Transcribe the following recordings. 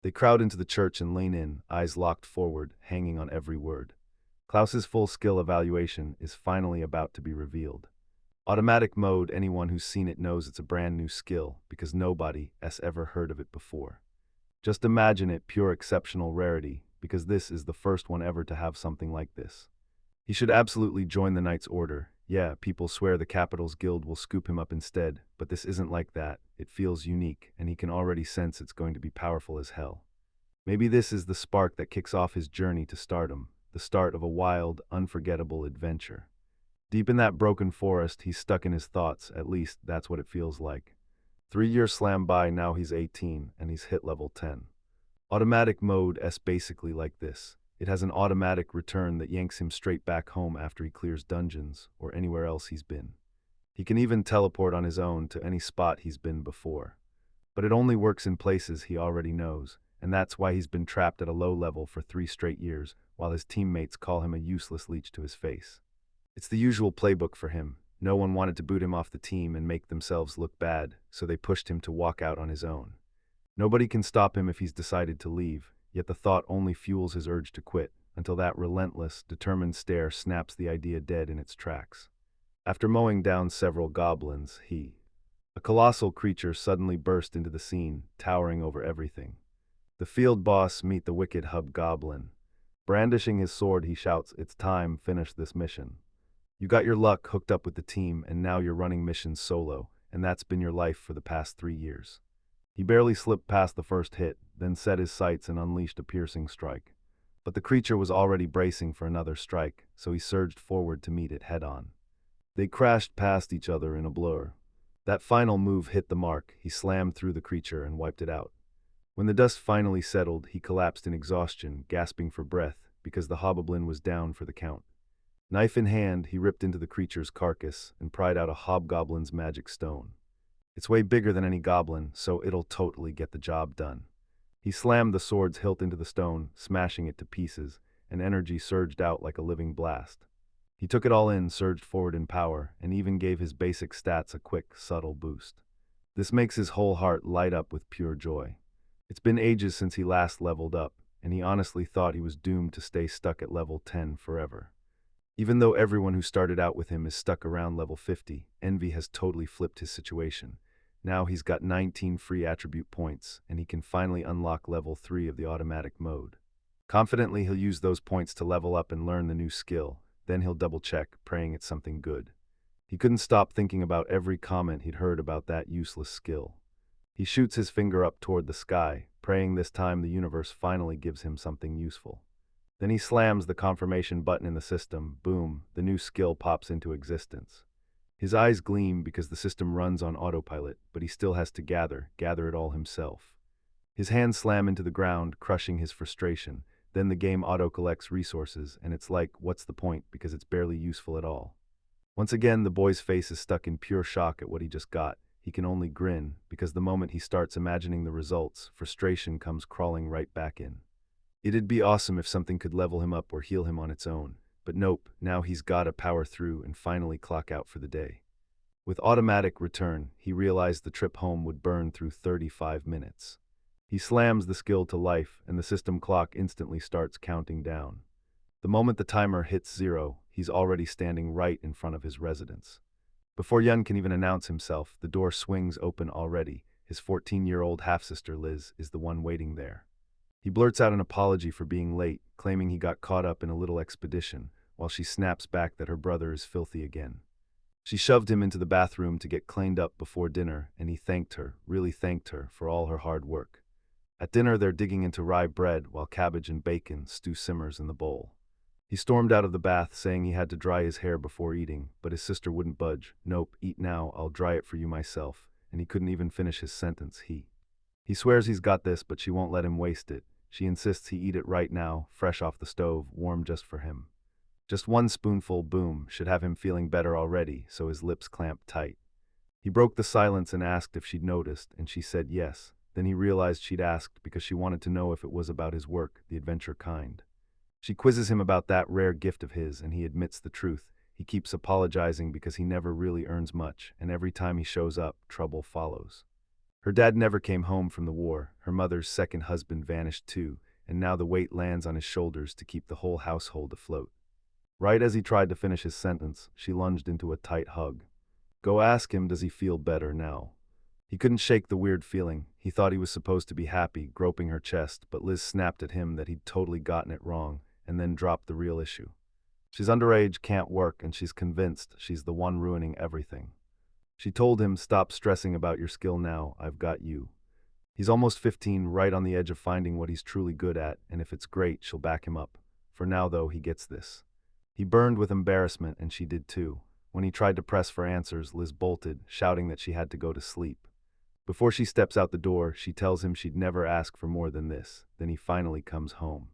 They crowd into the church and lean in, eyes locked forward, hanging on every word. Klaus's full skill evaluation is finally about to be revealed. Automatic mode, anyone who's seen it knows it's a brand new skill because nobody has ever heard of it before. Just imagine it pure exceptional rarity because this is the first one ever to have something like this. He should absolutely join the Knight's Order. Yeah, people swear the Capitals Guild will scoop him up instead, but this isn't like that. It feels unique, and he can already sense it's going to be powerful as hell. Maybe this is the spark that kicks off his journey to stardom, the start of a wild, unforgettable adventure. Deep in that broken forest, he's stuck in his thoughts, at least that's what it feels like. 3 years slam by, now he's 18, and he's hit level 10. Automatic mode is basically like this. It has an automatic return that yanks him straight back home after he clears dungeons or anywhere else he's been. He can even teleport on his own to any spot he's been before. But it only works in places he already knows, and that's why he's been trapped at a low level for 3 straight years, while his teammates call him a useless leech to his face. It's the usual playbook for him. No one wanted to boot him off the team and make themselves look bad, so they pushed him to walk out on his own. Nobody can stop him if he's decided to leave, yet the thought only fuels his urge to quit, until that relentless, determined stare snaps the idea dead in its tracks. After mowing down several goblins, a colossal creature suddenly burst into the scene, towering over everything. The field boss meet the wicked hobgoblin. Brandishing his sword, he shouts, "It's time, finish this mission. You got your luck hooked up with the team, and now you're running missions solo, and that's been your life for the past 3 years." He barely slipped past the first hit, then set his sights and unleashed a piercing strike. But the creature was already bracing for another strike, so he surged forward to meet it head-on. They crashed past each other in a blur. That final move hit the mark. He slammed through the creature and wiped it out. When the dust finally settled, he collapsed in exhaustion, gasping for breath, because the hobgoblin was down for the count. Knife in hand, he ripped into the creature's carcass and pried out a hobgoblin's magic stone. It's way bigger than any goblin, so it'll totally get the job done. He slammed the sword's hilt into the stone, smashing it to pieces, and energy surged out like a living blast. He took it all in, surged forward in power, and even gave his basic stats a quick, subtle boost. This makes his whole heart light up with pure joy. It's been ages since he last leveled up, and he honestly thought he was doomed to stay stuck at level 10 forever. Even though everyone who started out with him is stuck around level 50, Envy has totally flipped his situation. Now he's got 19 free attribute points, and he can finally unlock level 3 of the automatic mode. Confidently, he'll use those points to level up and learn the new skill. Then he'll double-check, praying it's something good. He couldn't stop thinking about every comment he'd heard about that useless skill. He shoots his finger up toward the sky, praying this time the universe finally gives him something useful. Then he slams the confirmation button in the system. Boom, the new skill pops into existence. His eyes gleam because the system runs on autopilot, but he still has to gather it all himself. His hands slam into the ground, crushing his frustration. Then the game auto-collects resources, and it's like, what's the point, because it's barely useful at all. Once again, the boy's face is stuck in pure shock at what he just got. He can only grin, because the moment he starts imagining the results, frustration comes crawling right back in. It'd be awesome if something could level him up or heal him on its own, but nope, now he's gotta power through and finally clock out for the day. With automatic return, he realized the trip home would burn through 35 minutes. He slams the skill to life, and the system clock instantly starts counting down. The moment the timer hits 0, he's already standing right in front of his residence. Before Yun can even announce himself, the door swings open already. His 14-year-old half-sister Liz is the one waiting there. He blurts out an apology for being late, claiming he got caught up in a little expedition, while she snaps back that her brother is filthy again. She shoved him into the bathroom to get cleaned up before dinner, and he thanked her, really thanked her, for all her hard work. At dinner, they're digging into rye bread while cabbage and bacon stew simmers in the bowl. He stormed out of the bath, saying he had to dry his hair before eating, but his sister wouldn't budge. "Nope, eat now, I'll dry it for you myself," and he couldn't even finish his sentence. He swears he's got this, but she won't let him waste it. She insists he eat it right now, fresh off the stove, warm just for him. Just one spoonful, boom, should have him feeling better already, so his lips clamped tight. He broke the silence and asked if she'd noticed, and she said yes. Then he realized she'd asked because she wanted to know if it was about his work, the adventure kind. She quizzes him about that rare gift of his, and he admits the truth. He keeps apologizing because he never really earns much, and every time he shows up, trouble follows. Her dad never came home from the war, her mother's second husband vanished too, and now the weight lands on his shoulders to keep the whole household afloat. Right as he tried to finish his sentence, she lunged into a tight hug. Go ask him, does he feel better now? He couldn't shake the weird feeling. He thought he was supposed to be happy, groping her chest, but Liz snapped at him that he'd totally gotten it wrong, and then dropped the real issue. She's underage, can't work, and she's convinced she's the one ruining everything. She told him, stop stressing about your skill now, I've got you. He's almost 15, right on the edge of finding what he's truly good at, and if it's great, she'll back him up. For now, though, he gets this. He burned with embarrassment, and she did too. When he tried to press for answers, Liz bolted, shouting that she had to go to sleep. Before she steps out the door, she tells him she'd never ask for more than this. Then he finally comes home.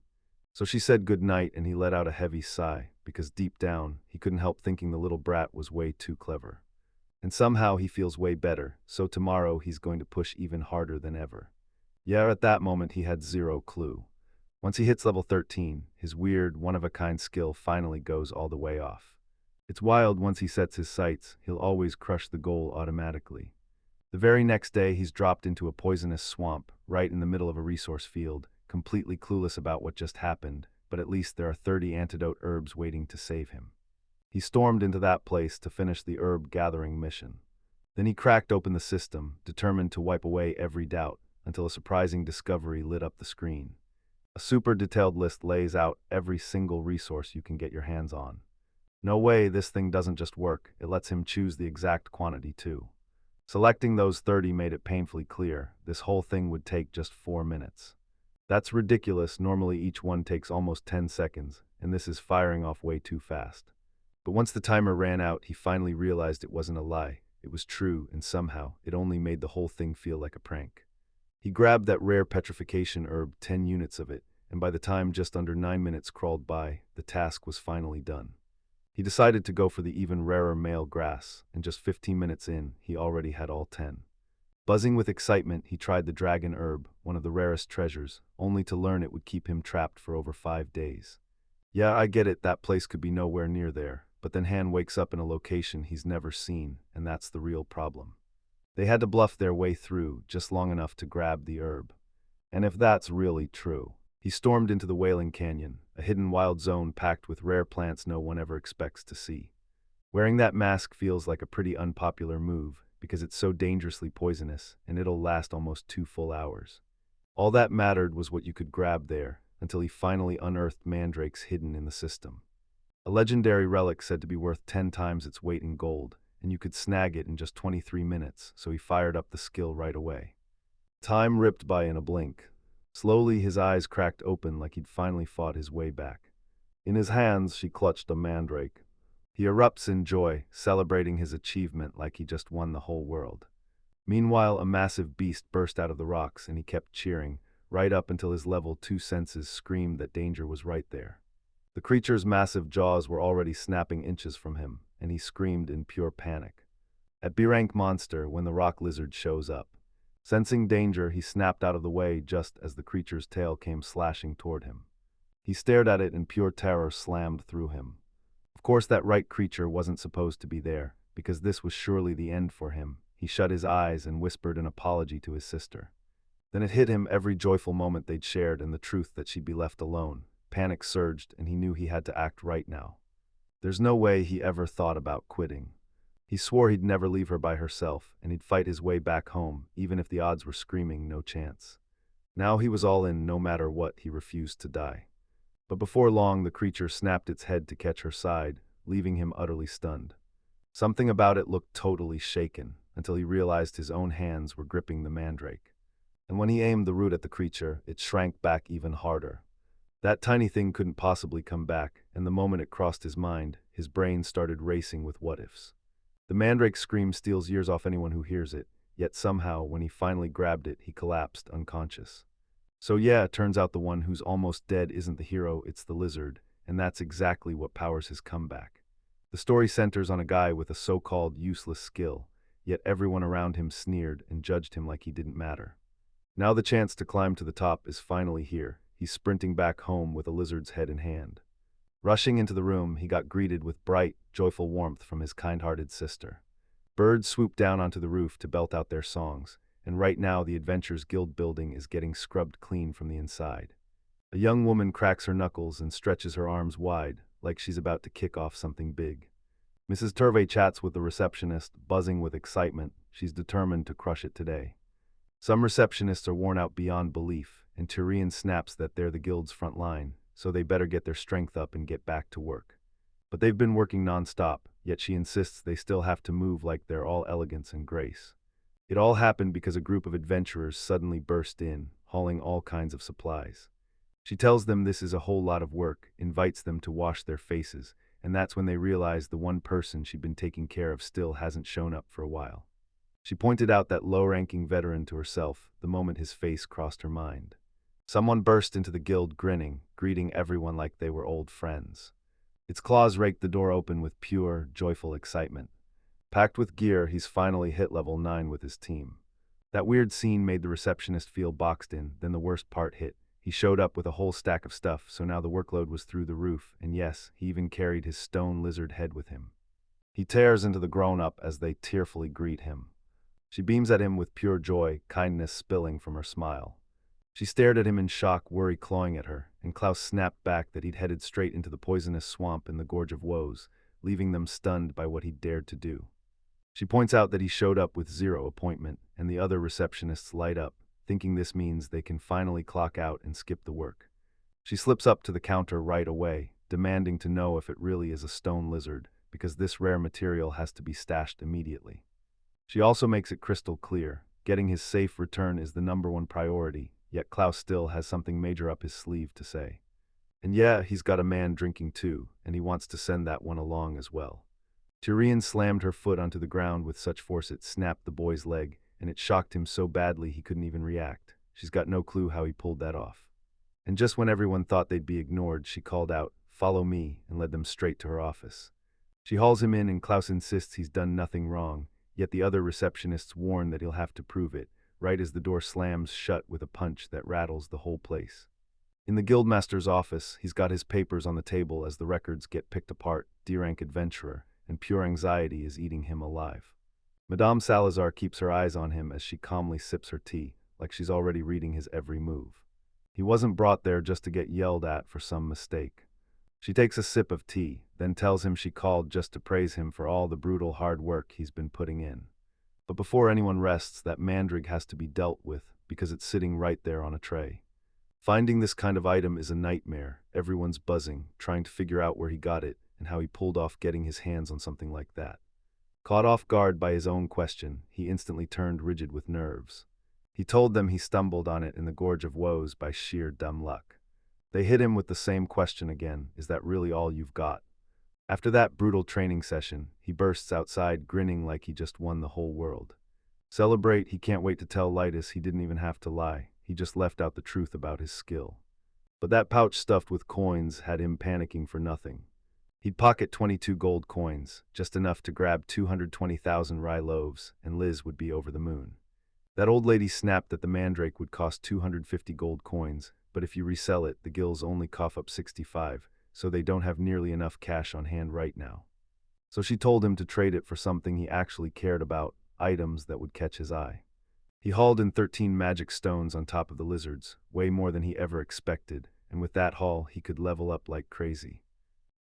So she said good night, and he let out a heavy sigh, because deep down, he couldn't help thinking the little brat was way too clever. And somehow he feels way better, so tomorrow he's going to push even harder than ever. Yeah, at that moment he had zero clue. Once he hits level 13, his weird, one-of-a-kind skill finally goes all the way off. It's wild. Once he sets his sights, he'll always crush the goal automatically. The very next day he's dropped into a poisonous swamp, right in the middle of a resource field, completely clueless about what just happened, but at least there are 30 antidote herbs waiting to save him. He stormed into that place to finish the herb-gathering mission. Then he cracked open the system, determined to wipe away every doubt, until a surprising discovery lit up the screen. A super detailed list lays out every single resource you can get your hands on. No way, this thing doesn't just work, it lets him choose the exact quantity too. Selecting those 30 made it painfully clear, this whole thing would take just 4 minutes. That's ridiculous. Normally each one takes almost 10 seconds, and this is firing off way too fast. But once the timer ran out, he finally realized it wasn't a lie. It was true, and somehow, it only made the whole thing feel like a prank. He grabbed that rare petrification herb, 10 units of it, and by the time just under 9 minutes crawled by, the task was finally done. He decided to go for the even rarer male grass, and just 15 minutes in, he already had all 10. Buzzing with excitement, he tried the dragon herb, one of the rarest treasures, only to learn it would keep him trapped for over 5 days. Yeah, I get it, that place could be nowhere near there, but then Han wakes up in a location he's never seen, and that's the real problem. They had to bluff their way through, just long enough to grab the herb. And if that's really true, he stormed into the Wailing Canyon, a hidden wild zone packed with rare plants no one ever expects to see. Wearing that mask feels like a pretty unpopular move, because it's so dangerously poisonous, and it'll last almost 2 full hours. All that mattered was what you could grab there, until he finally unearthed mandrakes hidden in the system. A legendary relic said to be worth 10 times its weight in gold, and you could snag it in just 23 minutes, so he fired up the skill right away. Time ripped by in a blink. Slowly his eyes cracked open like he'd finally fought his way back. In his hands she clutched a mandrake. He erupts in joy, celebrating his achievement like he just won the whole world. Meanwhile, a massive beast burst out of the rocks and he kept cheering, right up until his level 2 senses screamed that danger was right there. The creature's massive jaws were already snapping inches from him, and he screamed in pure panic. At B-rank monster, when the rock lizard shows up. Sensing danger, he snapped out of the way just as the creature's tail came slashing toward him. He stared at it and pure terror slammed through him. Of course that right creature wasn't supposed to be there, because this was surely the end for him. He shut his eyes and whispered an apology to his sister. Then it hit him, every joyful moment they'd shared and the truth that she'd be left alone. Panic surged, and he knew he had to act right now. There's no way he ever thought about quitting. He swore he'd never leave her by herself, and he'd fight his way back home, even if the odds were screaming no chance. Now he was all in, no matter what, he refused to die. But before long, the creature snapped its head to catch her side, leaving him utterly stunned. Something about it looked totally shaken, until he realized his own hands were gripping the mandrake. And when he aimed the root at the creature, it shrank back even harder. That tiny thing couldn't possibly come back, and the moment it crossed his mind, his brain started racing with what-ifs. The mandrake's scream steals years off anyone who hears it, yet somehow, when he finally grabbed it, he collapsed unconscious. So yeah, it turns out the one who's almost dead isn't the hero, it's the lizard, and that's exactly what powers his comeback. The story centers on a guy with a so-called useless skill, yet everyone around him sneered and judged him like he didn't matter. Now the chance to climb to the top is finally here. He's sprinting back home with a lizard's head in hand. Rushing into the room, he got greeted with bright, joyful warmth from his kind-hearted sister. Birds swooped down onto the roof to belt out their songs, and right now the Adventurers Guild building is getting scrubbed clean from the inside. A young woman cracks her knuckles and stretches her arms wide, like she's about to kick off something big. Mrs. Turvey chats with the receptionist, buzzing with excitement. She's determined to crush it today. Some receptionists are worn out beyond belief, and Tyrion snaps that they're the guild's front line, so they better get their strength up and get back to work. But they've been working non-stop, yet she insists they still have to move like they're all elegance and grace. It all happened because a group of adventurers suddenly burst in, hauling all kinds of supplies. She tells them this is a whole lot of work, invites them to wash their faces, and that's when they realize the one person she'd been taking care of still hasn't shown up for a while. She pointed out that low-ranking veteran to herself the moment his face crossed her mind. Someone burst into the guild grinning, greeting everyone like they were old friends. Its claws raked the door open with pure, joyful excitement. Packed with gear, he's finally hit level 9 with his team. That weird scene made the receptionist feel boxed in, then the worst part hit. He showed up with a whole stack of stuff, so now the workload was through the roof, and yes, he even carried his stone lizard head with him. He tears into the grown-up as they tearfully greet him. She beams at him with pure joy, kindness spilling from her smile. She stared at him in shock, worry clawing at her, and Klaus snapped back that he'd headed straight into the poisonous swamp in the Gorge of Woes, leaving them stunned by what he'd dared to do. She points out that he showed up with 0 appointment, and the other receptionists light up, thinking this means they can finally clock out and skip the work. She slips up to the counter right away, demanding to know if it really is a stone lizard, because this rare material has to be stashed immediately. She also makes it crystal clear, getting his safe return is the #1 priority, yet Klaus still has something major up his sleeve to say. And yeah, he's got a man drinking too, and he wants to send that one along as well. Tyrion slammed her foot onto the ground with such force it snapped the boy's leg, and it shocked him so badly he couldn't even react. She's got no clue how he pulled that off. And just when everyone thought they'd be ignored, she called out, "Follow me," and led them straight to her office. She hauls him in and Klaus insists he's done nothing wrong, yet the other receptionists warn that he'll have to prove it, right as the door slams shut with a punch that rattles the whole place. In the guildmaster's office, he's got his papers on the table as the records get picked apart, D-rank adventurer, and pure anxiety is eating him alive. Madame Salazar keeps her eyes on him as she calmly sips her tea, like she's already reading his every move. He wasn't brought there just to get yelled at for some mistake. She takes a sip of tea, then tells him she called just to praise him for all the brutal hard work he's been putting in. But before anyone rests, that mandrig has to be dealt with, because it's sitting right there on a tray. Finding this kind of item is a nightmare. Everyone's buzzing, trying to figure out where he got it, and how he pulled off getting his hands on something like that. Caught off guard by his own question, he instantly turned rigid with nerves. He told them he stumbled on it in the Gorge of Woes by sheer dumb luck. They hit him with the same question again, "Is that really all you've got?" After that brutal training session, he bursts outside grinning like he just won the whole world. Celebrate, he can't wait to tell Lytus he didn't even have to lie, he just left out the truth about his skill. But that pouch stuffed with coins had him panicking for nothing. He'd pocket 22 gold coins, just enough to grab 220,000 rye loaves, and Liz would be over the moon. That old lady snapped that the mandrake would cost 250 gold coins, but if you resell it, the gills only cough up 65, so they don't have nearly enough cash on hand right now. So she told him to trade it for something he actually cared about, items that would catch his eye. He hauled in 13 magic stones on top of the lizards, way more than he ever expected, and with that haul he could level up like crazy.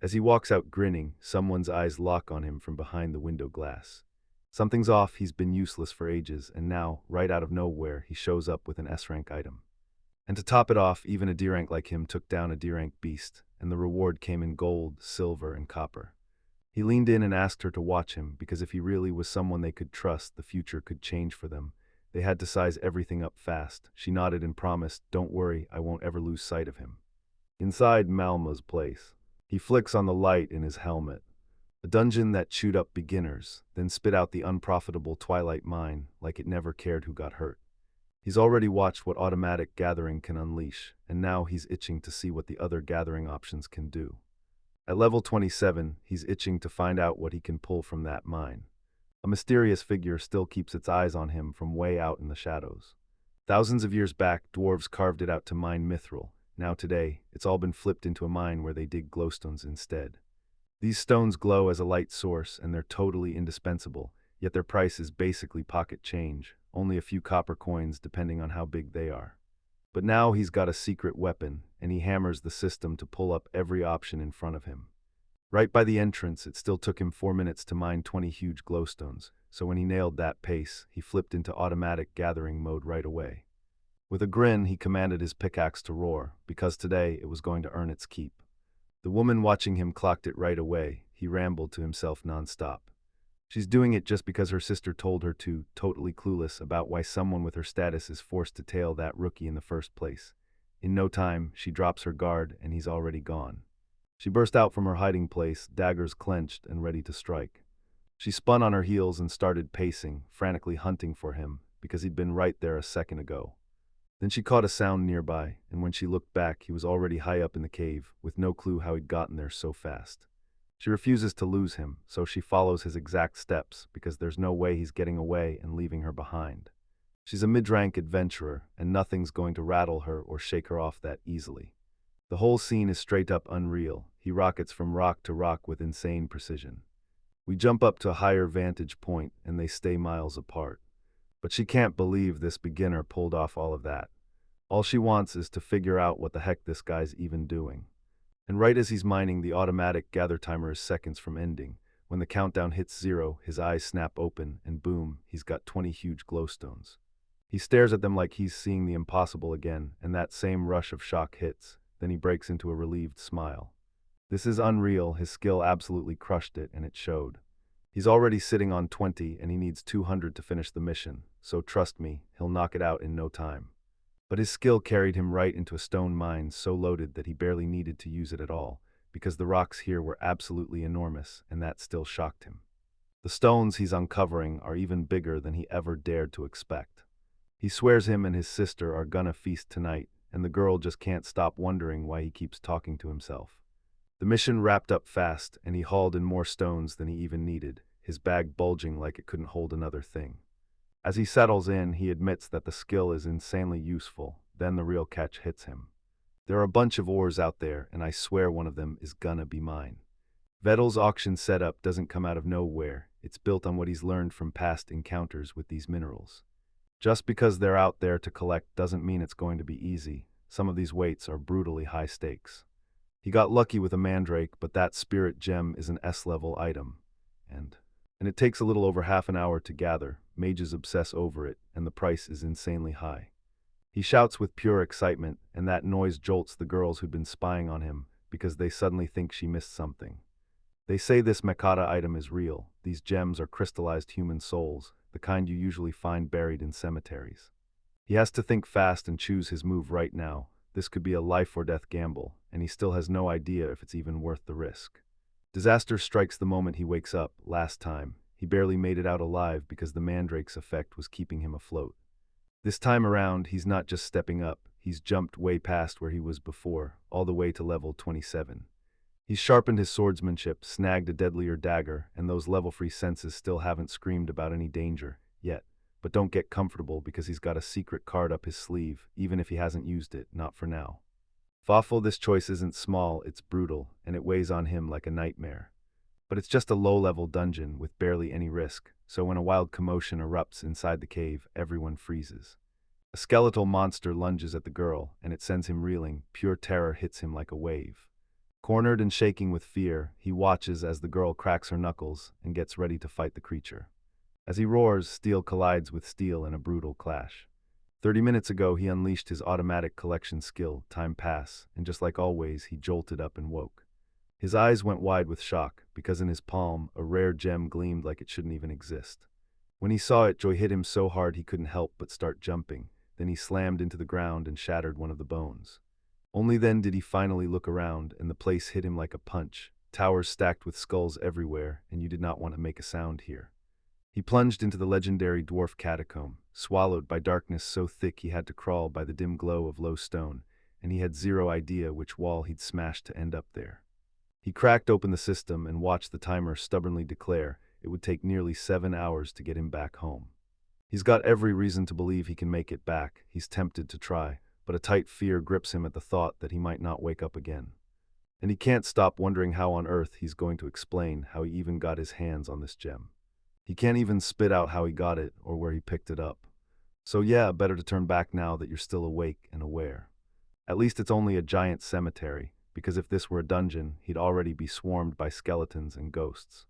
As he walks out grinning, someone's eyes lock on him from behind the window glass. Something's off, he's been useless for ages, and now, right out of nowhere, he shows up with an S-rank item. And to top it off, even a D-rank like him took down a D-rank beast, and the reward came in gold, silver, and copper. He leaned in and asked her to watch him, because if he really was someone they could trust, the future could change for them. They had to size everything up fast. She nodded and promised, "Don't worry, I won't ever lose sight of him." Inside Malma's place, he flicks on the light in his helmet. A dungeon that chewed up beginners, then spit out the unprofitable Twilight Mine like it never cared who got hurt. He's already watched what automatic gathering can unleash, and now he's itching to see what the other gathering options can do. At level 27, he's itching to find out what he can pull from that mine. A mysterious figure still keeps its eyes on him from way out in the shadows. Thousands of years back, dwarves carved it out to mine mithril. Now today, it's all been flipped into a mine where they dig glowstones instead. These stones glow as a light source, and they're totally indispensable, yet their price is basically pocket change, only a few copper coins depending on how big they are. But now he's got a secret weapon, and he hammers the system to pull up every option in front of him. Right by the entrance, it still took him 4 minutes to mine 20 huge glowstones, so when he nailed that pace, he flipped into automatic gathering mode right away. With a grin, he commanded his pickaxe to roar, because today it was going to earn its keep. The woman watching him clocked it right away. He rambled to himself nonstop. She's doing it just because her sister told her to, totally clueless about why someone with her status is forced to tail that rookie in the first place. In no time, she drops her guard, and he's already gone. She burst out from her hiding place, daggers clenched and ready to strike. She spun on her heels and started pacing, frantically hunting for him, because he'd been right there a second ago. Then she caught a sound nearby, and when she looked back, he was already high up in the cave, with no clue how he'd gotten there so fast. She refuses to lose him, so she follows his exact steps, because there's no way he's getting away and leaving her behind. She's a mid-rank adventurer, and nothing's going to rattle her or shake her off that easily. The whole scene is straight up unreal. He rockets from rock to rock with insane precision. We jump up to a higher vantage point, and they stay miles apart. But she can't believe this beginner pulled off all of that. All she wants is to figure out what the heck this guy's even doing. And right as he's mining, the automatic gather timer is seconds from ending. When the countdown hits 0, his eyes snap open, and boom, he's got 20 huge glowstones. He stares at them like he's seeing the impossible again, and that same rush of shock hits. Then he breaks into a relieved smile. This is unreal. His skill absolutely crushed it, and it showed. He's already sitting on 20, and he needs 200 to finish the mission, so trust me, he'll knock it out in no time. But his skill carried him right into a stone mine so loaded that he barely needed to use it at all, because the rocks here were absolutely enormous, and that still shocked him. The stones he's uncovering are even bigger than he ever dared to expect. He swears him and his sister are gonna feast tonight, and the girl just can't stop wondering why he keeps talking to himself. The mission wrapped up fast, and he hauled in more stones than he even needed, his bag bulging like it couldn't hold another thing. As he settles in, he admits that the skill is insanely useful. Then the real catch hits him. There are a bunch of ores out there, and I swear one of them is gonna be mine. Vettel's auction setup doesn't come out of nowhere. It's built on what he's learned from past encounters with these minerals. Just because they're out there to collect doesn't mean it's going to be easy. Some of these weights are brutally high stakes. He got lucky with a mandrake, but that spirit gem is an S-level item. And it takes a little over half an hour to gather. Mages obsess over it, and the price is insanely high. He shouts with pure excitement, and that noise jolts the girls who'd been spying on him, because they suddenly think she missed something. They say this Makata item is real. These gems are crystallized human souls, the kind you usually find buried in cemeteries. He has to think fast and choose his move right now. This could be a life-or-death gamble, and he still has no idea if it's even worth the risk. Disaster strikes the moment he wakes up. Last time, he barely made it out alive because the mandrake's effect was keeping him afloat. This time around, he's not just stepping up, he's jumped way past where he was before, all the way to level 27. He's sharpened his swordsmanship, snagged a deadlier dagger, and those level-free senses still haven't screamed about any danger yet. But don't get comfortable because he's got a secret card up his sleeve, even if he hasn't used it, not for now. Fawful, this choice isn't small, it's brutal, and it weighs on him like a nightmare. But it's just a low-level dungeon with barely any risk, so when a wild commotion erupts inside the cave, everyone freezes. A skeletal monster lunges at the girl, and it sends him reeling. Pure terror hits him like a wave. Cornered and shaking with fear, he watches as the girl cracks her knuckles and gets ready to fight the creature. As he roars, steel collides with steel in a brutal clash. 30 minutes ago, he unleashed his automatic collection skill, Time Pass, and just like always, he jolted up and woke. His eyes went wide with shock, because in his palm, a rare gem gleamed like it shouldn't even exist. When he saw it, joy hit him so hard he couldn't help but start jumping. Then he slammed into the ground and shattered one of the bones. Only then did he finally look around, and the place hit him like a punch. Towers stacked with skulls everywhere, and you did not want to make a sound here. He plunged into the legendary dwarf catacomb, swallowed by darkness so thick he had to crawl by the dim glow of low stone, and he had zero idea which wall he'd smashed to end up there. He cracked open the system and watched the timer stubbornly declare it would take nearly 7 hours to get him back home. He's got every reason to believe he can make it back. He's tempted to try, but a tight fear grips him at the thought that he might not wake up again. And he can't stop wondering how on earth he's going to explain how he even got his hands on this gem. He can't even spit out how he got it or where he picked it up. So yeah, better to turn back now that you're still awake and aware. At least it's only a giant cemetery, because if this were a dungeon, he'd already be swarmed by skeletons and ghosts.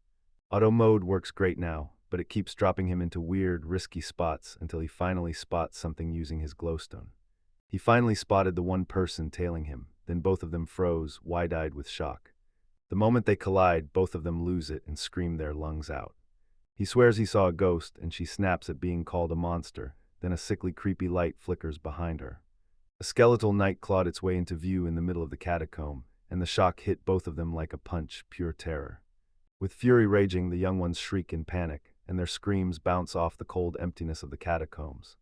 Auto mode works great now, but it keeps dropping him into weird, risky spots until he finally spots something using his glowstone. He finally spotted the one person tailing him, then both of them froze, wide-eyed with shock. The moment they collide, both of them lose it and scream their lungs out. He swears he saw a ghost, and she snaps at being called a monster, then a sickly creepy light flickers behind her. A skeletal knight clawed its way into view in the middle of the catacomb, and the shock hit both of them like a punch, pure terror. With fury raging, the young ones shriek in panic, and their screams bounce off the cold emptiness of the catacombs.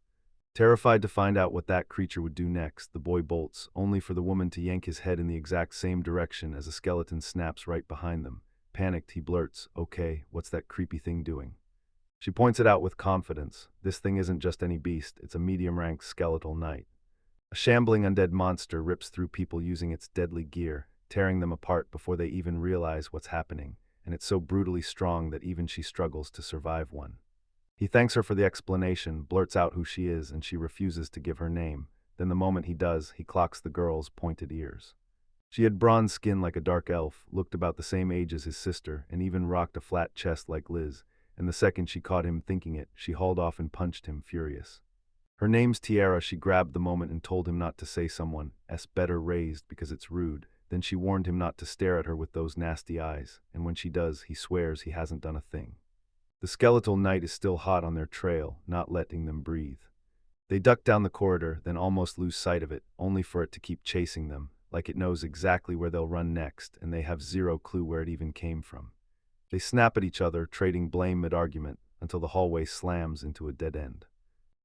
Terrified to find out what that creature would do next, the boy bolts, only for the woman to yank his head in the exact same direction as a skeleton snaps right behind them. Panicked, he blurts, "Okay, what's that creepy thing doing?" She points it out with confidence. This thing isn't just any beast, it's a medium-ranked skeletal knight. A shambling undead monster rips through people using its deadly gear, tearing them apart before they even realize what's happening, and it's so brutally strong that even she struggles to survive one. He thanks her for the explanation, blurts out who she is, and she refuses to give her name. Then the moment he does, he clocks the girl's pointed ears. She had bronze skin like a dark elf, looked about the same age as his sister, and even rocked a flat chest like Liz, and the second she caught him thinking it, she hauled off and punched him, furious. Her name's Tiara. She grabbed the moment and told him not to say someone's better raised because it's rude. Then she warned him not to stare at her with those nasty eyes, and when she does, he swears he hasn't done a thing. The skeletal knight is still hot on their trail, not letting them breathe. They duck down the corridor, then almost lose sight of it, only for it to keep chasing them, like it knows exactly where they'll run next, and they have zero clue where it even came from. They snap at each other, trading blame mid-argument, until the hallway slams into a dead end.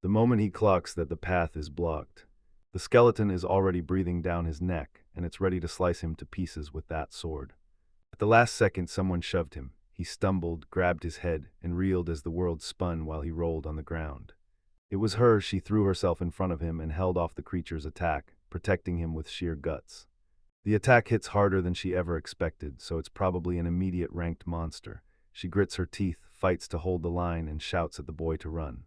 The moment he clocks that the path is blocked, the skeleton is already breathing down his neck, and it's ready to slice him to pieces with that sword. At the last second, someone shoved him. He stumbled, grabbed his head, and reeled as the world spun while he rolled on the ground. It was her. She threw herself in front of him and held off the creature's attack, protecting him with sheer guts. The attack hits harder than she ever expected, so it's probably an immediate ranked monster. She grits her teeth, fights to hold the line, and shouts at the boy to run.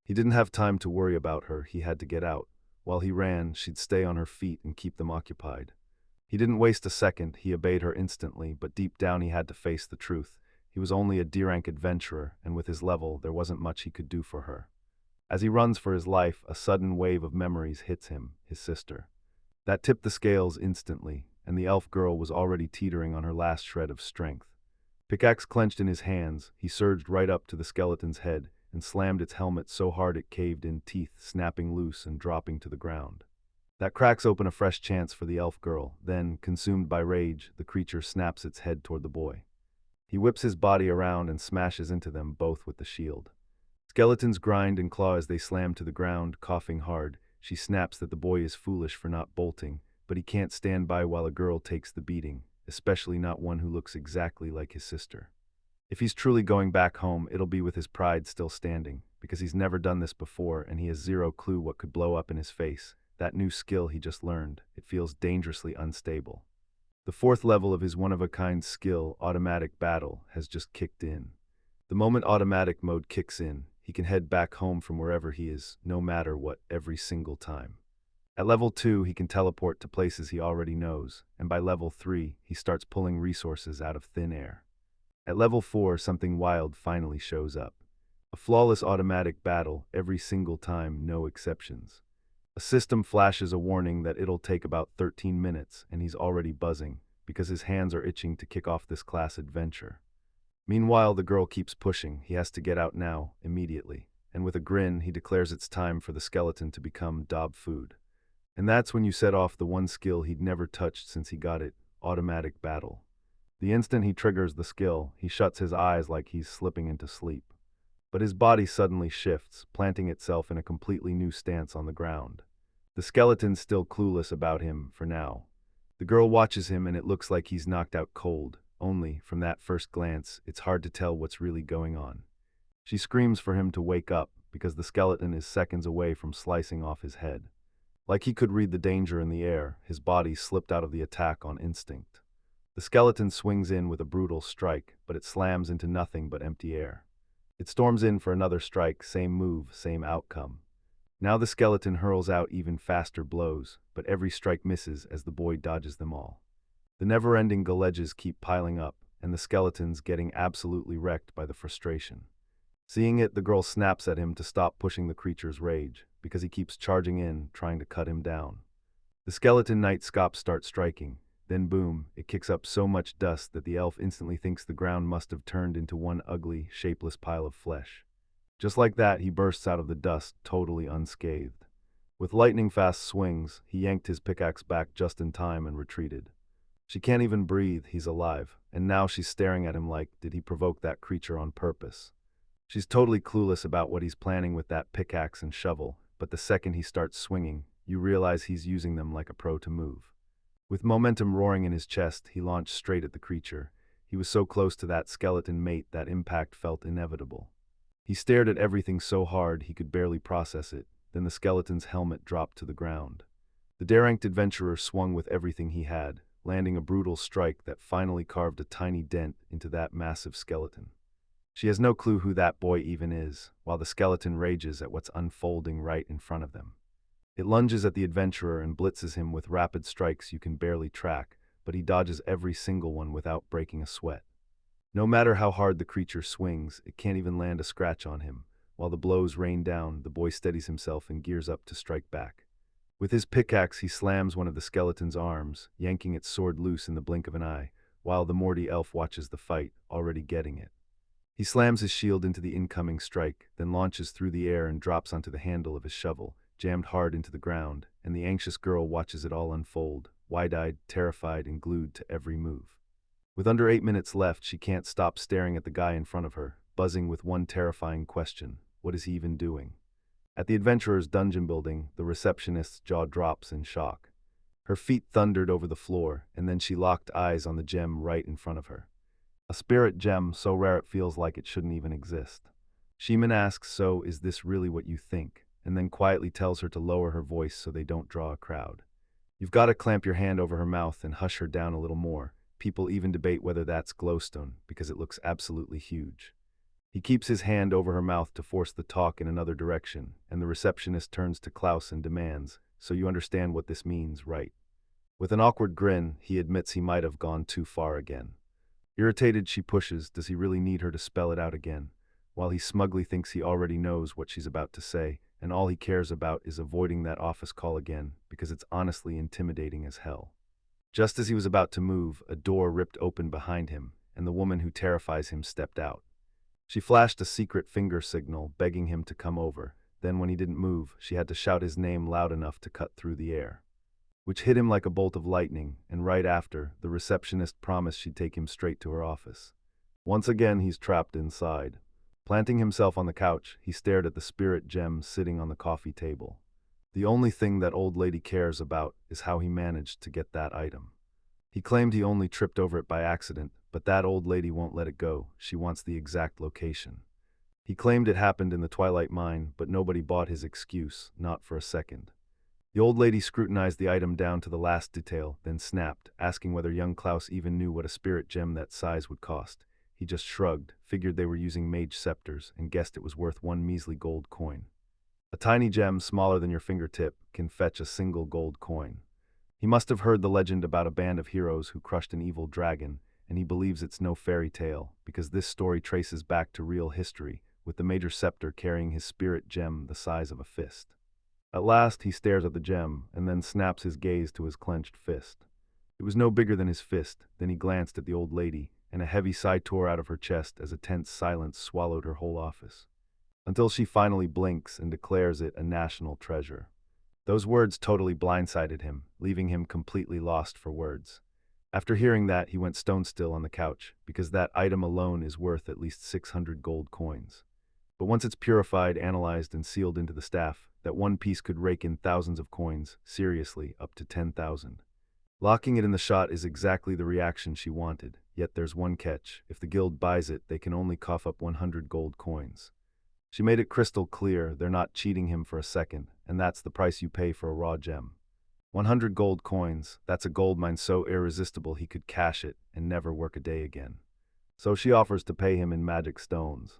He didn't have time to worry about her. He had to get out. While he ran, she'd stay on her feet and keep them occupied. He didn't waste a second. He obeyed her instantly, but deep down he had to face the truth. He was only a D-rank adventurer, and with his level, there wasn't much he could do for her. As he runs for his life, a sudden wave of memories hits him, his sister. That tipped the scales instantly, and the elf girl was already teetering on her last shred of strength. Pickaxe clenched in his hands, he surged right up to the skeleton's head and slammed its helmet so hard it caved in, teeth snapping loose and dropping to the ground. That cracks open a fresh chance for the elf girl. Then, consumed by rage, the creature snaps its head toward the boy. He whips his body around and smashes into them both with the shield. Skeletons grind and claw as they slam to the ground, coughing hard. She snaps that the boy is foolish for not bolting, but he can't stand by while a girl takes the beating, especially not one who looks exactly like his sister. If he's truly going back home, it'll be with his pride still standing, because he's never done this before and he has zero clue what could blow up in his face. That new skill he just learned, it feels dangerously unstable. The fourth level of his one-of-a-kind skill, automatic battle, has just kicked in. The moment automatic mode kicks in, he can head back home from wherever he is, no matter what, every single time. At level 2, he can teleport to places he already knows, and by level 3, he starts pulling resources out of thin air. At level 4, something wild finally shows up. A flawless automatic battle every single time, no exceptions. A system flashes a warning that it'll take about 13 minutes, and he's already buzzing, because his hands are itching to kick off this class adventure. Meanwhile, the girl keeps pushing. He has to get out now, immediately, and with a grin, he declares it's time for the skeleton to become dog food. And that's when you set off the one skill he'd never touched since he got it, automatic battle. The instant he triggers the skill, he shuts his eyes like he's slipping into sleep. But his body suddenly shifts, planting itself in a completely new stance on the ground. The skeleton's still clueless about him, for now. The girl watches him and it looks like he's knocked out cold, only, from that first glance, it's hard to tell what's really going on. She screams for him to wake up, because the skeleton is seconds away from slicing off his head. Like he could read the danger in the air, his body slipped out of the attack on instinct. The skeleton swings in with a brutal strike, but it slams into nothing but empty air. It storms in for another strike, same move, same outcome. Now the skeleton hurls out even faster blows, but every strike misses as the boy dodges them all. The never-ending galeges keep piling up, and the skeleton's getting absolutely wrecked by the frustration. Seeing it, the girl snaps at him to stop pushing the creature's rage, because he keeps charging in, trying to cut him down. The skeleton knight scops start striking, then boom, it kicks up so much dust that the elf instantly thinks the ground must have turned into one ugly, shapeless pile of flesh. Just like that, he bursts out of the dust, totally unscathed. With lightning-fast swings, he yanked his pickaxe back just in time and retreated. She can't even breathe, he's alive, and now she's staring at him like, did he provoke that creature on purpose? She's totally clueless about what he's planning with that pickaxe and shovel, but the second he starts swinging, you realize he's using them like a pro to move. With momentum roaring in his chest, he launched straight at the creature. He was so close to that skeleton mate that impact felt inevitable. He stared at everything so hard he could barely process it, then the skeleton's helmet dropped to the ground. The deranged adventurer swung with everything he had, landing a brutal strike that finally carved a tiny dent into that massive skeleton. She has no clue who that boy even is, while the skeleton rages at what's unfolding right in front of them. It lunges at the adventurer and blitzes him with rapid strikes you can barely track, but he dodges every single one without breaking a sweat. No matter how hard the creature swings, it can't even land a scratch on him. While the blows rain down, the boy steadies himself and gears up to strike back. With his pickaxe, he slams one of the skeleton's arms, yanking its sword loose in the blink of an eye, while the Morty elf watches the fight, already getting it. He slams his shield into the incoming strike, then launches through the air and drops onto the handle of his shovel, jammed hard into the ground, and the anxious girl watches it all unfold, wide-eyed, terrified, and glued to every move. With under 8 minutes left, she can't stop staring at the guy in front of her, buzzing with one terrifying question: what is he even doing? At the adventurer's dungeon building, the receptionist's jaw drops in shock. Her feet thundered over the floor, and then she locked eyes on the gem right in front of her. A spirit gem so rare it feels like it shouldn't even exist. Sheeman asks, "So, is this really what you think?" and then quietly tells her to lower her voice so they don't draw a crowd. You've got to clamp your hand over her mouth and hush her down a little more. People even debate whether that's glowstone, because it looks absolutely huge. He keeps his hand over her mouth to force the talk in another direction, and the receptionist turns to Klaus and demands, "So you understand what this means, right?" With an awkward grin, he admits he might have gone too far again. Irritated, she pushes, does he really need her to spell it out again? While he smugly thinks he already knows what she's about to say, and all he cares about is avoiding that office call again, because it's honestly intimidating as hell. Just as he was about to move, a door ripped open behind him, and the woman who terrifies him stepped out. She flashed a secret finger signal, begging him to come over. Then when he didn't move, she had to shout his name loud enough to cut through the air, which hit him like a bolt of lightning, and right after, the receptionist promised she'd take him straight to her office. Once again, he's trapped inside. Planting himself on the couch, he stared at the spirit gem sitting on the coffee table. The only thing that old lady cares about is how he managed to get that item. He claimed he only tripped over it by accident, but that old lady won't let it go. She wants the exact location. He claimed it happened in the Twilight Mine, but nobody bought his excuse, not for a second. The old lady scrutinized the item down to the last detail, then snapped, asking whether young Klaus even knew what a spirit gem that size would cost. He just shrugged, figured they were using mage scepters, and guessed it was worth one measly gold coin. A tiny gem smaller than your fingertip can fetch a single gold coin. He must have heard the legend about a band of heroes who crushed an evil dragon, and he believes it's no fairy tale, because this story traces back to real history, with the major scepter carrying his spirit gem the size of a fist. At last, he stares at the gem, and then snaps his gaze to his clenched fist. It was no bigger than his fist. Then he glanced at the old lady, and a heavy sigh tore out of her chest as a tense silence swallowed her whole office. Until she finally blinks and declares it a national treasure. Those words totally blindsided him, leaving him completely lost for words. After hearing that, he went stone still on the couch, because that item alone is worth at least 600 gold coins. But once it's purified, analyzed, and sealed into the staff, that one piece could rake in thousands of coins, seriously, up to 10,000. Locking it in the shot is exactly the reaction she wanted, yet there's one catch. If the guild buys it, they can only cough up 100 gold coins. She made it crystal clear they're not cheating him for a second, and that's the price you pay for a raw gem. 100 gold coins, that's a gold mine so irresistible he could cash it and never work a day again. So she offers to pay him in magic stones.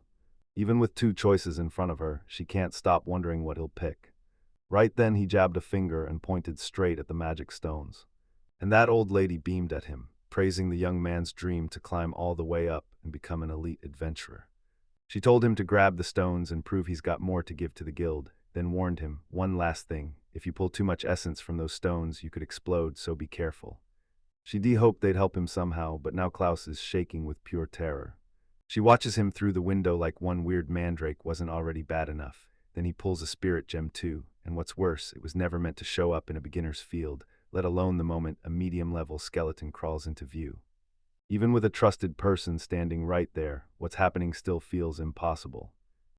Even with two choices in front of her, she can't stop wondering what he'll pick. Right then he jabbed a finger and pointed straight at the magic stones. And that old lady beamed at him, praising the young man's dream to climb all the way up and become an elite adventurer. She told him to grab the stones and prove he's got more to give to the guild, then warned him, one last thing, if you pull too much essence from those stones you could explode, so be careful. She hoped they'd help him somehow, but now Klaus is shaking with pure terror. She watches him through the window like one weird mandrake wasn't already bad enough. Then he pulls a spirit gem too, and what's worse, it was never meant to show up in a beginner's field, let alone the moment a medium-level skeleton crawls into view. Even with a trusted person standing right there, what's happening still feels impossible.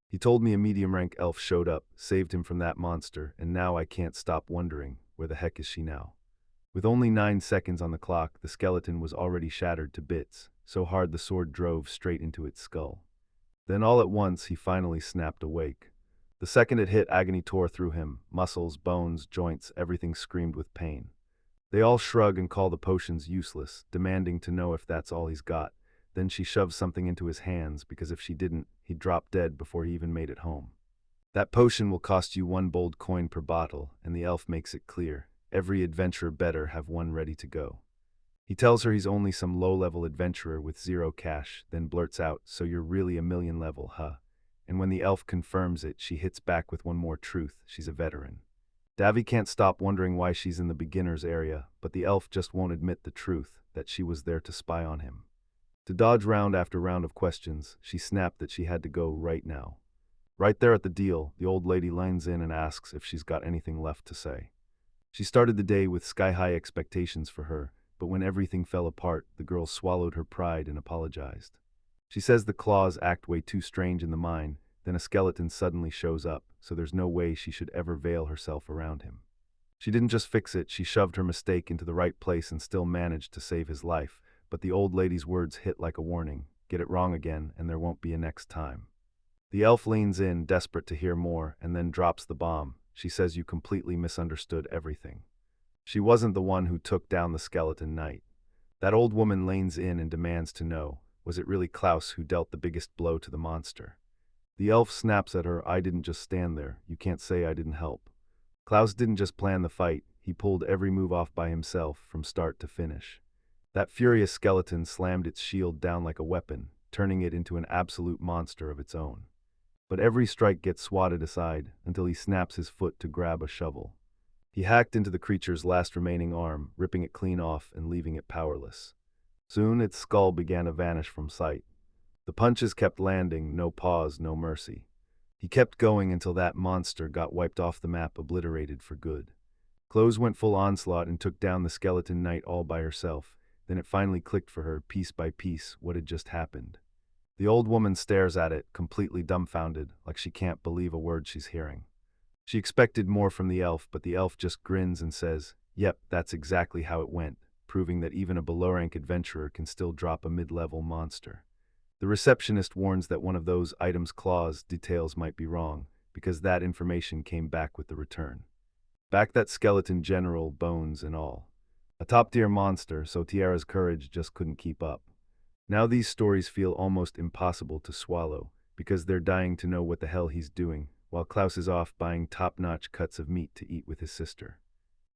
He told me a medium-rank elf showed up, saved him from that monster, and now I can't stop wondering, where the heck is she now? With only 9 seconds on the clock, the skeleton was already shattered to bits, so hard the sword drove straight into its skull. Then all at once he finally snapped awake. The second it hit, agony tore through him, muscles, bones, joints, everything screamed with pain. They all shrug and call the potions useless, demanding to know if that's all he's got. Then she shoves something into his hands, because if she didn't, he'd drop dead before he even made it home. That potion will cost you 1 gold coin per bottle, and the elf makes it clear. Every adventurer better have one ready to go. He tells her he's only some low-level adventurer with 0 cash, then blurts out, so you're really a million level, huh? And when the elf confirms it, she hits back with one more truth, she's a veteran. Davy can't stop wondering why she's in the beginner's area, but the elf just won't admit the truth, that she was there to spy on him. To dodge round after round of questions, she snapped that she had to go right now. Right there at the deal, the old lady leans in and asks if she's got anything left to say. She started the day with sky-high expectations for her, but when everything fell apart, the girl swallowed her pride and apologized. She says the claws act way too strange in the mine, then a skeleton suddenly shows up, so there's no way she should ever veil herself around him. She didn't just fix it, she shoved her mistake into the right place and still managed to save his life, but the old lady's words hit like a warning. Get it wrong again, and there won't be a next time. The elf leans in, desperate to hear more, and then drops the bomb. She says you completely misunderstood everything. She wasn't the one who took down the skeleton knight. That old woman leans in and demands to know, was it really Klaus who dealt the biggest blow to the monster? The elf snaps at her, I didn't just stand there, you can't say I didn't help. Klaus didn't just plan the fight, he pulled every move off by himself, from start to finish. That furious skeleton slammed its shield down like a weapon, turning it into an absolute monster of its own. But every strike gets swatted aside, until he snaps his foot to grab a shovel. He hacked into the creature's last remaining arm, ripping it clean off and leaving it powerless. Soon its skull began to vanish from sight. The punches kept landing, no pause, no mercy. He kept going until that monster got wiped off the map, obliterated for good. Close went full onslaught and took down the skeleton knight all by herself. Then it finally clicked for her, piece by piece, what had just happened. The old woman stares at it, completely dumbfounded, like she can't believe a word she's hearing. She expected more from the elf, but the elf just grins and says, yep, that's exactly how it went, proving that even a below-rank adventurer can still drop a mid-level monster. The receptionist warns that one of those items' clause details might be wrong, because that information came back with the return. Back that skeleton general, bones and all. A top-tier monster, so Tiara's courage just couldn't keep up. Now these stories feel almost impossible to swallow, because they're dying to know what the hell he's doing, while Klaus is off buying top-notch cuts of meat to eat with his sister.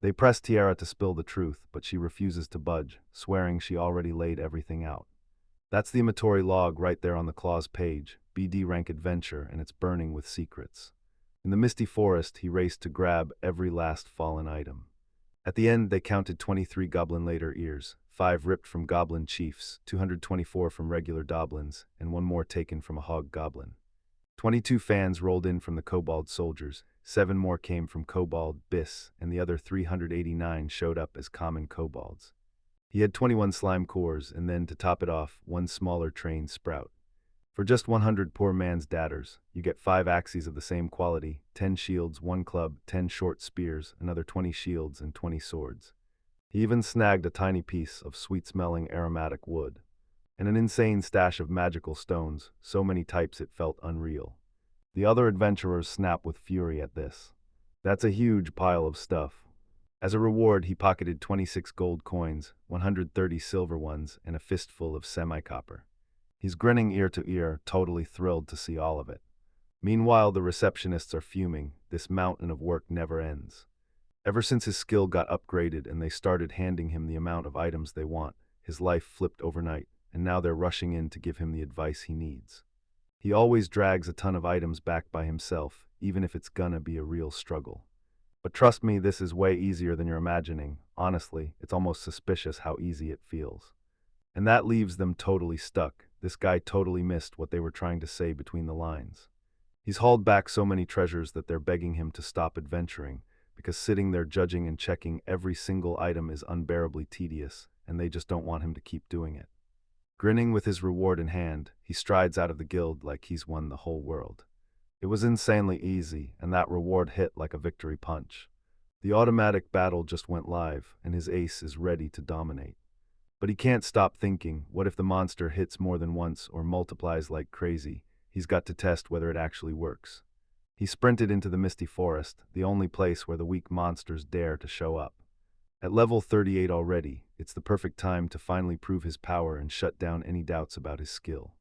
They press Tiara to spill the truth, but she refuses to budge, swearing she already laid everything out. That's the inventory log right there on the clause page, BD rank adventure, and it's burning with secrets. In the misty forest, he raced to grab every last fallen item. At the end, they counted 23 goblin later ears, 5 ripped from goblin chiefs, 224 from regular doblins, and 1 more taken from a hog goblin. 22 fans rolled in from the kobold soldiers, 7 more came from kobold bis, and the other 389 showed up as common kobolds. He had 21 slime cores, and then, to top it off, 1 smaller trained sprout. For just 100 poor man's datters, you get 5 axes of the same quality, 10 shields, 1 club, 10 short spears, another 20 shields, and 20 swords. He even snagged a tiny piece of sweet-smelling aromatic wood, and an insane stash of magical stones, so many types it felt unreal. The other adventurers snap with fury at this. That's a huge pile of stuff. As a reward, he pocketed 26 gold coins, 130 silver ones, and a fistful of semi-copper. He's grinning ear to ear, totally thrilled to see all of it. Meanwhile, the receptionists are fuming. This mountain of work never ends. Ever since his skill got upgraded and they started handing him the amount of items they want, his life flipped overnight, and now they're rushing in to give him the advice he needs. He always drags a ton of items back by himself, even if it's gonna be a real struggle. But trust me, this is way easier than you're imagining. Honestly, it's almost suspicious how easy it feels. And that leaves them totally stuck. This guy totally missed what they were trying to say between the lines. He's hauled back so many treasures that they're begging him to stop adventuring, because sitting there judging and checking every single item is unbearably tedious, and they just don't want him to keep doing it. Grinning with his reward in hand, he strides out of the guild like he's won the whole world. It was insanely easy, and that reward hit like a victory punch. The automatic battle just went live, and his ace is ready to dominate. But he can't stop thinking, what if the monster hits more than once or multiplies like crazy? He's got to test whether it actually works. He sprinted into the misty forest, the only place where the weak monsters dare to show up. At level 38 already, it's the perfect time to finally prove his power and shut down any doubts about his skill.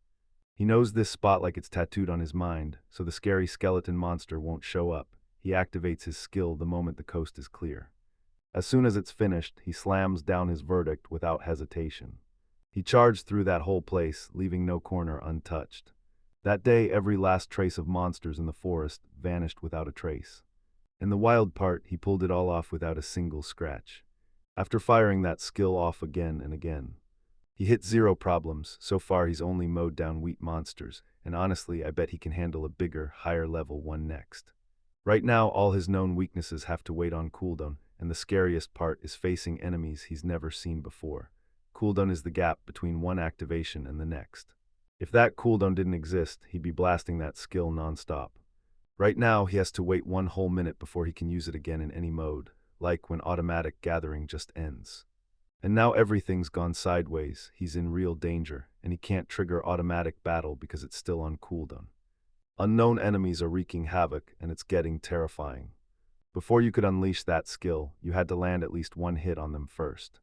He knows this spot like it's tattooed on his mind, so the scary skeleton monster won't show up. He activates his skill the moment the coast is clear. As soon as it's finished, he slams down his verdict without hesitation. He charged through that whole place, leaving no corner untouched. That day, every last trace of monsters in the forest vanished without a trace. And the wild part, he pulled it all off without a single scratch. After firing that skill off again and again, he hit 0 problems. So far, he's only mowed down weak monsters, and honestly, I bet he can handle a bigger, higher level one next. Right now, all his known weaknesses have to wait on cooldown, and the scariest part is facing enemies he's never seen before. Cooldown is the gap between one activation and the next. If that cooldown didn't exist, he'd be blasting that skill nonstop. Right now, he has to wait 1 whole minute before he can use it again in any mode, like when automatic gathering just ends. And now everything's gone sideways, he's in real danger, and he can't trigger automatic battle because it's still on cooldown. Unknown enemies are wreaking havoc, and it's getting terrifying. Before you could unleash that skill, you had to land at least 1 hit on them first.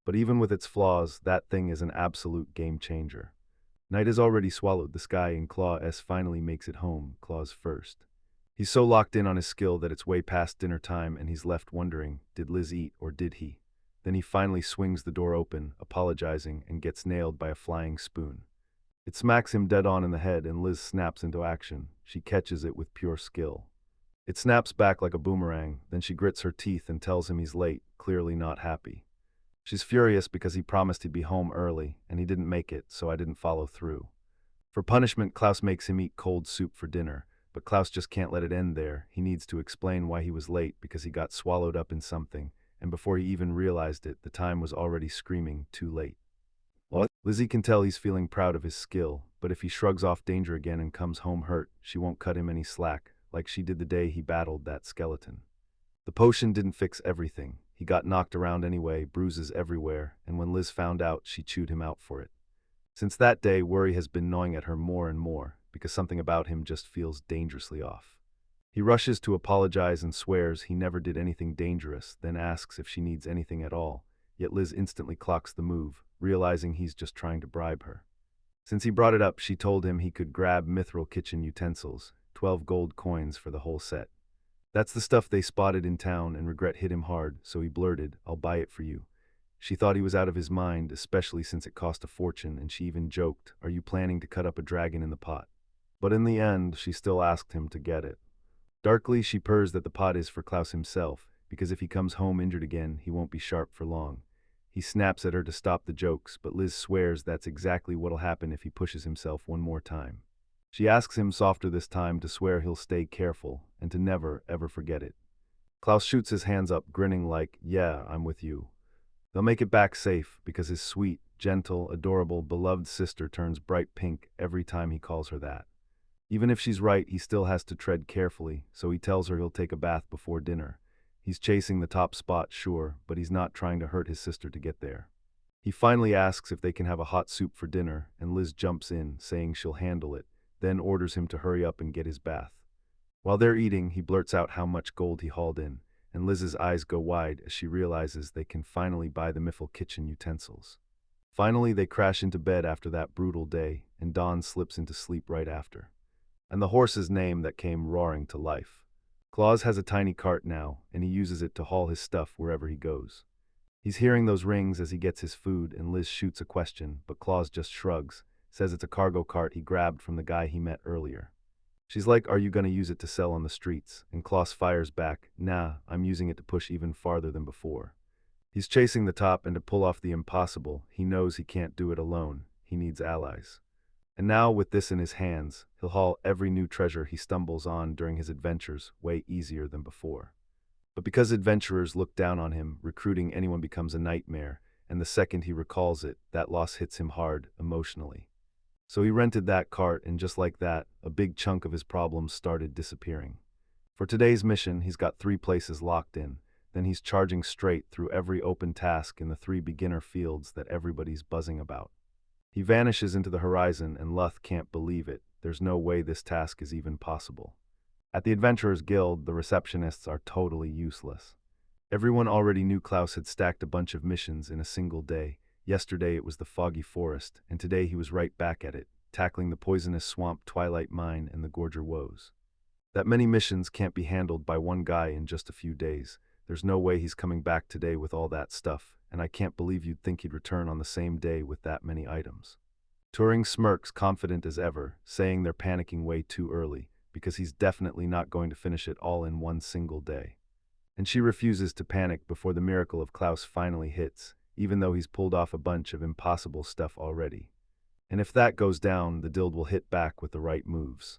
But even with its flaws, that thing is an absolute game changer. Night has already swallowed the sky and Claw S finally makes it home, Claws first. He's so locked in on his skill that it's way past dinner time and he's left wondering, did Liz eat or did he? Then he finally swings the door open, apologizing, and gets nailed by a flying spoon. It smacks him dead on in the head and Liz snaps into action. She catches it with pure skill. It snaps back like a boomerang, then she grits her teeth and tells him he's late, clearly not happy. She's furious because he promised he'd be home early, and he didn't make it, so I didn't follow through. For punishment, Klaus makes him eat cold soup for dinner, but Klaus just can't let it end there. He needs to explain why he was late because he got swallowed up in something, and before he even realized it, the time was already screaming, too late. What? Lizzie can tell he's feeling proud of his skill, but if he shrugs off danger again and comes home hurt, she won't cut him any slack, like she did the day he battled that skeleton. The potion didn't fix everything. He got knocked around anyway, bruises everywhere, and when Liz found out, she chewed him out for it. Since that day, worry has been gnawing at her more and more, because something about him just feels dangerously off. He rushes to apologize and swears he never did anything dangerous, then asks if she needs anything at all, yet Liz instantly clocks the move, realizing he's just trying to bribe her. Since he brought it up, she told him he could grab mithril kitchen utensils, 12 gold coins for the whole set. That's the stuff they spotted in town and regret hit him hard, so he blurted, "I'll buy it for you." She thought he was out of his mind, especially since it cost a fortune, and she even joked, "Are you planning to cut up a dragon in the pot?" But in the end, she still asked him to get it. Darkly, she purrs that the pot is for Klaus himself, because if he comes home injured again, he won't be sharp for long. He snaps at her to stop the jokes, but Liz swears that's exactly what'll happen if he pushes himself one more time. She asks him softer this time to swear he'll stay careful and to never, ever forget it. Klaus shoots his hands up, grinning like, "Yeah, I'm with you." They'll make it back safe because his sweet, gentle, adorable, beloved sister turns bright pink every time he calls her that. Even if she's right, he still has to tread carefully, so he tells her he'll take a bath before dinner. He's chasing the top spot, sure, but he's not trying to hurt his sister to get there. He finally asks if they can have a hot soup for dinner, and Liz jumps in, saying she'll handle it, then orders him to hurry up and get his bath. While they're eating, he blurts out how much gold he hauled in, and Liz's eyes go wide as she realizes they can finally buy the mithril kitchen utensils. Finally, they crash into bed after that brutal day, and Dawn slips into sleep right after. and the horse's name that came roaring to life. Claus has a tiny cart now, and he uses it to haul his stuff wherever he goes. He's hearing those rings as he gets his food, and Liz shoots a question, but Claus just shrugs, says it's a cargo cart he grabbed from the guy he met earlier. She's like, "Are you gonna use it to sell on the streets?" And Klaus fires back, "Nah, I'm using it to push even farther than before." He's chasing the top, and to pull off the impossible, he knows he can't do it alone. He needs allies. And now, with this in his hands, he'll haul every new treasure he stumbles on during his adventures way easier than before. But because adventurers look down on him, recruiting anyone becomes a nightmare, and the second he recalls it, that loss hits him hard, emotionally. So he rented that cart, and just like that, a big chunk of his problems started disappearing. For today's mission, he's got 3 places locked in. Then he's charging straight through every open task in the 3 beginner fields that everybody's buzzing about. He vanishes into the horizon, and Luth can't believe it. There's no way this task is even possible. At the Adventurers Guild, the receptionists are totally useless. Everyone already knew Klaus had stacked a bunch of missions in a single day. Yesterday it was the foggy forest, and today he was right back at it, tackling the poisonous swamp Twilight Mine and the Gorger Woes. That many missions can't be handled by one guy in just a few days. There's no way he's coming back today with all that stuff, and I can't believe you'd think he'd return on the same day with that many items. Turing smirks, confident as ever, saying they're panicking way too early, because he's definitely not going to finish it all in one single day. And she refuses to panic before the miracle of Klaus finally hits, even though he's pulled off a bunch of impossible stuff already. And if that goes down, the Guild will hit back with the right moves,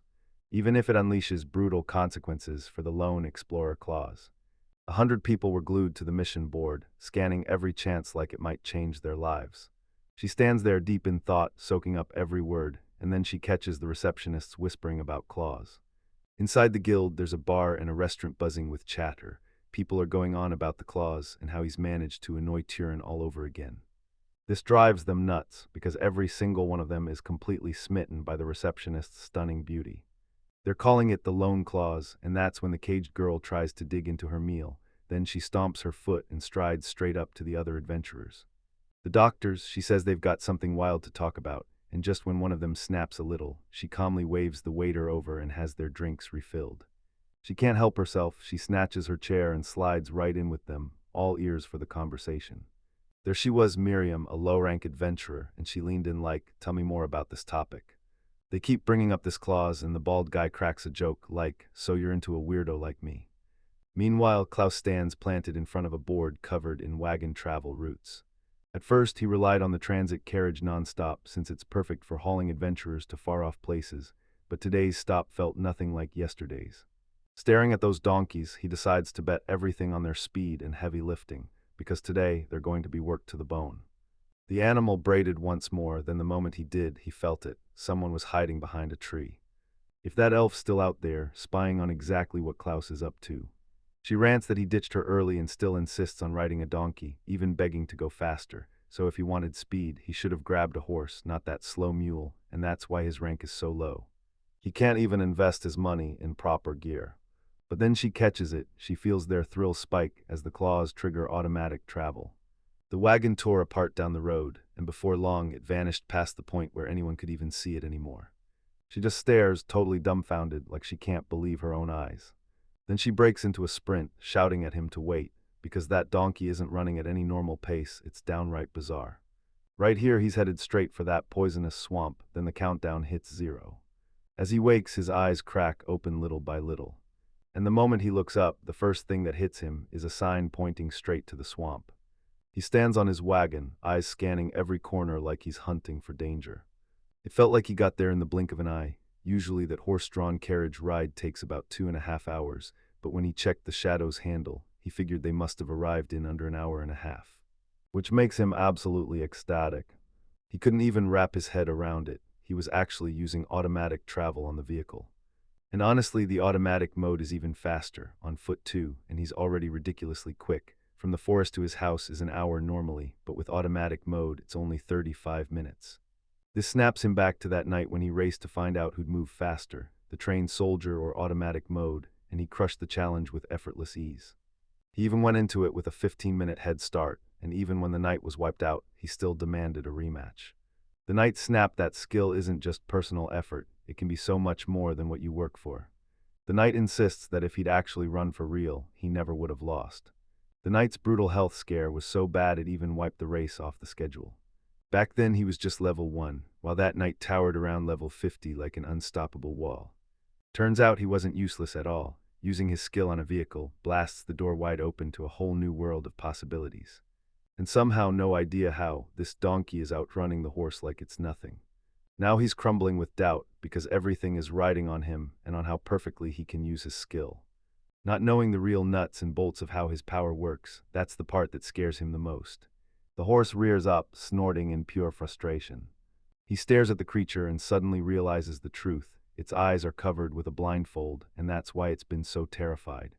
even if it unleashes brutal consequences for the lone explorer Klaus. 100 people were glued to the mission board, scanning every chance like it might change their lives. She stands there deep in thought, soaking up every word, and then she catches the receptionists whispering about Klaus. Inside the Guild, there's a bar and a restaurant buzzing with chatter. People are going on about the Klaus and how he's managed to annoy Turin all over again. This drives them nuts, because every single one of them is completely smitten by the receptionist's stunning beauty. They're calling it the Lone Claws, and that's when the caged girl tries to dig into her meal. Then she stomps her foot and strides straight up to the other adventurers. The doctors, she says they've got something wild to talk about, and just when one of them snaps a little, she calmly waves the waiter over and has their drinks refilled. She can't help herself, she snatches her chair and slides right in with them, all ears for the conversation. There she was, Miriam, a low-rank adventurer, and she leaned in like, "Tell me more about this topic." They keep bringing up this clause, and the bald guy cracks a joke like, "So you're into a weirdo like me." Meanwhile, Klaus stands planted in front of a board covered in wagon travel routes. At first, he relied on the transit carriage nonstop, since it's perfect for hauling adventurers to far-off places, but today's stop felt nothing like yesterday's. Staring at those donkeys, he decides to bet everything on their speed and heavy lifting, because today they're going to be worked to the bone. The animal brayed once more, then the moment he did, he felt it. Someone was hiding behind a tree. If that elf's still out there, spying on exactly what Klaus is up to. She rants that he ditched her early and still insists on riding a donkey, even begging to go faster. So if he wanted speed, he should have grabbed a horse, not that slow mule, and that's why his rank is so low. He can't even invest his money in proper gear. But then she catches it, she feels their thrill spike as the claws trigger automatic travel. The wagon tore apart down the road, and before long it vanished past the point where anyone could even see it anymore. She just stares, totally dumbfounded, like she can't believe her own eyes. Then she breaks into a sprint, shouting at him to wait, because that donkey isn't running at any normal pace. It's downright bizarre. Right here he's headed straight for that poisonous swamp, then the countdown hits 0. As he wakes, his eyes crack open little by little. And the moment he looks up, the first thing that hits him is a sign pointing straight to the swamp. He stands on his wagon, eyes scanning every corner like he's hunting for danger. It felt like he got there in the blink of an eye. Usually that horse-drawn carriage ride takes about 2.5 hours, but when he checked the Shadow's handle, he figured they must have arrived in under an hour and a half. Which makes him absolutely ecstatic. He couldn't even wrap his head around it. He was actually using automatic travel on the vehicle. And honestly, the automatic mode is even faster, on foot too, and he's already ridiculously quick. From the forest to his house is an hour normally, but with automatic mode, it's only 35 minutes. This snaps him back to that night when he raced to find out who'd move faster, the trained soldier or automatic mode, and he crushed the challenge with effortless ease. He even went into it with a 15-minute head start, and even when the knight was wiped out, he still demanded a rematch. The knight snapped that skill isn't just personal effort, it can be so much more than what you work for. The knight insists that if he'd actually run for real, he never would have lost. The knight's brutal health scare was so bad it even wiped the race off the schedule. Back then he was just level 1, while that knight towered around level 50 like an unstoppable wall. Turns out he wasn't useless at all. Using his skill on a vehicle blasts the door wide open to a whole new world of possibilities. And somehow, no idea how, this donkey is outrunning the horse like it's nothing. Now he's crumbling with doubt because everything is riding on him and on how perfectly he can use his skill. Not knowing the real nuts and bolts of how his power works, that's the part that scares him the most. The horse rears up, snorting in pure frustration. He stares at the creature and suddenly realizes the truth. Its eyes are covered with a blindfold, and that's why it's been so terrified.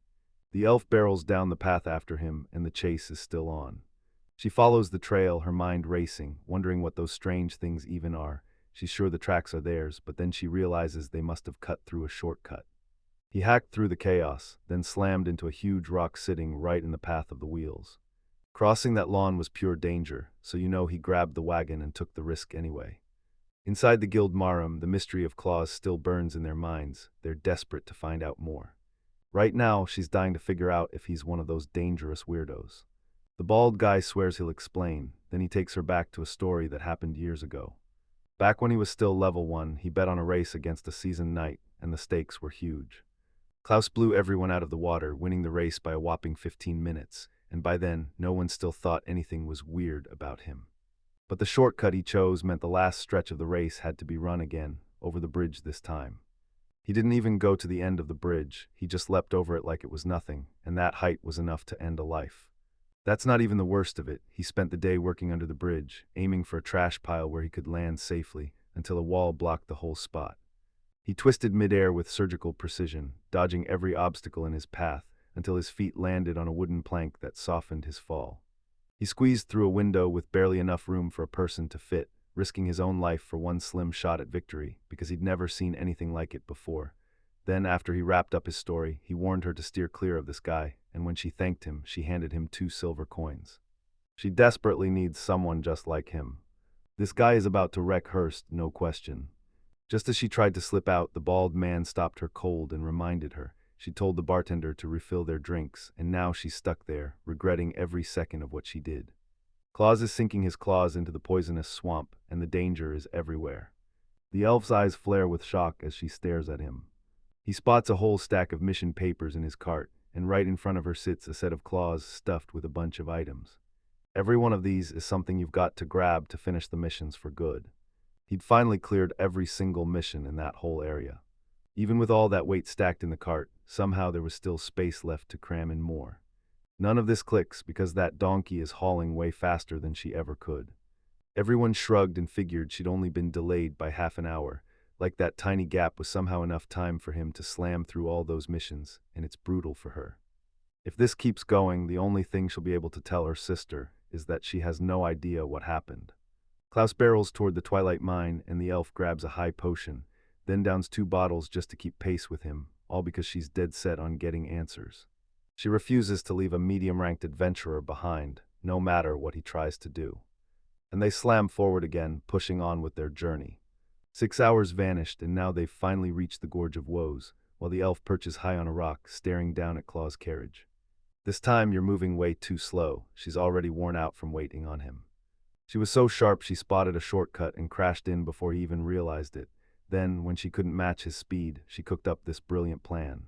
The elf barrels down the path after him, and the chase is still on. She follows the trail, her mind racing, wondering what those strange things even are. She's sure the tracks are theirs, but then she realizes they must have cut through a shortcut. He hacked through the chaos, then slammed into a huge rock sitting right in the path of the wheels. Crossing that lawn was pure danger, so you know he grabbed the wagon and took the risk anyway. Inside the Guild Marum, the mystery of Claus still burns in their minds. They're desperate to find out more. Right now, she's dying to figure out if he's one of those dangerous weirdos. The bald guy swears he'll explain, then he takes her back to a story that happened years ago. Back when he was still level 1, he bet on a race against a seasoned knight, and the stakes were huge. Klaus blew everyone out of the water, winning the race by a whopping 15 minutes, and by then, no one still thought anything was weird about him. But the shortcut he chose meant the last stretch of the race had to be run again, over the bridge this time. He didn't even go to the end of the bridge, he just leapt over it like it was nothing, and that height was enough to end a life. That's not even the worst of it. He spent the day working under the bridge, aiming for a trash pile where he could land safely, until a wall blocked the whole spot. He twisted midair with surgical precision, dodging every obstacle in his path, until his feet landed on a wooden plank that softened his fall. He squeezed through a window with barely enough room for a person to fit, risking his own life for one slim shot at victory, because he'd never seen anything like it before. Then, after he wrapped up his story, he warned her to steer clear of this guy, and when she thanked him, she handed him 2 silver coins. She desperately needs someone just like him. This guy is about to wreck Hearst, no question. Just as she tried to slip out, the bald man stopped her cold and reminded her. She told the bartender to refill their drinks, and now she's stuck there, regretting every second of what she did. Claus is sinking his claws into the poisonous swamp, and the danger is everywhere. The elf's eyes flare with shock as she stares at him. He spots a whole stack of mission papers in his cart, and right in front of her sits a set of claws stuffed with a bunch of items. Every one of these is something you've got to grab to finish the missions for good. He'd finally cleared every single mission in that whole area. Even with all that weight stacked in the cart, somehow there was still space left to cram in more. None of this clicks because that donkey is hauling way faster than she ever could. Everyone shrugged and figured she'd only been delayed by half an hour, like that tiny gap was somehow enough time for him to slam through all those missions, and it's brutal for her. If this keeps going, the only thing she'll be able to tell her sister is that she has no idea what happened. Klaus barrels toward the Twilight Mine, and the elf grabs a high potion, then downs 2 bottles just to keep pace with him, all because she's dead set on getting answers. She refuses to leave a medium-ranked adventurer behind, no matter what he tries to do. And they slam forward again, pushing on with their journey. 6 hours vanished, and now they've finally reached the Gorge of Woes, while the elf perches high on a rock, staring down at Claw's carriage. This time you're moving way too slow. She's already worn out from waiting on him. She was so sharp she spotted a shortcut and crashed in before he even realized it. Then, when she couldn't match his speed, she cooked up this brilliant plan.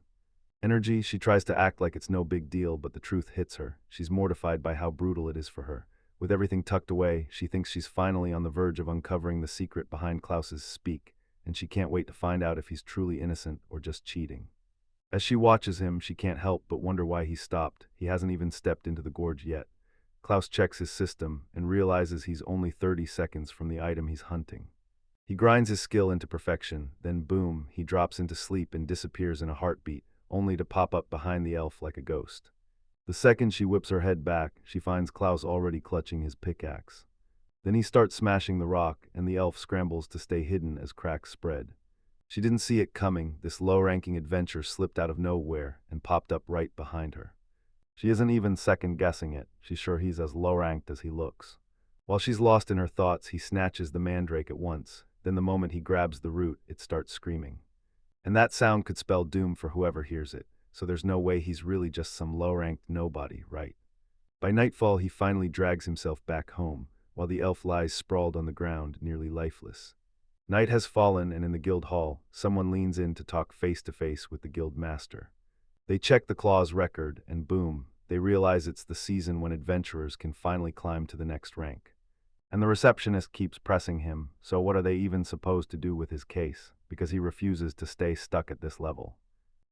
Energy, she tries to act like it's no big deal, but the truth hits her. She's mortified by how brutal it is for her. With everything tucked away, she thinks she's finally on the verge of uncovering the secret behind Klaus's speak, and she can't wait to find out if he's truly innocent or just cheating. As she watches him, she can't help but wonder why he stopped. He hasn't even stepped into the gorge yet. Klaus checks his system and realizes he's only 30 seconds from the item he's hunting. He grinds his skill into perfection, then boom, he drops into sleep and disappears in a heartbeat, only to pop up behind the elf like a ghost. The second she whips her head back, she finds Klaus already clutching his pickaxe. Then he starts smashing the rock, and the elf scrambles to stay hidden as cracks spread. She didn't see it coming. This low-ranking adventure slipped out of nowhere and popped up right behind her. She isn't even second-guessing it. She's sure he's as low-ranked as he looks. While she's lost in her thoughts, he snatches the mandrake at once. then the moment he grabs the root, it starts screaming. And that sound could spell doom for whoever hears it, so there's no way he's really just some low-ranked nobody, right? By nightfall, he finally drags himself back home, while the elf lies sprawled on the ground, nearly lifeless. Night has fallen, and in the guild hall, someone leans in to talk face-to-face with the guild master. They check the claw's record, and boom, they realize it's the season when adventurers can finally climb to the next rank. And the receptionist keeps pressing him, so what are they even supposed to do with his case, because he refuses to stay stuck at this level.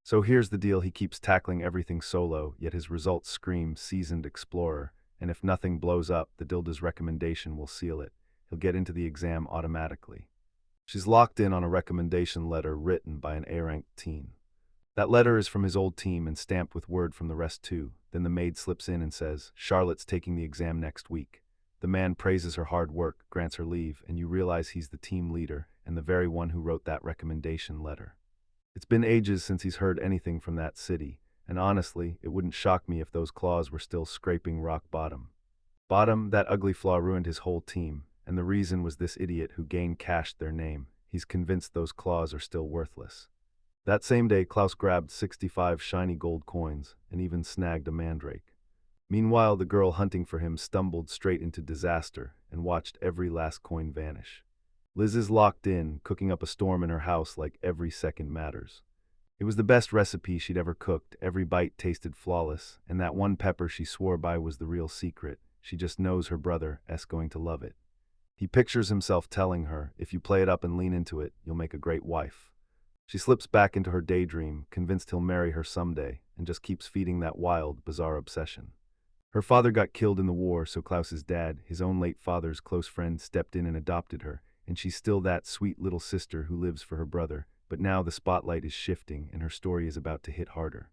So here's the deal, he keeps tackling everything solo, yet his results scream seasoned explorer, and if nothing blows up, the Dilda's recommendation will seal it. He'll get into the exam automatically. She's locked in on a recommendation letter written by an A-ranked teen. That letter is from his old team and stamped with word from the rest too. Then the maid slips in and says, Charlotte's taking the exam next week. The man praises her hard work, grants her leave, and you realize he's the team leader and the very one who wrote that recommendation letter. It's been ages since he's heard anything from that city, and honestly, it wouldn't shock me if those claws were still scraping rock bottom. That ugly flaw ruined his whole team, and the reason was this idiot who cashed their name. He's convinced those claws are still worthless. That same day, Klaus grabbed 65 shiny gold coins and even snagged a mandrake. Meanwhile, the girl hunting for him stumbled straight into disaster and watched every last coin vanish. Liz is locked in, cooking up a storm in her house like every second matters. It was the best recipe she'd ever cooked, every bite tasted flawless, and that one pepper she swore by was the real secret. She just knows her brother's going to love it. He pictures himself telling her, if you play it up and lean into it, you'll make a great wife. She slips back into her daydream, convinced he'll marry her someday, and just keeps feeding that wild, bizarre obsession. Her father got killed in the war, so Klaus's dad, his own late father's close friend, stepped in and adopted her, and she's still that sweet little sister who lives for her brother, but now the spotlight is shifting and her story is about to hit harder.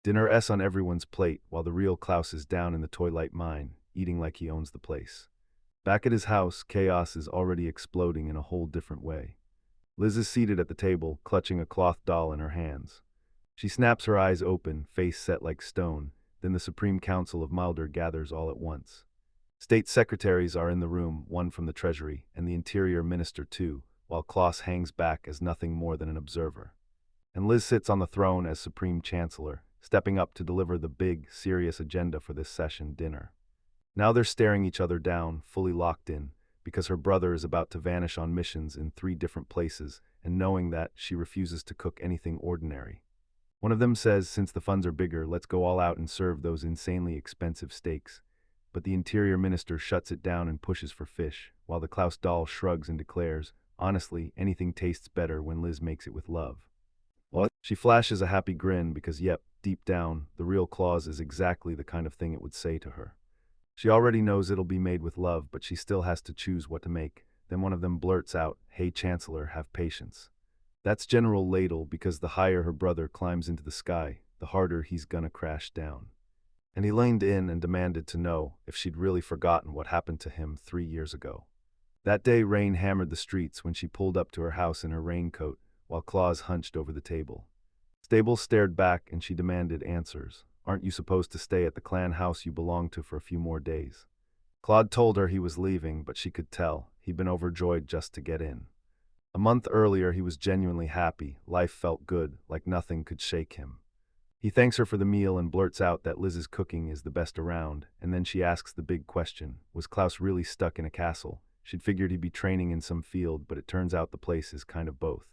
Dinner's on everyone's plate, while the real Klaus is down in the Twilight mine, eating like he owns the place. Back at his house, chaos is already exploding in a whole different way. Liz is seated at the table, clutching a cloth doll in her hands. She snaps her eyes open, face set like stone, then the Supreme Council of Mulder gathers all at once. State secretaries are in the room, one from the Treasury, and the Interior Minister too, while Klaus hangs back as nothing more than an observer. And Liz sits on the throne as Supreme Chancellor, stepping up to deliver the big, serious agenda for this session dinner. Now they're staring each other down, fully locked in, because her brother is about to vanish on missions in 3 different places, and knowing that, she refuses to cook anything ordinary. One of them says, since the funds are bigger, let's go all out and serve those insanely expensive steaks. But the Interior Minister shuts it down and pushes for fish, while the Klaus doll shrugs and declares, honestly, anything tastes better when Liz makes it with love. What? She flashes a happy grin because, yep, deep down, the real Klaus is exactly the kind of thing it would say to her. She already knows it'll be made with love, but she still has to choose what to make. Then one of them blurts out, hey Chancellor, have patience. That's General Ladle, because the higher her brother climbs into the sky, the harder he's gonna crash down. And he leaned in and demanded to know if she'd really forgotten what happened to him 3 years ago. That day, rain hammered the streets when she pulled up to her house in her raincoat, while Claus hunched over the table. Stables stared back and she demanded answers. Aren't you supposed to stay at the clan house you belong to for a few more days? Claude told her he was leaving, but she could tell he'd been overjoyed just to get in. A month earlier, he was genuinely happy. Life felt good, like nothing could shake him. He thanks her for the meal and blurts out that Liz's cooking is the best around, and then she asks the big question, was Klaus really stuck in a castle? She'd figured he'd be training in some field, but it turns out the place is kind of both.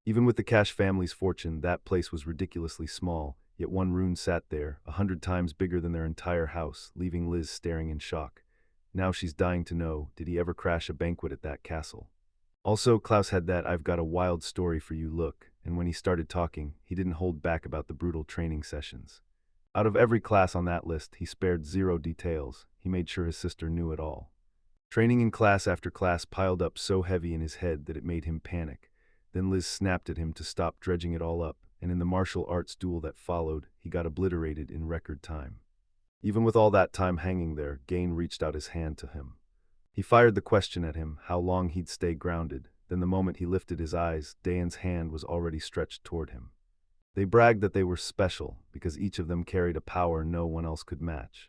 Even with the Cash family's fortune, that place was ridiculously small, yet one room sat there, 100 times bigger than their entire house, leaving Liz staring in shock. Now she's dying to know, did he ever crash a banquet at that castle? Also, Klaus had that I've got a wild story for you look, and when he started talking, he didn't hold back about the brutal training sessions. Out of every class on that list, he spared 0 details. He made sure his sister knew it all. Training in class after class piled up so heavy in his head that it made him panic. Then Liz snapped at him to stop dredging it all up, and in the martial arts duel that followed, he got obliterated in record time. Even with all that time hanging there, Gain reached out his hand to him. He fired the question at him, how long he'd stay grounded. Then the moment he lifted his eyes, Dayan's hand was already stretched toward him. They bragged that they were special, because each of them carried a power no one else could match.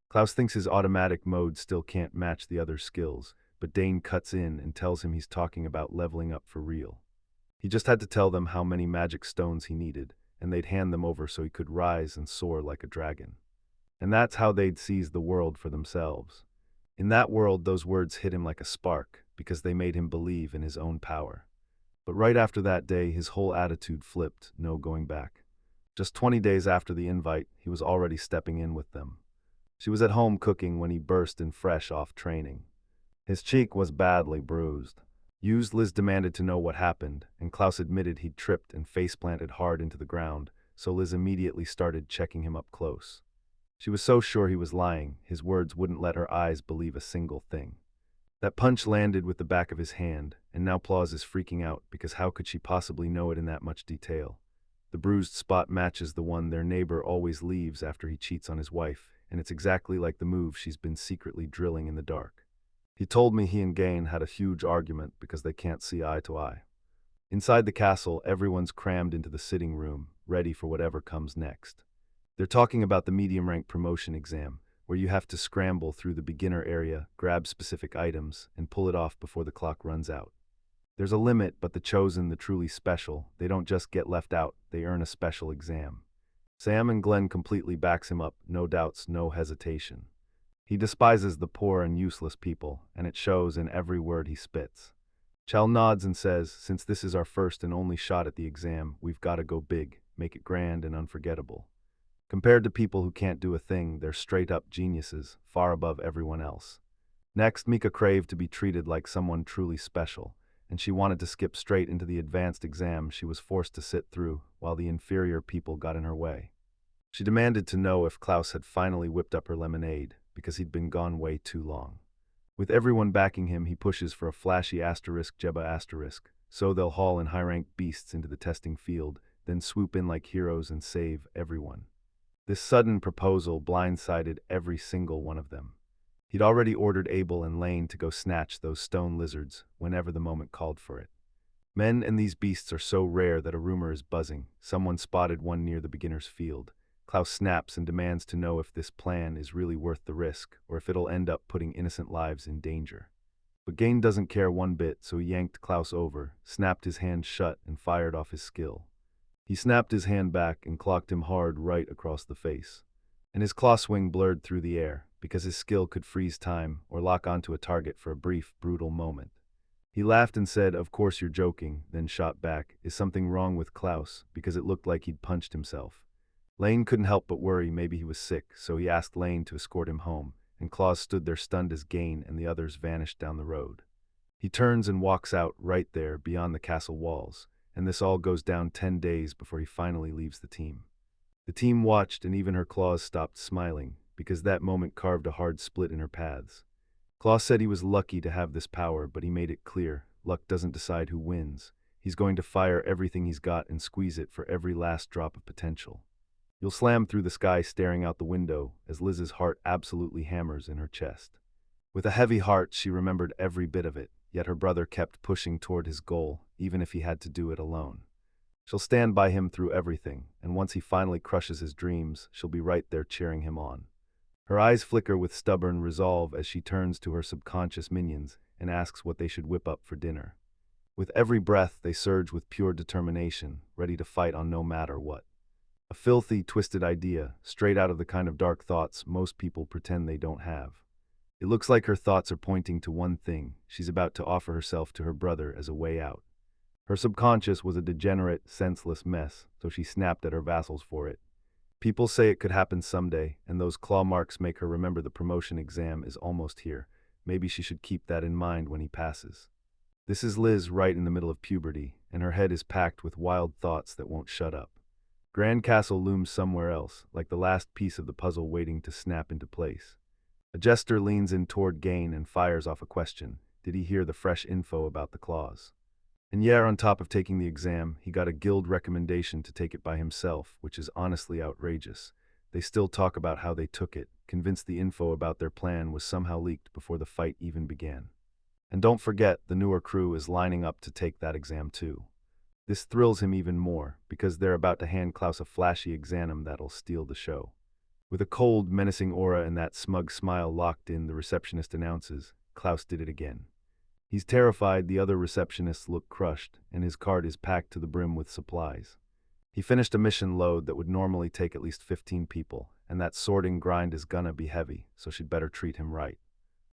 Klaus thinks his automatic mode still can't match the other skills, but Dane cuts in and tells him he's talking about leveling up for real. He just had to tell them how many magic stones he needed, and they'd hand them over so he could rise and soar like a dragon. And that's how they'd seize the world for themselves. In that world, those words hit him like a spark, because they made him believe in his own power. But right after that day, his whole attitude flipped, no going back. Just 20 days after the invite, he was already stepping in with them. She was at home cooking when he burst in fresh off training. His cheek was badly bruised. Liz demanded to know what happened, and Klaus admitted he'd tripped and face-planted hard into the ground, so Liz immediately started checking him up close. She was so sure he was lying, his words wouldn't let her eyes believe a single thing. That punch landed with the back of his hand, and now Claus is freaking out because how could she possibly know it in that much detail? The bruised spot matches the one their neighbor always leaves after he cheats on his wife, and it's exactly like the move she's been secretly drilling in the dark. He told me he and Gain had a huge argument because they can't see eye to eye. Inside the castle, everyone's crammed into the sitting room, ready for whatever comes next. They're talking about the medium rank promotion exam, where you have to scramble through the beginner area, grab specific items, and pull it off before the clock runs out. There's a limit, but the chosen, the truly special, they don't just get left out, they earn a special exam. Sam and Glenn completely backs him up, no doubts, no hesitation. He despises the poor and useless people, and it shows in every word he spits. Chell nods and says, since this is our first and only shot at the exam, we've got to go big, make it grand and unforgettable. Compared to people who can't do a thing, they're straight-up geniuses, far above everyone else. Next, Mika craved to be treated like someone truly special, and she wanted to skip straight into the advanced exam she was forced to sit through while the inferior people got in her way. She demanded to know if Klaus had finally whipped up her lemonade, because he'd been gone way too long. With everyone backing him, he pushes for a flashy asterisk Jebba asterisk, so they'll haul in high-ranked beasts into the testing field, then swoop in like heroes and save everyone. This sudden proposal blindsided every single one of them. He'd already ordered Abel and Lane to go snatch those stone lizards whenever the moment called for it. Men and these beasts are so rare that a rumor is buzzing. Someone spotted one near the beginner's field. Klaus snaps and demands to know if this plan is really worth the risk, or if it'll end up putting innocent lives in danger. But Gain doesn't care one bit, so he yanked Klaus over, snapped his hand shut, and fired off his skill. He snapped his hand back and clocked him hard right across the face. And his claw swing blurred through the air, because his skill could freeze time or lock onto a target for a brief, brutal moment. He laughed and said, "Of course you're joking," then shot back, "Is something wrong with Klaus?" because it looked like he'd punched himself. Lane couldn't help but worry maybe he was sick, so he asked Lane to escort him home, and Klaus stood there stunned as Gain and the others vanished down the road. He turns and walks out right there beyond the castle walls, and this all goes down 10 days before he finally leaves the team. The team watched, and even her Claus stopped smiling, because that moment carved a hard split in her paths. Klaus said he was lucky to have this power, but he made it clear, luck doesn't decide who wins. He's going to fire everything he's got and squeeze it for every last drop of potential. You'll slam through the sky staring out the window as Liz's heart absolutely hammers in her chest. With a heavy heart, she remembered every bit of it, yet her brother kept pushing toward his goal, even if he had to do it alone. She'll stand by him through everything, and once he finally crushes his dreams, she'll be right there cheering him on. Her eyes flicker with stubborn resolve as she turns to her subconscious minions and asks what they should whip up for dinner. With every breath, they surge with pure determination, ready to fight on no matter what. A filthy, twisted idea, straight out of the kind of dark thoughts most people pretend they don't have. It looks like her thoughts are pointing to one thing: she's about to offer herself to her brother as a way out. Her subconscious was a degenerate, senseless mess, so she snapped at her vassals for it. People say it could happen someday, and those claw marks make her remember the promotion exam is almost here. Maybe she should keep that in mind when he passes. This is Liz right in the middle of puberty, and her head is packed with wild thoughts that won't shut up. Grand Castle looms somewhere else, like the last piece of the puzzle waiting to snap into place. A jester leans in toward Gain and fires off a question. Did he hear the fresh info about the claws? And yeah, on top of taking the exam, he got a guild recommendation to take it by himself, which is honestly outrageous. They still talk about how they took it, convinced the info about their plan was somehow leaked before the fight even began. And don't forget, the newer crew is lining up to take that exam too. This thrills him even more, because they're about to hand Klaus a flashy exam that'll steal the show. With a cold, menacing aura and that smug smile locked in, the receptionist announces, Klaus did it again. He's terrified, the other receptionists look crushed, and his cart is packed to the brim with supplies. He finished a mission load that would normally take at least 15 people, and that sorting grind is gonna be heavy, so she'd better treat him right.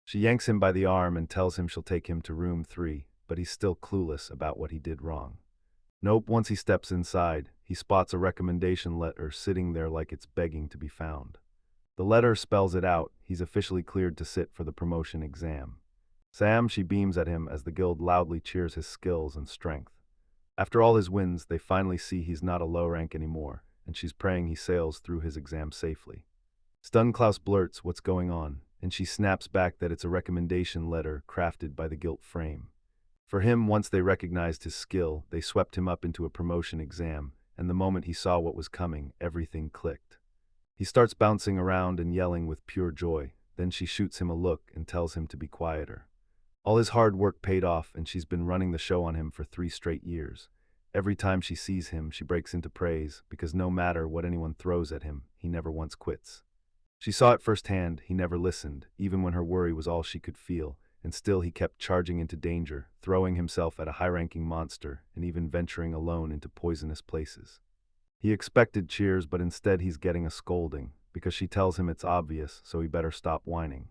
She yanks him by the arm and tells him she'll take him to room 3, but he's still clueless about what he did wrong. Nope, once he steps inside, he spots a recommendation letter sitting there like it's begging to be found. The letter spells it out: he's officially cleared to sit for the promotion exam. Sam, she beams at him as the guild loudly cheers his skills and strength. After all his wins, they finally see he's not a low rank anymore, and she's praying he sails through his exam safely. Stunned, Klaus blurts what's going on, and she snaps back that it's a recommendation letter crafted by the guild frame. For him, once they recognized his skill, they swept him up into a promotion exam, and the moment he saw what was coming, everything clicked. He starts bouncing around and yelling with pure joy. Then she shoots him a look and tells him to be quieter. All his hard work paid off, and she's been running the show on him for 3 straight years. Every time she sees him, she breaks into praise, because no matter what anyone throws at him, he never once quits. She saw it firsthand. He never listened, even when her worry was all she could feel, and still he kept charging into danger, throwing himself at a high-ranking monster, and even venturing alone into poisonous places. He expected cheers, but instead he's getting a scolding, because she tells him it's obvious, so he better stop whining.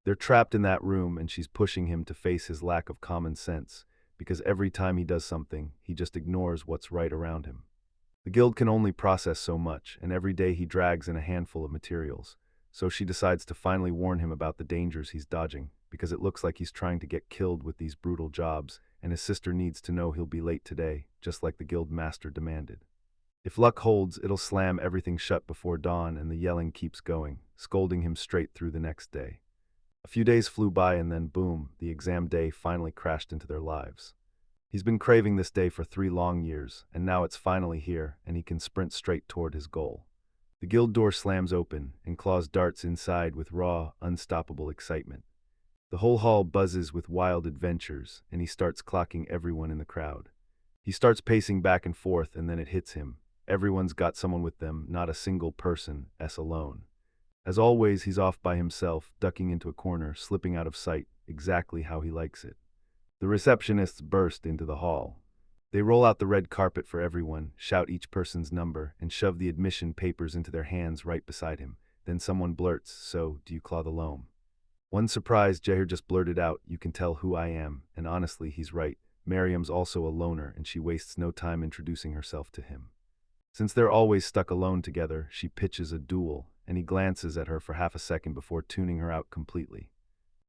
They're trapped in that room, and she's pushing him to face his lack of common sense, because every time he does something, he just ignores what's right around him. The guild can only process so much, and every day he drags in a handful of materials, so she decides to finally warn him about the dangers he's dodging, because it looks like he's trying to get killed with these brutal jobs, and his sister needs to know he'll be late today, just like the guild master demanded. If luck holds, it'll slam everything shut before dawn, and the yelling keeps going, scolding him straight through the next day. A few days flew by, and then boom, the exam day finally crashed into their lives. He's been craving this day for 3 long years, and now it's finally here, and he can sprint straight toward his goal. The guild door slams open, and Klaus darts inside with raw, unstoppable excitement. The whole hall buzzes with wild adventures, and he starts clocking everyone in the crowd. He starts pacing back and forth, and then it hits him. Everyone's got someone with them, not a single person alone. As always, he's off by himself, ducking into a corner, slipping out of sight, exactly how he likes it. The receptionists burst into the hall. They roll out the red carpet for everyone, shout each person's number, and shove the admission papers into their hands right beside him. Then someone blurts, "So, do you claw the loam?" One surprised Jahir just blurted out, "You can tell who I am," and honestly, he's right. Miriam's also a loner, and she wastes no time introducing herself to him. Since they're always stuck alone together, she pitches a duel, and he glances at her for half a second before tuning her out completely.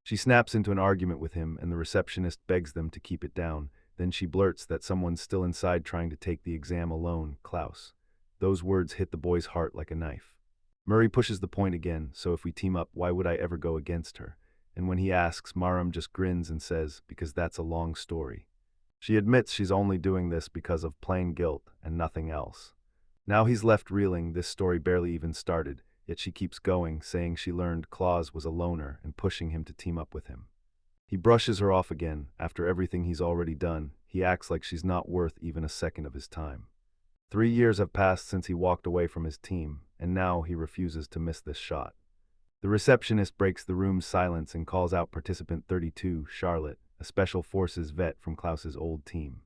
She snaps into an argument with him, and the receptionist begs them to keep it down. Then she blurts that someone's still inside trying to take the exam alone, Klaus. Those words hit the boy's heart like a knife. Murray pushes the point again, so if we team up, why would I ever go against her? And when he asks, Maram just grins and says, because that's a long story. She admits she's only doing this because of plain guilt and nothing else. Now he's left reeling. This story barely even started, yet she keeps going, saying she learned Klaus was a loner and pushing him to team up with him. He brushes her off again. After everything he's already done, he acts like she's not worth even a second of his time. 3 years have passed since he walked away from his team, and now he refuses to miss this shot. The receptionist breaks the room's silence and calls out participant 32, Charlotte, a special forces vet from Klaus's old team.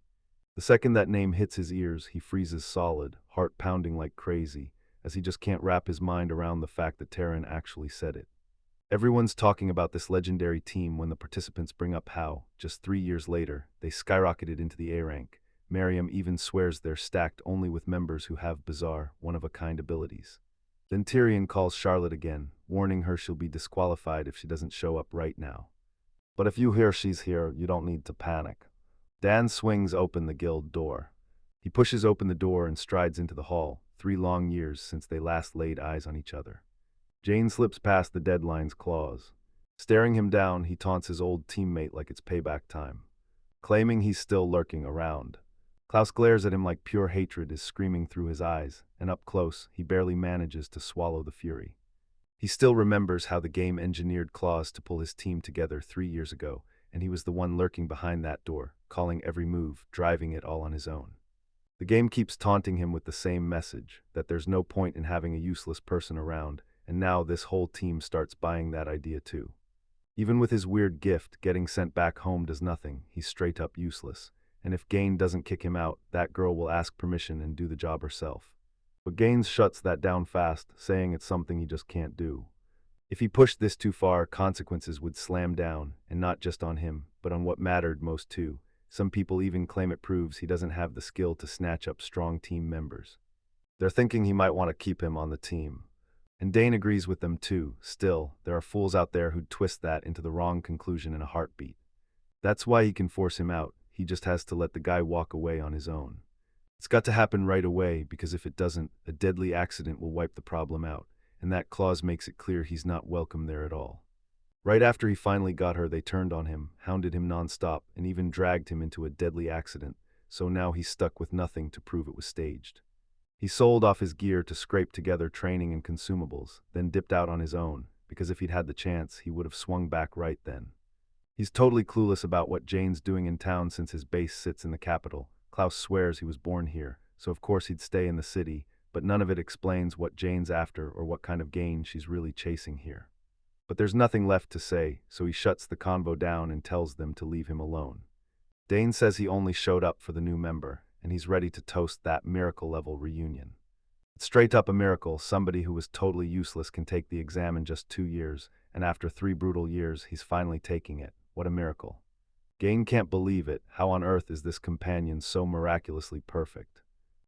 The second that name hits his ears, he freezes solid, heart pounding like crazy, as he just can't wrap his mind around the fact that Taryn actually said it. Everyone's talking about this legendary team when the participants bring up how, just 3 years later, they skyrocketed into the A rank. Miriam even swears they're stacked only with members who have bizarre, one-of-a-kind abilities. Then Tyrion calls Charlotte again, warning her she'll be disqualified if she doesn't show up right now. But if you hear she's here, you don't need to panic. Dan swings open the guild door. He pushes open the door and strides into the hall, 3 long years since they last laid eyes on each other. Jane slips past the deadline's claws. Staring him down, he taunts his old teammate like it's payback time, claiming he's still lurking around. Klaus glares at him like pure hatred is screaming through his eyes, and up close, he barely manages to swallow the fury. He still remembers how the game engineered Klaus to pull his team together 3 years ago, and he was the one lurking behind that door, calling every move, driving it all on his own. The game keeps taunting him with the same message, that there's no point in having a useless person around, and now this whole team starts buying that idea too. Even with his weird gift, getting sent back home does nothing. He's straight up useless. And if Gain doesn't kick him out, that girl will ask permission and do the job herself. But Gaines shuts that down fast, saying it's something he just can't do. If he pushed this too far, consequences would slam down, and not just on him, but on what mattered most too. Some people even claim it proves he doesn't have the skill to snatch up strong team members. They're thinking he might want to keep him on the team. And Dane agrees with them too. Still, there are fools out there who'd twist that into the wrong conclusion in a heartbeat. That's why he can force him out. He just has to let the guy walk away on his own. It's got to happen right away, because if it doesn't, a deadly accident will wipe the problem out, and that clause makes it clear he's not welcome there at all. Right after he finally got her, they turned on him, hounded him nonstop, and even dragged him into a deadly accident, so now he's stuck with nothing to prove it was staged. He sold off his gear to scrape together training and consumables, then dipped out on his own, because if he'd had the chance, he would have swung back right then. He's totally clueless about what Jane's doing in town since his base sits in the capital. Klaus swears he was born here, so of course he'd stay in the city, but none of it explains what Jane's after or what kind of gain she's really chasing here. But there's nothing left to say, so he shuts the convo down and tells them to leave him alone. Dane says he only showed up for the new member, and he's ready to toast that miracle-level reunion. It's straight up a miracle. Somebody who was totally useless can take the exam in just 2 years, and after 3 brutal years, he's finally taking it. What a miracle. Gain can't believe it. How on earth is this companion so miraculously perfect?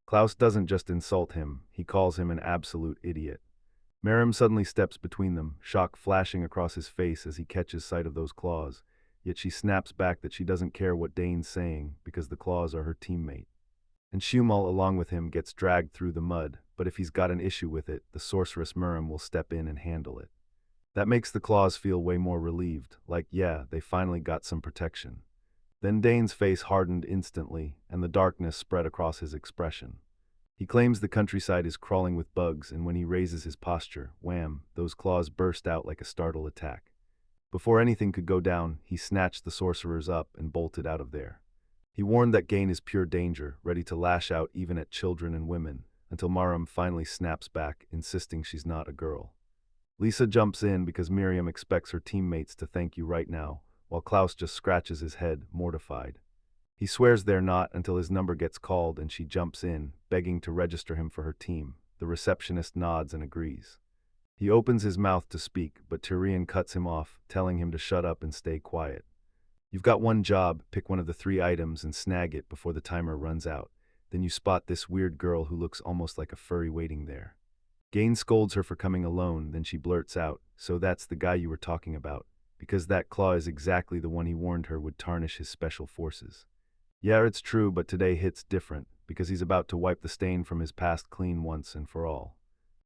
Klaus doesn't just insult him, he calls him an absolute idiot. Miriam suddenly steps between them, shock flashing across his face as he catches sight of those claws, yet she snaps back that she doesn't care what Dane's saying because the claws are her teammate. And Shumal, along with him, gets dragged through the mud, but if he's got an issue with it, the sorceress Miriam will step in and handle it. That makes the claws feel way more relieved, like, yeah, they finally got some protection. Then Dane's face hardened instantly, and the darkness spread across his expression. He claims the countryside is crawling with bugs, and when he raises his posture, wham, those claws burst out like a startled attack. Before anything could go down, he snatched the sorcerers up and bolted out of there. He warned that Gain is pure danger, ready to lash out even at children and women, until Maram finally snaps back, insisting she's not a girl. Lisa jumps in because Miriam expects her teammates to thank you right now, while Klaus just scratches his head, mortified. He swears they're not until his number gets called and she jumps in, begging to register him for her team. The receptionist nods and agrees. He opens his mouth to speak, but Tyrion cuts him off, telling him to shut up and stay quiet. You've got one job, pick one of the 3 items and snag it before the timer runs out. Then you spot this weird girl who looks almost like a furry waiting there. Gain scolds her for coming alone, then she blurts out, so that's the guy you were talking about, because that claw is exactly the one he warned her would tarnish his special forces. Yeah, it's true, but today hits different, because he's about to wipe the stain from his past clean once and for all.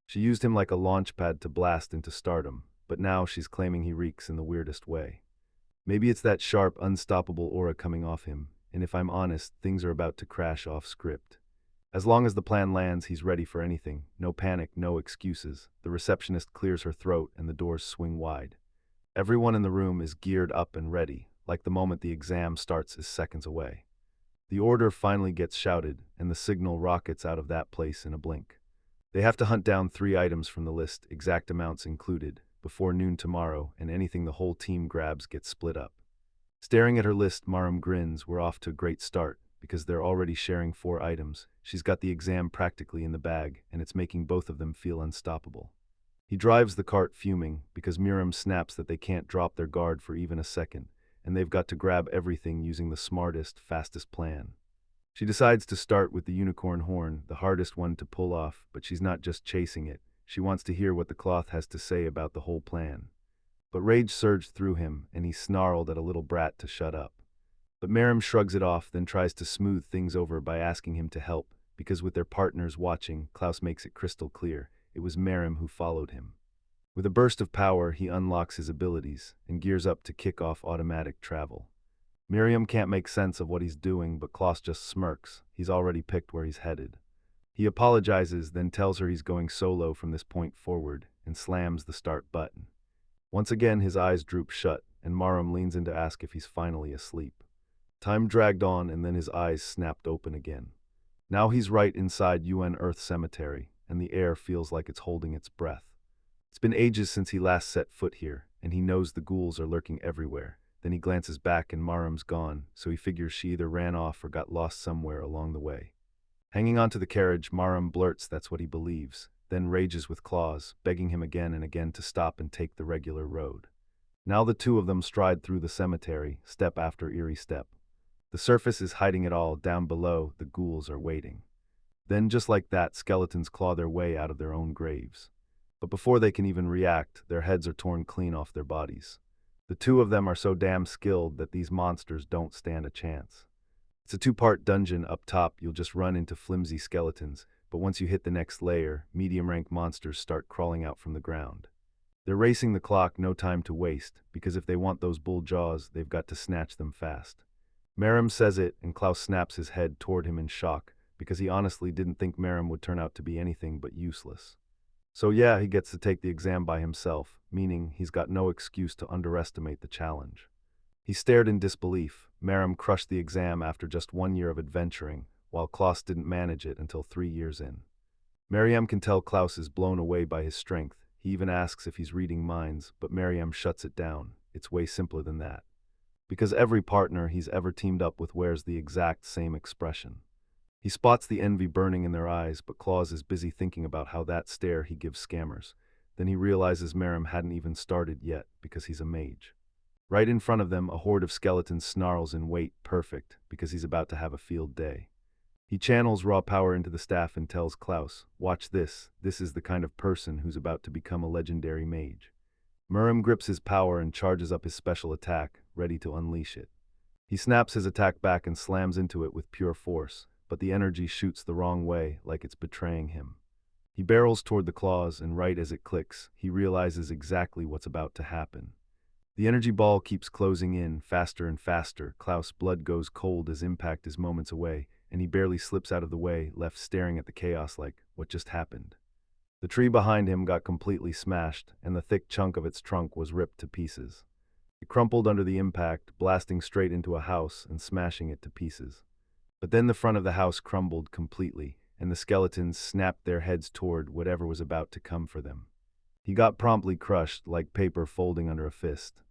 She used him like a launch pad to blast into stardom, but now she's claiming he reeks in the weirdest way. Maybe it's that sharp, unstoppable aura coming off him, and if I'm honest, things are about to crash off script. As long as the plan lands, he's ready for anything. No panic, no excuses. The receptionist clears her throat and the doors swing wide. Everyone in the room is geared up and ready, like the moment the exam starts is seconds away. The order finally gets shouted, and the signal rockets out of that place in a blink. They have to hunt down 3 items from the list, exact amounts included, before noon tomorrow, and anything the whole team grabs gets split up. Staring at her list, Maram grins. We're off to a great start, because they're already sharing 4 items. She's got the exam practically in the bag, and it's making both of them feel unstoppable. He drives the cart fuming, because Miriam snaps that they can't drop their guard for even a second, and they've got to grab everything using the smartest, fastest plan. She decides to start with the unicorn horn, the hardest one to pull off, but she's not just chasing it. She wants to hear what the cloth has to say about the whole plan. But rage surged through him, and he snarled at a little brat to shut up. But Miriam shrugs it off, then tries to smooth things over by asking him to help, because with their partners watching, Klaus makes it crystal clear, it was Miriam who followed him. With a burst of power, he unlocks his abilities, and gears up to kick off automatic travel. Miriam can't make sense of what he's doing, but Klaus just smirks. He's already picked where he's headed. He apologizes, then tells her he's going solo from this point forward, and slams the start button. Once again, his eyes droop shut, and Maram leans in to ask if he's finally asleep. Time dragged on, and then his eyes snapped open again. Now he's right inside UN Earth Cemetery, and the air feels like it's holding its breath. It's been ages since he last set foot here, and he knows the ghouls are lurking everywhere. Then he glances back and Maram's gone, so he figures she either ran off or got lost somewhere along the way. Hanging onto the carriage, Maram blurts that's what he believes, then rages with Claus, begging him again and again to stop and take the regular road. Now the two of them stride through the cemetery, step after eerie step. The surface is hiding it all. Down below, the ghouls are waiting. Then, just like that, skeletons claw their way out of their own graves. But before they can even react, their heads are torn clean off their bodies. The two of them are so damn skilled that these monsters don't stand a chance. It's a two-part dungeon. Up top, you'll just run into flimsy skeletons, but once you hit the next layer, medium-rank monsters start crawling out from the ground. They're racing the clock, no time to waste, because if they want those bull jaws, they've got to snatch them fast. Maram says it, and Klaus snaps his head toward him in shock, because he honestly didn't think Maram would turn out to be anything but useless. So yeah, he gets to take the exam by himself, meaning he's got no excuse to underestimate the challenge. He stared in disbelief. Maram crushed the exam after just 1 year of adventuring, while Klaus didn't manage it until 3 years in. Mariam can tell Klaus is blown away by his strength. He even asks if he's reading minds, but Mariam shuts it down. It's way simpler than that. Because every partner he's ever teamed up with wears the exact same expression. He spots the envy burning in their eyes, but Claus is busy thinking about how that stare he gives scammers. Then he realizes Maram hadn't even started yet, because he's a mage. Right in front of them, a horde of skeletons snarls in wait, perfect, because he's about to have a field day. He channels raw power into the staff and tells Klaus, "Watch this, this is the kind of person who's about to become a legendary mage." Maram grips his power and charges up his special attack, ready to unleash it. He snaps his attack back and slams into it with pure force, but the energy shoots the wrong way, like it's betraying him. He barrels toward the claws, and right as it clicks, he realizes exactly what's about to happen. The energy ball keeps closing in, faster and faster. Klaus' blood goes cold as impact is moments away, and he barely slips out of the way, left staring at the chaos like, what just happened? The tree behind him got completely smashed, and the thick chunk of its trunk was ripped to pieces. It crumpled under the impact, blasting straight into a house and smashing it to pieces. But then the front of the house crumbled completely, and the skeletons snapped their heads toward whatever was about to come for them. He got promptly crushed, like paper folding under a fist.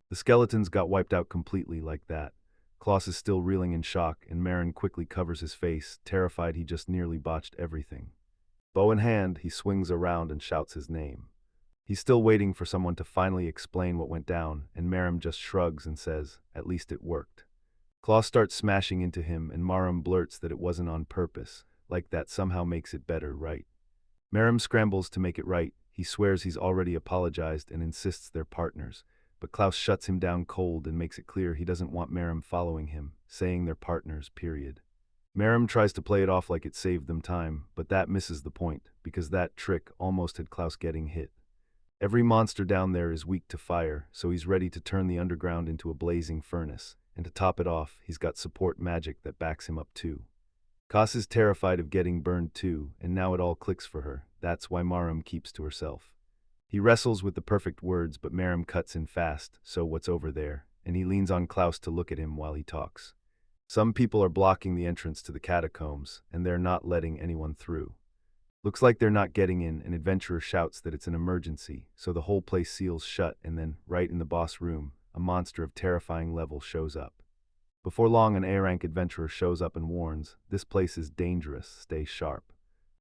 The skeletons got wiped out completely like that. Klaus is still reeling in shock, and Marin quickly covers his face, terrified he just nearly botched everything. Bow in hand, he swings around and shouts his name. He's still waiting for someone to finally explain what went down, and Maram just shrugs and says, "At least it worked." Klaus starts smashing into him, and Maram blurts that it wasn't on purpose, like that somehow makes it better, right? Maram scrambles to make it right. He swears he's already apologized and insists they're partners, but Klaus shuts him down cold and makes it clear he doesn't want Maram following him, saying they're partners, period. Maram tries to play it off like it saved them time, but that misses the point, because that trick almost had Klaus getting hit. Every monster down there is weak to fire, so he's ready to turn the underground into a blazing furnace, and to top it off, he's got support magic that backs him up too. Kas is terrified of getting burned too, and now it all clicks for her. That's why Maram keeps to herself. He wrestles with the perfect words, but Maram cuts in fast, "So what's over there?" and he leans on Klaus to look at him while he talks. "Some people are blocking the entrance to the catacombs, and they're not letting anyone through. Looks like they're not getting in." An adventurer shouts that it's an emergency, so the whole place seals shut, and then, right in the boss room, a monster of terrifying level shows up. Before long, an A-rank adventurer shows up and warns, "This place is dangerous, stay sharp."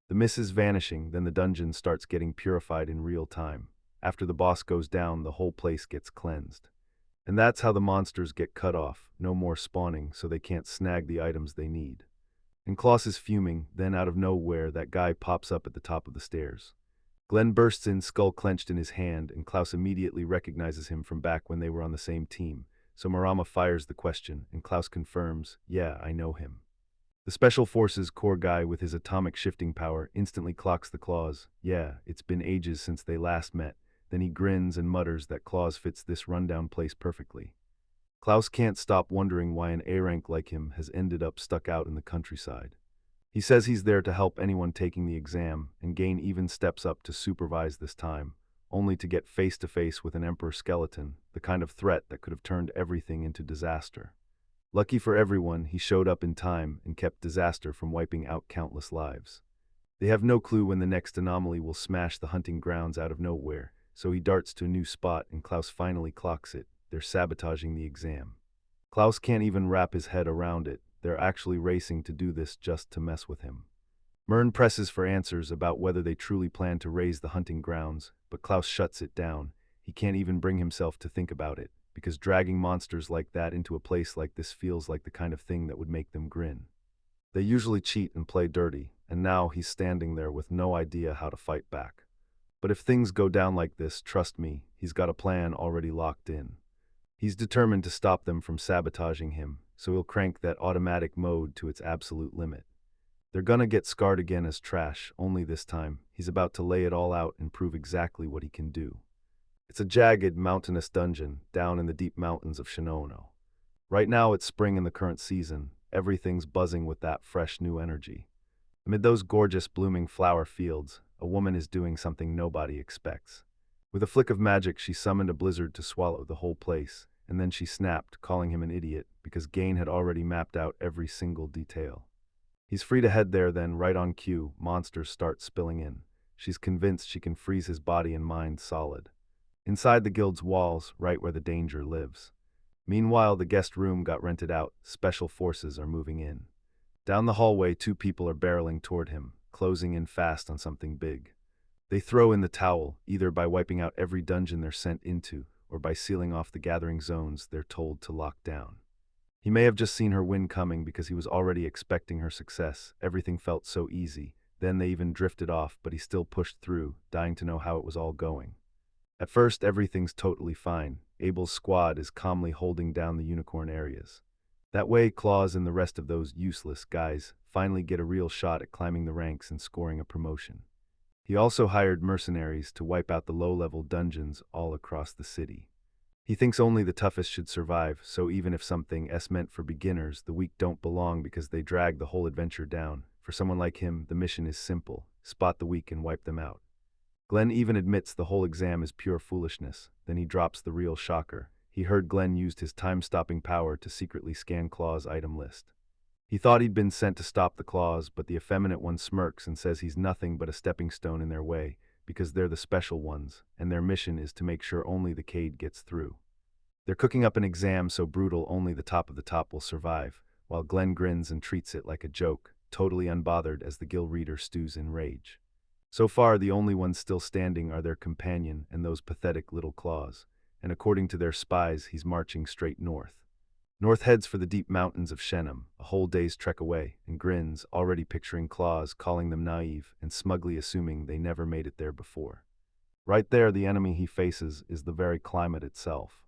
The mist is vanishing, then the dungeon starts getting purified in real time. After the boss goes down, the whole place gets cleansed. And that's how the monsters get cut off, no more spawning, so they can't snag the items they need. And Klaus is fuming, then out of nowhere, that guy pops up at the top of the stairs. Glenn bursts in, skull clenched in his hand, and Klaus immediately recognizes him from back when they were on the same team. So Marama fires the question, and Klaus confirms, "Yeah, I know him." The Special Forces Corps guy with his atomic shifting power instantly clocks the clause. "Yeah, it's been ages since they last met." Then he grins and mutters that Klaus fits this rundown place perfectly. Klaus can't stop wondering why an A-rank like him has ended up stuck out in the countryside. He says he's there to help anyone taking the exam, and Gain even steps up to supervise this time, only to get face-to-face with an Emperor skeleton, the kind of threat that could have turned everything into disaster. Lucky for everyone, he showed up in time and kept disaster from wiping out countless lives. They have no clue when the next anomaly will smash the hunting grounds out of nowhere, so he darts to a new spot and Klaus finally clocks it. They're sabotaging the exam. Klaus can't even wrap his head around it. They're actually racing to do this just to mess with him. Mern presses for answers about whether they truly plan to raise the hunting grounds, but Klaus shuts it down. He can't even bring himself to think about it, because dragging monsters like that into a place like this feels like the kind of thing that would make them grin. They usually cheat and play dirty, and now he's standing there with no idea how to fight back. But if things go down like this, trust me, he's got a plan already locked in. He's determined to stop them from sabotaging him, so he'll crank that automatic mode to its absolute limit. They're gonna get scarred again as trash, only this time, he's about to lay it all out and prove exactly what he can do. It's a jagged, mountainous dungeon, down in the deep mountains of Shinono. Right now it's spring in the current season, everything's buzzing with that fresh new energy. Amid those gorgeous blooming flower fields, a woman is doing something nobody expects. With a flick of magic, she summoned a blizzard to swallow the whole place, and then she snapped, calling him an idiot, because Gain had already mapped out every single detail. He's free to head there then, right on cue, monsters start spilling in. She's convinced she can freeze his body and mind solid. Inside the guild's walls, right where the danger lives. Meanwhile, the guest room got rented out, special forces are moving in. Down the hallway, two people are barreling toward him, closing in fast on something big. They throw in the towel, either by wiping out every dungeon they're sent into, or by sealing off the gathering zones they're told to lock down. He may have just seen her win coming because he was already expecting her success. Everything felt so easy. Then they even drifted off, but he still pushed through, dying to know how it was all going. At first, everything's totally fine. Abel's squad is calmly holding down the unicorn areas. That way, Claus and the rest of those useless guys finally get a real shot at climbing the ranks and scoring a promotion. He also hired mercenaries to wipe out the low-level dungeons all across the city. He thinks only the toughest should survive, so even if something is meant for beginners, the weak don't belong because they drag the whole adventure down. For someone like him, the mission is simple: spot the weak and wipe them out. Glenn even admits the whole exam is pure foolishness, then he drops the real shocker. He heard Glenn used his time-stopping power to secretly scan Claw's item list. He thought he'd been sent to stop the Claws, but the effeminate one smirks and says he's nothing but a stepping stone in their way, because they're the special ones, and their mission is to make sure only the Cade gets through. They're cooking up an exam so brutal only the top of the top will survive, while Glenn grins and treats it like a joke, totally unbothered as the guild reader stews in rage. So far, the only ones still standing are their companion and those pathetic little Claws, and according to their spies, he's marching straight north. North heads for the deep mountains of Shenham, a whole day's trek away, and grins, already picturing Claws calling them naive and smugly assuming they never made it there before. Right there, the enemy he faces is the very climate itself.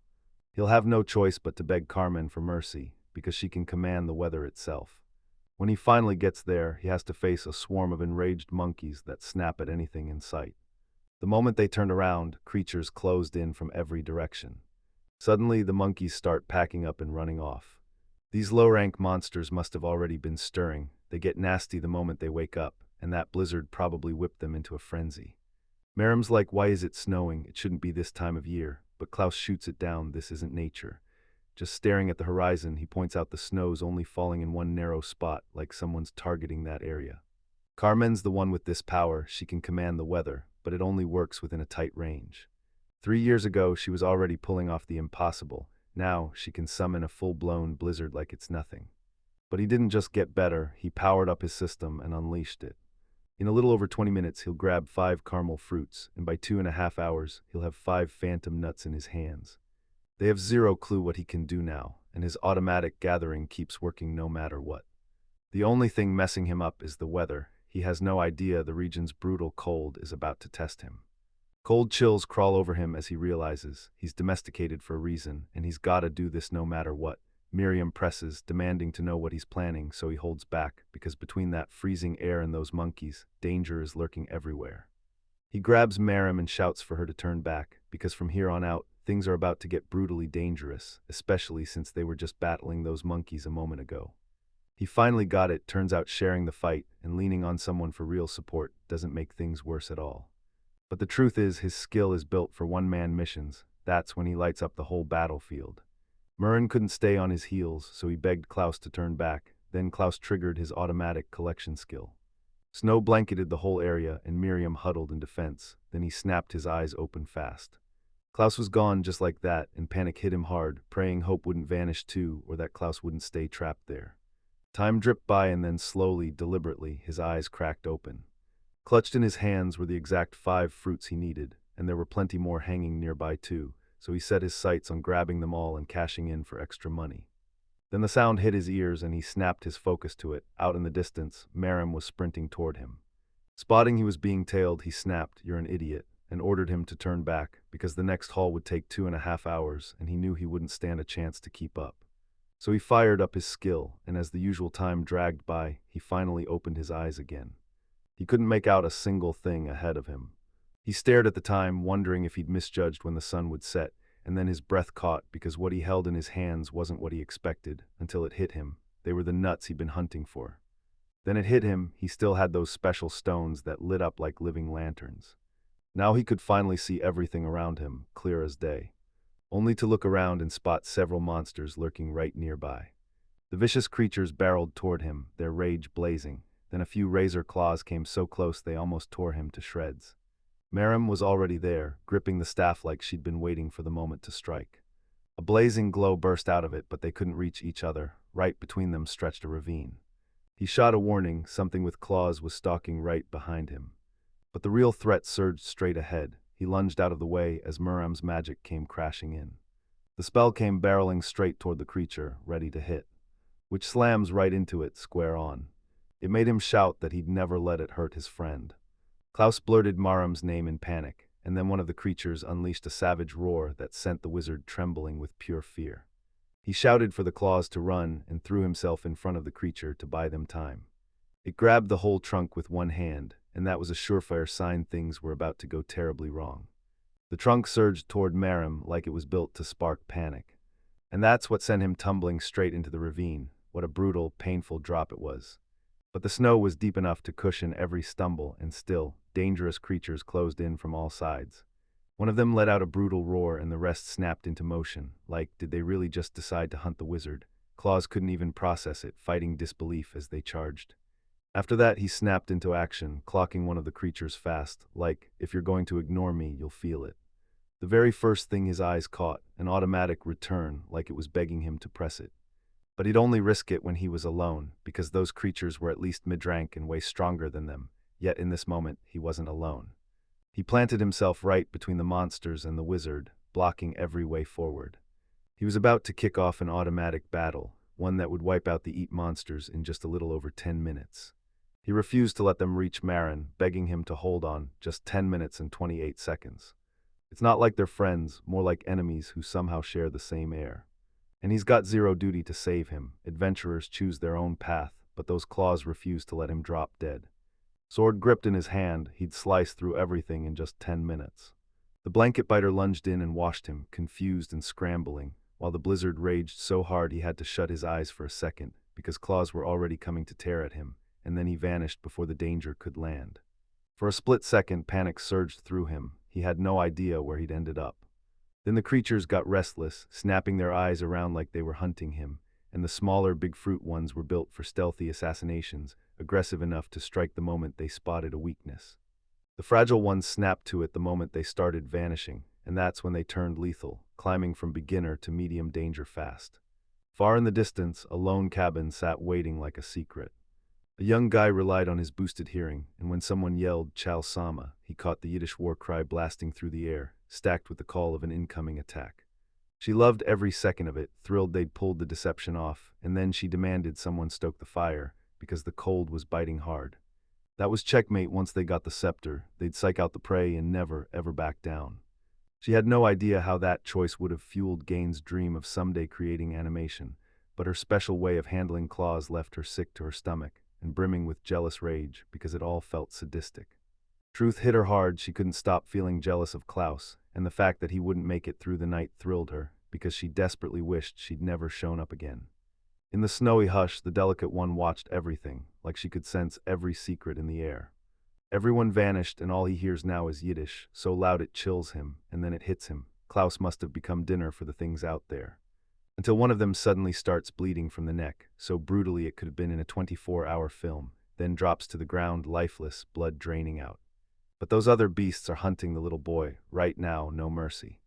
He'll have no choice but to beg Carmen for mercy, because she can command the weather itself. When he finally gets there, he has to face a swarm of enraged monkeys that snap at anything in sight. The moment they turn around, creatures closed in from every direction. Suddenly, the monkeys start packing up and running off. These low-rank monsters must have already been stirring. They get nasty the moment they wake up, and that blizzard probably whipped them into a frenzy. Merrim's like, "Why is it snowing? It shouldn't be this time of year." But Klaus shoots it down. This isn't nature. Just staring at the horizon, he points out the snow's only falling in one narrow spot, like someone's targeting that area. Carmen's the one with this power. She can command the weather, but it only works within a tight range. 3 years ago, she was already pulling off the impossible. Now, she can summon a full-blown blizzard like it's nothing. But he didn't just get better, he powered up his system and unleashed it. In a little over 20 minutes, he'll grab 5 caramel fruits, and by 2.5 hours, he'll have 5 phantom nuts in his hands. They have zero clue what he can do now, and his automatic gathering keeps working no matter what. The only thing messing him up is the weather. He has no idea the region's brutal cold is about to test him. Cold chills crawl over him as he realizes he's domesticated for a reason, and he's gotta do this no matter what. Miriam presses, demanding to know what he's planning, so he holds back, because between that freezing air and those monkeys, danger is lurking everywhere. He grabs Miriam and shouts for her to turn back, because from here on out, things are about to get brutally dangerous, especially since they were just battling those monkeys a moment ago. He finally got it. Turns out sharing the fight and leaning on someone for real support doesn't make things worse at all. But the truth is, his skill is built for one-man missions. That's when he lights up the whole battlefield. Murren couldn't stay on his heels, so he begged Klaus to turn back. Then Klaus triggered his automatic collection skill. Snow blanketed the whole area, and Miriam huddled in defense. Then he snapped his eyes open fast. Klaus was gone just like that, and panic hit him hard, praying hope wouldn't vanish too, or that Klaus wouldn't stay trapped there. Time dripped by, and then slowly, deliberately, his eyes cracked open. Clutched in his hands were the exact 5 fruits he needed, and there were plenty more hanging nearby too, so he set his sights on grabbing them all and cashing in for extra money. Then the sound hit his ears, and he snapped his focus to it. Out in the distance, Miriam was sprinting toward him. Spotting he was being tailed, he snapped, "You're an idiot," and ordered him to turn back, because the next haul would take 2.5 hours, and he knew he wouldn't stand a chance to keep up. So he fired up his skill, and as the usual time dragged by, he finally opened his eyes again. He couldn't make out a single thing ahead of him. He stared at the time, wondering if he'd misjudged when the sun would set, and then his breath caught because what he held in his hands wasn't what he expected, until it hit him. They were the nuts he'd been hunting for. Then it hit him, he still had those special stones that lit up like living lanterns. Now he could finally see everything around him, clear as day. Only to look around and spot several monsters lurking right nearby. The vicious creatures barreled toward him, their rage blazing. Then a few razor claws came so close they almost tore him to shreds. Miriam was already there, gripping the staff like she'd been waiting for the moment to strike. A blazing glow burst out of it, but they couldn't reach each other. Right between them stretched a ravine. He shot a warning, something with claws was stalking right behind him. But the real threat surged straight ahead. He lunged out of the way as Miriam's magic came crashing in. The spell came barreling straight toward the creature, ready to hit. Which slams right into it, square on. It made him shout that he'd never let it hurt his friend. Klaus blurted Miriam's name in panic, and then one of the creatures unleashed a savage roar that sent the wizard trembling with pure fear. He shouted for the claws to run and threw himself in front of the creature to buy them time. It grabbed the whole trunk with one hand, and that was a surefire sign things were about to go terribly wrong. The trunk surged toward Miriam like it was built to spark panic. And that's what sent him tumbling straight into the ravine. What a brutal, painful drop it was. But the snow was deep enough to cushion every stumble, and still, dangerous creatures closed in from all sides. One of them let out a brutal roar, and the rest snapped into motion. Like, did they really just decide to hunt the wizard? Claws couldn't even process it, fighting disbelief as they charged. After that, he snapped into action, clocking one of the creatures fast, like, "If you're going to ignore me, you'll feel it." The very first thing his eyes caught, an automatic return, like it was begging him to press it. But he'd only risk it when he was alone, because those creatures were at least mid-rank and way stronger than them. Yet in this moment, he wasn't alone. He planted himself right between the monsters and the wizard, blocking every way forward. He was about to kick off an automatic battle, one that would wipe out the Eat monsters in just a little over 10 minutes. He refused to let them reach Marin, begging him to hold on, just 10 minutes and 28 seconds. It's not like they're friends, more like enemies who somehow share the same air. And he's got zero duty to save him. Adventurers choose their own path, but those claws refuse to let him drop dead. Sword gripped in his hand, he'd slice through everything in just 10 minutes. The blanket biter lunged in and washed him, confused and scrambling, while the blizzard raged so hard he had to shut his eyes for a second, because claws were already coming to tear at him, and then he vanished before the danger could land. For a split second, panic surged through him. He had no idea where he'd ended up. Then the creatures got restless, snapping their eyes around like they were hunting him, and the smaller big fruit ones were built for stealthy assassinations, aggressive enough to strike the moment they spotted a weakness. The fragile ones snapped to it the moment they started vanishing, and that's when they turned lethal, climbing from beginner to medium danger fast. Far in the distance, a lone cabin sat waiting like a secret. A young guy relied on his boosted hearing, and when someone yelled "Chal Sama," he caught the Yiddish war cry blasting through the air, stacked with the call of an incoming attack. She loved every second of it, thrilled they'd pulled the deception off, and then she demanded someone stoke the fire, because the cold was biting hard. That was checkmate once they got the scepter. They'd psych out the prey and never, ever back down. She had no idea how that choice would have fueled Gain's dream of someday creating animation, but her special way of handling claws left her sick to her stomach, and brimming with jealous rage, because it all felt sadistic. Truth hit her hard. She couldn't stop feeling jealous of Klaus, and the fact that he wouldn't make it through the night thrilled her, because she desperately wished she'd never shown up again. In the snowy hush, the delicate one watched everything, like she could sense every secret in the air. Everyone vanished, and all he hears now is Yiddish, so loud it chills him, and then it hits him. Klaus must have become dinner for the things out there. Until one of them suddenly starts bleeding from the neck, so brutally it could have been in a 24-hour film, then drops to the ground lifeless, blood draining out. But those other beasts are hunting the little boy, right now, no mercy.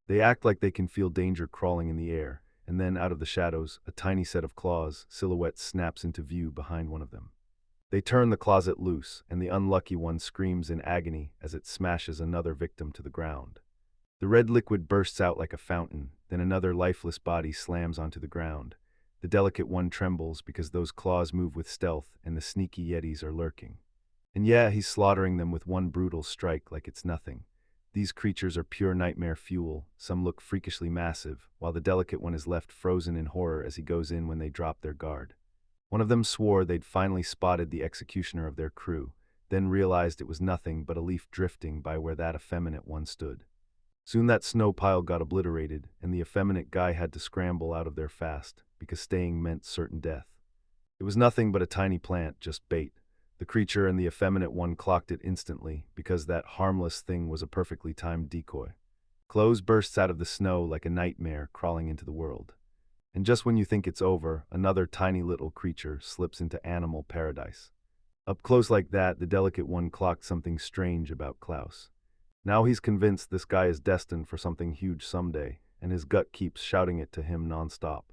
They act like they can feel danger crawling in the air, and then out of the shadows, a tiny set of claws, silhouette snaps into view behind one of them. They turn the closet loose, and the unlucky one screams in agony as it smashes another victim to the ground. The red liquid bursts out like a fountain, then another lifeless body slams onto the ground. The delicate one trembles because those claws move with stealth and the sneaky yetis are lurking. And yeah, he's slaughtering them with one brutal strike like it's nothing. These creatures are pure nightmare fuel. Some look freakishly massive, while the delicate one is left frozen in horror as he goes in when they drop their guard. One of them swore they'd finally spotted the executioner of their crew, then realized it was nothing but a leaf drifting by where that effeminate one stood. Soon that snow pile got obliterated, and the effeminate guy had to scramble out of there fast, because staying meant certain death. It was nothing but a tiny plant, just bait. The creature and the effeminate one clocked it instantly, because that harmless thing was a perfectly timed decoy. Clothes bursts out of the snow like a nightmare crawling into the world. And just when you think it's over, another tiny little creature slips into animal paradise. Up close like that, the delicate one clocked something strange about Klaus. Now he's convinced this guy is destined for something huge someday, and his gut keeps shouting it to him nonstop.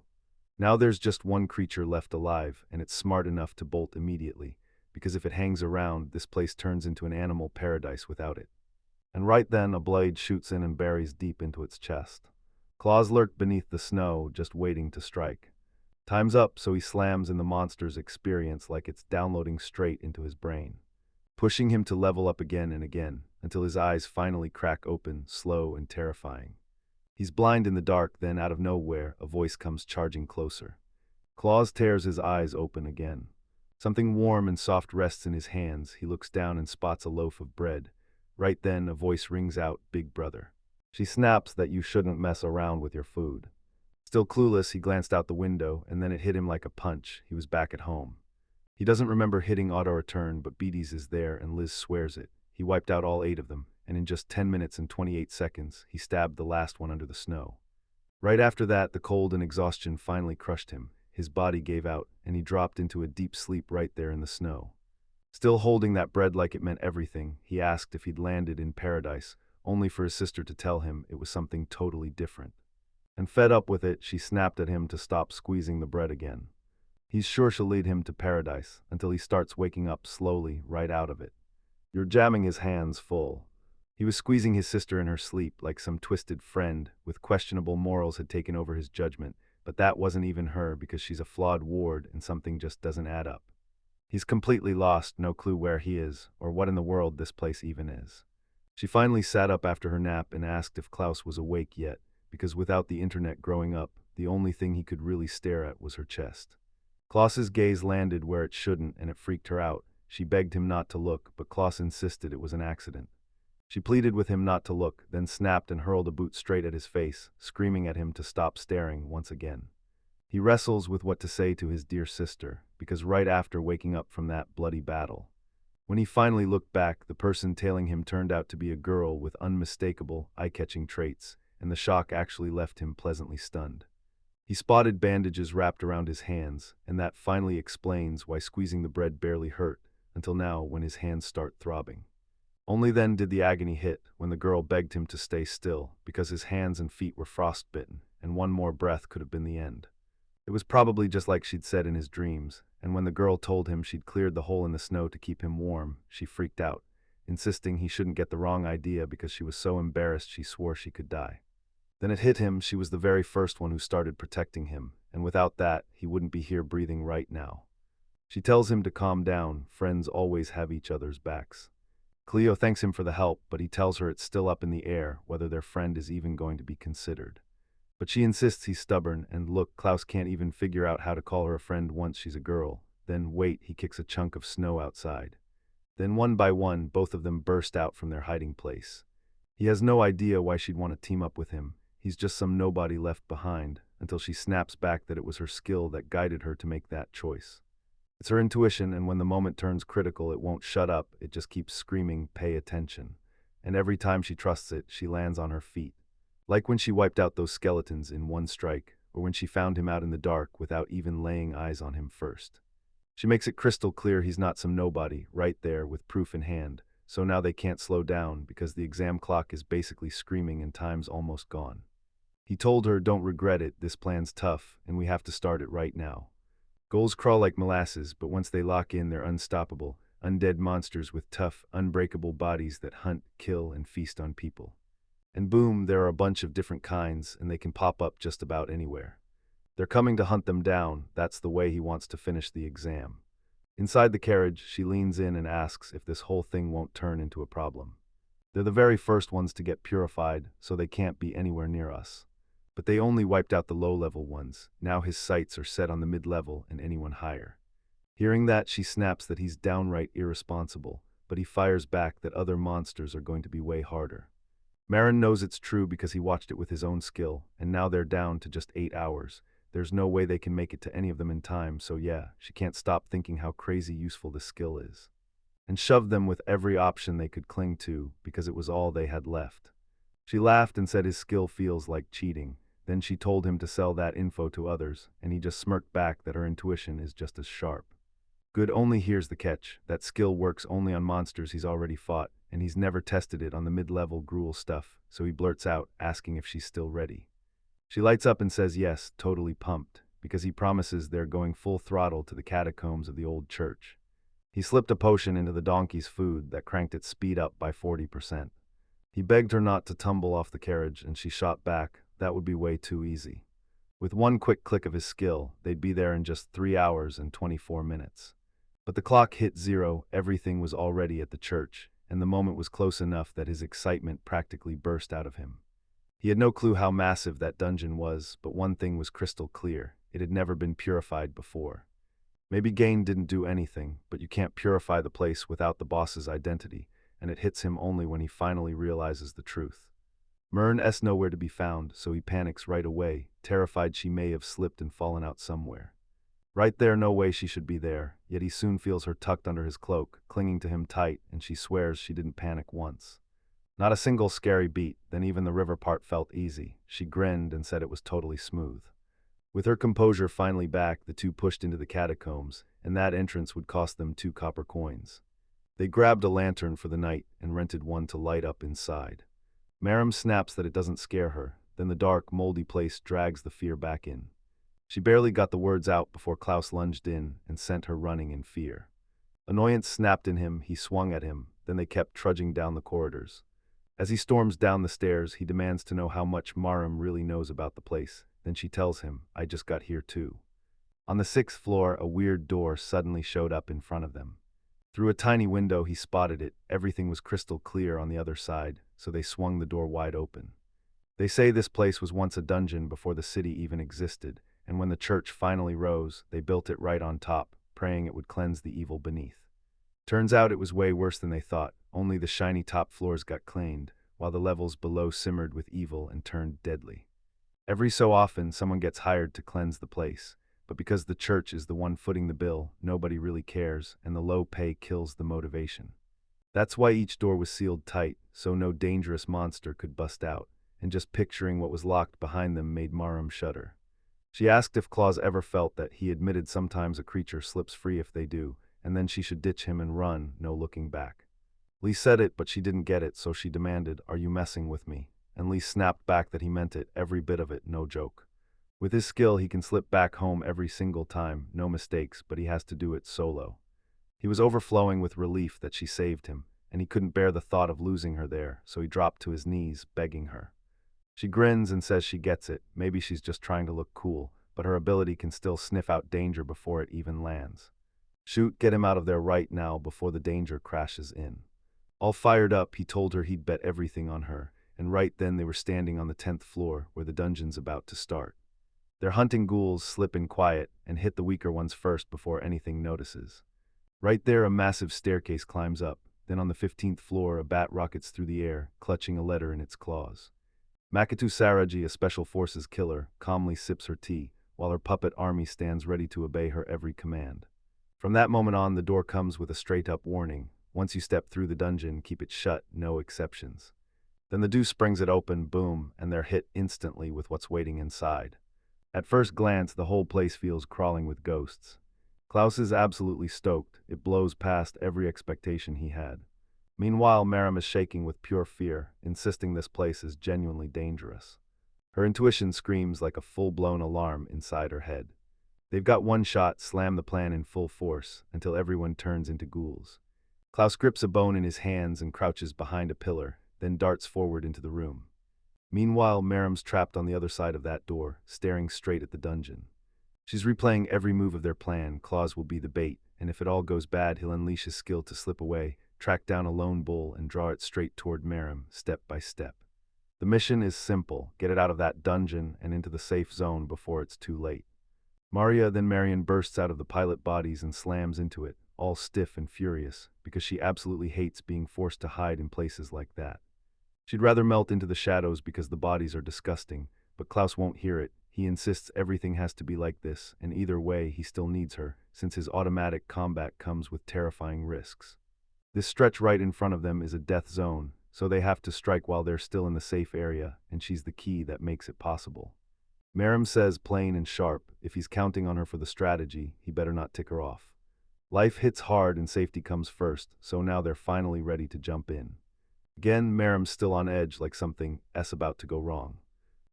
Now there's just one creature left alive, and it's smart enough to bolt immediately, because if it hangs around, this place turns into an animal paradise without it. And right then, a blade shoots in and buries deep into its chest. Claws lurk beneath the snow, just waiting to strike. Time's up, so he slams in the monster's experience like it's downloading straight into his brain, pushing him to level up again and again, until his eyes finally crack open, slow and terrifying. He's blind in the dark, then out of nowhere, a voice comes charging closer. Claws tears his eyes open again. Something warm and soft rests in his hands. He looks down and spots a loaf of bread. Right then, a voice rings out, "Big brother." She snaps that you shouldn't mess around with your food. Still clueless, he glanced out the window, and then it hit him like a punch. He was back at home. He doesn't remember hitting auto-return, but Beatty's is there, and Liz swears it. He wiped out all 8 of them, and in just 10 minutes and 28 seconds, he stabbed the last one under the snow. Right after that, the cold and exhaustion finally crushed him. His body gave out, and he dropped into a deep sleep right there in the snow. Still holding that bread like it meant everything, he asked if he'd landed in paradise, only for his sister to tell him it was something totally different. And fed up with it, she snapped at him to stop squeezing the bread again. He's sure she'll lead him to paradise, until he starts waking up slowly right out of it. You're jamming his hands full. He was squeezing his sister in her sleep like some twisted friend with questionable morals had taken over his judgment, but that wasn't even her because she's a flawed ward and something just doesn't add up. He's completely lost, no clue where he is, or what in the world this place even is. She finally sat up after her nap and asked if Klaus was awake yet, because without the internet growing up, the only thing he could really stare at was her chest. Klaus's gaze landed where it shouldn't, and it freaked her out. She begged him not to look, but Klaus insisted it was an accident. She pleaded with him not to look, then snapped and hurled a boot straight at his face, screaming at him to stop staring once again. He wrestles with what to say to his dear sister, because right after waking up from that bloody battle, when he finally looked back, the person tailing him turned out to be a girl with unmistakable, eye-catching traits, and the shock actually left him pleasantly stunned. He spotted bandages wrapped around his hands, and that finally explains why squeezing the bread barely hurt, until now when his hands start throbbing. Only then did the agony hit, when the girl begged him to stay still, because his hands and feet were frostbitten, and one more breath could have been the end. It was probably just like she'd said in his dreams, and when the girl told him she'd cleared the hole in the snow to keep him warm, she freaked out, insisting he shouldn't get the wrong idea because she was so embarrassed she swore she could die. Then it hit him, she was the very first one who started protecting him, and without that, he wouldn't be here breathing right now. She tells him to calm down, friends always have each other's backs. Cleo thanks him for the help, but he tells her it's still up in the air whether their friend is even going to be considered. But she insists he's stubborn, and look, Klaus can't even figure out how to call her a friend once she's a girl. Then wait, he kicks a chunk of snow outside. Then one by one, both of them burst out from their hiding place. He has no idea why she'd want to team up with him. He's just some nobody left behind, until she snaps back that it was her skill that guided her to make that choice. It's her intuition, and when the moment turns critical, it won't shut up, it just keeps screaming, "Pay attention." And every time she trusts it, she lands on her feet. Like when she wiped out those skeletons in one strike, or when she found him out in the dark without even laying eyes on him first. She makes it crystal clear he's not some nobody, right there with proof in hand, so now they can't slow down because the exam clock is basically screaming and time's almost gone. He told her, "Don't regret it, this plan's tough, and we have to start it right now." Goals crawl like molasses, but once they lock in, they're unstoppable, undead monsters with tough, unbreakable bodies that hunt, kill, and feast on people. And boom, there are a bunch of different kinds, and they can pop up just about anywhere. They're coming to hunt them down, that's the way he wants to finish the exam. Inside the carriage, she leans in and asks if this whole thing won't turn into a problem. They're the very first ones to get purified, so they can't be anywhere near us. But they only wiped out the low-level ones. Now his sights are set on the mid-level and anyone higher. Hearing that, she snaps that he's downright irresponsible, but he fires back that other monsters are going to be way harder. Marin knows it's true because he watched it with his own skill, and now they're down to just 8 hours. There's no way they can make it to any of them in time, so yeah, she can't stop thinking how crazy useful this skill is. And shoved them with every option they could cling to, because it was all they had left. She laughed and said his skill feels like cheating. Then she told him to sell that info to others, and he just smirked back that her intuition is just as sharp. Good, only here's the catch. That skill works only on monsters he's already fought, and he's never tested it on the mid-level gruel stuff, so he blurts out, asking if she's still ready. She lights up and says yes, totally pumped, because he promises they're going full throttle to the catacombs of the old church. He slipped a potion into the donkey's food that cranked its speed up by 40%. He begged her not to tumble off the carriage, and she shot back, that would be way too easy. With one quick click of his skill, they'd be there in just 3 hours and 24 minutes. But the clock hit 0, everything was already at the church, and the moment was close enough that his excitement practically burst out of him. He had no clue how massive that dungeon was, but one thing was crystal clear: it had never been purified before. Maybe Gain didn't do anything, but you can't purify the place without the boss's identity, and it hits him only when he finally realizes the truth. Mern's nowhere to be found, so he panics right away, terrified she may have slipped and fallen out somewhere. Right there, no way she should be there, yet he soon feels her tucked under his cloak, clinging to him tight, and she swears she didn't panic once. Not a single scary beat, then even the river part felt easy. She grinned and said it was totally smooth. With her composure finally back, the two pushed into the catacombs, and that entrance would cost them 2 copper coins. They grabbed a lantern for the night and rented one to light up inside. Marim snaps that it doesn't scare her, then the dark, moldy place drags the fear back in. She barely got the words out before Klaus lunged in and sent her running in fear. Annoyance snapped in him, he swung at him, then they kept trudging down the corridors. As he storms down the stairs, he demands to know how much Marim really knows about the place. Then she tells him, "I just got here too." On the 6th floor, a weird door suddenly showed up in front of them. Through a tiny window, he spotted it. Everything was crystal clear on the other side, so they swung the door wide open. They say this place was once a dungeon before the city even existed, and when the church finally rose, they built it right on top, praying it would cleanse the evil beneath. Turns out it was way worse than they thought. Only the shiny top floors got cleaned, while the levels below simmered with evil and turned deadly. Every so often, someone gets hired to cleanse the place, but because the church is the one footing the bill, nobody really cares, and the low pay kills the motivation. That's why each door was sealed tight, so no dangerous monster could bust out, and just picturing what was locked behind them made Marim shudder. She asked if Claus ever felt that. He admitted sometimes a creature slips free if they do, and then she should ditch him and run, no looking back. Lee said it, but she didn't get it, so she demanded, "Are you messing with me?" And Lee snapped back that he meant it, every bit of it, no joke. With his skill, he can slip back home every single time, no mistakes, but he has to do it solo. He was overflowing with relief that she saved him, and he couldn't bear the thought of losing her there, so he dropped to his knees, begging her. She grins and says she gets it. Maybe she's just trying to look cool, but her ability can still sniff out danger before it even lands. Shoot, get him out of there right now before the danger crashes in. All fired up, he told her he'd bet everything on her, and right then they were standing on the 10th floor where the dungeon's about to start. Their hunting ghouls slip in quiet and hit the weaker ones first before anything notices. Right there, a massive staircase climbs up. Then on the 15th floor, a bat rockets through the air, clutching a letter in its claws. Makatu Saraji, a special forces killer, calmly sips her tea, while her puppet army stands ready to obey her every command. From that moment on, the door comes with a straight-up warning. Once you step through the dungeon, keep it shut, no exceptions. Then the deuce springs it open, boom, and they're hit instantly with what's waiting inside. At first glance, the whole place feels crawling with ghosts. Klaus is absolutely stoked. It blows past every expectation he had. Meanwhile, Maram is shaking with pure fear, insisting this place is genuinely dangerous. Her intuition screams like a full-blown alarm inside her head. They've got one shot, slam the plan in full force, until everyone turns into ghouls. Klaus grips a bone in his hands and crouches behind a pillar, then darts forward into the room. Meanwhile, Maram's trapped on the other side of that door, staring straight at the dungeon. She's replaying every move of their plan. Claws will be the bait, and if it all goes bad, he'll unleash his skill to slip away, track down a lone bull, and draw it straight toward Maram, step by step. The mission is simple: get it out of that dungeon and into the safe zone before it's too late. Then Marion bursts out of the pilot bodies and slams into it, all stiff and furious, because she absolutely hates being forced to hide in places like that. She'd rather melt into the shadows because the bodies are disgusting, but Klaus won't hear it. He insists everything has to be like this, and either way, he still needs her, since his automatic combat comes with terrifying risks. This stretch right in front of them is a death zone, so they have to strike while they're still in the safe area, and she's the key that makes it possible. Maram says plain and sharp, if he's counting on her for the strategy, he better not tick her off. Life hits hard and safety comes first, so now they're finally ready to jump in. Again, Maram's still on edge like something's about to go wrong.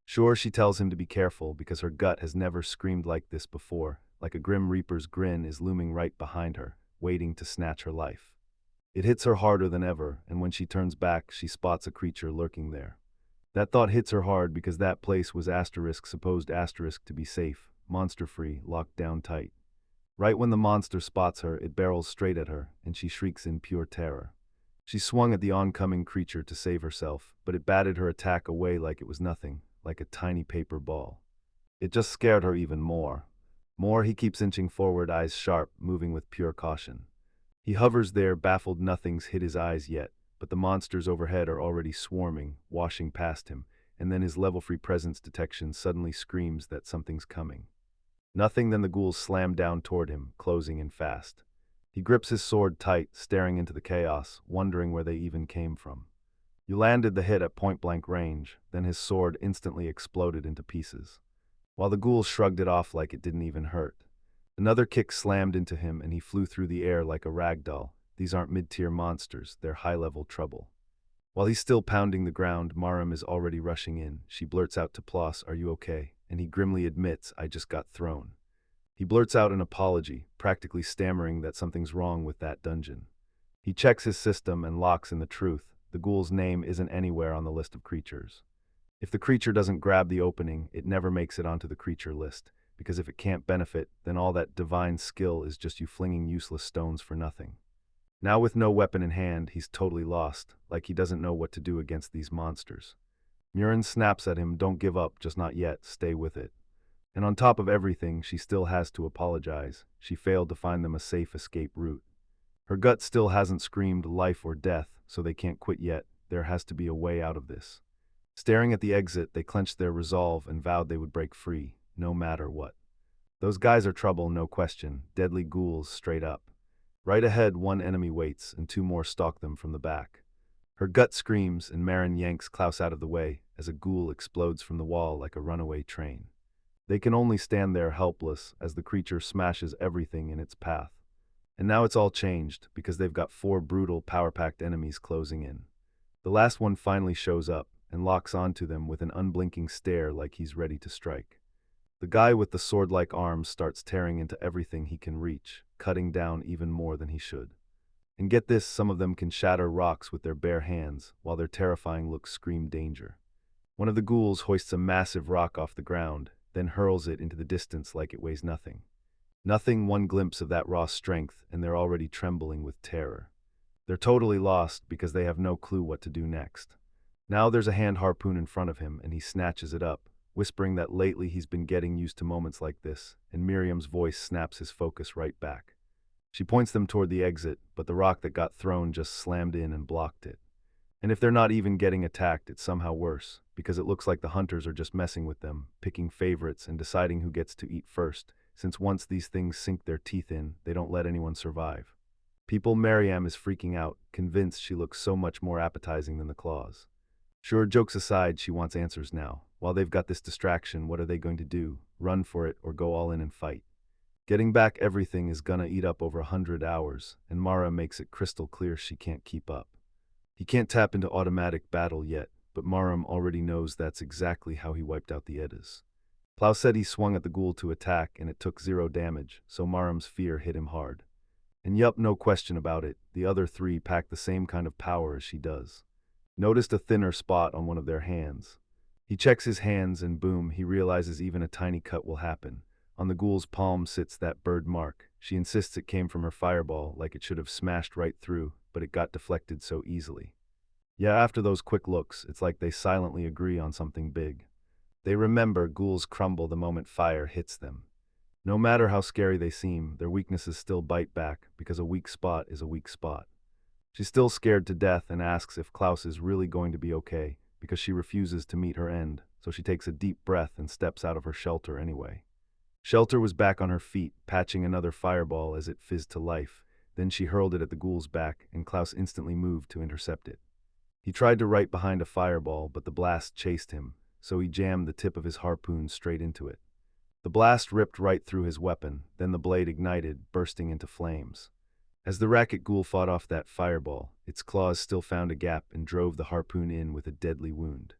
Sure, she tells him to be careful because her gut has never screamed like this before, like a grim reaper's grin is looming right behind her, waiting to snatch her life. It hits her harder than ever, and when she turns back, she spots a creature lurking there. That thought hits her hard because that place was supposed to be safe, monster-free, locked down tight. Right when the monster spots her, it barrels straight at her, and she shrieks in pure terror. She swung at the oncoming creature to save herself, but it batted her attack away like it was nothing, like a tiny paper ball. It just scared her even more. He keeps inching forward, eyes sharp, moving with pure caution. He hovers there, baffled. Nothing's hit his eyes yet, but the monsters overhead are already swarming, washing past him, and then his level-free presence detection suddenly screams that something's coming. Nothing. Then the ghouls slam down toward him, closing in fast. He grips his sword tight, staring into the chaos, wondering where they even came from. You landed the hit at point-blank range, then his sword instantly exploded into pieces, while the ghouls shrugged it off like it didn't even hurt. Another kick slammed into him and he flew through the air like a rag doll. These aren't mid-tier monsters, they're high-level trouble. While he's still pounding the ground, Maram is already rushing in. She blurts out to Ploss, "Are you okay?" And he grimly admits, "I just got thrown." He blurts out an apology, practically stammering that something's wrong with that dungeon. He checks his system and locks in the truth. The ghoul's name isn't anywhere on the list of creatures. If the creature doesn't grab the opening, it never makes it onto the creature list, because if it can't benefit, then all that divine skill is just you flinging useless stones for nothing. Now with no weapon in hand, he's totally lost, like he doesn't know what to do against these monsters. Murin snaps at him, "Don't give up, just not yet, stay with it." And on top of everything, she still has to apologize. She failed to find them a safe escape route. Her gut still hasn't screamed life or death, so they can't quit yet. There has to be a way out of this. Staring at the exit, they clenched their resolve and vowed they would break free, no matter what. Those guys are trouble, no question, deadly ghouls straight up. Right ahead, one enemy waits, and two more stalk them from the back. Her gut screams, and Marin yanks Klaus out of the way as a ghoul explodes from the wall like a runaway train. They can only stand there helpless as the creature smashes everything in its path. And now it's all changed, because they've got four brutal, power-packed enemies closing in. The last one finally shows up and locks onto them with an unblinking stare like he's ready to strike. The guy with the sword-like arms starts tearing into everything he can reach, cutting down even more than he should. And get this, some of them can shatter rocks with their bare hands, while their terrifying looks scream danger. One of the ghouls hoists a massive rock off the ground, then hurls it into the distance like it weighs nothing. One glimpse of that raw strength, and they're already trembling with terror. They're totally lost because they have no clue what to do next. Now there's a hand harpoon in front of him, and he snatches it up, whispering that lately he's been getting used to moments like this, and Miriam's voice snaps his focus right back. She points them toward the exit, but the rock that got thrown just slammed in and blocked it. And if they're not even getting attacked, it's somehow worse, because it looks like the hunters are just messing with them, picking favorites and deciding who gets to eat first, since once these things sink their teeth in, they don't let anyone survive. Miriam is freaking out, convinced she looks so much more appetizing than the claws. Sure, jokes aside, she wants answers now. While they've got this distraction, what are they going to do? Run for it or go all in and fight? Getting back everything is gonna eat up over 100 hours, and Mara makes it crystal clear she can't keep up. He can't tap into automatic battle yet, but Maram already knows that's exactly how he wiped out the Eddas. Plow said he swung at the ghoul to attack and it took 0 damage, so Maram's fear hit him hard. And yup, no question about it, the other three pack the same kind of power as she does. Noticed a thinner spot on one of their hands. He checks his hands and boom, he realizes even a tiny cut will happen. On the ghoul's palm sits that bird mark. She insists it came from her fireball, like it should have smashed right through, but it got deflected so easily. Yeah, after those quick looks, it's like they silently agree on something big. They remember ghouls crumble the moment fire hits them. No matter how scary they seem, their weaknesses still bite back, because a weak spot is a weak spot. She's still scared to death and asks if Klaus is really going to be okay, because she refuses to meet her end, so she takes a deep breath and steps out of her shelter anyway. Shelter was back on her feet, patching another fireball as it fizzed to life. Then she hurled it at the ghoul's back, and Klaus instantly moved to intercept it. He tried to right behind a fireball, but the blast chased him, so he jammed the tip of his harpoon straight into it. The blast ripped right through his weapon, then the blade ignited, bursting into flames. As the racket ghoul fought off that fireball, its claws still found a gap and drove the harpoon in with a deadly wound.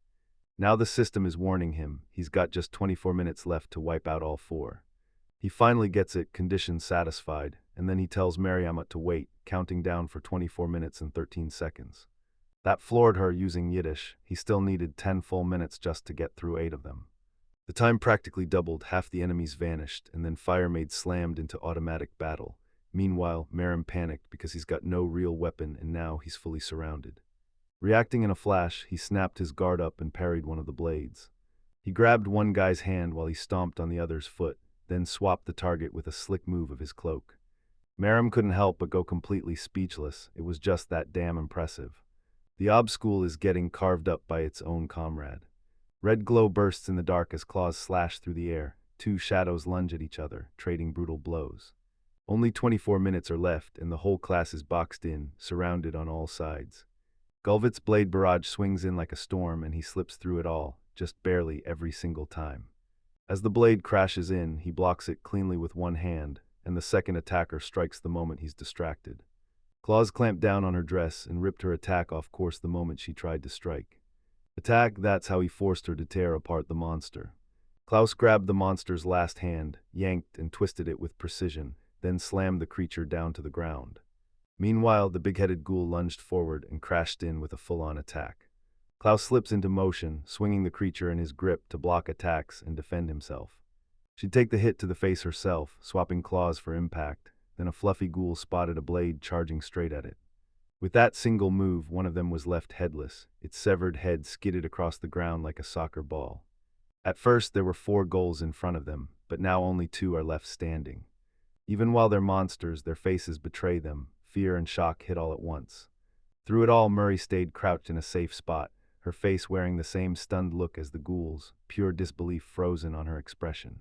Now the system is warning him, he's got just 24 minutes left to wipe out all four. He finally gets it, condition satisfied, and then he tells Mariamut to wait, counting down for 24 minutes and 13 seconds. That floored her using Yiddish. He still needed 10 full minutes just to get through 8 of them. The time practically doubled, half the enemies vanished, and then Firemaid slammed into automatic battle. Meanwhile, Maram panicked because he's got no real weapon and now he's fully surrounded. Reacting in a flash, he snapped his guard up and parried one of the blades. He grabbed one guy's hand while he stomped on the other's foot, then swapped the target with a slick move of his cloak. Maram couldn't help but go completely speechless. It was just that damn impressive. The obscure is getting carved up by its own comrade. Red glow bursts in the dark as claws slash through the air. Two shadows lunge at each other, trading brutal blows. Only 24 minutes are left, and the whole class is boxed in, surrounded on all sides. Gulvit's blade barrage swings in like a storm, and he slips through it all, just barely every single time. As the blade crashes in, he blocks it cleanly with one hand, and the second attacker strikes the moment he's distracted. Claws clamped down on her dress and ripped her attack off course the moment she tried to strike. That's how he forced her to tear apart the monster. Klaus grabbed the monster's last hand, yanked and twisted it with precision, then slammed the creature down to the ground. Meanwhile, the big-headed ghoul lunged forward and crashed in with a full-on attack. Klaus slips into motion, swinging the creature in his grip to block attacks and defend himself. She'd take the hit to the face herself, swapping claws for impact, then a fluffy ghoul spotted a blade charging straight at it. With that single move, one of them was left headless, its severed head skidded across the ground like a soccer ball. At first, there were 4 ghouls in front of them, but now only 2 are left standing. Even while they're monsters, their faces betray them. Fear and shock hit all at once. Through it all, Murray stayed crouched in a safe spot, her face wearing the same stunned look as the ghouls, pure disbelief frozen on her expression.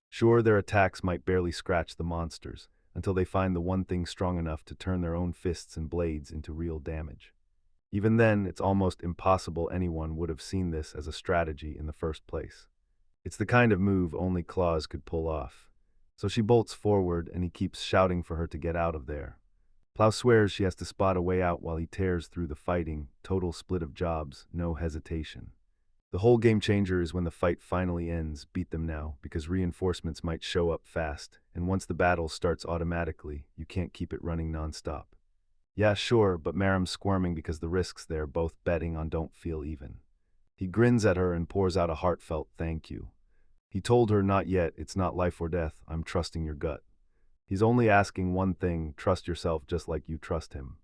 Sure, their attacks might barely scratch the monsters, until they find the one thing strong enough to turn their own fists and blades into real damage. Even then, it's almost impossible anyone would have seen this as a strategy in the first place. It's the kind of move only Claws could pull off. So she bolts forward and he keeps shouting for her to get out of there. Plow swears she has to spot a way out while he tears through the fighting, total split of jobs, no hesitation. The whole game changer is when the fight finally ends. Beat them now, because reinforcements might show up fast, and once the battle starts automatically, you can't keep it running non-stop. Yeah, sure, but Maram's squirming because the risks they're both betting on don't feel even. He grins at her and pours out a heartfelt thank you. He told her not yet, it's not life or death, I'm trusting your gut. He's only asking one thing, trust yourself just like you trust him.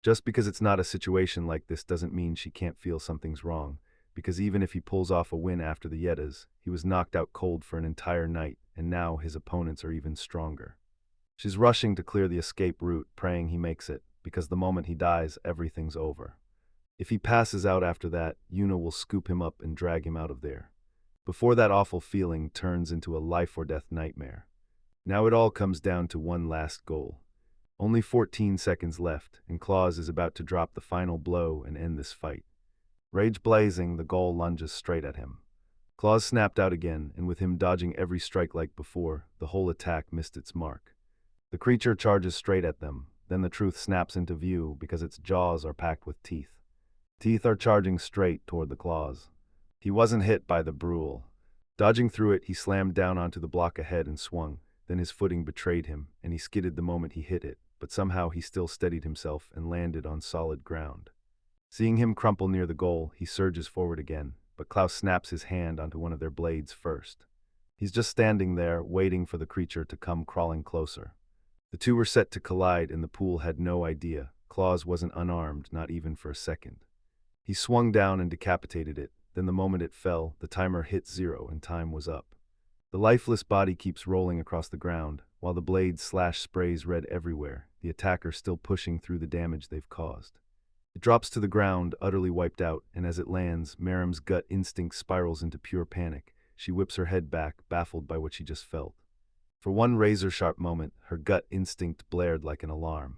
Just because it's not a situation like this doesn't mean she can't feel something's wrong. Because even if he pulls off a win after the Yeddas, he was knocked out cold for an entire night, and now his opponents are even stronger. She's rushing to clear the escape route, praying he makes it, because the moment he dies, everything's over. If he passes out after that, Yuna will scoop him up and drag him out of there. Before that awful feeling turns into a life-or-death nightmare. Now it all comes down to one last goal. Only 14 seconds left, and Claws is about to drop the final blow and end this fight. Rage blazing, the ghoul lunges straight at him. Claws snapped out again, and with him dodging every strike like before, the whole attack missed its mark. The creature charges straight at them, then the truth snaps into view because its jaws are packed with teeth. Teeth are charging straight toward the claws. He wasn't hit by the brule. Dodging through it, he slammed down onto the block ahead and swung. Then his footing betrayed him, and he skidded the moment he hit it, but somehow he still steadied himself and landed on solid ground. Seeing him crumple near the goal, he surges forward again, but Klaus snaps his hand onto one of their blades first. He's just standing there, waiting for the creature to come crawling closer. The two were set to collide, and the pool had no idea. Claus wasn't unarmed, not even for a second. He swung down and decapitated it. Then the moment it fell, the timer hit 0 and time was up. The lifeless body keeps rolling across the ground, while the blade slash sprays red everywhere, the attacker still pushing through the damage they've caused. It drops to the ground, utterly wiped out, and as it lands, Marim's gut instinct spirals into pure panic. She whips her head back, baffled by what she just felt. For one razor-sharp moment, her gut instinct blared like an alarm.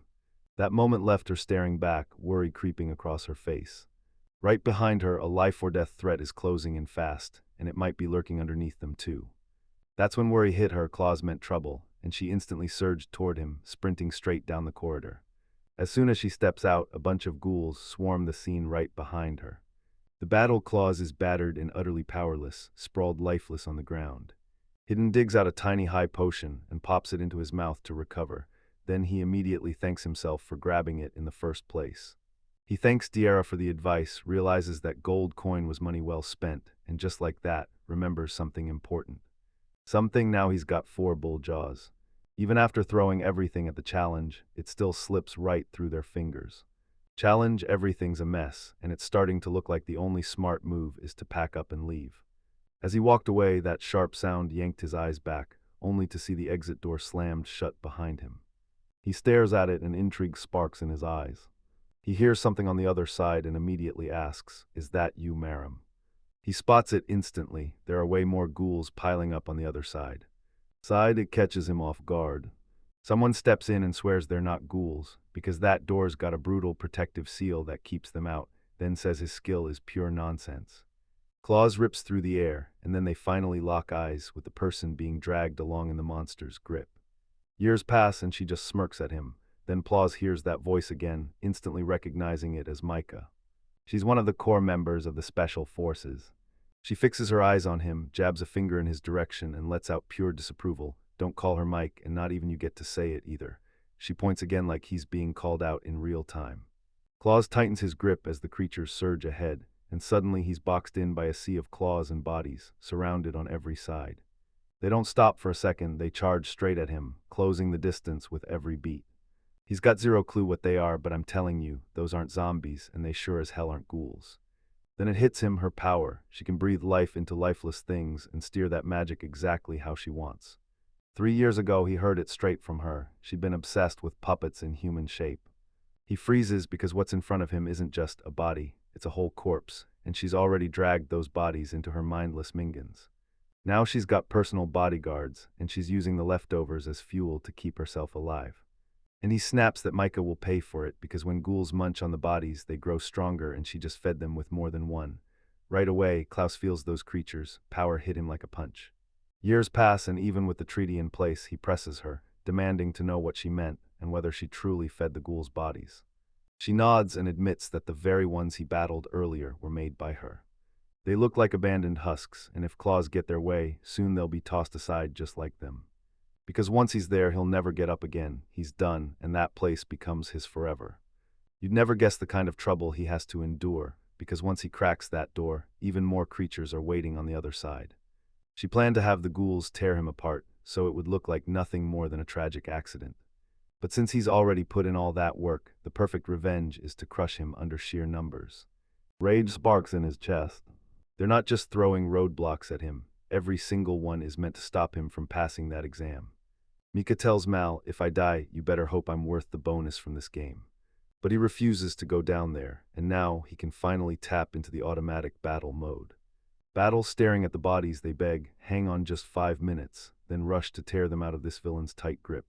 That moment left her staring back, worry creeping across her face. Right behind her, a life-or-death threat is closing in fast, and it might be lurking underneath them too. That's when worry hit her. Claws meant trouble, and she instantly surged toward him, sprinting straight down the corridor. As soon as she steps out, a bunch of ghouls swarm the scene right behind her. The battle Claws is battered and utterly powerless, sprawled lifeless on the ground. Hidden digs out a tiny high potion and pops it into his mouth to recover. Then he immediately thanks himself for grabbing it in the first place. He thanks Diarra for the advice, realizes that gold coin was money well spent, and just like that, remembers something important. Something now he's got 4 bull jaws. Even after throwing everything at the challenge, it still slips right through their fingers. Challenge, everything's a mess, and it's starting to look like the only smart move is to pack up and leave. As he walked away, that sharp sound yanked his eyes back, only to see the exit door slammed shut behind him. He stares at it and intrigue sparks in his eyes. He hears something on the other side and immediately asks, "Is that you, Marim?" He spots it instantly. There are way more ghouls piling up on the other side. It catches him off guard. Someone steps in and swears they're not ghouls, because that door's got a brutal protective seal that keeps them out, then says his skill is pure nonsense. Claws rips through the air, and then they finally lock eyes with the person being dragged along in the monster's grip. Years pass and she just smirks at him. Then Claws hears that voice again, instantly recognizing it as Micah. She's one of the core members of the Special Forces. She fixes her eyes on him, jabs a finger in his direction, and lets out pure disapproval. Don't call her Mike, and not even you get to say it either. She points again like he's being called out in real time. Claws tightens his grip as the creatures surge ahead, and suddenly he's boxed in by a sea of claws and bodies, surrounded on every side. They don't stop for a second, they charge straight at him, closing the distance with every beat. He's got 0 clue what they are, but I'm telling you, those aren't zombies, and they sure as hell aren't ghouls. Then it hits him, her power. She can breathe life into lifeless things and steer that magic exactly how she wants. 3 years ago, he heard it straight from her. She'd been obsessed with puppets in human shape. He freezes because what's in front of him isn't just a body, it's a whole corpse, and she's already dragged those bodies into her mindless minions. Now she's got personal bodyguards, and she's using the leftovers as fuel to keep herself alive. And he snaps that Micah will pay for it because when ghouls munch on the bodies, they grow stronger, and she just fed them with more than one. Right away, Klaus feels those creatures' power hit him like a punch. Years pass, and even with the treaty in place, he presses her, demanding to know what she meant and whether she truly fed the ghouls' bodies. She nods and admits that the very ones he battled earlier were made by her. They look like abandoned husks, and if claws get their way, soon they'll be tossed aside just like them. Because once he's there, he'll never get up again. He's done, and that place becomes his forever. You'd never guess the kind of trouble he has to endure, because once he cracks that door, even more creatures are waiting on the other side. She planned to have the ghouls tear him apart, so it would look like nothing more than a tragic accident. But since he's already put in all that work, the perfect revenge is to crush him under sheer numbers. Rage sparks in his chest. They're not just throwing roadblocks at him. Every single one is meant to stop him from passing that exam. Mika tells Mal, "If I die, you better hope I'm worth the bonus from this game." But he refuses to go down there, and now he can finally tap into the automatic battle mode. Battle staring at the bodies, they beg, hang on just 5 minutes, then rush to tear them out of this villain's tight grip.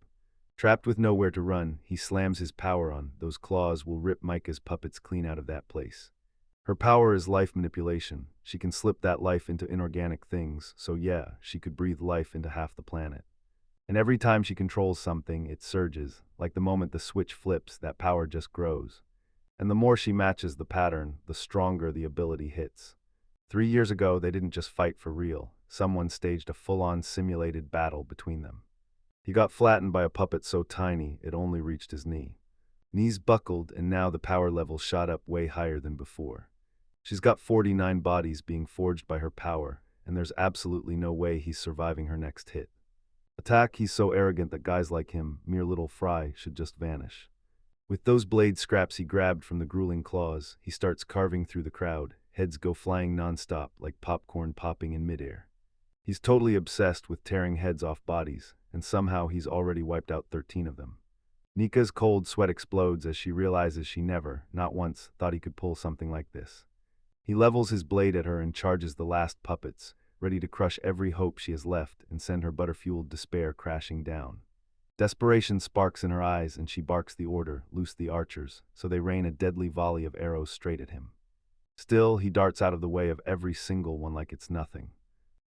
Trapped with nowhere to run, he slams his power on. Those claws will rip Micah's puppets clean out of that place. Her power is life manipulation. She can slip that life into inorganic things, so yeah, she could breathe life into half the planet. And every time she controls something, it surges. Like the moment the switch flips, that power just grows. And the more she matches the pattern, the stronger the ability hits. 3 years ago, they didn't just fight for real. Someone staged a full-on simulated battle between them. He got flattened by a puppet so tiny, it only reached his knee. Knees buckled, and now the power level shot up way higher than before. She's got 49 bodies being forged by her power, and there's absolutely no way he's surviving her next hit. Attack, he's so arrogant that guys like him, mere little fry, should just vanish. With those blade scraps he grabbed from the grueling claws, he starts carving through the crowd. Heads go flying nonstop, like popcorn popping in midair. He's totally obsessed with tearing heads off bodies, and somehow he's already wiped out 13 of them. Nika's cold sweat explodes as she realizes she never, not once, thought he could pull something like this. He levels his blade at her and charges the last puppets, ready to crush every hope she has left and send her butter-fueled despair crashing down. Desperation sparks in her eyes, and she barks the order, loose the archers, so they rain a deadly volley of arrows straight at him. Still, he darts out of the way of every single one like it's nothing.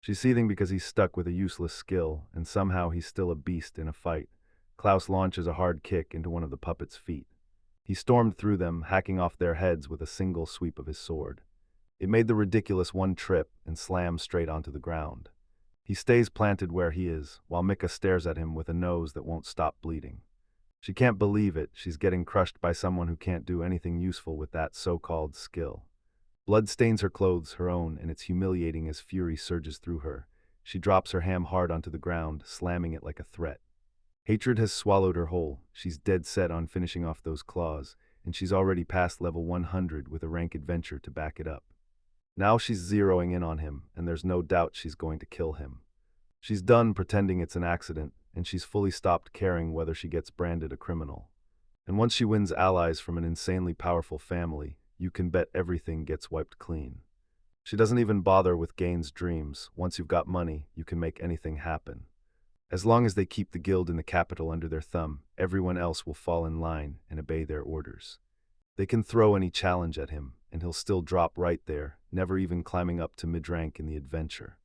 She's seething because he's stuck with a useless skill, and somehow he's still a beast in a fight. Klaus launches a hard kick into one of the puppets' feet. He stormed through them, hacking off their heads with a single sweep of his sword. It made the ridiculous one trip and slam straight onto the ground. He stays planted where he is, while Mika stares at him with a nose that won't stop bleeding. She can't believe it, she's getting crushed by someone who can't do anything useful with that so-called skill. Blood stains her clothes, her own, and it's humiliating as fury surges through her. She drops her ham hard onto the ground, slamming it like a threat. Hatred has swallowed her whole. She's dead set on finishing off those claws, and she's already past level 100 with a rank adventure to back it up. Now she's zeroing in on him, and there's no doubt she's going to kill him. She's done pretending it's an accident, and she's fully stopped caring whether she gets branded a criminal. And once she wins allies from an insanely powerful family, you can bet everything gets wiped clean. She doesn't even bother with Gain's dreams. Once you've got money, you can make anything happen. As long as they keep the guild in the capital under their thumb, everyone else will fall in line and obey their orders. They can throw any challenge at him, and he'll still drop right there, never even climbing up to mid-rank in the adventure.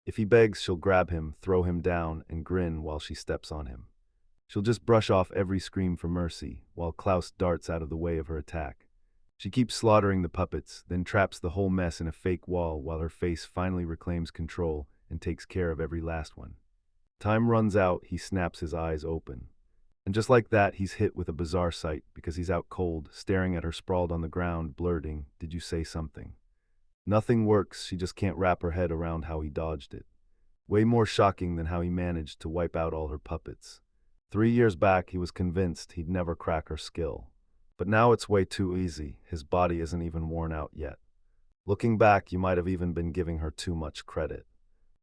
If he begs, she'll grab him, throw him down, and grin while she steps on him. She'll just brush off every scream for mercy, while Klaus darts out of the way of her attack. She keeps slaughtering the puppets, then traps the whole mess in a fake wall while her face finally reclaims control and takes care of every last one. Time runs out, he snaps his eyes open. And just like that, he's hit with a bizarre sight because he's out cold, staring at her sprawled on the ground, blurting, "Did you say something?" Nothing works, she just can't wrap her head around how he dodged it. Way more shocking than how he managed to wipe out all her puppets. 3 years back, he was convinced he'd never crack her skill. But now it's way too easy, his body isn't even worn out yet. Looking back, you might have even been giving her too much credit.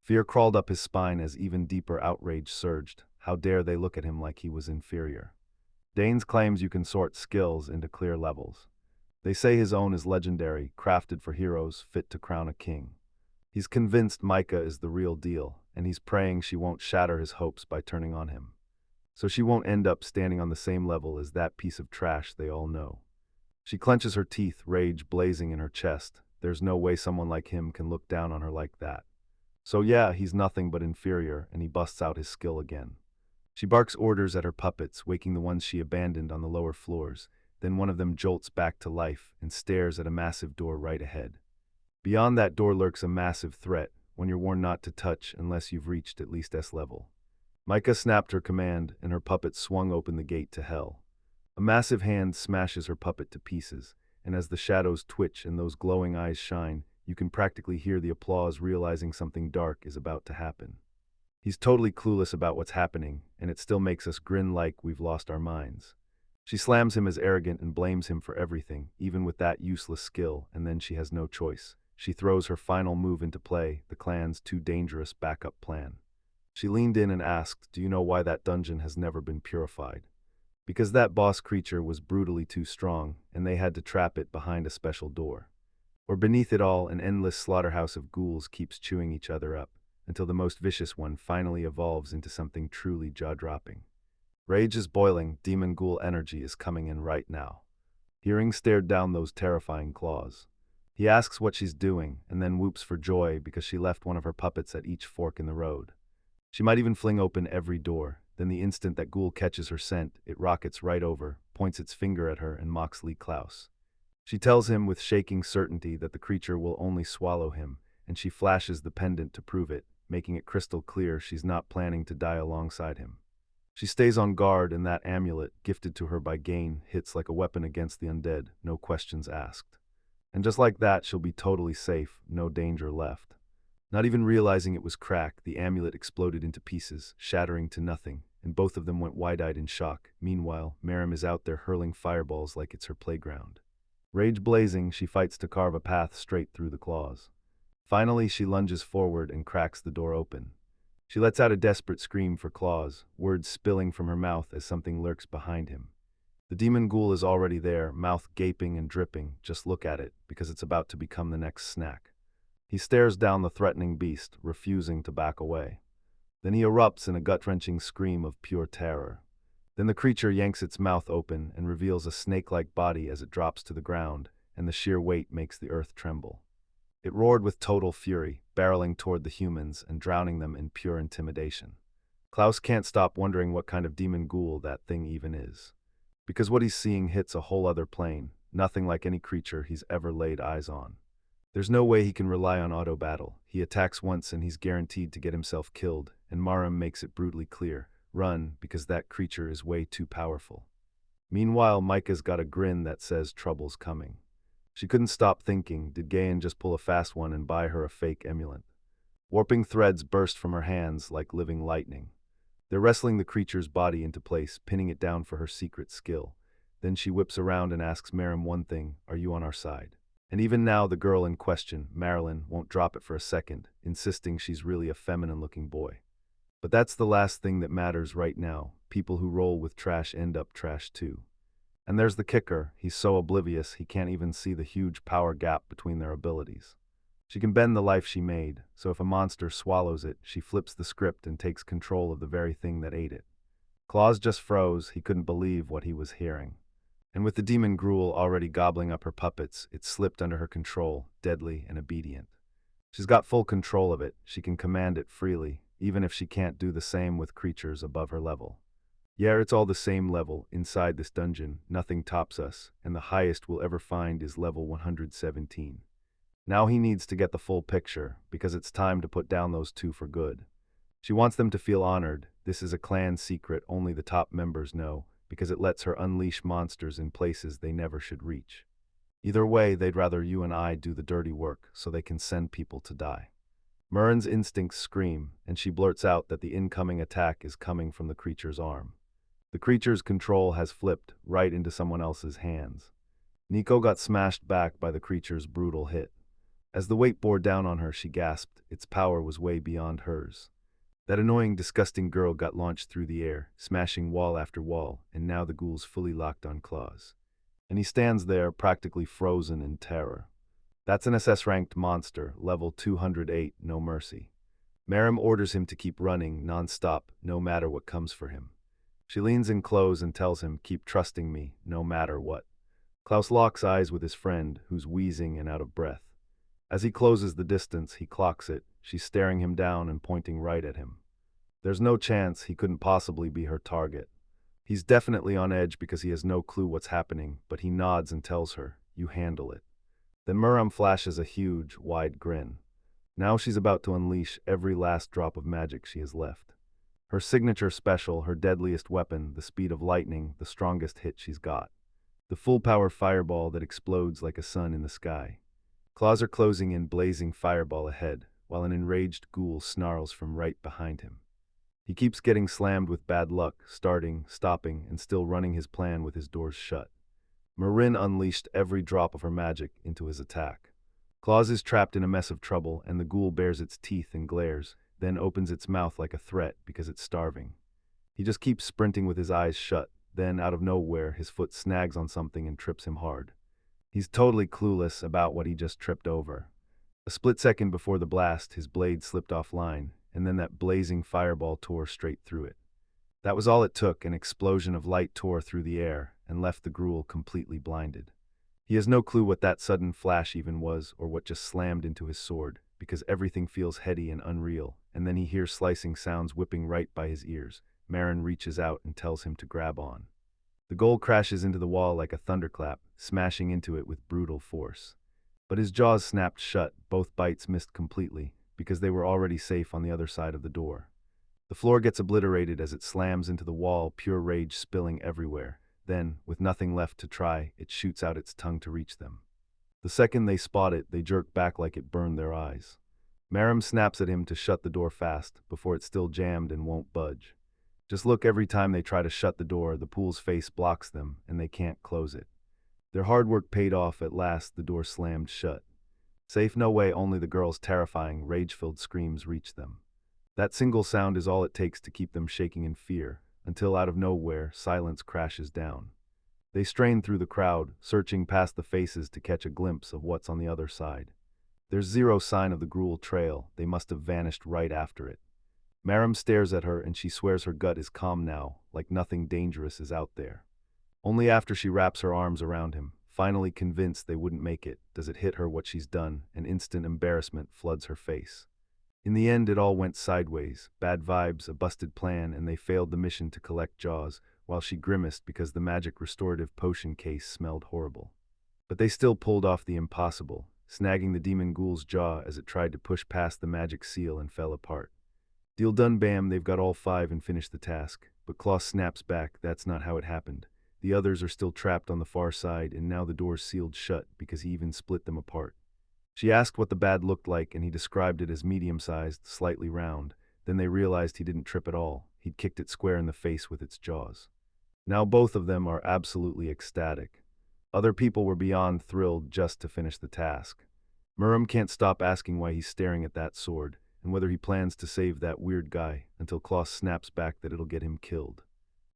Fear crawled up his spine as even deeper outrage surged. How dare they look at him like he was inferior? Danes claims you can sort skills into clear levels. They say his own is legendary, crafted for heroes, fit to crown a king. He's convinced Micah is the real deal, and he's praying she won't shatter his hopes by turning on him. So she won't end up standing on the same level as that piece of trash they all know. She clenches her teeth, rage blazing in her chest. There's no way someone like him can look down on her like that. So yeah, he's nothing but inferior, and he busts out his skill again. She barks orders at her puppets, waking the ones she abandoned on the lower floors. Then one of them jolts back to life and stares at a massive door right ahead. Beyond that door lurks a massive threat, one you're warned not to touch unless you've reached at least S level. Micah snapped her command, and her puppet swung open the gate to hell. A massive hand smashes her puppet to pieces, and as the shadows twitch and those glowing eyes shine, you can practically hear the applause, realizing something dark is about to happen. He's totally clueless about what's happening, and it still makes us grin like we've lost our minds. She slams him as arrogant and blames him for everything, even with that useless skill, and then she has no choice. She throws her final move into play, the clan's too dangerous backup plan. She leaned in and asked, "Do you know why that dungeon has never been purified?" Because that boss creature was brutally too strong, and they had to trap it behind a special door. Or beneath it all, an endless slaughterhouse of ghouls keeps chewing each other up, until the most vicious one finally evolves into something truly jaw-dropping. Rage is boiling, demon ghoul energy is coming in right now. Hearing stared down those terrifying claws. He asks what she's doing, and then whoops for joy because she left one of her puppets at each fork in the road. She might even fling open every door. Then the instant that ghoul catches her scent, it rockets right over, points its finger at her, and mocks Lee Klaus. She tells him with shaking certainty that the creature will only swallow him, and she flashes the pendant to prove it, making it crystal clear she's not planning to die alongside him. She stays on guard, and that amulet, gifted to her by Gain, hits like a weapon against the undead, no questions asked. And just like that, she'll be totally safe, no danger left. Not even realizing it was cracked, the amulet exploded into pieces, shattering to nothing, and both of them went wide-eyed in shock. Meanwhile, Merim is out there hurling fireballs like it's her playground. Rage blazing, she fights to carve a path straight through the claws. Finally, she lunges forward and cracks the door open. She lets out a desperate scream for Claws, words spilling from her mouth as something lurks behind him. The demon ghoul is already there, mouth gaping and dripping. Just look at it, because it's about to become the next snack. He stares down the threatening beast, refusing to back away. Then he erupts in a gut-wrenching scream of pure terror. Then the creature yanks its mouth open and reveals a snake-like body as it drops to the ground, and the sheer weight makes the earth tremble. It roared with total fury, barreling toward the humans and drowning them in pure intimidation. Klaus can't stop wondering what kind of demon ghoul that thing even is. Because what he's seeing hits a whole other plane, nothing like any creature he's ever laid eyes on. There's no way he can rely on auto battle. He attacks once and he's guaranteed to get himself killed, and Marim makes it brutally clear. Run, because that creature is way too powerful. Meanwhile, Micah's got a grin that says trouble's coming. She couldn't stop thinking, did Gayan just pull a fast one and buy her a fake emulant? Warping threads burst from her hands like living lightning. They're wrestling the creature's body into place, pinning it down for her secret skill. Then she whips around and asks Merim one thing, are you on our side? And even now the girl in question, Marilyn, won't drop it for a second, insisting she's really a feminine-looking boy. But that's the last thing that matters right now. People who roll with trash end up trash too. And there's the kicker, he's so oblivious he can't even see the huge power gap between their abilities. She can bend the life she made, so if a monster swallows it, she flips the script and takes control of the very thing that ate it. Claus just froze, he couldn't believe what he was hearing. And with the demon gruel already gobbling up her puppets, it slipped under her control, deadly and obedient. She's got full control of it, she can command it freely, even if she can't do the same with creatures above her level. Yeah, it's all the same level. Inside this dungeon, nothing tops us, and the highest we'll ever find is level 117. Now he needs to get the full picture, because it's time to put down those two for good. She wants them to feel honored. This is a clan secret only the top members know, because it lets her unleash monsters in places they never should reach. Either way, they'd rather you and I do the dirty work, so they can send people to die. Murren's instincts scream, and she blurts out that the incoming attack is coming from the creature's arm. The creature's control has flipped right into someone else's hands. Nico got smashed back by the creature's brutal hit. As the weight bore down on her, she gasped. Its power was way beyond hers. That annoying, disgusting girl got launched through the air, smashing wall after wall, and now the ghoul's fully locked on Claws. And he stands there, practically frozen in terror. That's an SS-ranked monster, level 208, no mercy. Merim orders him to keep running, non-stop, no matter what comes for him. She leans in close and tells him, keep trusting me, no matter what. Klaus locks eyes with his friend, who's wheezing and out of breath. As he closes the distance, he clocks it. She's staring him down and pointing right at him. There's no chance he couldn't possibly be her target. He's definitely on edge because he has no clue what's happening, but he nods and tells her, you handle it. Then Merim flashes a huge, wide grin. Now she's about to unleash every last drop of magic she has left. Her signature special, her deadliest weapon, the speed of lightning, the strongest hit she's got. The full-power fireball that explodes like a sun in the sky. Claws are closing in, blazing fireball ahead, while an enraged ghoul snarls from right behind him. He keeps getting slammed with bad luck, starting, stopping, and still running his plan with his doors shut. Marin unleashed every drop of her magic into his attack. Claws is trapped in a mess of trouble, and the ghoul bares its teeth and glares, then opens its mouth like a threat because it's starving. He just keeps sprinting with his eyes shut, then out of nowhere his foot snags on something and trips him hard. He's totally clueless about what he just tripped over. A split second before the blast, his blade slipped offline, and then that blazing fireball tore straight through it. That was all it took. An explosion of light tore through the air and left the gruel completely blinded. He has no clue what that sudden flash even was or what just slammed into his sword, because everything feels heady and unreal, and then he hears slicing sounds whipping right by his ears. Marin reaches out and tells him to grab on. The gold crashes into the wall like a thunderclap, smashing into it with brutal force. But his jaws snapped shut, both bites missed completely, because they were already safe on the other side of the door. The floor gets obliterated as it slams into the wall, pure rage spilling everywhere. Then, with nothing left to try, it shoots out its tongue to reach them. The second they spot it, they jerk back like it burned their eyes. Marim snaps at him to shut the door fast, before it's still jammed and won't budge. Just look, every time they try to shut the door, the pool's face blocks them, and they can't close it. Their hard work paid off. At last, the door slammed shut. Safe? No way. Only the girl's terrifying, rage-filled screams reach them. That single sound is all it takes to keep them shaking in fear, until out of nowhere, silence crashes down. They strain through the crowd, searching past the faces to catch a glimpse of what's on the other side. There's zero sign of the gruel trail. They must have vanished right after it. Marim stares at her and she swears her gut is calm now, like nothing dangerous is out there. Only after she wraps her arms around him, finally convinced they wouldn't make it, does it hit her what she's done, and instant embarrassment floods her face. In the end, it all went sideways. Bad vibes, a busted plan, and they failed the mission to collect Jaws, while she grimaced because the magic restorative potion case smelled horrible. But they still pulled off the impossible, snagging the demon ghoul's jaw as it tried to push past the magic seal and fell apart. Deal done. Bam, they've got all five and finished the task. But Klaus snaps back. That's not how it happened. The others are still trapped on the far side, and now the door's sealed shut because he even split them apart. She asked what the bad looked like, and he described it as medium-sized, slightly round. Then they realized he didn't trip at all. He'd kicked it square in the face with its jaws. Now both of them are absolutely ecstatic. Other people were beyond thrilled just to finish the task. Muram can't stop asking why he's staring at that sword, and whether he plans to save that weird guy, until Klaus snaps back that it'll get him killed.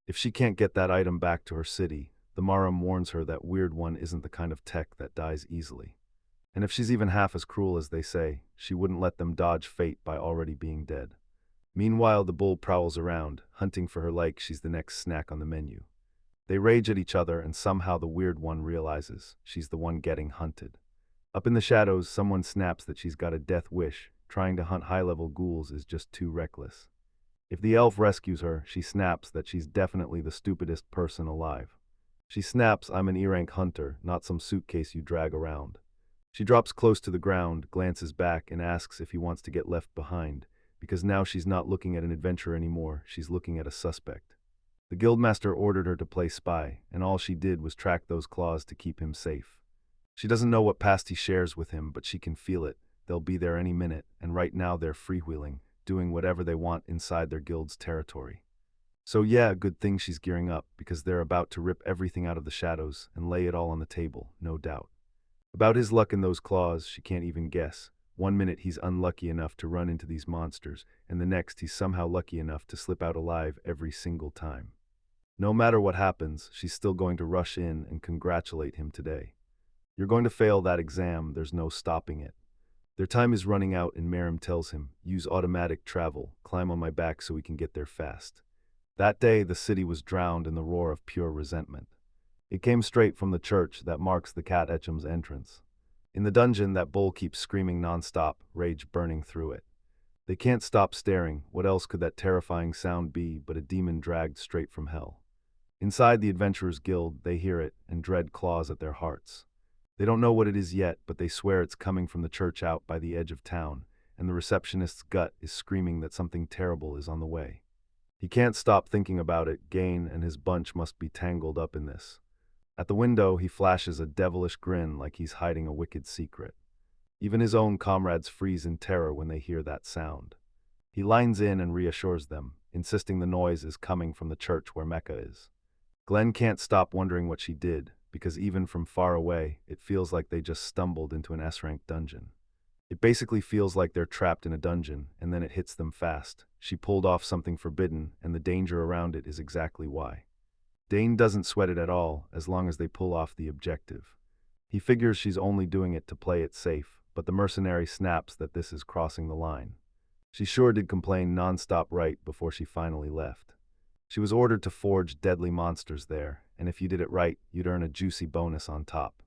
If she can't get that item back to her city, the Maram warns her that weird one isn't the kind of tech that dies easily. And if she's even half as cruel as they say, she wouldn't let them dodge fate by already being dead. Meanwhile, the bull prowls around, hunting for her like she's the next snack on the menu. They rage at each other, and somehow the weird one realizes she's the one getting hunted. Up in the shadows, someone snaps that she's got a death wish. Trying to hunt high-level ghouls is just too reckless. If the elf rescues her, she snaps that she's definitely the stupidest person alive. She snaps, I'm an E-rank hunter, not some suitcase you drag around. She drops close to the ground, glances back, and asks if he wants to get left behind, because now she's not looking at an adventurer anymore, she's looking at a suspect. The guildmaster ordered her to play spy, and all she did was track those claws to keep him safe. She doesn't know what past he shares with him, but she can feel it. They'll be there any minute, and right now they're freewheeling, doing whatever they want inside their guild's territory. So yeah, good thing she's gearing up, because they're about to rip everything out of the shadows and lay it all on the table, no doubt. About his luck in those claws, she can't even guess. One minute he's unlucky enough to run into these monsters, and the next he's somehow lucky enough to slip out alive every single time. No matter what happens, she's still going to rush in and congratulate him today. You're going to fail that exam, there's no stopping it. Their time is running out, and Marim tells him, use automatic travel, climb on my back so we can get there fast. That day, the city was drowned in the roar of pure resentment. It came straight from the church that marks the Cat Etchum's entrance. In the dungeon, that bull keeps screaming non-stop, rage burning through it. They can't stop staring. What else could that terrifying sound be but a demon dragged straight from hell? Inside the Adventurers Guild, they hear it, and dread claws at their hearts. They don't know what it is yet, but they swear it's coming from the church out by the edge of town, and the receptionist's gut is screaming that something terrible is on the way. He can't stop thinking about it. Gain and his bunch must be tangled up in this. At the window, he flashes a devilish grin like he's hiding a wicked secret. Even his own comrades freeze in terror when they hear that sound. He lines in and reassures them, insisting the noise is coming from the church where Mecca is. Glenn can't stop wondering what she did, because even from far away, it feels like they just stumbled into an S-rank dungeon. It basically feels like they're trapped in a dungeon, and then it hits them fast. She pulled off something forbidden, and the danger around it is exactly why. Dane doesn't sweat it at all, as long as they pull off the objective. He figures she's only doing it to play it safe, but the mercenary snaps that this is crossing the line. She sure did complain non-stop right before she finally left. She was ordered to forge deadly monsters there, and if you did it right, you'd earn a juicy bonus on top.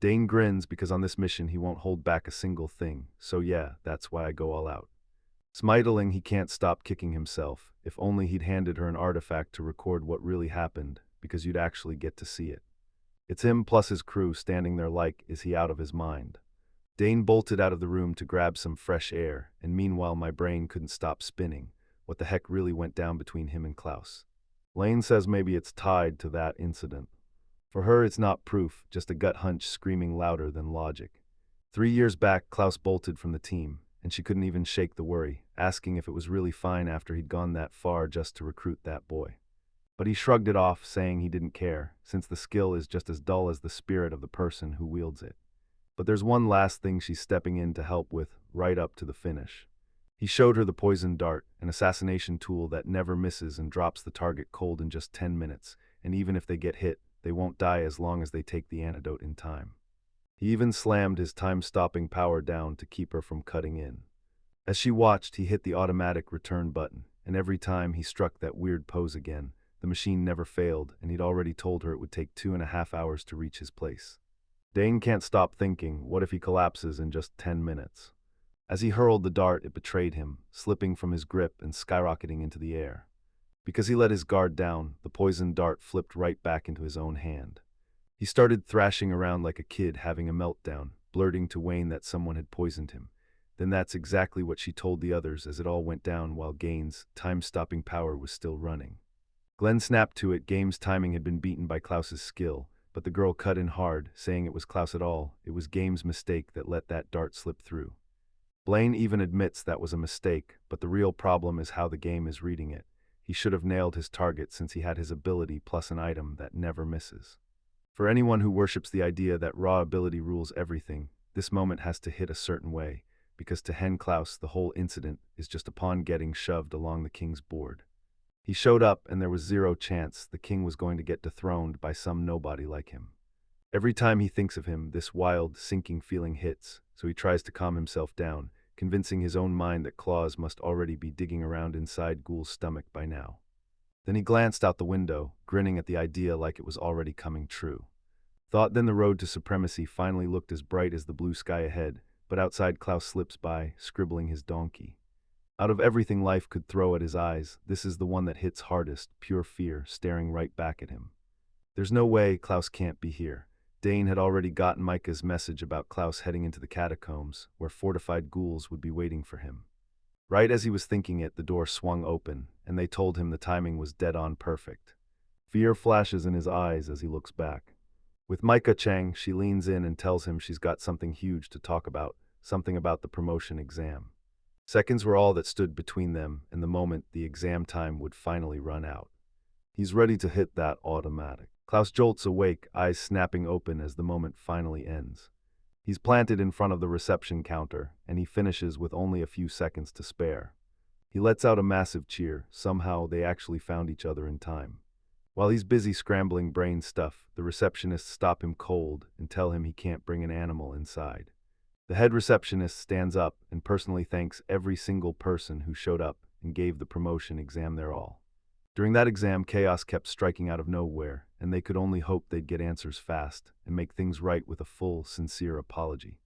Dane grins because on this mission he won't hold back a single thing, so yeah, that's why I go all out. Smitling, he can't stop kicking himself. If only he'd handed her an artifact to record what really happened, because you'd actually get to see it. It's him plus his crew standing there like, is he out of his mind? Dane bolted out of the room to grab some fresh air, and meanwhile my brain couldn't stop spinning. What the heck really went down between him and Klaus? Lane says maybe it's tied to that incident. For her, it's not proof, just a gut hunch screaming louder than logic. 3 years back, Klaus bolted from the team, and she couldn't even shake the worry, asking if it was really fine after he'd gone that far just to recruit that boy. But he shrugged it off, saying he didn't care, since the skill is just as dull as the spirit of the person who wields it. But there's one last thing she's stepping in to help with, right up to the finish. He showed her the poison dart, an assassination tool that never misses and drops the target cold in just 10 minutes, and even if they get hit, they won't die as long as they take the antidote in time. He even slammed his time-stopping power down to keep her from cutting in. As she watched, he hit the automatic return button, and every time he struck that weird pose again, the machine never failed, and he'd already told her it would take 2.5 hours to reach his place. Dane can't stop thinking, what if he collapses in just 10 minutes? As he hurled the dart, it betrayed him, slipping from his grip and skyrocketing into the air. Because he let his guard down, the poisoned dart flipped right back into his own hand. He started thrashing around like a kid having a meltdown, blurting to Wayne that someone had poisoned him. Then that's exactly what she told the others as it all went down while Gaines' time-stopping power was still running. Glenn snapped to it. Game's timing had been beaten by Klaus's skill, but the girl cut in hard, saying it was Klaus at all. It was Game's mistake that let that dart slip through. Blaine even admits that was a mistake, but the real problem is how the game is reading it. He should have nailed his target since he had his ability plus an item that never misses. For anyone who worships the idea that raw ability rules everything, this moment has to hit a certain way, because to Hen Klaus the whole incident is just a pawn getting shoved along the king's board. He showed up and there was zero chance the king was going to get dethroned by some nobody like him. Every time he thinks of him, this wild, sinking feeling hits, so he tries to calm himself down, convincing his own mind that claws must already be digging around inside Ghoul's stomach by now. Then he glanced out the window, grinning at the idea like it was already coming true. Thought then the road to supremacy finally looked as bright as the blue sky ahead, but outside Klaus slips by, scribbling his donkey. Out of everything life could throw at his eyes, this is the one that hits hardest, pure fear, staring right back at him. There's no way Klaus can't be here. Dane had already gotten Micah's message about Klaus heading into the catacombs, where fortified ghouls would be waiting for him. Right as he was thinking it, the door swung open, and they told him the timing was dead-on perfect. Fear flashes in his eyes as he looks back. With Micah Chang, she leans in and tells him she's got something huge to talk about, something about the promotion exam. Seconds were all that stood between them and the moment the exam time would finally run out. He's ready to hit that automatic. Klaus jolts awake, eyes snapping open as the moment finally ends. He's planted in front of the reception counter, and he finishes with only a few seconds to spare. He lets out a massive cheer. Somehow they actually found each other in time. While he's busy scrambling brain stuff, the receptionists stop him cold and tell him he can't bring an animal inside. The head receptionist stands up and personally thanks every single person who showed up and gave the promotion exam their all. During that exam, chaos kept striking out of nowhere, and they could only hope they'd get answers fast and make things right with a full, sincere apology.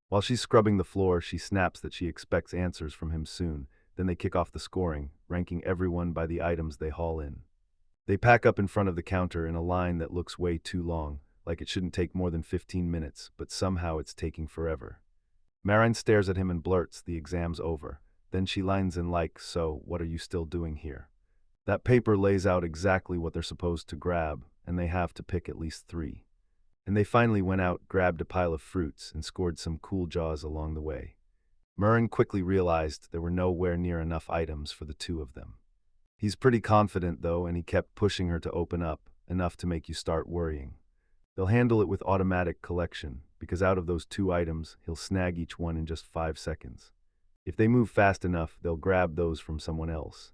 While she's scrubbing the floor, she snaps that she expects answers from him soon. Then they kick off the scoring, ranking everyone by the items they haul in. They pack up in front of the counter in a line that looks way too long, like it shouldn't take more than 15 minutes, but somehow it's taking forever. Marine stares at him and blurts, "The exam's over." Then she lines in like, "So, what are you still doing here?" That paper lays out exactly what they're supposed to grab, and they have to pick at least 3. And they finally went out, grabbed a pile of fruits, and scored some cool jaws along the way. Murren quickly realized there were nowhere near enough items for the 2 of them. He's pretty confident, though, and he kept pushing her to open up, enough to make you start worrying. They'll handle it with automatic collection, because out of those 2 items, he'll snag each one in just 5 seconds. If they move fast enough, they'll grab those from someone else.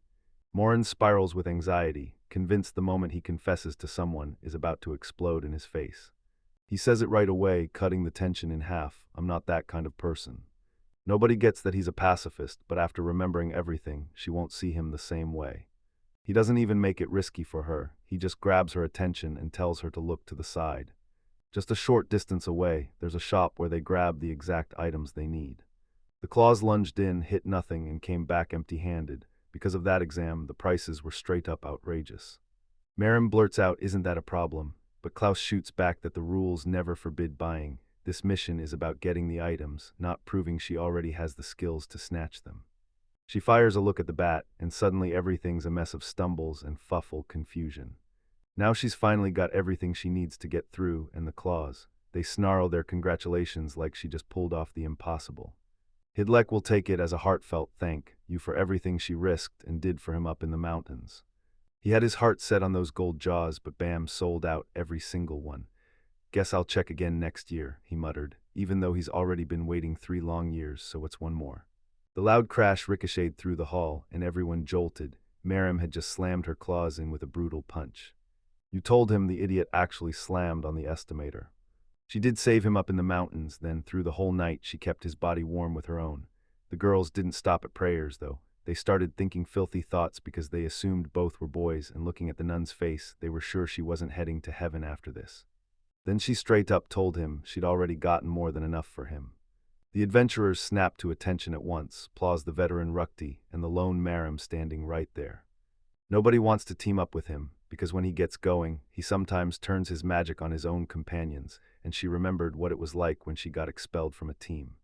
Morin spirals with anxiety, convinced the moment he confesses to someone is about to explode in his face. He says it right away, cutting the tension in half. "I'm not that kind of person." Nobody gets that he's a pacifist, but after remembering everything, she won't see him the same way. He doesn't even make it risky for her. He just grabs her attention and tells her to look to the side. Just a short distance away, there's a shop where they grab the exact items they need. The claws lunged in, hit nothing, and came back empty-handed. Because of that exam, the prices were straight up outrageous. Maren blurts out, "Isn't that a problem?" But Klaus shoots back that the rules never forbid buying. This mission is about getting the items, not proving she already has the skills to snatch them. She fires a look at the bat, and suddenly everything's a mess of stumbles and fuffle confusion. Now she's finally got everything she needs to get through, and the claws. They snarl their congratulations like she just pulled off the impossible. Hidlek will take it as a heartfelt thank you for everything she risked and did for him up in the mountains. He had his heart set on those gold jaws, but Bam sold out every single one. "Guess I'll check again next year," he muttered, even though he's already been waiting 3 long years, so what's one more? The loud crash ricocheted through the hall, and everyone jolted. Miriam had just slammed her claws in with a brutal punch. You told him the idiot actually slammed on the estimator. She did save him up in the mountains, then through the whole night she kept his body warm with her own. The girls didn't stop at prayers, though. They started thinking filthy thoughts because they assumed both were boys, and looking at the nun's face, they were sure she wasn't heading to heaven after this. Then she straight up told him she'd already gotten more than enough for him. The adventurers snapped to attention at once, Plaus the veteran Rukti, and the lone Maram standing right there. Nobody wants to team up with him, because when he gets going, he sometimes turns his magic on his own companions, and she remembered what it was like when she got expelled from a team.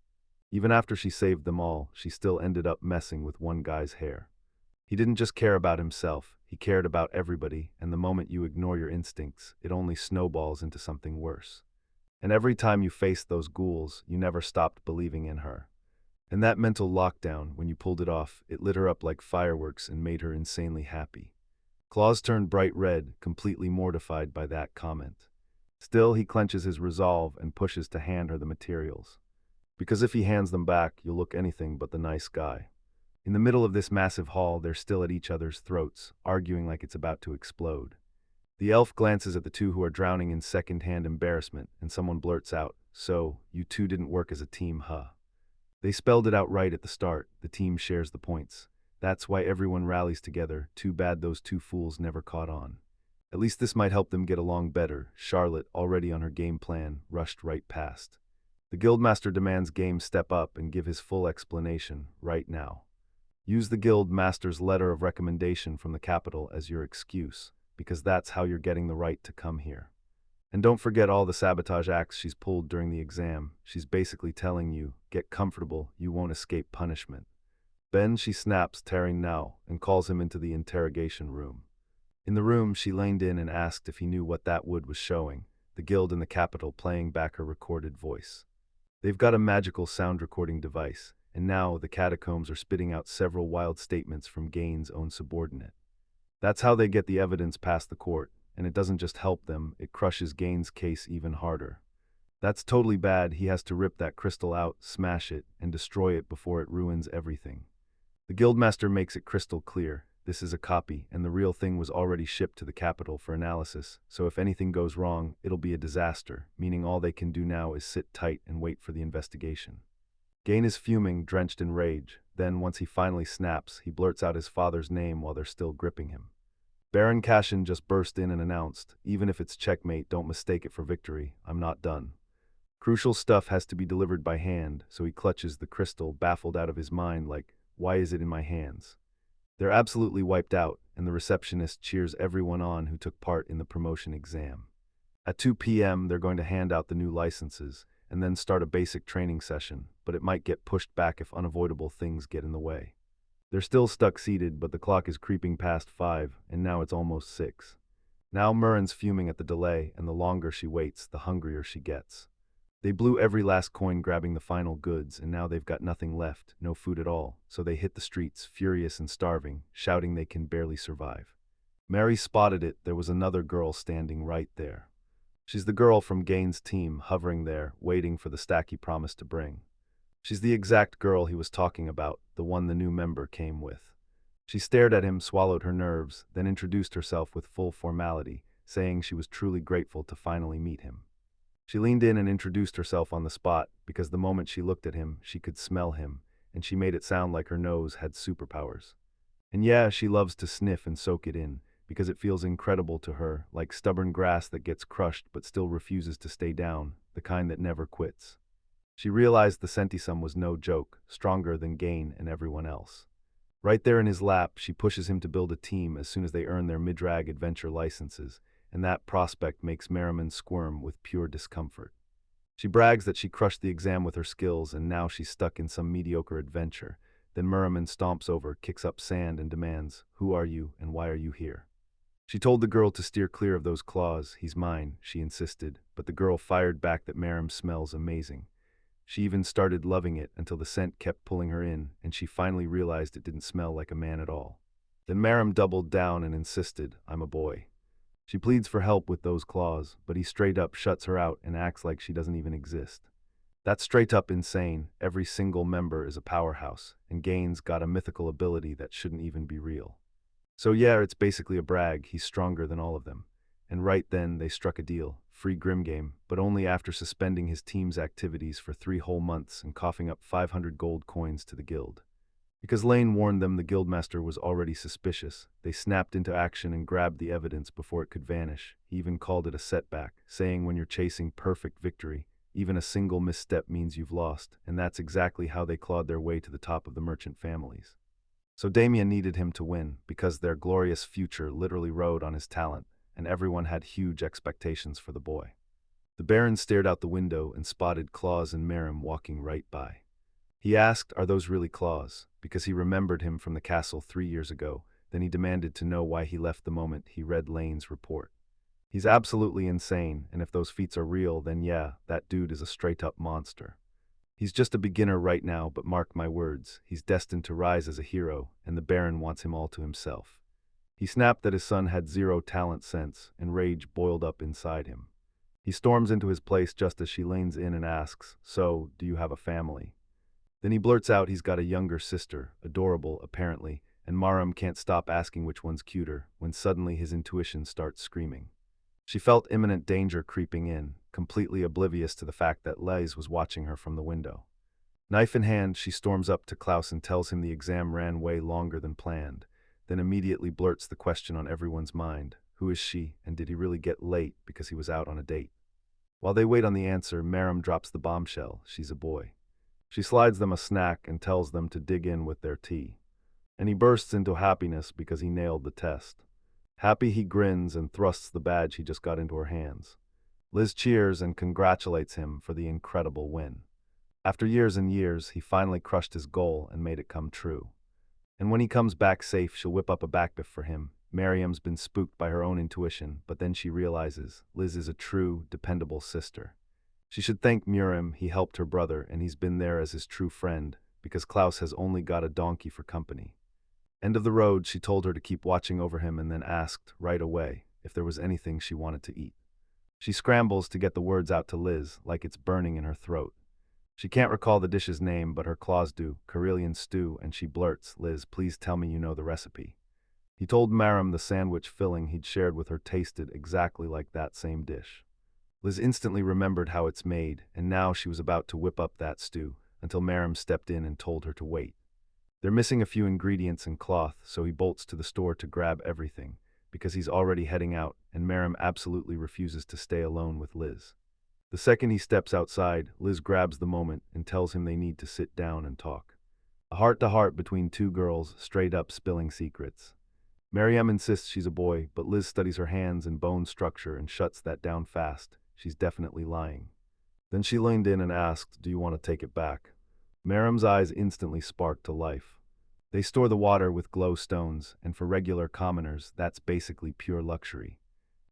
Even after she saved them all, she still ended up messing with one guy's hair. He didn't just care about himself, he cared about everybody, and the moment you ignore your instincts, it only snowballs into something worse. And every time you faced those ghouls, you never stopped believing in her. And that mental lockdown, when you pulled it off, it lit her up like fireworks and made her insanely happy. Claus turned bright red, completely mortified by that comment. Still, he clenches his resolve and pushes to hand her the materials. Because if he hands them back, you'll look anything but the nice guy. In the middle of this massive hall, they're still at each other's throats, arguing like it's about to explode. The elf glances at the two who are drowning in second-hand embarrassment, and someone blurts out, "So, you two didn't work as a team, huh?" They spelled it out right at the start, the team shares the points. That's why everyone rallies together, too bad those two fools never caught on. At least this might help them get along better. Charlotte, already on her game plan, rushed right past. The guildmaster demands Game step up and give his full explanation, right now. Use the guildmaster's letter of recommendation from the capital as your excuse, because that's how you're getting the right to come here. And don't forget all the sabotage acts she's pulled during the exam. She's basically telling you, get comfortable, you won't escape punishment. Ben, she snaps, tearing now, and calls him into the interrogation room. In the room, she leaned in and asked if he knew what that wood was showing, the guild in the capital playing back her recorded voice. They've got a magical sound recording device, and now the catacombs are spitting out several wild statements from Gain's own subordinate. That's how they get the evidence past the court, and it doesn't just help them, it crushes Gain's case even harder. That's totally bad. He has to rip that crystal out, smash it, and destroy it before it ruins everything. The guildmaster makes it crystal clear. This is a copy, and the real thing was already shipped to the capital for analysis, so if anything goes wrong, it'll be a disaster, meaning all they can do now is sit tight and wait for the investigation. Gain is fuming, drenched in rage. Then, once he finally snaps, he blurts out his father's name while they're still gripping him. Baron Cashin just burst in and announced, "Even if it's checkmate, don't mistake it for victory. I'm not done." Crucial stuff has to be delivered by hand, so he clutches the crystal, baffled out of his mind like, why is it in my hands? They're absolutely wiped out, and the receptionist cheers everyone on who took part in the promotion exam. At 2 p.m., they're going to hand out the new licenses, and then start a basic training session, but it might get pushed back if unavoidable things get in the way. They're still stuck seated, but the clock is creeping past 5, and now it's almost 6. Now Murren's fuming at the delay, and the longer she waits, the hungrier she gets. They blew every last coin grabbing the final goods, and now they've got nothing left, no food at all, so they hit the streets, furious and starving, shouting they can barely survive. Mary spotted it. There was another girl standing right there. She's the girl from Gain's team, hovering there, waiting for the stack he promised to bring. She's the exact girl he was talking about, the one the new member came with. She stared at him, swallowed her nerves, then introduced herself with full formality, saying she was truly grateful to finally meet him. She leaned in and introduced herself on the spot, because the moment she looked at him, she could smell him, and she made it sound like her nose had superpowers. And yeah, she loves to sniff and soak it in, because it feels incredible to her, like stubborn grass that gets crushed but still refuses to stay down, the kind that never quits. She realized the centisum was no joke, stronger than Gain and everyone else. Right there in his lap, she pushes him to build a team as soon as they earn their mid-drag adventure licenses, and that prospect makes Merriman squirm with pure discomfort. She brags that she crushed the exam with her skills and now she's stuck in some mediocre adventure. Then Merriman stomps over, kicks up sand, and demands, "Who are you and why are you here?" She told the girl to steer clear of those claws. "He's mine," she insisted, but the girl fired back that Merrim smells amazing. She even started loving it until the scent kept pulling her in, and she finally realized it didn't smell like a man at all. Then Merrim doubled down and insisted, "I'm a boy." She pleads for help with those claws, but he straight up shuts her out and acts like she doesn't even exist. That's straight up insane. Every single member is a powerhouse, and Gain's got a mythical ability that shouldn't even be real. So yeah, it's basically a brag, he's stronger than all of them. And right then, they struck a deal, free Grimgame, but only after suspending his team's activities for 3 whole months and coughing up 500 gold coins to the guild. Because Lane warned them the guildmaster was already suspicious, they snapped into action and grabbed the evidence before it could vanish. He even called it a setback, saying when you're chasing perfect victory, even a single misstep means you've lost, and that's exactly how they clawed their way to the top of the merchant families. So Damien needed him to win, because their glorious future literally rode on his talent, and everyone had huge expectations for the boy. The Baron stared out the window and spotted Claus and Merrim walking right by. He asked, "Are those really Claus?" because he remembered him from the castle 3 years ago. Then he demanded to know why he left the moment he read Lane's report. He's absolutely insane, and if those feats are real, then yeah, that dude is a straight-up monster. He's just a beginner right now, but mark my words, he's destined to rise as a hero, and the Baron wants him all to himself. He snapped that his son had zero talent sense, and rage boiled up inside him. He storms into his place just as she leans in and asks, "So, do you have a family?" Then he blurts out he's got a younger sister, adorable, apparently, and Maram can't stop asking which one's cuter, when suddenly his intuition starts screaming. She felt imminent danger creeping in, completely oblivious to the fact that Liz was watching her from the window. Knife in hand, she storms up to Klaus and tells him the exam ran way longer than planned, then immediately blurts the question on everyone's mind. Who is she, and did he really get late because he was out on a date? While they wait on the answer, Merrim drops the bombshell. She's a boy. She slides them a snack and tells them to dig in with their tea. And he bursts into happiness because he nailed the test. Happy, he grins and thrusts the badge he just got into her hands. Liz cheers and congratulates him for the incredible win. After years and years, he finally crushed his goal and made it come true. And when he comes back safe, she'll whip up a backbiff for him. Miriam's been spooked by her own intuition, but then she realizes Liz is a true, dependable sister. She should thank Miriam, he helped her brother, and he's been there as his true friend, because Klaus has only got a donkey for company. End of the road, she told her to keep watching over him and then asked, right away, if there was anything she wanted to eat. She scrambles to get the words out to Liz, like it's burning in her throat. She can't recall the dish's name, but her claws do, Karelian stew, and she blurts, "Liz, please tell me you know the recipe." He told Maram the sandwich filling he'd shared with her tasted exactly like that same dish. Liz instantly remembered how it's made, and now she was about to whip up that stew, until Maram stepped in and told her to wait. They're missing a few ingredients and cloth, so he bolts to the store to grab everything, because he's already heading out, and Maram absolutely refuses to stay alone with Liz. The second he steps outside, Liz grabs the moment and tells him they need to sit down and talk. A heart-to-heart between two girls, straight up spilling secrets. Mariam insists she's a boy, but Liz studies her hands and bone structure and shuts that down fast. She's definitely lying. Then she leaned in and asked, "Do you want to take it back?" Mariam's eyes instantly sparked to life. They store the water with glow stones, and for regular commoners, that's basically pure luxury.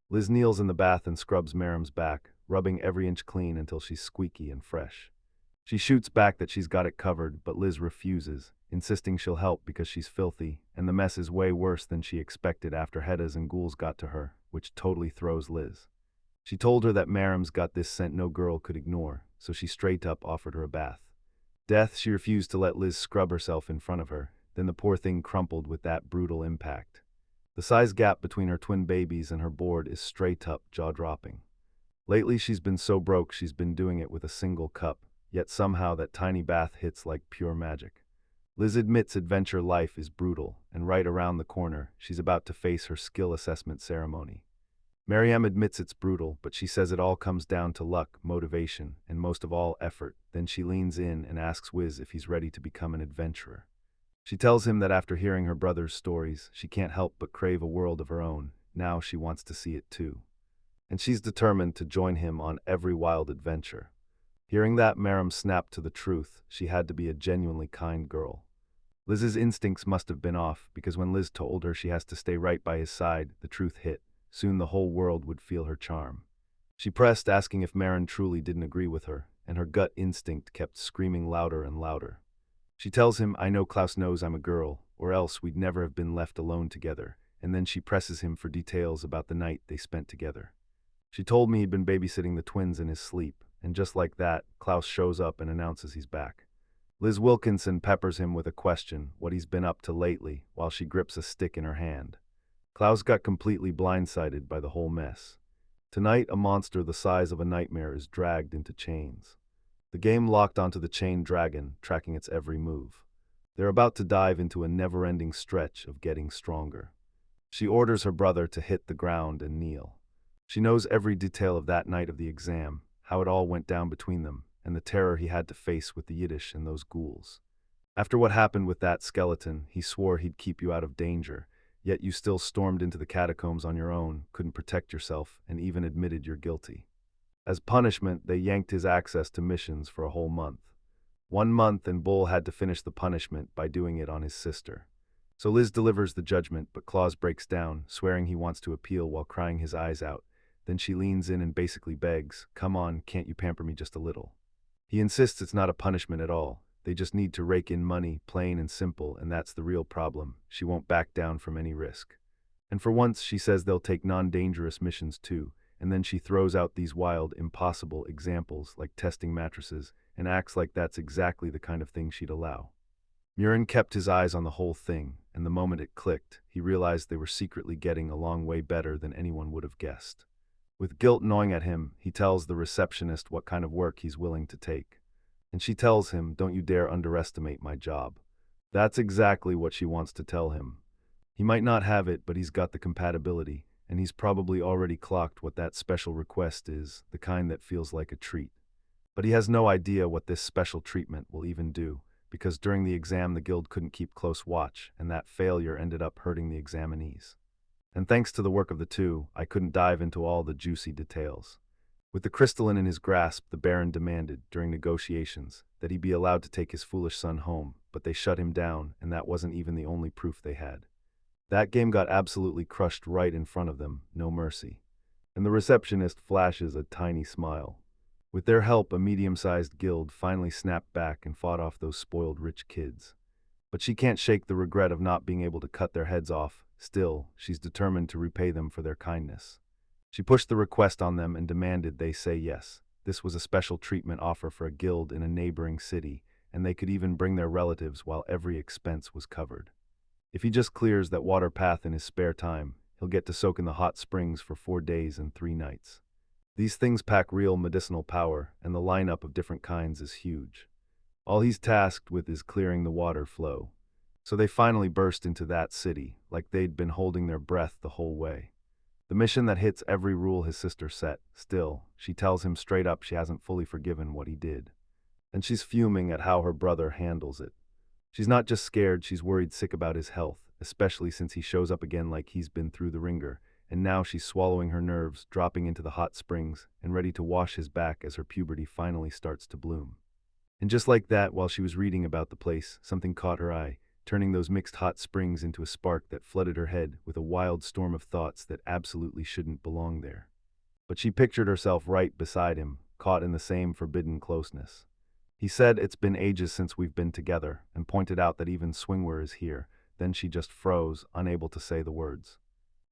Liz kneels in the bath and scrubs Mariam's back, rubbing every inch clean until she's squeaky and fresh. She shoots back that she's got it covered, but Liz refuses, insisting she'll help because she's filthy, and the mess is way worse than she expected after Heddas and ghouls got to her, which totally throws Liz. She told her that Maram's got this scent no girl could ignore, so she straight up offered her a bath. Death, she refused to let Liz scrub herself in front of her, then the poor thing crumpled with that brutal impact. The size gap between her twin babies and her board is straight up jaw-dropping. Lately she's been so broke she's been doing it with a single cup, yet somehow that tiny bath hits like pure magic. Liz admits adventure life is brutal, and right around the corner, she's about to face her skill assessment ceremony. Mariam admits it's brutal, but she says it all comes down to luck, motivation, and most of all, effort. Then she leans in and asks Wiz if he's ready to become an adventurer. She tells him that after hearing her brother's stories, she can't help but crave a world of her own. Now she wants to see it too. And she's determined to join him on every wild adventure. Hearing that, Mariam snapped to the truth. She had to be a genuinely kind girl. Liz's instincts must have been off, because when Liz told her she has to stay right by his side, the truth hit. Soon the whole world would feel her charm. She pressed, asking if Marin truly didn't agree with her, and her gut instinct kept screaming louder and louder. She tells him, "I know Klaus knows I'm a girl, or else we'd never have been left alone together," and then she presses him for details about the night they spent together. She told me he'd been babysitting the twins in his sleep, and just like that, Klaus shows up and announces he's back. Liz Wilkinson peppers him with a question, what he's been up to lately, while she grips a stick in her hand. Klaus got completely blindsided by the whole mess. Tonight, a monster the size of a nightmare is dragged into chains. The game locked onto the chained dragon, tracking its every move. They're about to dive into a never-ending stretch of getting stronger. She orders her brother to hit the ground and kneel. She knows every detail of that night of the exam, how it all went down between them, and the terror he had to face with the Yiddish and those ghouls. After what happened with that skeleton, he swore he'd keep you out of danger, yet you still stormed into the catacombs on your own, couldn't protect yourself, and even admitted you're guilty. As punishment, they yanked his access to missions for a whole month. 1 month, and Bull had to finish the punishment by doing it on his sister. So Liz delivers the judgment, but Claus breaks down, swearing he wants to appeal while crying his eyes out. Then she leans in and basically begs, "Come on, can't you pamper me just a little?" He insists it's not a punishment at all. They just need to rake in money, plain and simple, and that's the real problem. She won't back down from any risk. And for once, she says they'll take non-dangerous missions too, and then she throws out these wild, impossible examples like testing mattresses, and acts like that's exactly the kind of thing she'd allow. Murin kept his eyes on the whole thing, and the moment it clicked, he realized they were secretly getting along way better than anyone would have guessed. With guilt gnawing at him, he tells the receptionist what kind of work he's willing to take. And she tells him, "Don't you dare underestimate my job." That's exactly what she wants to tell him. He might not have it, but he's got the compatibility, and he's probably already clocked what that special request is, the kind that feels like a treat. But he has no idea what this special treatment will even do, because during the exam the guild couldn't keep close watch, and that failure ended up hurting the examinees. And thanks to the work of the two, I couldn't dive into all the juicy details. With the crystalline in his grasp, the Baron demanded, during negotiations, that he be allowed to take his foolish son home, but they shut him down, and that wasn't even the only proof they had. That game got absolutely crushed right in front of them, no mercy. And the receptionist flashes a tiny smile. With their help, a medium-sized guild finally snapped back and fought off those spoiled rich kids. But she can't shake the regret of not being able to cut their heads off. Still, she's determined to repay them for their kindness. She pushed the request on them and demanded they say yes. This was a special treatment offer for a guild in a neighboring city, and they could even bring their relatives while every expense was covered. If he just clears that water path in his spare time, he'll get to soak in the hot springs for 4 days and 3 nights. These things pack real medicinal power, and the lineup of different kinds is huge. All he's tasked with is clearing the water flow. So they finally burst into that city, like they'd been holding their breath the whole way. The mission that hits every rule his sister set. Still, she tells him straight up she hasn't fully forgiven what he did. And she's fuming at how her brother handles it. She's not just scared, she's worried sick about his health, especially since he shows up again like he's been through the ringer, and now she's swallowing her nerves, dropping into the hot springs, and ready to wash his back as her puberty finally starts to bloom. And just like that, while she was reading about the place, something caught her eye, turning those mixed hot springs into a spark that flooded her head with a wild storm of thoughts that absolutely shouldn't belong there. But she pictured herself right beside him, caught in the same forbidden closeness. He said, "It's been ages since we've been together," and pointed out that even Swingwer is here. Then she just froze, unable to say the words.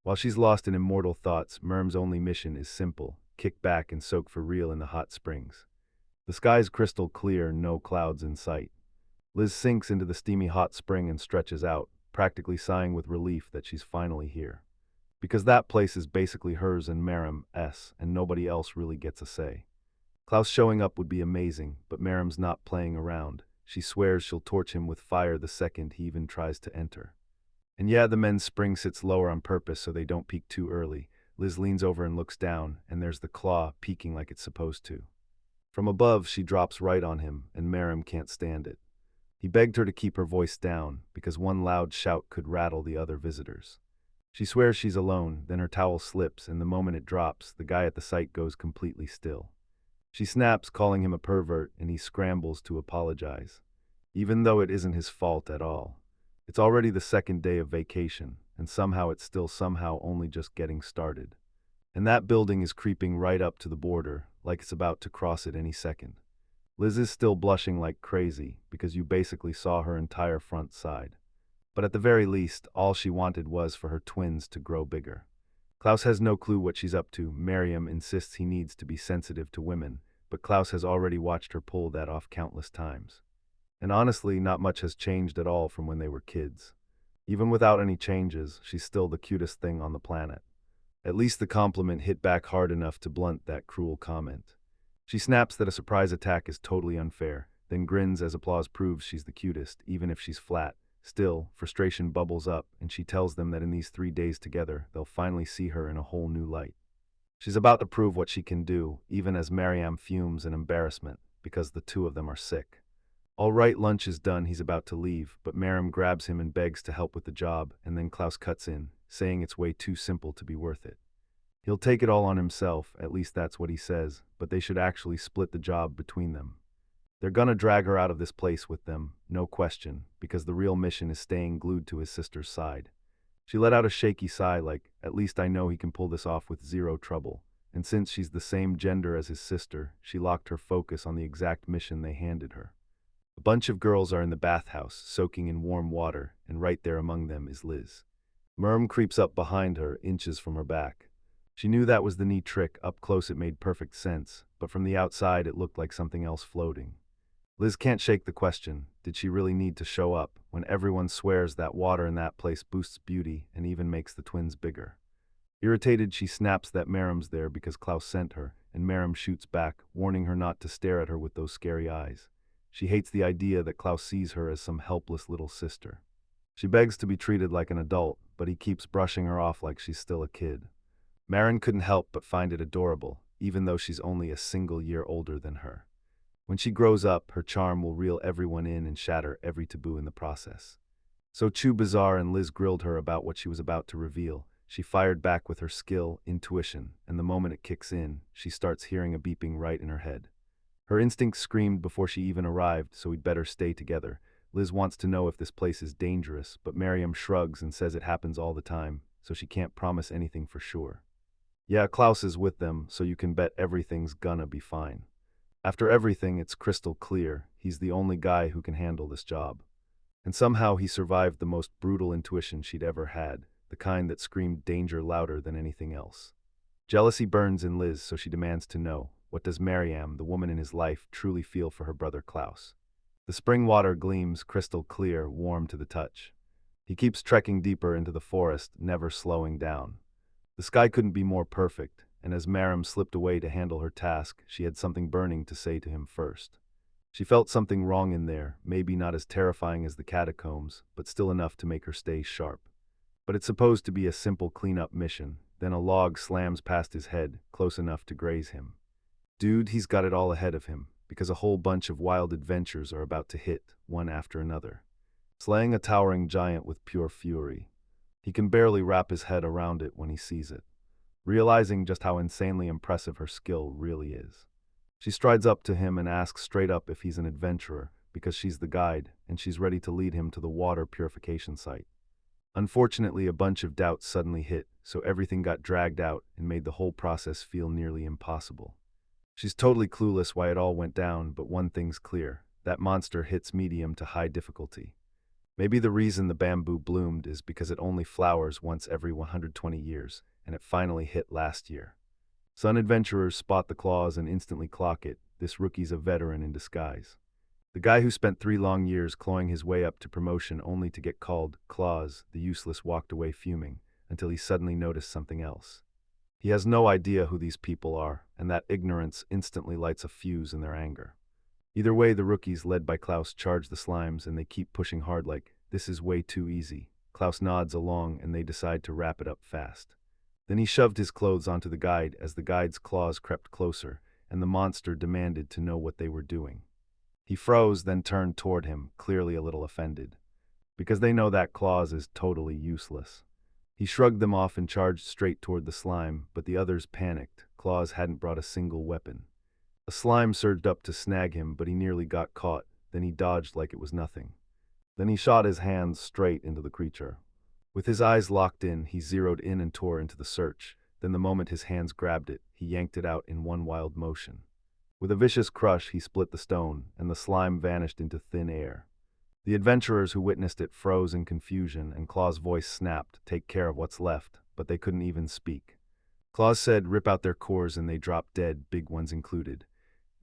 While she's lost in immortal thoughts, Merm's only mission is simple: kick back and soak for real in the hot springs. The sky's crystal clear, no clouds in sight. Liz sinks into the steamy hot spring and stretches out, practically sighing with relief that she's finally here. Because that place is basically hers and Marim's, and nobody else really gets a say. Klaus showing up would be amazing, but Marim's not playing around. She swears she'll torch him with fire the second he even tries to enter. And yeah, the men's spring sits lower on purpose so they don't peek too early. Liz leans over and looks down, and there's the claw peeking like it's supposed to. From above, she drops right on him, and Merrim can't stand it. He begged her to keep her voice down, because one loud shout could rattle the other visitors. She swears she's alone, then her towel slips, and the moment it drops, the guy at the site goes completely still. She snaps, calling him a pervert, and he scrambles to apologize, even though it isn't his fault at all. It's already the second day of vacation, and somehow it's still somehow only just getting started. And that building is creeping right up to the border, like it's about to cross it any second. Liz is still blushing like crazy, because you basically saw her entire front side. But at the very least, all she wanted was for her twins to grow bigger. Klaus has no clue what she's up to. Merrim insists he needs to be sensitive to women, but Klaus has already watched her pull that off countless times. And honestly, not much has changed at all from when they were kids. Even without any changes, she's still the cutest thing on the planet. At least the compliment hit back hard enough to blunt that cruel comment. She snaps that a surprise attack is totally unfair, then grins as applause proves she's the cutest, even if she's flat. Still, frustration bubbles up, and she tells them that in these 3 days together, they'll finally see her in a whole new light. She's about to prove what she can do, even as Merrim fumes in embarrassment, because the two of them are sick. All right, lunch is done, he's about to leave, but Merrim grabs him and begs to help with the job, and then Klaus cuts in, saying it's way too simple to be worth it. He'll take it all on himself, at least that's what he says, but they should actually split the job between them. They're gonna drag her out of this place with them, no question, because the real mission is staying glued to his sister's side. She let out a shaky sigh like, at least I know he can pull this off with zero trouble, and since she's the same gender as his sister, she locked her focus on the exact mission they handed her. A bunch of girls are in the bathhouse, soaking in warm water, and right there among them is Liz. Merm creeps up behind her, inches from her back. She knew that was the neat trick. Up close it made perfect sense, but from the outside it looked like something else floating. Liz can't shake the question, did she really need to show up, when everyone swears that water in that place boosts beauty and even makes the twins bigger? Irritated, she snaps that Merrim's there because Klaus sent her, and Merrim shoots back, warning her not to stare at her with those scary eyes. She hates the idea that Klaus sees her as some helpless little sister. She begs to be treated like an adult, but he keeps brushing her off like she's still a kid. Marin couldn't help but find it adorable, even though she's only a single year older than her. When she grows up, her charm will reel everyone in and shatter every taboo in the process. So Chu Bazaar and Liz grilled her about what she was about to reveal. She fired back with her skill, intuition, and the moment it kicks in, she starts hearing a beeping right in her head. Her instinct screamed before she even arrived, so we'd better stay together. Liz wants to know if this place is dangerous, but Merrim shrugs and says it happens all the time, so she can't promise anything for sure. Yeah, Klaus is with them, so you can bet everything's gonna be fine. After everything, it's crystal clear, he's the only guy who can handle this job. And somehow he survived the most brutal intuition she'd ever had, the kind that screamed danger louder than anything else. Jealousy burns in Liz, so she demands to know, what does Merrim, the woman in his life, truly feel for her brother Klaus? The spring water gleams crystal clear, warm to the touch. He keeps trekking deeper into the forest, never slowing down. The sky couldn't be more perfect, and as Merrim slipped away to handle her task, she had something burning to say to him first. She felt something wrong in there, maybe not as terrifying as the catacombs, but still enough to make her stay sharp. But it's supposed to be a simple cleanup mission, then a log slams past his head, close enough to graze him. Dude, he's got it all ahead of him, because a whole bunch of wild adventures are about to hit, one after another. Slaying a towering giant with pure fury. He can barely wrap his head around it when he sees it, realizing just how insanely impressive her skill really is. She strides up to him and asks straight up if he's an adventurer, because she's the guide, and she's ready to lead him to the water purification site. Unfortunately, a bunch of doubts suddenly hit, so everything got dragged out and made the whole process feel nearly impossible. She's totally clueless why it all went down, but one thing's clear, that monster hits medium to high difficulty. Maybe the reason the bamboo bloomed is because it only flowers once every 120 years, and it finally hit last year. Sun adventurers spot the claws and instantly clock it. This rookie's a veteran in disguise. The guy who spent 3 long years clawing his way up to promotion only to get called Claws, the useless, walked away fuming, until he suddenly noticed something else. He has no idea who these people are, and that ignorance instantly lights a fuse in their anger. Either way, the rookies, led by Klaus, charge the slimes and they keep pushing hard like, this is way too easy. Klaus nods along and they decide to wrap it up fast. Then he shoved his clothes onto the guide as the guide's claws crept closer, and the monster demanded to know what they were doing. He froze, then turned toward him, clearly a little offended. Because they know that claws is totally useless. He shrugged them off and charged straight toward the slime, but the others panicked. Claws hadn't brought a single weapon. A slime surged up to snag him, but he nearly got caught. Then he dodged like it was nothing. Then he shot his hands straight into the creature. With his eyes locked in, he zeroed in and tore into the search. Then the moment his hands grabbed it, he yanked it out in one wild motion. With a vicious crush, he split the stone, and the slime vanished into thin air. The adventurers who witnessed it froze in confusion, and Claw's voice snapped, take care of what's left, but they couldn't even speak. Claw said, rip out their cores and they dropped dead, big ones included.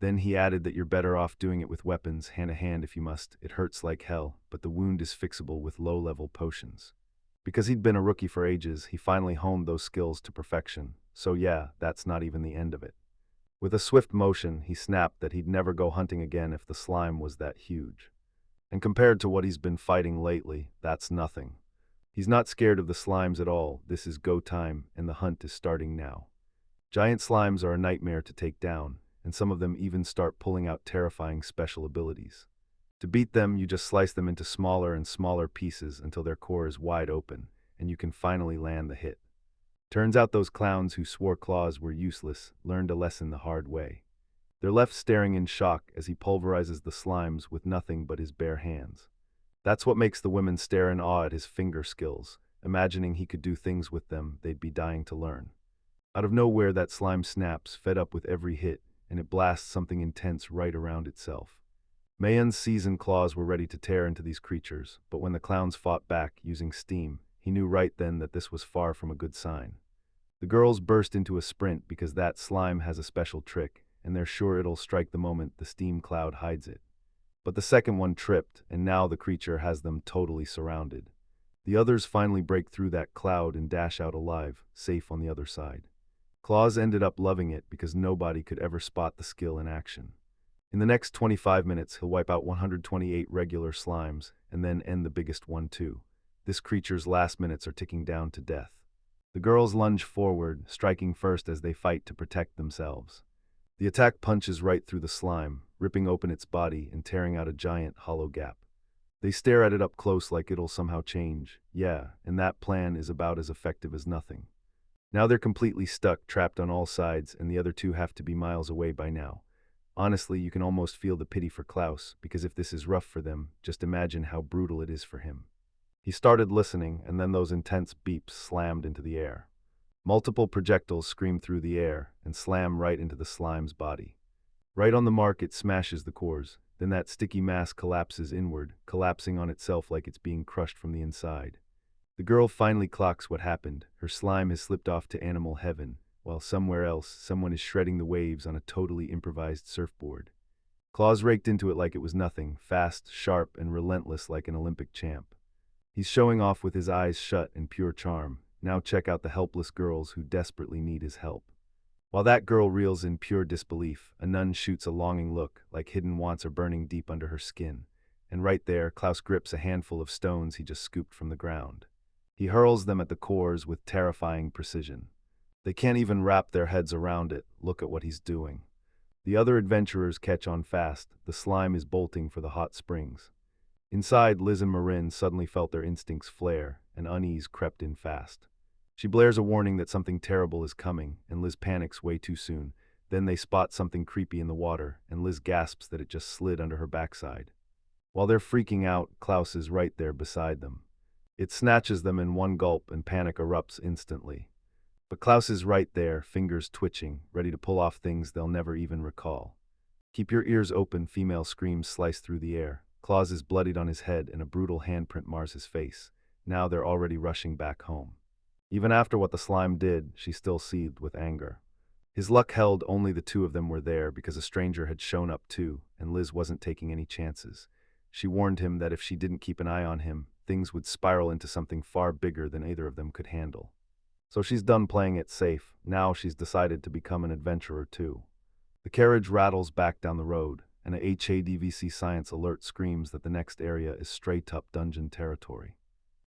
Then he added that you're better off doing it with weapons, hand to hand if you must. It hurts like hell, but the wound is fixable with low-level potions. Because he'd been a rookie for ages, he finally honed those skills to perfection. So yeah, that's not even the end of it. With a swift motion, he snapped that he'd never go hunting again if the slime was that huge. And compared to what he's been fighting lately, that's nothing. He's not scared of the slimes at all. This is go time, and the hunt is starting now. Giant slimes are a nightmare to take down, and some of them even start pulling out terrifying special abilities. To beat them, you just slice them into smaller and smaller pieces until their core is wide open, and you can finally land the hit. Turns out those clowns who swore claws were useless learned a lesson the hard way. They're left staring in shock as he pulverizes the slimes with nothing but his bare hands. That's what makes the women stare in awe at his finger skills, imagining he could do things with them they'd be dying to learn. Out of nowhere, that slime snaps, fed up with every hit, and it blasts something intense right around itself. Mayun's seasoned claws were ready to tear into these creatures, but when the clowns fought back using steam, he knew right then that this was far from a good sign. The girls burst into a sprint because that slime has a special trick, and they're sure it'll strike the moment the steam cloud hides it. But the second one tripped, and now the creature has them totally surrounded. The others finally break through that cloud and dash out alive, safe on the other side. Claws ended up loving it because nobody could ever spot the skill in action. In the next 25 minutes, he'll wipe out 128 regular slimes, and then end the biggest one too. This creature's last minutes are ticking down to death. The girls lunge forward, striking first as they fight to protect themselves. The attack punches right through the slime, ripping open its body and tearing out a giant, hollow gap. They stare at it up close like it'll somehow change. Yeah, and that plan is about as effective as nothing. Now they're completely stuck, trapped on all sides, and the other two have to be miles away by now. Honestly, you can almost feel the pity for Klaus, because if this is rough for them, just imagine how brutal it is for him. He started listening, and then those intense beeps slammed into the air. Multiple projectiles scream through the air and slam right into the slime's body. Right on the mark, it smashes the cores. Then that sticky mass collapses inward, collapsing on itself like it's being crushed from the inside. The girl finally clocks what happened. Her slime has slipped off to animal heaven, while somewhere else, someone is shredding the waves on a totally improvised surfboard. Claws raked into it like it was nothing, fast, sharp, and relentless like an Olympic champ. He's showing off with his eyes shut in pure charm. Now check out the helpless girls who desperately need his help. While that girl reels in pure disbelief, a nun shoots a longing look, like hidden wants are burning deep under her skin. And right there, Klaus grips a handful of stones he just scooped from the ground. He hurls them at the cores with terrifying precision. They can't even wrap their heads around it. Look at what he's doing. The other adventurers catch on fast. The slime is bolting for the hot springs. Inside, Liz and Marin suddenly felt their instincts flare, and unease crept in fast. She blares a warning that something terrible is coming, and Liz panics way too soon. Then they spot something creepy in the water, and Liz gasps that it just slid under her backside. While they're freaking out, Klaus is right there beside them. It snatches them in one gulp, and panic erupts instantly. But Klaus is right there, fingers twitching, ready to pull off things they'll never even recall. Keep your ears open, female screams slice through the air. Klaus is bloodied on his head, and a brutal handprint mars his face. Now they're already rushing back home. Even after what the slime did, she still seethed with anger. His luck held only the two of them were there because a stranger had shown up too, and Liz wasn't taking any chances. She warned him that if she didn't keep an eye on him, things would spiral into something far bigger than either of them could handle. So she's done playing it safe. Now she's decided to become an adventurer too. The carriage rattles back down the road, and a HADVC science alert screams that the next area is straight-up dungeon territory.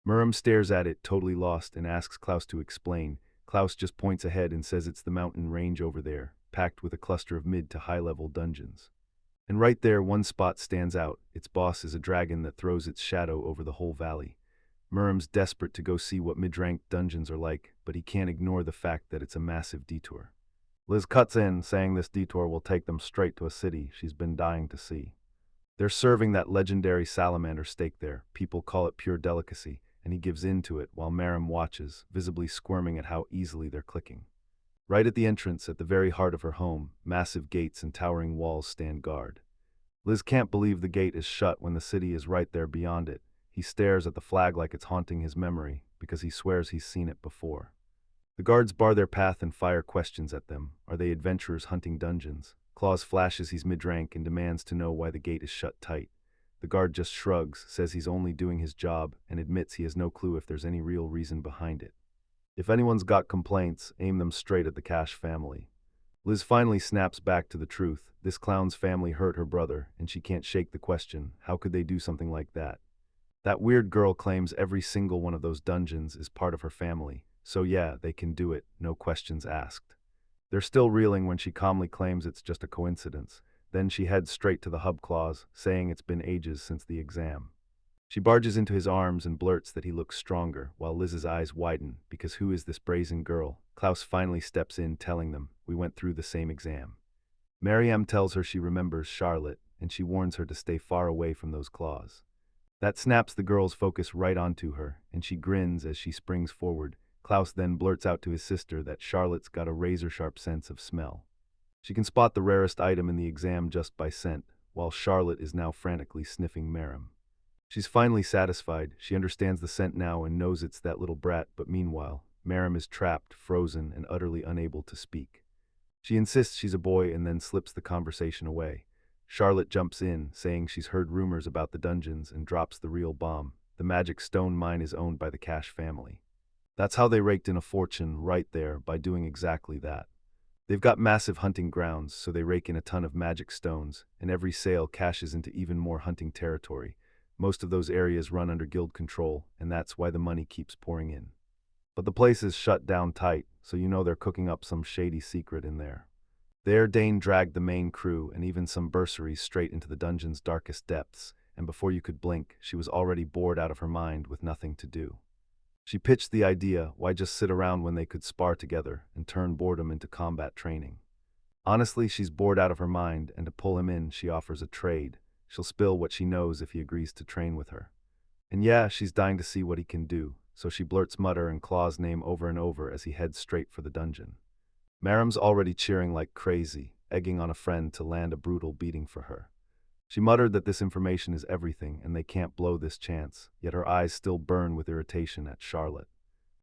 Miriam stares at it, totally lost, and asks Klaus to explain. Klaus just points ahead and says it's the mountain range over there, packed with a cluster of mid to high-level dungeons. And right there, one spot stands out. Its boss is a dragon that throws its shadow over the whole valley. Miriam's desperate to go see what mid-ranked dungeons are like, but he can't ignore the fact that it's a massive detour. Liz cuts in, saying this detour will take them straight to a city she's been dying to see. They're serving that legendary salamander steak there. People call it pure delicacy, and he gives in to it while Miriam watches, visibly squirming at how easily they're clicking. Right at the entrance, at the very heart of her home, massive gates and towering walls stand guard. Liz can't believe the gate is shut when the city is right there beyond it. He stares at the flag like it's haunting his memory, because he swears he's seen it before. The guards bar their path and fire questions at them. Are they adventurers hunting dungeons? Claus flashes he's mid-rank and demands to know why the gate is shut tight. The guard just shrugs, says he's only doing his job, and admits he has no clue if there's any real reason behind it. If anyone's got complaints, aim them straight at the Cash family. Liz finally snaps back to the truth. This clown's family hurt her brother, and she can't shake the question, how could they do something like that? That weird girl claims every single one of those dungeons is part of her family, so yeah, they can do it, no questions asked. They're still reeling when she calmly claims it's just a coincidence. Then she heads straight to the hub clause, saying it's been ages since the exam. She barges into his arms and blurts that he looks stronger, while Liz's eyes widen, because who is this brazen girl? Klaus finally steps in, telling them, we went through the same exam. Mariam tells her she remembers Charlotte, and she warns her to stay far away from those claws. That snaps the girl's focus right onto her, and she grins as she springs forward. Klaus then blurts out to his sister that Charlotte's got a razor-sharp sense of smell. She can spot the rarest item in the exam just by scent, while Charlotte is now frantically sniffing Mariam. She's finally satisfied. She understands the scent now and knows it's that little brat, but meanwhile, Mariam is trapped, frozen, and utterly unable to speak. She insists she's a boy and then slips the conversation away. Charlotte jumps in, saying she's heard rumors about the dungeons and drops the real bomb. The magic stone mine is owned by the Cash family. That's how they raked in a fortune right there, by doing exactly that. They've got massive hunting grounds, so they rake in a ton of magic stones, and every sale cashes into even more hunting territory. Most of those areas run under guild control, and that's why the money keeps pouring in. But the place is shut down tight, so you know they're cooking up some shady secret in there. There, Dane dragged the main crew and even some bursaries straight into the dungeon's darkest depths, and before you could blink, she was already bored out of her mind with nothing to do. She pitched the idea, why just sit around when they could spar together and turn boredom into combat training. Honestly, she's bored out of her mind, and to pull him in, she offers a trade. She'll spill what she knows if he agrees to train with her. And yeah, she's dying to see what he can do, so she blurts Mutter and Claw's name over and over as he heads straight for the dungeon. Mariam's already cheering like crazy, egging on a friend to land a brutal beating for her. She muttered that this information is everything and they can't blow this chance, yet her eyes still burn with irritation at Charlotte.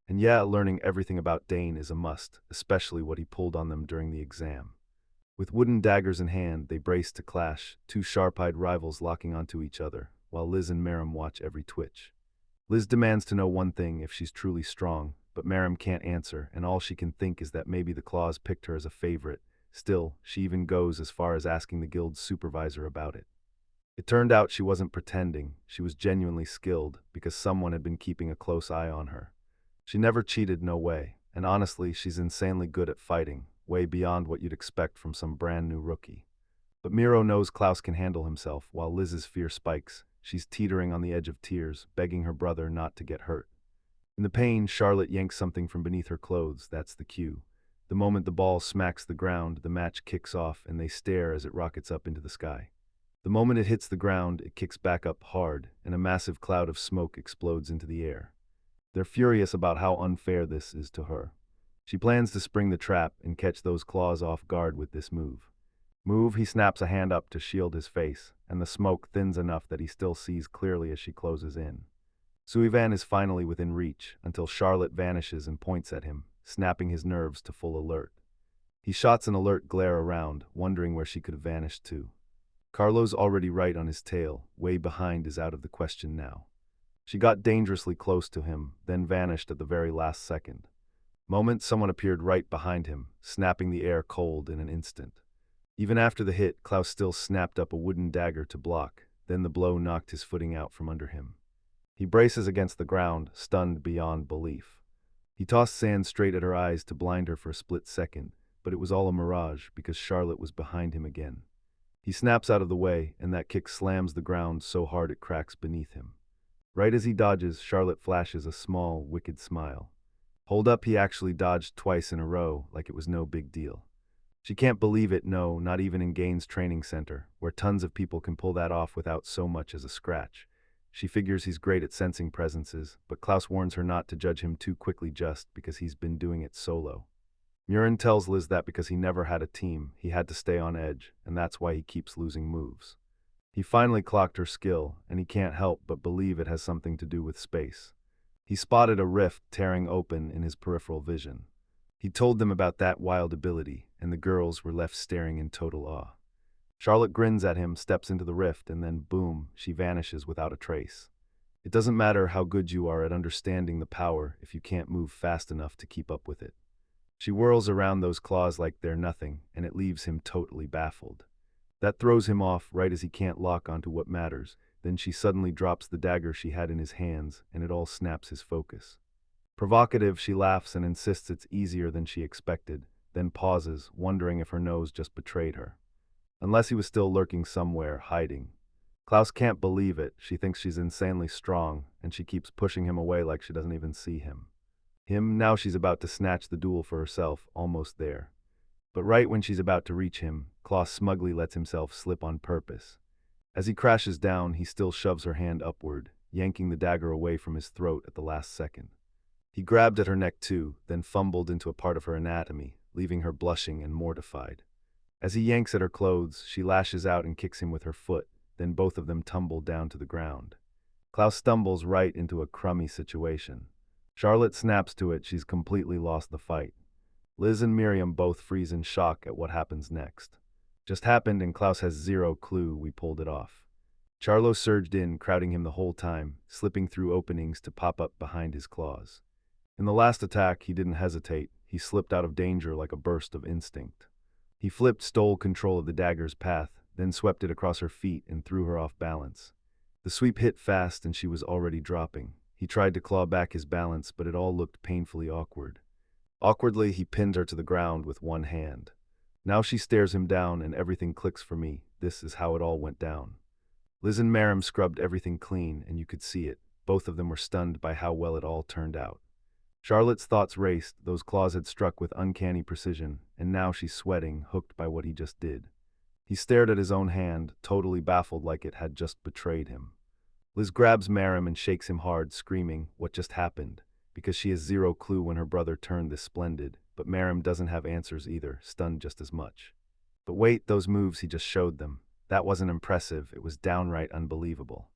And yeah, learning everything about Dane is a must, especially what he pulled on them during the exam. With wooden daggers in hand, they brace to clash, two sharp-eyed rivals locking onto each other, while Liz and Mariam watch every twitch. Liz demands to know one thing, if she's truly strong, but Mariam can't answer, and all she can think is that maybe the Claws picked her as a favorite. Still, she even goes as far as asking the guild's supervisor about it. It turned out she wasn't pretending, she was genuinely skilled, because someone had been keeping a close eye on her. She never cheated, no way, and honestly, she's insanely good at fighting, way beyond what you'd expect from some brand new rookie. But Miro knows Klaus can handle himself, while Liz's fear spikes. She's teetering on the edge of tears, begging her brother not to get hurt. In the pain, Charlotte yanks something from beneath her clothes. That's the cue. The moment the ball smacks the ground, the match kicks off, and they stare as it rockets up into the sky. The moment it hits the ground, it kicks back up hard, and a massive cloud of smoke explodes into the air. They're furious about how unfair this is to her. She plans to spring the trap and catch those Claws off guard with this move. He snaps a hand up to shield his face, and the smoke thins enough that he still sees clearly as she closes in. Suivan is finally within reach, until Charlotte vanishes and points at him, snapping his nerves to full alert. He shots an alert glare around, wondering where she could have vanished to. Carlo's already right on his tail, way behind is out of the question now. She got dangerously close to him, then vanished at the very last second. Someone appeared right behind him, snapping the air cold in an instant. Even after the hit, Klaus still snapped up a wooden dagger to block, then the blow knocked his footing out from under him. He braces against the ground, stunned beyond belief. He tossed sand straight at her eyes to blind her for a split second, but it was all a mirage because Charlotte was behind him again. He snaps out of the way, and that kick slams the ground so hard it cracks beneath him. Right as he dodges, Charlotte flashes a small, wicked smile. Hold up, he actually dodged twice in a row, like it was no big deal. She can't believe it, no, not even in Gaines Training Center, where tons of people can pull that off without so much as a scratch. She figures he's great at sensing presences, but Klaus warns her not to judge him too quickly just because he's been doing it solo. Murin tells Liz that because he never had a team, he had to stay on edge, and that's why he keeps losing moves. He finally clocked her skill, and he can't help but believe it has something to do with space. He spotted a rift tearing open in his peripheral vision. He told them about that wild ability, and the girls were left staring in total awe. Charlotte grins at him, steps into the rift, and then boom, she vanishes without a trace. It doesn't matter how good you are at understanding the power if you can't move fast enough to keep up with it. She whirls around those claws like they're nothing, and it leaves him totally baffled. That throws him off right as he can't lock onto what matters. Then she suddenly drops the dagger she had in his hands, and it all snaps his focus. Provocative, she laughs and insists it's easier than she expected, then pauses, wondering if her nose just betrayed her. Unless he was still lurking somewhere, hiding. Klaus can't believe it. She thinks she's insanely strong, and she keeps pushing him away like she doesn't even see him. Now she's about to snatch the duel for herself, almost there. But right when she's about to reach him, Klaus smugly lets himself slip on purpose. As he crashes down, he still shoves her hand upward, yanking the dagger away from his throat at the last second. He grabbed at her neck too, then fumbled into a part of her anatomy, leaving her blushing and mortified. As he yanks at her clothes, she lashes out and kicks him with her foot, then both of them tumble down to the ground. Klaus stumbles right into a crummy situation. Charlotte snaps to it. She's completely lost the fight. Liz and Miriam both freeze in shock at what happens next. Just happened, and Klaus has zero clue we pulled it off. Charlo surged in, crowding him the whole time, slipping through openings to pop up behind his claws. In the last attack, he didn't hesitate. He slipped out of danger like a burst of instinct. He flipped, stole control of the dagger's path, then swept it across her feet and threw her off balance. The sweep hit fast, and she was already dropping. He tried to claw back his balance, but it all looked painfully awkward. Awkwardly, he pinned her to the ground with one hand. Now she stares him down, and everything clicks for me. This is how it all went down. Liz and Miriam scrubbed everything clean, and you could see it. Both of them were stunned by how well it all turned out. Charlotte's thoughts raced. Those claws had struck with uncanny precision, and now she's sweating, hooked by what he just did. He stared at his own hand, totally baffled, like it had just betrayed him. Liz grabs Miriam and shakes him hard, screaming, "What just happened?" Because she has zero clue when her brother turned this splendid, but Miriam doesn't have answers either, stunned just as much. But wait, those moves he just showed them. That wasn't impressive, it was downright unbelievable.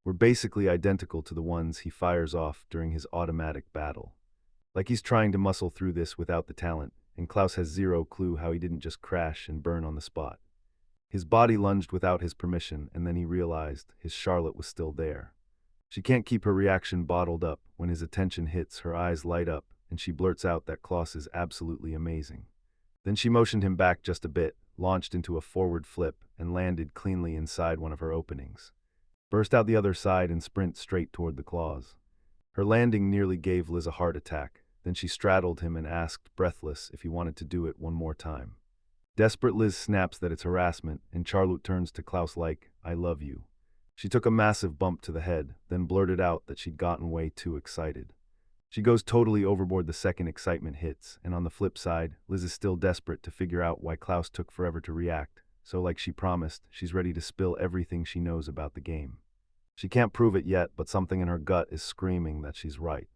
Were basically identical to the ones he fires off during his automatic battle. Like he's trying to muscle through this without the talent, and Klaus has zero clue how he didn't just crash and burn on the spot. His body lunged without his permission, and then he realized his Charlotte was still there. She can't keep her reaction bottled up. When his attention hits, her eyes light up, and she blurts out that Klaus is absolutely amazing. Then she motioned him back just a bit, launched into a forward flip, and landed cleanly inside one of her openings. Burst out the other side and sprint straight toward the claws. Her landing nearly gave Liz a heart attack. Then she straddled him and asked, breathless, if he wanted to do it one more time. Desperate, Liz snaps that it's harassment, and Charlotte turns to Klaus like, "I love you." She took a massive bump to the head, then blurted out that she'd gotten way too excited. She goes totally overboard the second excitement hits, and on the flip side, Liz is still desperate to figure out why Klaus took forever to react, so like she promised, she's ready to spill everything she knows about the game. She can't prove it yet, but something in her gut is screaming that she's right.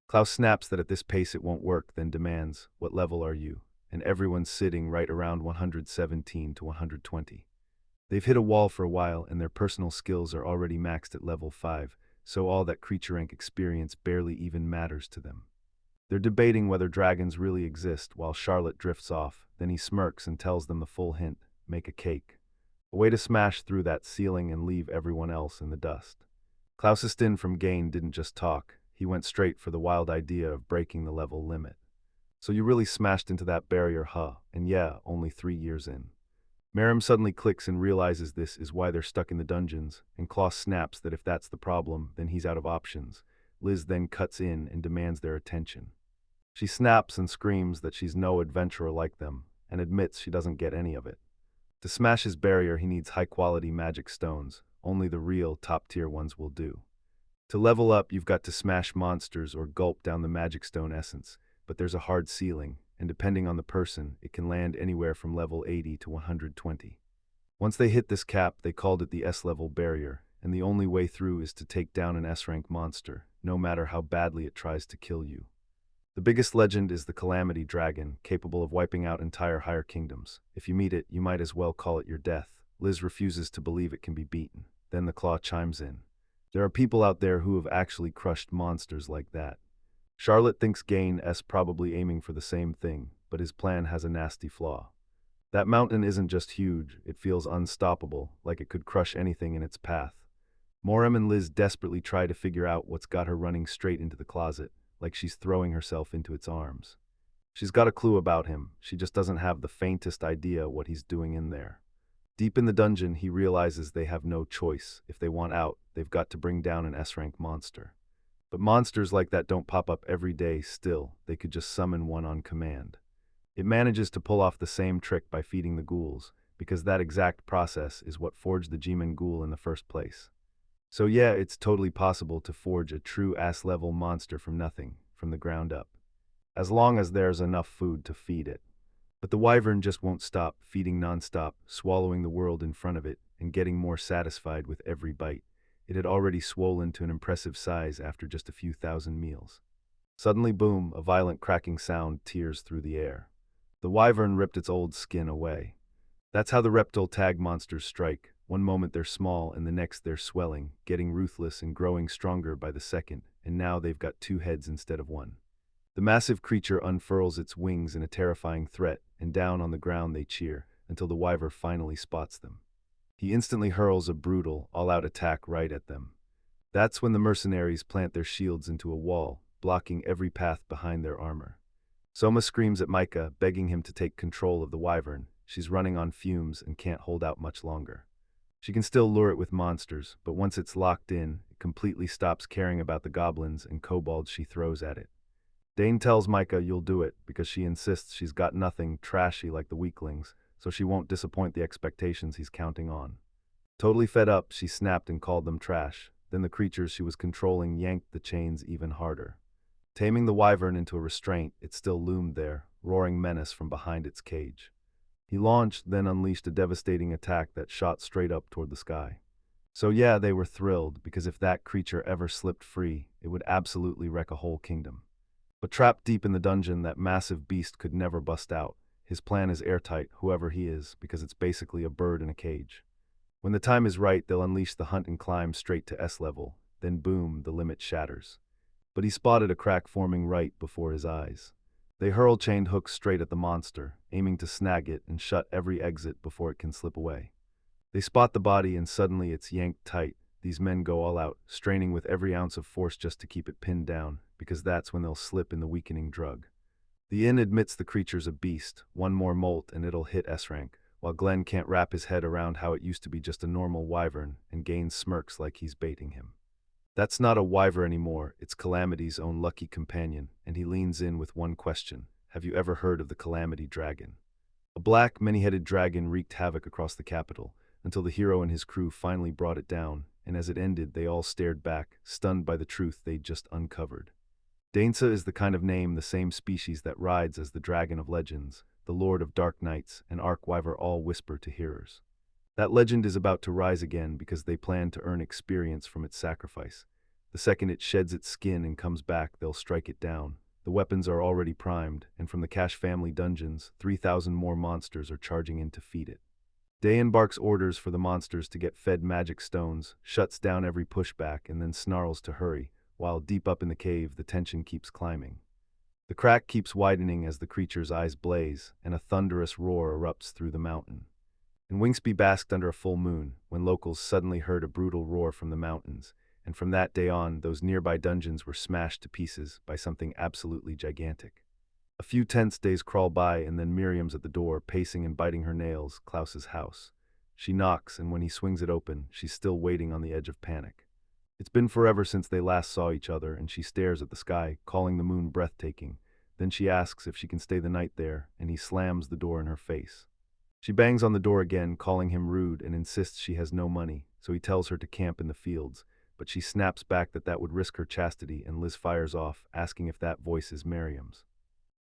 Klaus snaps that at this pace it won't work, then demands, "What level are you?" And everyone's sitting right around 117 to 120. They've hit a wall for a while, and their personal skills are already maxed at level 5, so all that creature rank experience barely even matters to them. They're debating whether dragons really exist while Charlotte drifts off, then he smirks and tells them the full hint, make a cake. A way to smash through that ceiling and leave everyone else in the dust. Klaus's Stin from Gain didn't just talk, he went straight for the wild idea of breaking the level limit. So you really smashed into that barrier, huh? And yeah, only 3 years in. Merrim suddenly clicks and realizes this is why they're stuck in the dungeons, and Claw snaps that if that's the problem, then he's out of options. Liz then cuts in and demands their attention. She snaps and screams that she's no adventurer like them, and admits she doesn't get any of it. To smash his barrier, he needs high-quality magic stones. Only the real, top-tier ones will do. To level up, you've got to smash monsters or gulp down the magic stone essence, but there's a hard ceiling, and depending on the person, it can land anywhere from level 80 to 120. Once they hit this cap, they called it the S-level barrier, and the only way through is to take down an S-rank monster, no matter how badly it tries to kill you. The biggest legend is the Calamity Dragon, capable of wiping out entire higher kingdoms. If you meet it, you might as well call it your death. Liz refuses to believe it can be beaten. Then the Claw chimes in. There are people out there who have actually crushed monsters like that. Charlotte thinks Gain-S probably aiming for the same thing, but his plan has a nasty flaw. That mountain isn't just huge, it feels unstoppable, like it could crush anything in its path. Moram and Liz desperately try to figure out what's got her running straight into the closet, like she's throwing herself into its arms. She's got a clue about him, she just doesn't have the faintest idea what he's doing in there. Deep in the dungeon, he realizes they have no choice. If they want out, they've got to bring down an S-rank monster. But monsters like that don't pop up every day still, they could just summon one on command. It manages to pull off the same trick by feeding the ghouls, because that exact process is what forged the G-Man ghoul in the first place. So yeah, it's totally possible to forge a true S-level monster from nothing, from the ground up. As long as there's enough food to feed it. But the wyvern just won't stop, feeding non-stop, swallowing the world in front of it, and getting more satisfied with every bite. It had already swollen to an impressive size after just a few thousand meals. Suddenly, boom, a violent cracking sound tears through the air. The wyvern ripped its old skin away. That's how the reptile tag monsters strike. One moment they're small, and the next they're swelling, getting ruthless and growing stronger by the second, and now they've got two heads instead of one. The massive creature unfurls its wings in a terrifying threat, and down on the ground they cheer, until the wyvern finally spots them. He instantly hurls a brutal, all-out attack right at them. That's when the mercenaries plant their shields into a wall, blocking every path behind their armor. Soma screams at Micah, begging him to take control of the wyvern. She's running on fumes and can't hold out much longer. She can still lure it with monsters, but once it's locked in, it completely stops caring about the goblins and kobolds she throws at it. Dane tells Micah you'll do it because she insists she's got nothing trashy like the weaklings, so she won't disappoint the expectations he's counting on. Totally fed up, she snapped and called them trash. Then the creatures she was controlling yanked the chains even harder. Taming the wyvern into a restraint, it still loomed there, roaring menace from behind its cage. He launched, then unleashed a devastating attack that shot straight up toward the sky. So yeah, they were thrilled, because if that creature ever slipped free, it would absolutely wreck a whole kingdom. But trapped deep in the dungeon, that massive beast could never bust out. His plan is airtight, whoever he is, because it's basically a bird in a cage. When the time is right, they'll unleash the hunt and climb straight to S-level. Then boom, the limit shatters. But he spotted a crack forming right before his eyes. They hurl chained hooks straight at the monster, aiming to snag it and shut every exit before it can slip away. They spot the body and suddenly it's yanked tight. These men go all out, straining with every ounce of force just to keep it pinned down, because that's when they'll slip in the weakening drug. The inn admits the creature's a beast, one more molt and it'll hit S-rank, while Glenn can't wrap his head around how it used to be just a normal wyvern, and Gaines smirks like he's baiting him. That's not a wyvern anymore, it's Calamity's own lucky companion, and he leans in with one question. Have you ever heard of the Calamity Dragon? A black, many-headed dragon wreaked havoc across the capital, until the hero and his crew finally brought it down, and as it ended, they all stared back, stunned by the truth they'd just uncovered. Dainsa is the kind of name, the same species that rides as the Dragon of Legends, the Lord of Dark Nights, and Arkwyver all whisper to hearers. That legend is about to rise again because they plan to earn experience from its sacrifice. The second it sheds its skin and comes back, they'll strike it down. The weapons are already primed, and from the Cash family dungeons, 3,000 more monsters are charging in to feed it. Dayan barks orders for the monsters to get fed magic stones, shuts down every pushback, and then snarls to hurry, while deep up in the cave, the tension keeps climbing. The crack keeps widening as the creature's eyes blaze, and a thunderous roar erupts through the mountain. And Wingsby basked under a full moon, when locals suddenly heard a brutal roar from the mountains, and from that day on, those nearby dungeons were smashed to pieces by something absolutely gigantic. A few tense days crawl by, and then Miriam's at the door, pacing and biting her nails, Klaus's house. She knocks, and when he swings it open, she's still waiting on the edge of panic. It's been forever since they last saw each other, and she stares at the sky, calling the moon breathtaking. Then she asks if she can stay the night there, and he slams the door in her face. She bangs on the door again, calling him rude, and insists she has no money, so he tells her to camp in the fields, but she snaps back that would risk her chastity, and Liz fires off, asking if that voice is Miriam's.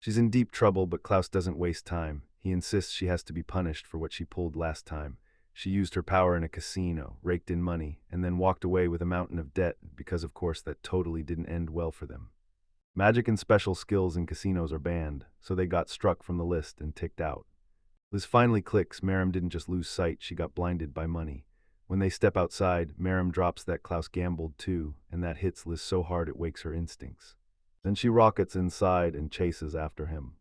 She's in deep trouble, but Klaus doesn't waste time. He insists she has to be punished for what she pulled last time. She used her power in a casino, raked in money, and then walked away with a mountain of debt because, of course, that totally didn't end well for them. Magic and special skills in casinos are banned, so they got struck from the list and ticked out. Liz finally clicks. Miriam didn't just lose sight, she got blinded by money. When they step outside, Miriam drops that Klaus gambled too, and that hits Liz so hard it wakes her instincts. Then she rockets inside and chases after him.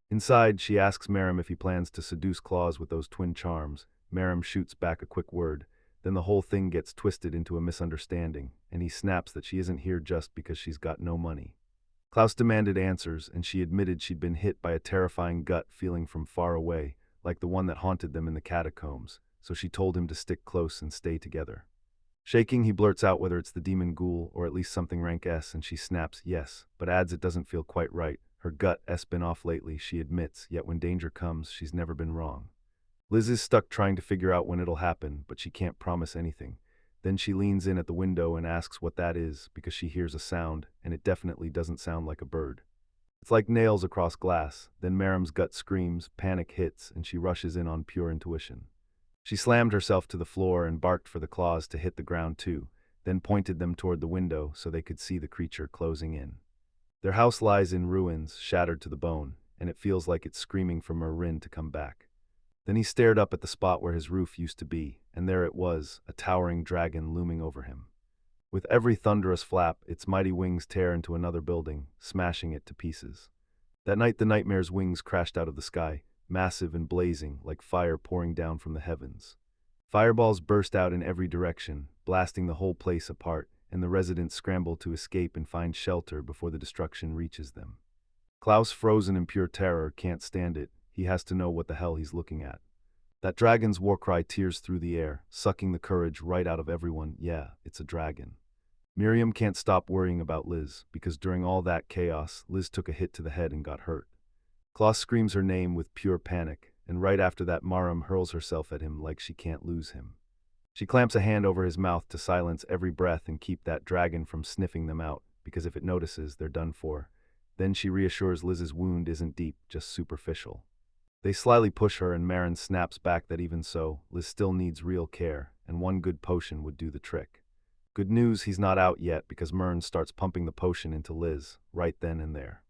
Inside, she asks Miriam if he plans to seduce Klaus with those twin charms. Miriam shoots back a quick word. Then the whole thing gets twisted into a misunderstanding, and he snaps that she isn't here just because she's got no money. Klaus demanded answers, and she admitted she'd been hit by a terrifying gut feeling from far away, like the one that haunted them in the catacombs, so she told him to stick close and stay together. Shaking, he blurts out whether it's the demon ghoul or at least something rank S, and she snaps yes, but adds it doesn't feel quite right. Her gut-'s been off lately, she admits, yet when danger comes, she's never been wrong. Liz is stuck trying to figure out when it'll happen, but she can't promise anything. Then she leans in at the window and asks what that is, because she hears a sound, and it definitely doesn't sound like a bird. It's like nails across glass. Then Miriam's gut screams, panic hits, and she rushes in on pure intuition. She slammed herself to the floor and barked for the claws to hit the ground too, then pointed them toward the window so they could see the creature closing in. Their house lies in ruins, shattered to the bone, and it feels like it's screaming for Merrin to come back. Then he stared up at the spot where his roof used to be, and there it was, a towering dragon looming over him. With every thunderous flap, its mighty wings tear into another building, smashing it to pieces. That night the nightmare's wings crashed out of the sky, massive and blazing, like fire pouring down from the heavens. Fireballs burst out in every direction, blasting the whole place apart, and the residents scramble to escape and find shelter before the destruction reaches them. Klaus, frozen in pure terror, can't stand it. He has to know what the hell he's looking at. That dragon's war cry tears through the air, sucking the courage right out of everyone. Yeah, it's a dragon. Miriam can't stop worrying about Liz, because during all that chaos, Liz took a hit to the head and got hurt. Klaus screams her name with pure panic, and right after that Miriam hurls herself at him like she can't lose him. She clamps a hand over his mouth to silence every breath and keep that dragon from sniffing them out, because if it notices, they're done for. Then she reassures Liz's wound isn't deep, just superficial. They slyly push her, and Marin snaps back that even so, Liz still needs real care, and one good potion would do the trick. Good news, he's not out yet, because Mern starts pumping the potion into Liz, right then and there.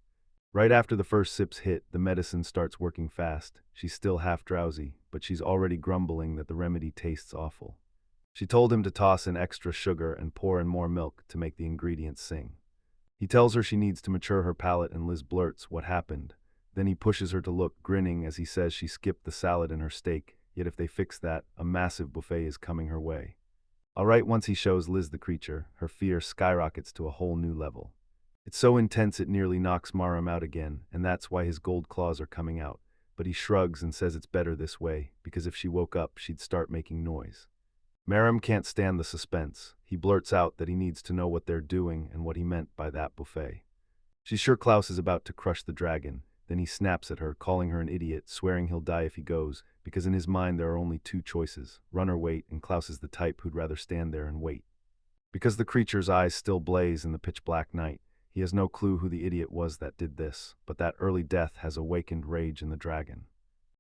Right after the first sips hit, the medicine starts working fast. She's still half drowsy, but she's already grumbling that the remedy tastes awful. She told him to toss in extra sugar and pour in more milk to make the ingredients sing. He tells her she needs to mature her palate, and Liz blurts what happened. Then he pushes her to look, grinning as he says she skipped the salad and her steak, yet if they fix that, a massive buffet is coming her way. Alright, once he shows Liz the creature, her fear skyrockets to a whole new level. It's so intense it nearly knocks Maram out again, and that's why his gold claws are coming out, but he shrugs and says it's better this way, because if she woke up, she'd start making noise. Maram can't stand the suspense. He blurts out that he needs to know what they're doing and what he meant by that buffet. She's sure Klaus is about to crush the dragon. Then he snaps at her, calling her an idiot, swearing he'll die if he goes, because in his mind there are only two choices, run or wait, and Klaus is the type who'd rather stand there and wait. Because the creature's eyes still blaze in the pitch-black night, he has no clue who the idiot was that did this, but that early death has awakened rage in the dragon.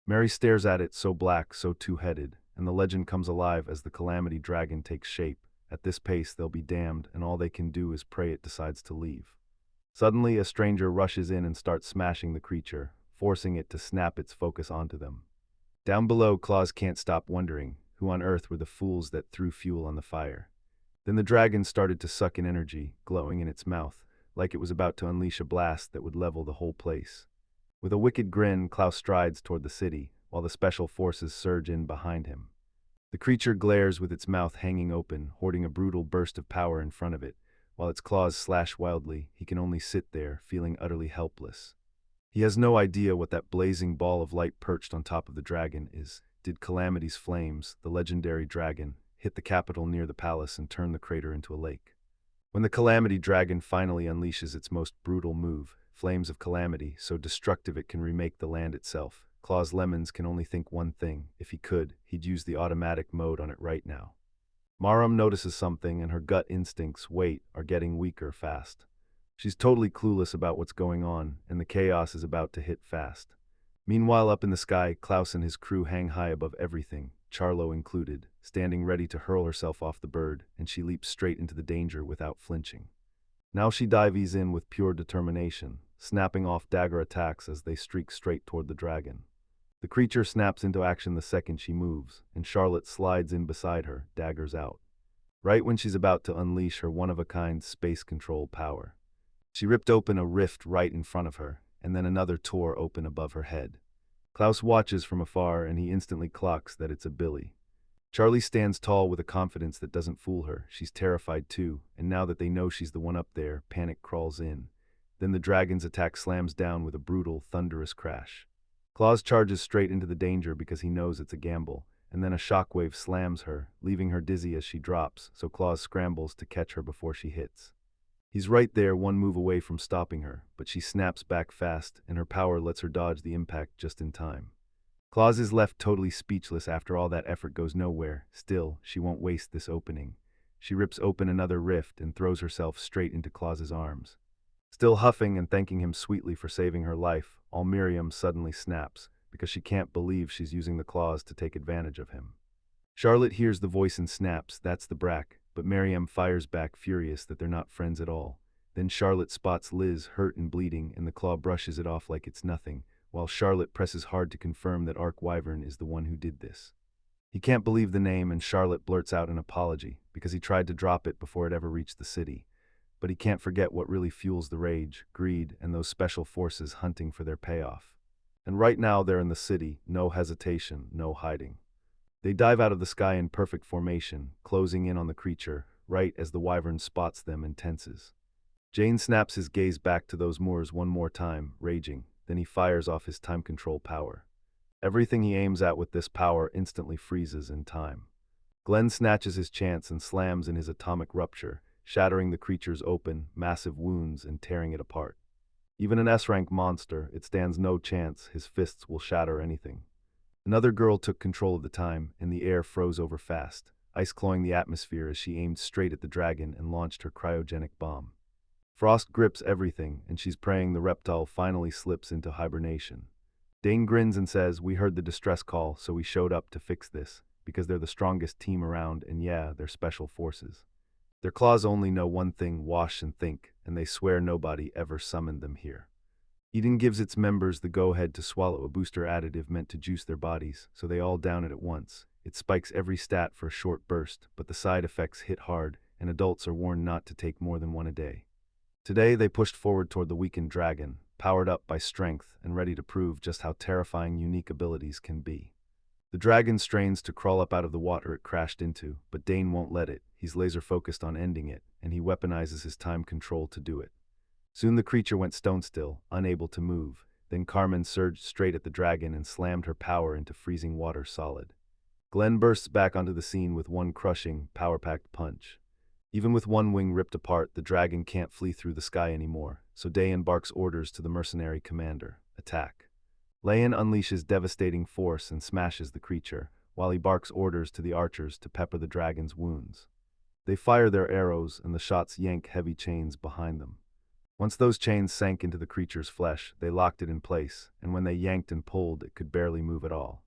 Mary stares at it, so black, so two-headed, and the legend comes alive as the calamity dragon takes shape. At this pace they'll be damned, and all they can do is pray it decides to leave. Suddenly, a stranger rushes in and starts smashing the creature, forcing it to snap its focus onto them. Down below, Klaus can't stop wondering, who on earth were the fools that threw fuel on the fire? Then the dragon started to suck in energy, glowing in its mouth, like it was about to unleash a blast that would level the whole place. With a wicked grin, Klaus strides toward the city, while the special forces surge in behind him. The creature glares with its mouth hanging open, hoarding a brutal burst of power in front of it. While its claws slash wildly, he can only sit there, feeling utterly helpless. He has no idea what that blazing ball of light perched on top of the dragon is. Did Calamity's flames, the legendary dragon, hit the capital near the palace and turn the crater into a lake? When the Calamity Dragon finally unleashes its most brutal move, Flames of Calamity, so destructive it can remake the land itself, Claus Lemons can only think one thing. If he could, he'd use the automatic mode on it right now. Maram notices something and her gut instincts, are getting weaker fast. She's totally clueless about what's going on, and the chaos is about to hit fast. Meanwhile, up in the sky, Klaus and his crew hang high above everything, Charlo included, standing ready to hurl herself off the bird, and she leaps straight into the danger without flinching. Now she dives in with pure determination, snapping off dagger attacks as they streak straight toward the dragon. The creature snaps into action the second she moves, and Charlotte slides in beside her, daggers out. Right when she's about to unleash her one-of-a-kind space control power. She ripped open a rift right in front of her, and then another tore open above her head. Klaus watches from afar and he instantly clocks that it's a Billy. Charlie stands tall with a confidence that doesn't fool her. She's terrified too, and now that they know she's the one up there, panic crawls in. Then the dragon's attack slams down with a brutal, thunderous crash. Klaus charges straight into the danger because he knows it's a gamble, and then a shockwave slams her, leaving her dizzy as she drops, so Klaus scrambles to catch her before she hits. He's right there, one move away from stopping her, but she snaps back fast, and her power lets her dodge the impact just in time. Klaus is left totally speechless after all that effort goes nowhere. Still, she won't waste this opening. She rips open another rift and throws herself straight into Klaus's arms. Still huffing and thanking him sweetly for saving her life, all Miriam suddenly snaps, because she can't believe she's using the claws to take advantage of him. Charlotte hears the voice and snaps, that's the Brack, but Miriam fires back furious that they're not friends at all. Then Charlotte spots Liz hurt and bleeding and the claw brushes it off like it's nothing, while Charlotte presses hard to confirm that Ark Wyvern is the one who did this. He can't believe the name and Charlotte blurts out an apology, because he tried to drop it before it ever reached the city. But he can't forget what really fuels the rage, greed, and those special forces hunting for their payoff. And right now they're in the city, no hesitation, no hiding. They dive out of the sky in perfect formation, closing in on the creature, right as the wyvern spots them and tenses. Jane snaps his gaze back to those moors one more time, raging, then he fires off his time control power. Everything he aims at with this power instantly freezes in time. Glenn snatches his chance and slams in his atomic rupture, shattering the creature's open, massive wounds and tearing it apart. Even an S-rank monster, it stands no chance, his fists will shatter anything. Another girl took control of the time, and the air froze over fast, ice-clawing the atmosphere as she aimed straight at the dragon and launched her cryogenic bomb. Frost grips everything, and she's praying the reptile finally slips into hibernation. Dane grins and says, "We heard the distress call, so we showed up to fix this, because they're the strongest team around, and yeah, they're special forces. Their claws only know one thing, wash and think, and they swear nobody ever summoned them here." Eden gives its members the go-ahead to swallow a booster additive meant to juice their bodies, so they all down it at once. It spikes every stat for a short burst, but the side effects hit hard, and adults are warned not to take more than one a day. Today they pushed forward toward the weakened dragon, powered up by strength and ready to prove just how terrifying unique abilities can be. The dragon strains to crawl up out of the water it crashed into, but Dane won't let it. He's laser-focused on ending it, and he weaponizes his time control to do it. Soon the creature went stone still, unable to move. Then Carmen surged straight at the dragon and slammed her power into freezing water solid. Glenn bursts back onto the scene with one crushing, power-packed punch. Even with one wing ripped apart, the dragon can't flee through the sky anymore, so Dayan barks orders to the mercenary commander, attack. Layan unleashes devastating force and smashes the creature, while he barks orders to the archers to pepper the dragon's wounds. They fire their arrows and the shots yank heavy chains behind them. Once those chains sank into the creature's flesh, they locked it in place, and when they yanked and pulled, it could barely move at all.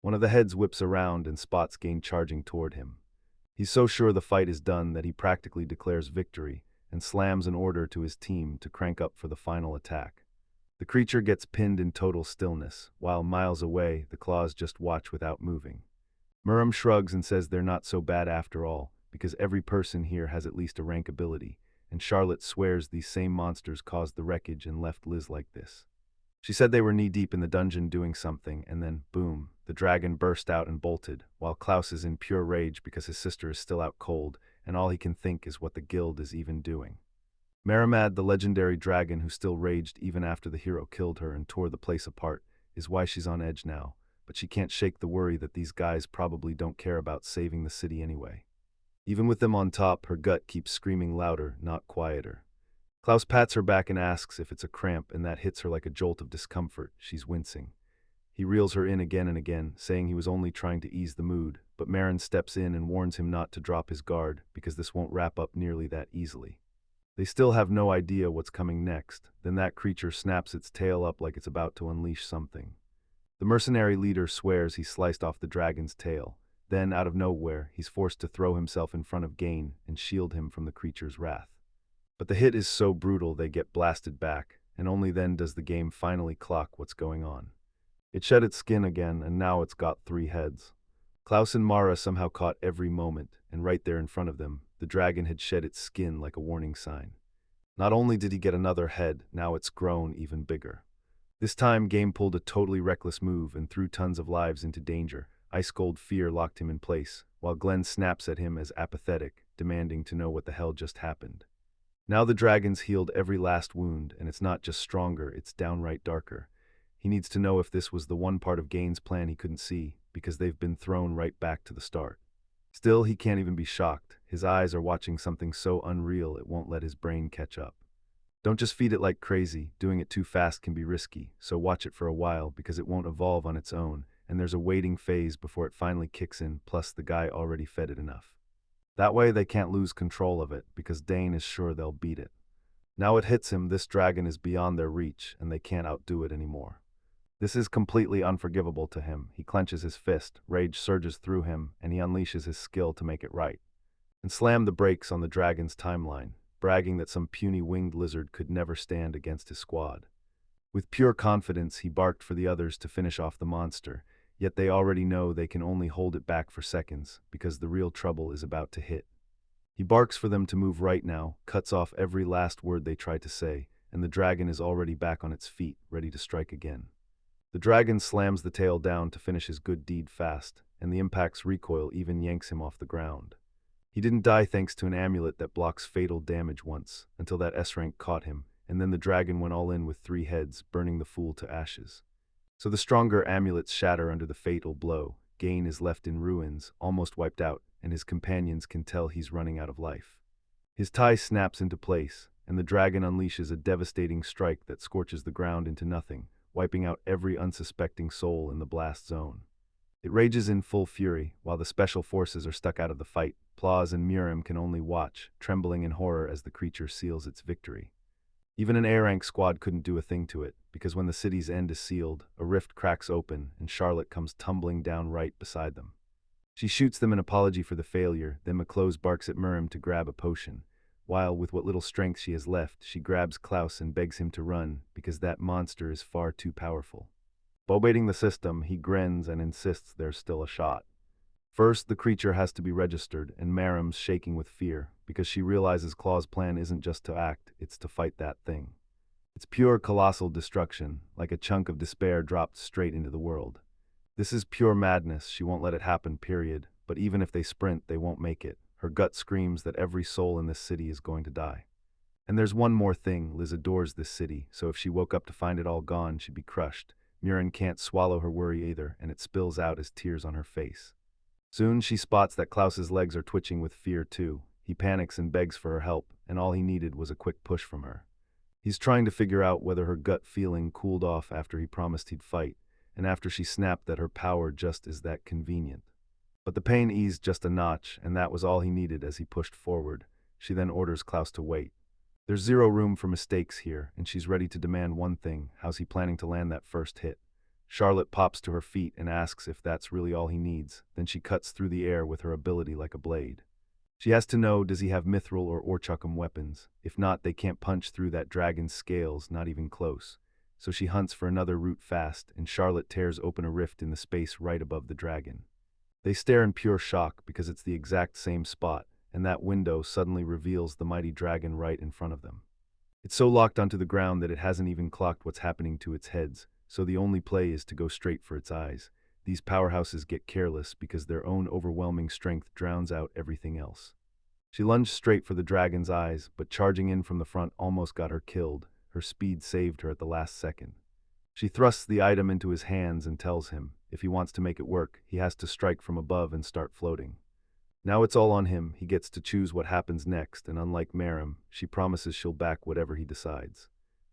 One of the heads whips around and spots Gain charging toward him. He's so sure the fight is done that he practically declares victory and slams an order to his team to crank up for the final attack. The creature gets pinned in total stillness, while miles away, the claws just watch without moving. Miriam shrugs and says they're not so bad after all, because every person here has at least a rank ability, and Charlotte swears these same monsters caused the wreckage and left Liz like this. She said they were knee-deep in the dungeon doing something, and then, boom, the dragon burst out and bolted, while Klaus is in pure rage because his sister is still out cold, and all he can think is what the guild is even doing. Maramad, the legendary dragon who still raged even after the hero killed her and tore the place apart, is why she's on edge now, but she can't shake the worry that these guys probably don't care about saving the city anyway. Even with them on top, her gut keeps screaming louder, not quieter. Klaus pats her back and asks if it's a cramp, and that hits her like a jolt of discomfort. She's wincing. He reels her in again and again, saying he was only trying to ease the mood, but Marin steps in and warns him not to drop his guard, because this won't wrap up nearly that easily. They still have no idea what's coming next. Then that creature snaps its tail up like it's about to unleash something. The mercenary leader swears he sliced off the dragon's tail. Then, out of nowhere, he's forced to throw himself in front of Gain and shield him from the creature's wrath. But the hit is so brutal they get blasted back, and only then does the game finally clock what's going on. It shed its skin again, and now it's got 3 heads. Klaus and Mara somehow caught every moment, and right there in front of them, the dragon had shed its skin like a warning sign. Not only did he get another head, now it's grown even bigger. This time, Game pulled a totally reckless move and threw tons of lives into danger. Ice-cold fear locked him in place, while Glenn snaps at him as apathetic, demanding to know what the hell just happened. Now the dragon's healed every last wound, and it's not just stronger, it's downright darker. He needs to know if this was the one part of Gain's plan he couldn't see, because they've been thrown right back to the start. Still, he can't even be shocked. His eyes are watching something so unreal it won't let his brain catch up. Don't just feed it like crazy. Doing it too fast can be risky, so watch it for a while because it won't evolve on its own, and there's a waiting phase before it finally kicks in, plus the guy already fed it enough. That way they can't lose control of it, because Dane is sure they'll beat it. Now it hits him, this dragon is beyond their reach, and they can't outdo it anymore. This is completely unforgivable to him. He clenches his fist, rage surges through him, and he unleashes his skill to make it right. And slam the brakes on the dragon's timeline, bragging that some puny winged lizard could never stand against his squad. With pure confidence, he barked for the others to finish off the monster, yet they already know they can only hold it back for seconds, because the real trouble is about to hit. He barks for them to move right now, cuts off every last word they try to say, and the dragon is already back on its feet, ready to strike again. The dragon slams the tail down to finish his good deed fast, and the impact's recoil even yanks him off the ground. He didn't die thanks to an amulet that blocks fatal damage once, until that S-rank caught him, and then the dragon went all in with 3 heads, burning the fool to ashes. So the stronger amulets shatter under the fatal blow. Gain is left in ruins, almost wiped out, and his companions can tell he's running out of life. His tie snaps into place, and the dragon unleashes a devastating strike that scorches the ground into nothing, wiping out every unsuspecting soul in the blast zone. It rages in full fury, while the special forces are stuck out of the fight. Plaus and Murim can only watch, trembling in horror as the creature seals its victory. Even an A-rank squad couldn't do a thing to it, because when the city's end is sealed, a rift cracks open and Charlotte comes tumbling down right beside them. She shoots them an apology for the failure, then McClose barks at Murim to grab a potion, while, with what little strength she has left, she grabs Klaus and begs him to run, because that monster is far too powerful. Bobating the system, he grins and insists there's still a shot. First, the creature has to be registered, and Marim's shaking with fear, because she realizes Claw's plan isn't just to act, it's to fight that thing. It's pure colossal destruction, like a chunk of despair dropped straight into the world. This is pure madness, she won't let it happen, period, but even if they sprint, they won't make it. Her gut screams that every soul in this city is going to die. And there's one more thing, Liz adores this city, so if she woke up to find it all gone, she'd be crushed. Murin can't swallow her worry either, and it spills out as tears on her face. Soon she spots that Klaus's legs are twitching with fear too. He panics and begs for her help, and all he needed was a quick push from her. He's trying to figure out whether her gut feeling cooled off after he promised he'd fight, and after she snapped that her power just is that convenient. But the pain eased just a notch, and that was all he needed as he pushed forward. She then orders Klaus to wait. There's zero room for mistakes here, and she's ready to demand one thing: how's he planning to land that first hit? Charlotte pops to her feet and asks if that's really all he needs, then she cuts through the air with her ability like a blade. She has to know, does he have mithril or orchukum weapons? If not, they can't punch through that dragon's scales, not even close. So she hunts for another route fast, and Charlotte tears open a rift in the space right above the dragon. They stare in pure shock because it's the exact same spot, and that window suddenly reveals the mighty dragon right in front of them. It's so locked onto the ground that it hasn't even clocked what's happening to its heads, so the only play is to go straight for its eyes. These powerhouses get careless because their own overwhelming strength drowns out everything else. She lunged straight for the dragon's eyes, but charging in from the front almost got her killed. Her speed saved her at the last second. She thrusts the item into his hands and tells him, if he wants to make it work, he has to strike from above and start floating. Now it's all on him, he gets to choose what happens next, and unlike Marim, she promises she'll back whatever he decides.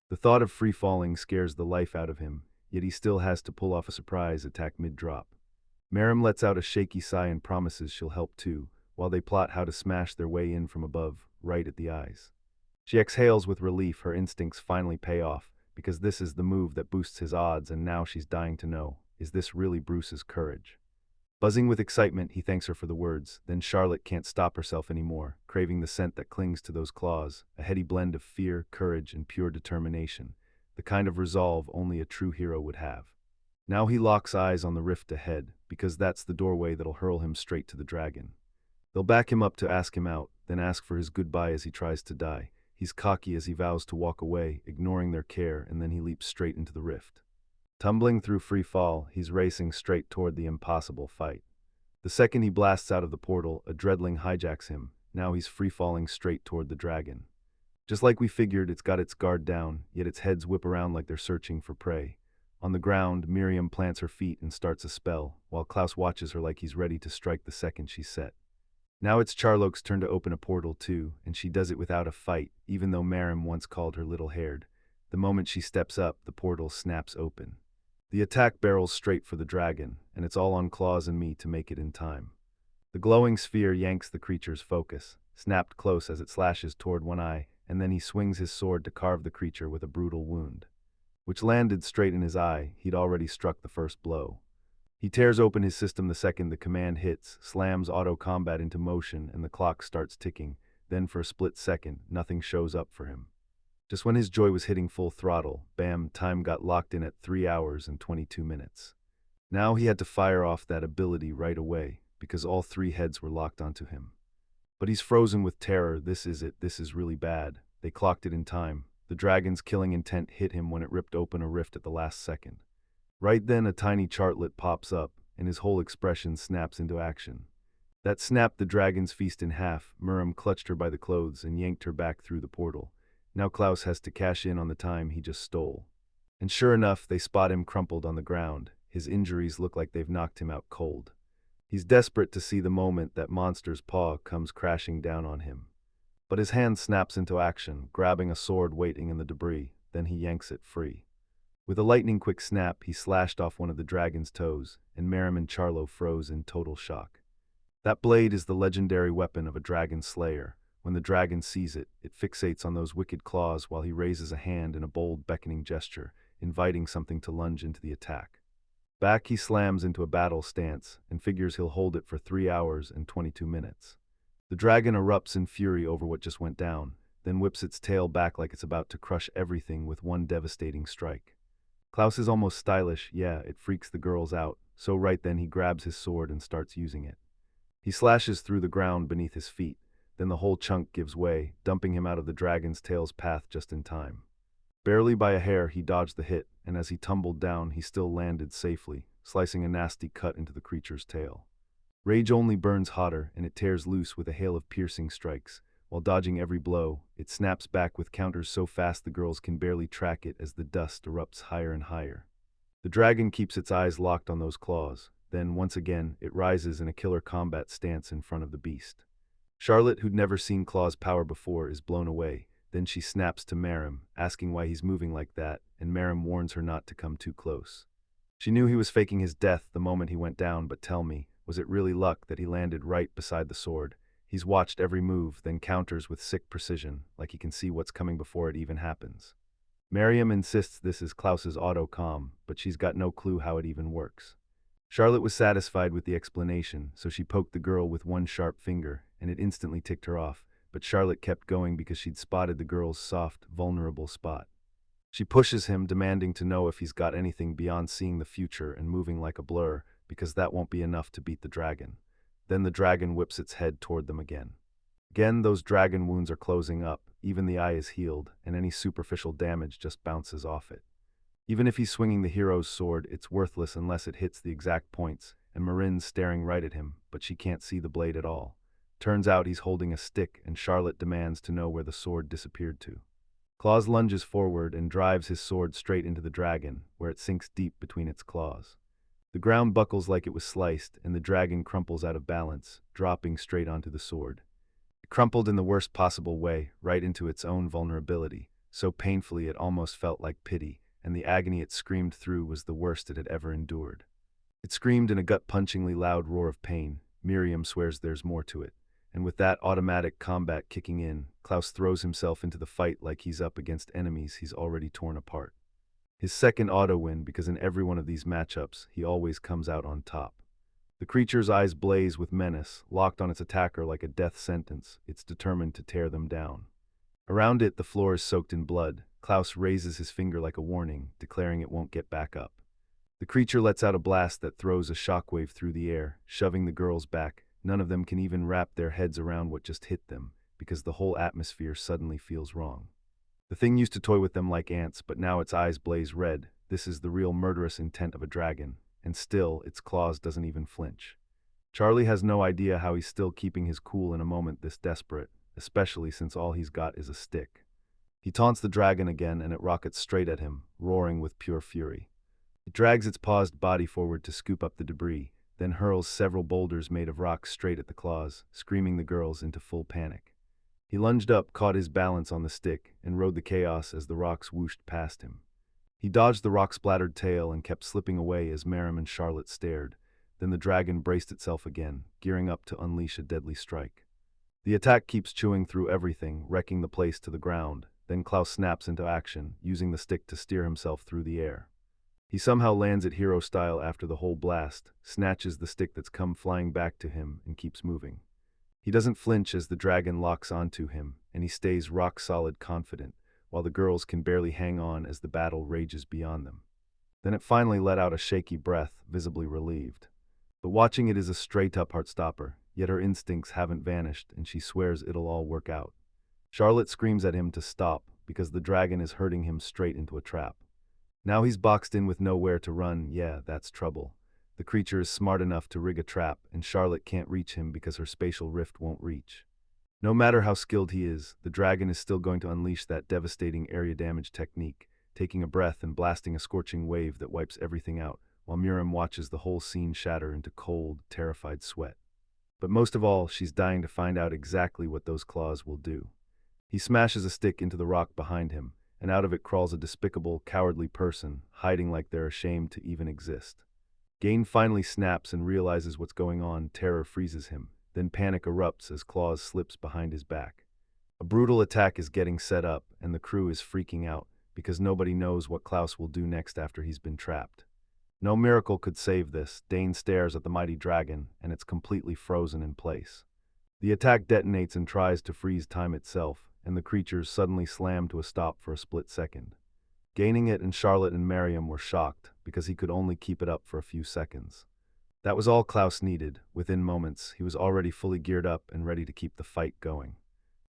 The thought of free falling scares the life out of him, yet he still has to pull off a surprise attack mid-drop. Marim lets out a shaky sigh and promises she'll help too, while they plot how to smash their way in from above, right at the eyes. She exhales with relief, her instincts finally pay off, because this is the move that boosts his odds, and now she's dying to know, is this really Bruce's courage? Buzzing with excitement, he thanks her for the words, then Charlotte can't stop herself anymore, craving the scent that clings to those claws, a heady blend of fear, courage, and pure determination, the kind of resolve only a true hero would have. Now he locks eyes on the rift ahead, because that's the doorway that'll hurl him straight to the dragon. They'll back him up to ask him out, then ask for his goodbye as he tries to die. He's cocky as he vows to walk away, ignoring their care, and then he leaps straight into the rift. Tumbling through free fall, he's racing straight toward the impossible fight. The second he blasts out of the portal, a dreadling hijacks him. Now he's free-falling straight toward the dragon. Just like we figured, it's got its guard down, yet its heads whip around like they're searching for prey. On the ground, Miriam plants her feet and starts a spell, while Klaus watches her like he's ready to strike the second she's set. Now it's Charloque's turn to open a portal too, and she does it without a fight, even though Marim once called her little-haired. The moment she steps up, the portal snaps open. The attack barrels straight for the dragon, and it's all on Claws and me to make it in time. The glowing sphere yanks the creature's focus, snapped close as it slashes toward one eye, and then he swings his sword to carve the creature with a brutal wound, which landed straight in his eye. He'd already struck the first blow. He tears open his system the second the command hits, slams auto-combat into motion, and the clock starts ticking. Then for a split second, nothing shows up for him. Just when his joy was hitting full throttle, bam, time got locked in at 3 hours and 22 minutes. Now he had to fire off that ability right away, because all 3 heads were locked onto him. But he's frozen with terror. This is it, this is really bad. They clocked it in time. The dragon's killing intent hit him when it ripped open a rift at the last second. Right then a tiny chartlet pops up, and his whole expression snaps into action. That snapped the dragon's feast in half. Miriam clutched her by the clothes and yanked her back through the portal. Now Klaus has to cash in on the time he just stole. And sure enough, they spot him crumpled on the ground. His injuries look like they've knocked him out cold. He's desperate to see the moment that monster's paw comes crashing down on him. But his hand snaps into action, grabbing a sword waiting in the debris, then he yanks it free. With a lightning-quick snap, he slashed off one of the dragon's toes, and Marim and Charlo froze in total shock. That blade is the legendary weapon of a dragon slayer. When the dragon sees it, it fixates on those wicked claws while he raises a hand in a bold, beckoning gesture, inviting something to lunge into the attack. Back he slams into a battle stance, and figures he'll hold it for 3 hours and 22 minutes. The dragon erupts in fury over what just went down, then whips its tail back like it's about to crush everything with one devastating strike. Klaus is almost stylish, yeah, it freaks the girls out, so right then he grabs his sword and starts using it. He slashes through the ground beneath his feet, then the whole chunk gives way, dumping him out of the dragon's tail's path just in time. Barely by a hair he dodged the hit, and as he tumbled down he still landed safely, slicing a nasty cut into the creature's tail. Rage only burns hotter, and it tears loose with a hail of piercing strikes. While dodging every blow, it snaps back with counters so fast the girls can barely track it as the dust erupts higher and higher. The dragon keeps its eyes locked on those claws, then once again it rises in a killer combat stance in front of the beast. Charlotte, who'd never seen Claw's power before, is blown away. Then she snaps to Marim, asking why he's moving like that, and Marim warns her not to come too close. She knew he was faking his death the moment he went down, but tell me, was it really luck that he landed right beside the sword? He's watched every move, then counters with sick precision, like he can see what's coming before it even happens. Miriam insists this is Klaus's auto-comm, but she's got no clue how it even works. Charlotte was satisfied with the explanation, so she poked the girl with one sharp finger, and it instantly ticked her off, but Charlotte kept going because she'd spotted the girl's soft, vulnerable spot. She pushes him, demanding to know if he's got anything beyond seeing the future and moving like a blur, because that won't be enough to beat the dragon. Then the dragon whips its head toward them again. Again, those dragon wounds are closing up, even the eye is healed, and any superficial damage just bounces off it. Even if he's swinging the hero's sword, it's worthless unless it hits the exact points, and Marin's staring right at him, but she can't see the blade at all. Turns out he's holding a stick, and Charlotte demands to know where the sword disappeared to. Claws lunges forward and drives his sword straight into the dragon, where it sinks deep between its claws. The ground buckles like it was sliced, and the dragon crumples out of balance, dropping straight onto the sword. It crumpled in the worst possible way, right into its own vulnerability, so painfully it almost felt like pity, and the agony it screamed through was the worst it had ever endured. It screamed in a gut-punchingly loud roar of pain. Miriam swears there's more to it. And with that automatic combat kicking in, Klaus throws himself into the fight like he's up against enemies he's already torn apart. His second auto-win, because in every one of these matchups, he always comes out on top. The creature's eyes blaze with menace, locked on its attacker like a death sentence. It's determined to tear them down. Around it, the floor is soaked in blood. Klaus raises his finger like a warning, declaring it won't get back up. The creature lets out a blast that throws a shockwave through the air, shoving the girls back. None of them can even wrap their heads around what just hit them, because the whole atmosphere suddenly feels wrong. The thing used to toy with them like ants, but now its eyes blaze red. This is the real murderous intent of a dragon, and still, its claws doesn't even flinch. Charlie has no idea how he's still keeping his cool in a moment this desperate, especially since all he's got is a stick. He taunts the dragon again, and it rockets straight at him, roaring with pure fury. It drags its paused body forward to scoop up the debris, then hurls several boulders made of rock straight at the claws, screaming the girls into full panic. He lunged up, caught his balance on the stick, and rode the chaos as the rocks whooshed past him. He dodged the rock-splattered tail and kept slipping away as Miriam and Charlotte stared. Then the dragon braced itself again, gearing up to unleash a deadly strike. The attack keeps chewing through everything, wrecking the place to the ground. Then Klaus snaps into action, using the stick to steer himself through the air. He somehow lands it hero style after the whole blast, snatches the stick that's come flying back to him, and keeps moving. He doesn't flinch as the dragon locks onto him, and he stays rock-solid confident, while the girls can barely hang on as the battle rages beyond them. Then it finally let out a shaky breath, visibly relieved. But watching it is a straight-up heartstopper, yet her instincts haven't vanished, and she swears it'll all work out. Charlotte screams at him to stop, because the dragon is herding him straight into a trap. Now he's boxed in with nowhere to run. Yeah, that's trouble. The creature is smart enough to rig a trap, and Charlotte can't reach him because her spatial rift won't reach. No matter how skilled he is, the dragon is still going to unleash that devastating area damage technique, taking a breath and blasting a scorching wave that wipes everything out, while Miriam watches the whole scene shatter into cold, terrified sweat. But most of all, she's dying to find out exactly what those claws will do. He smashes a stick into the rock behind him, and out of it crawls a despicable, cowardly person, hiding like they're ashamed to even exist. Gain finally snaps and realizes what's going on. Terror freezes him, then panic erupts as Claws slips behind his back. A brutal attack is getting set up, and the crew is freaking out, because nobody knows what Klaus will do next after he's been trapped. No miracle could save this. Dane stares at the mighty dragon, and it's completely frozen in place. The attack detonates and tries to freeze time itself, and the creatures suddenly slam to a stop for a split second. Gaining it, and Charlotte and Miriam were shocked, because he could only keep it up for a few seconds. That was all Klaus needed. Within moments, he was already fully geared up and ready to keep the fight going.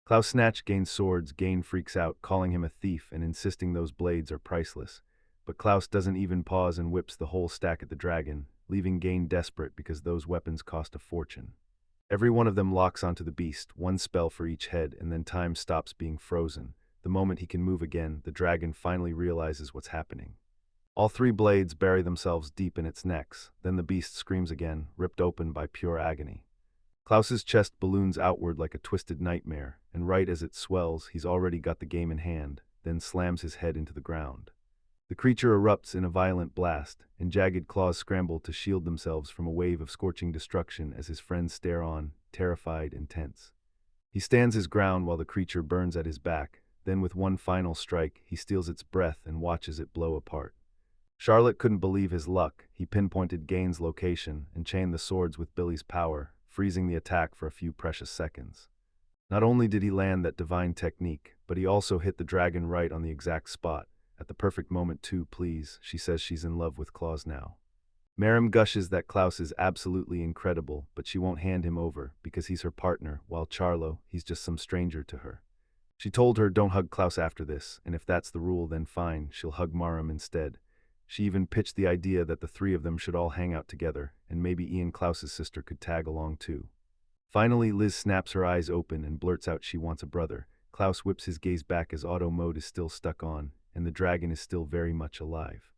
Klaus snatched Gain's swords. Gain freaks out, calling him a thief and insisting those blades are priceless. But Klaus doesn't even pause and whips the whole stack at the dragon, leaving Gain desperate because those weapons cost a fortune. Every one of them locks onto the beast, one spell for each head, and then time stops being frozen. The moment he can move again, the dragon finally realizes what's happening. All three blades bury themselves deep in its necks, then the beast screams again, ripped open by pure agony. Klaus's chest balloons outward like a twisted nightmare, and right as it swells, he's already got the game in hand, then slams his head into the ground. The creature erupts in a violent blast, and jagged claws scramble to shield themselves from a wave of scorching destruction as his friends stare on, terrified and tense. He stands his ground while the creature burns at his back, then with one final strike, he steals its breath and watches it blow apart. Charlotte couldn't believe his luck. He pinpointed Gain's location and chained the swords with Billy's power, freezing the attack for a few precious seconds. Not only did he land that divine technique, but he also hit the dragon right on the exact spot. At the perfect moment too, please. She says she's in love with Klaus now. Miriam gushes that Klaus is absolutely incredible, but she won't hand him over because he's her partner, while Charlo, he's just some stranger to her. She told her don't hug Klaus after this, and if that's the rule then fine, she'll hug Miriam instead. She even pitched the idea that the three of them should all hang out together, and maybe Ian Klaus's sister could tag along too. Finally, Liz snaps her eyes open and blurts out she wants a brother. Klaus whips his gaze back as auto mode is still stuck on, and the dragon is still very much alive.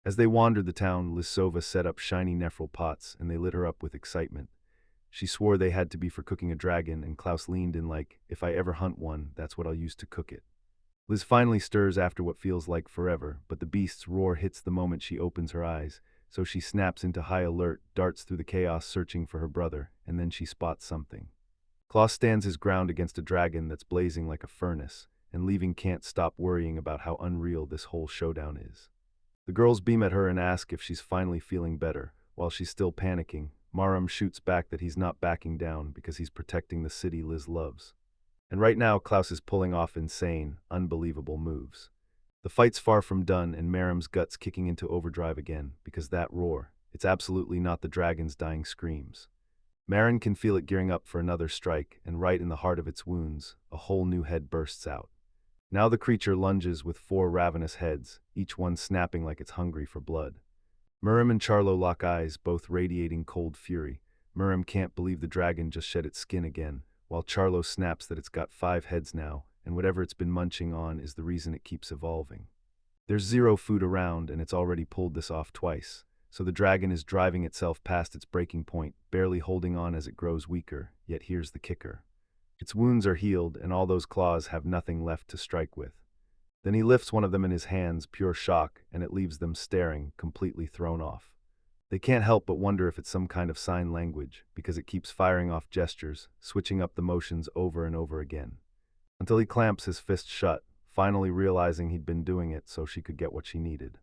As they wandered the town, Lisova set up shiny nephral pots, and they lit her up with excitement. She swore they had to be for cooking a dragon, and Klaus leaned in like, if I ever hunt one, that's what I'll use to cook it. Liz finally stirs after what feels like forever, but the beast's roar hits the moment she opens her eyes, so she snaps into high alert, darts through the chaos searching for her brother, and then she spots something. Klaus stands his ground against a dragon that's blazing like a furnace, and leaving can't stop worrying about how unreal this whole showdown is. The girls beam at her and ask if she's finally feeling better. While she's still panicking, Maram shoots back that he's not backing down because he's protecting the city Liz loves. And right now, Klaus is pulling off insane, unbelievable moves. The fight's far from done, and Maram's guts kicking into overdrive again, because that roar, it's absolutely not the dragon's dying screams. Marin can feel it gearing up for another strike, and right in the heart of its wounds, a whole new head bursts out. Now the creature lunges with 4 ravenous heads, each one snapping like it's hungry for blood. Murim and Charlo lock eyes, both radiating cold fury. Murim can't believe the dragon just shed its skin again, while Charlo snaps that it's got 5 heads now, and whatever it's been munching on is the reason it keeps evolving. There's 0 food around, and it's already pulled this off twice, so the dragon is driving itself past its breaking point, barely holding on as it grows weaker, yet here's the kicker. Its wounds are healed, and all those claws have nothing left to strike with. Then he lifts one of them in his hands, pure shock, and it leaves them staring, completely thrown off. They can't help but wonder if it's some kind of sign language, because it keeps firing off gestures, switching up the motions over and over again. Until he clamps his fist shut, finally realizing he'd been doing it so she could get what she needed.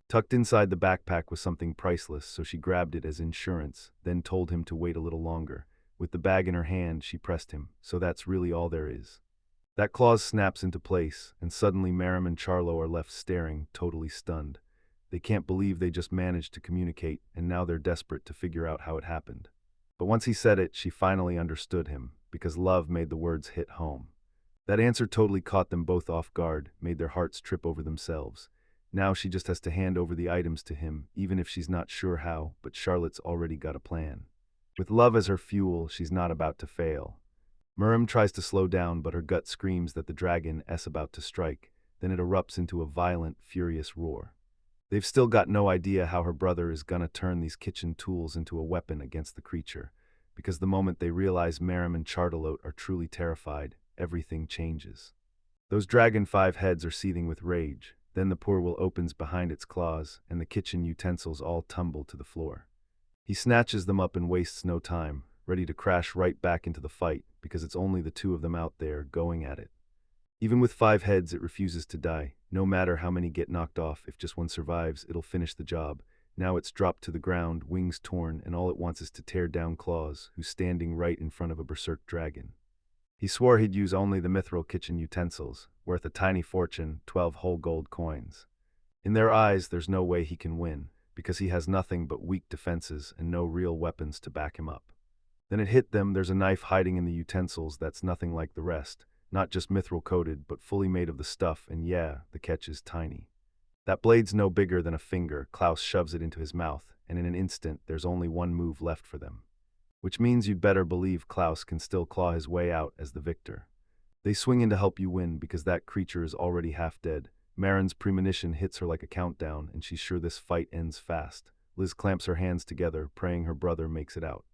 Tucked inside the backpack was something priceless, so she grabbed it as insurance, then told him to wait a little longer. With the bag in her hand, she pressed him, so that's really all there is. That clause snaps into place, and suddenly Maram and Charlo are left staring, totally stunned. They can't believe they just managed to communicate, and now they're desperate to figure out how it happened. But once he said it, she finally understood him, because love made the words hit home. That answer totally caught them both off guard, made their hearts trip over themselves. Now she just has to hand over the items to him, even if she's not sure how, but Charlotte's already got a plan. With love as her fuel, she's not about to fail. Murim tries to slow down, but her gut screams that the dragon is about to strike. Then it erupts into a violent, furious roar. They've still got no idea how her brother is gonna turn these kitchen tools into a weapon against the creature, because the moment they realize Maram and Charlotte are truly terrified, everything changes. Those dragon 5 heads are seething with rage. Then the portal opens behind its claws, and the kitchen utensils all tumble to the floor. He snatches them up and wastes no time, ready to crash right back into the fight, because it's only the 2 of them out there going at it. Even with 5 heads, it refuses to die. No matter how many get knocked off, if just one survives, it'll finish the job. Now it's dropped to the ground, wings torn, and all it wants is to tear down Claws, who's standing right in front of a berserk dragon. He swore he'd use only the mithril kitchen utensils, worth a tiny fortune, 12 whole gold coins. In their eyes, there's no way he can win, because he has nothing but weak defenses and no real weapons to back him up. Then it hit them, there's a knife hiding in the utensils that's nothing like the rest, not just mithril-coated, but fully made of the stuff, and yeah, the catch is tiny. That blade's no bigger than a finger. Klaus shoves it into his mouth, and in an instant, there's only one move left for them. Which means you'd better believe Klaus can still claw his way out as the victor. They swing in to help you win because that creature is already half dead. Marin's premonition hits her like a countdown, and she's sure this fight ends fast. Liz clamps her hands together, praying her brother makes it out.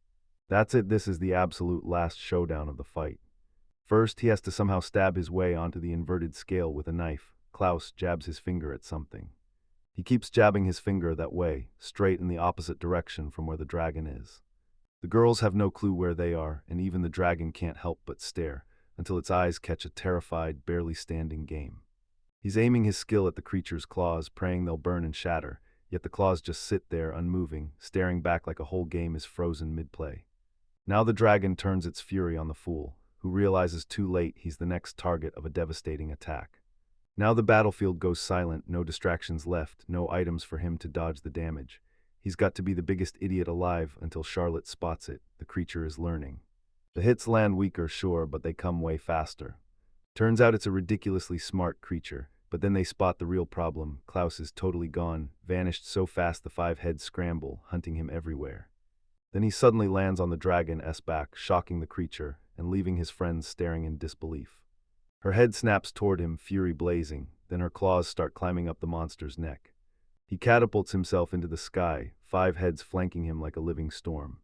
That's it, this is the absolute last showdown of the fight. First, he has to somehow stab his way onto the inverted scale with a knife. Klaus jabs his finger at something. He keeps jabbing his finger that way, straight in the opposite direction from where the dragon is. The girls have no clue where they are, and even the dragon can't help but stare, until its eyes catch a terrified, barely standing game. He's aiming his skill at the creature's claws, praying they'll burn and shatter, yet the claws just sit there unmoving, staring back like a whole game is frozen mid-play. Now the dragon turns its fury on the fool, who realizes too late he's the next target of a devastating attack. Now the battlefield goes silent, no distractions left, no items for him to dodge the damage. He's got to be the biggest idiot alive until Charlotte spots it. The creature is learning. The hits land weaker, sure, but they come way faster. Turns out it's a ridiculously smart creature, but then they spot the real problem. Klaus is totally gone, vanished so fast the 5 heads scramble, hunting him everywhere. Then he suddenly lands on the dragon's back, shocking the creature and leaving his friends staring in disbelief. Her head snaps toward him, fury blazing, then her claws start climbing up the monster's neck. He catapults himself into the sky, 5 heads flanking him like a living storm.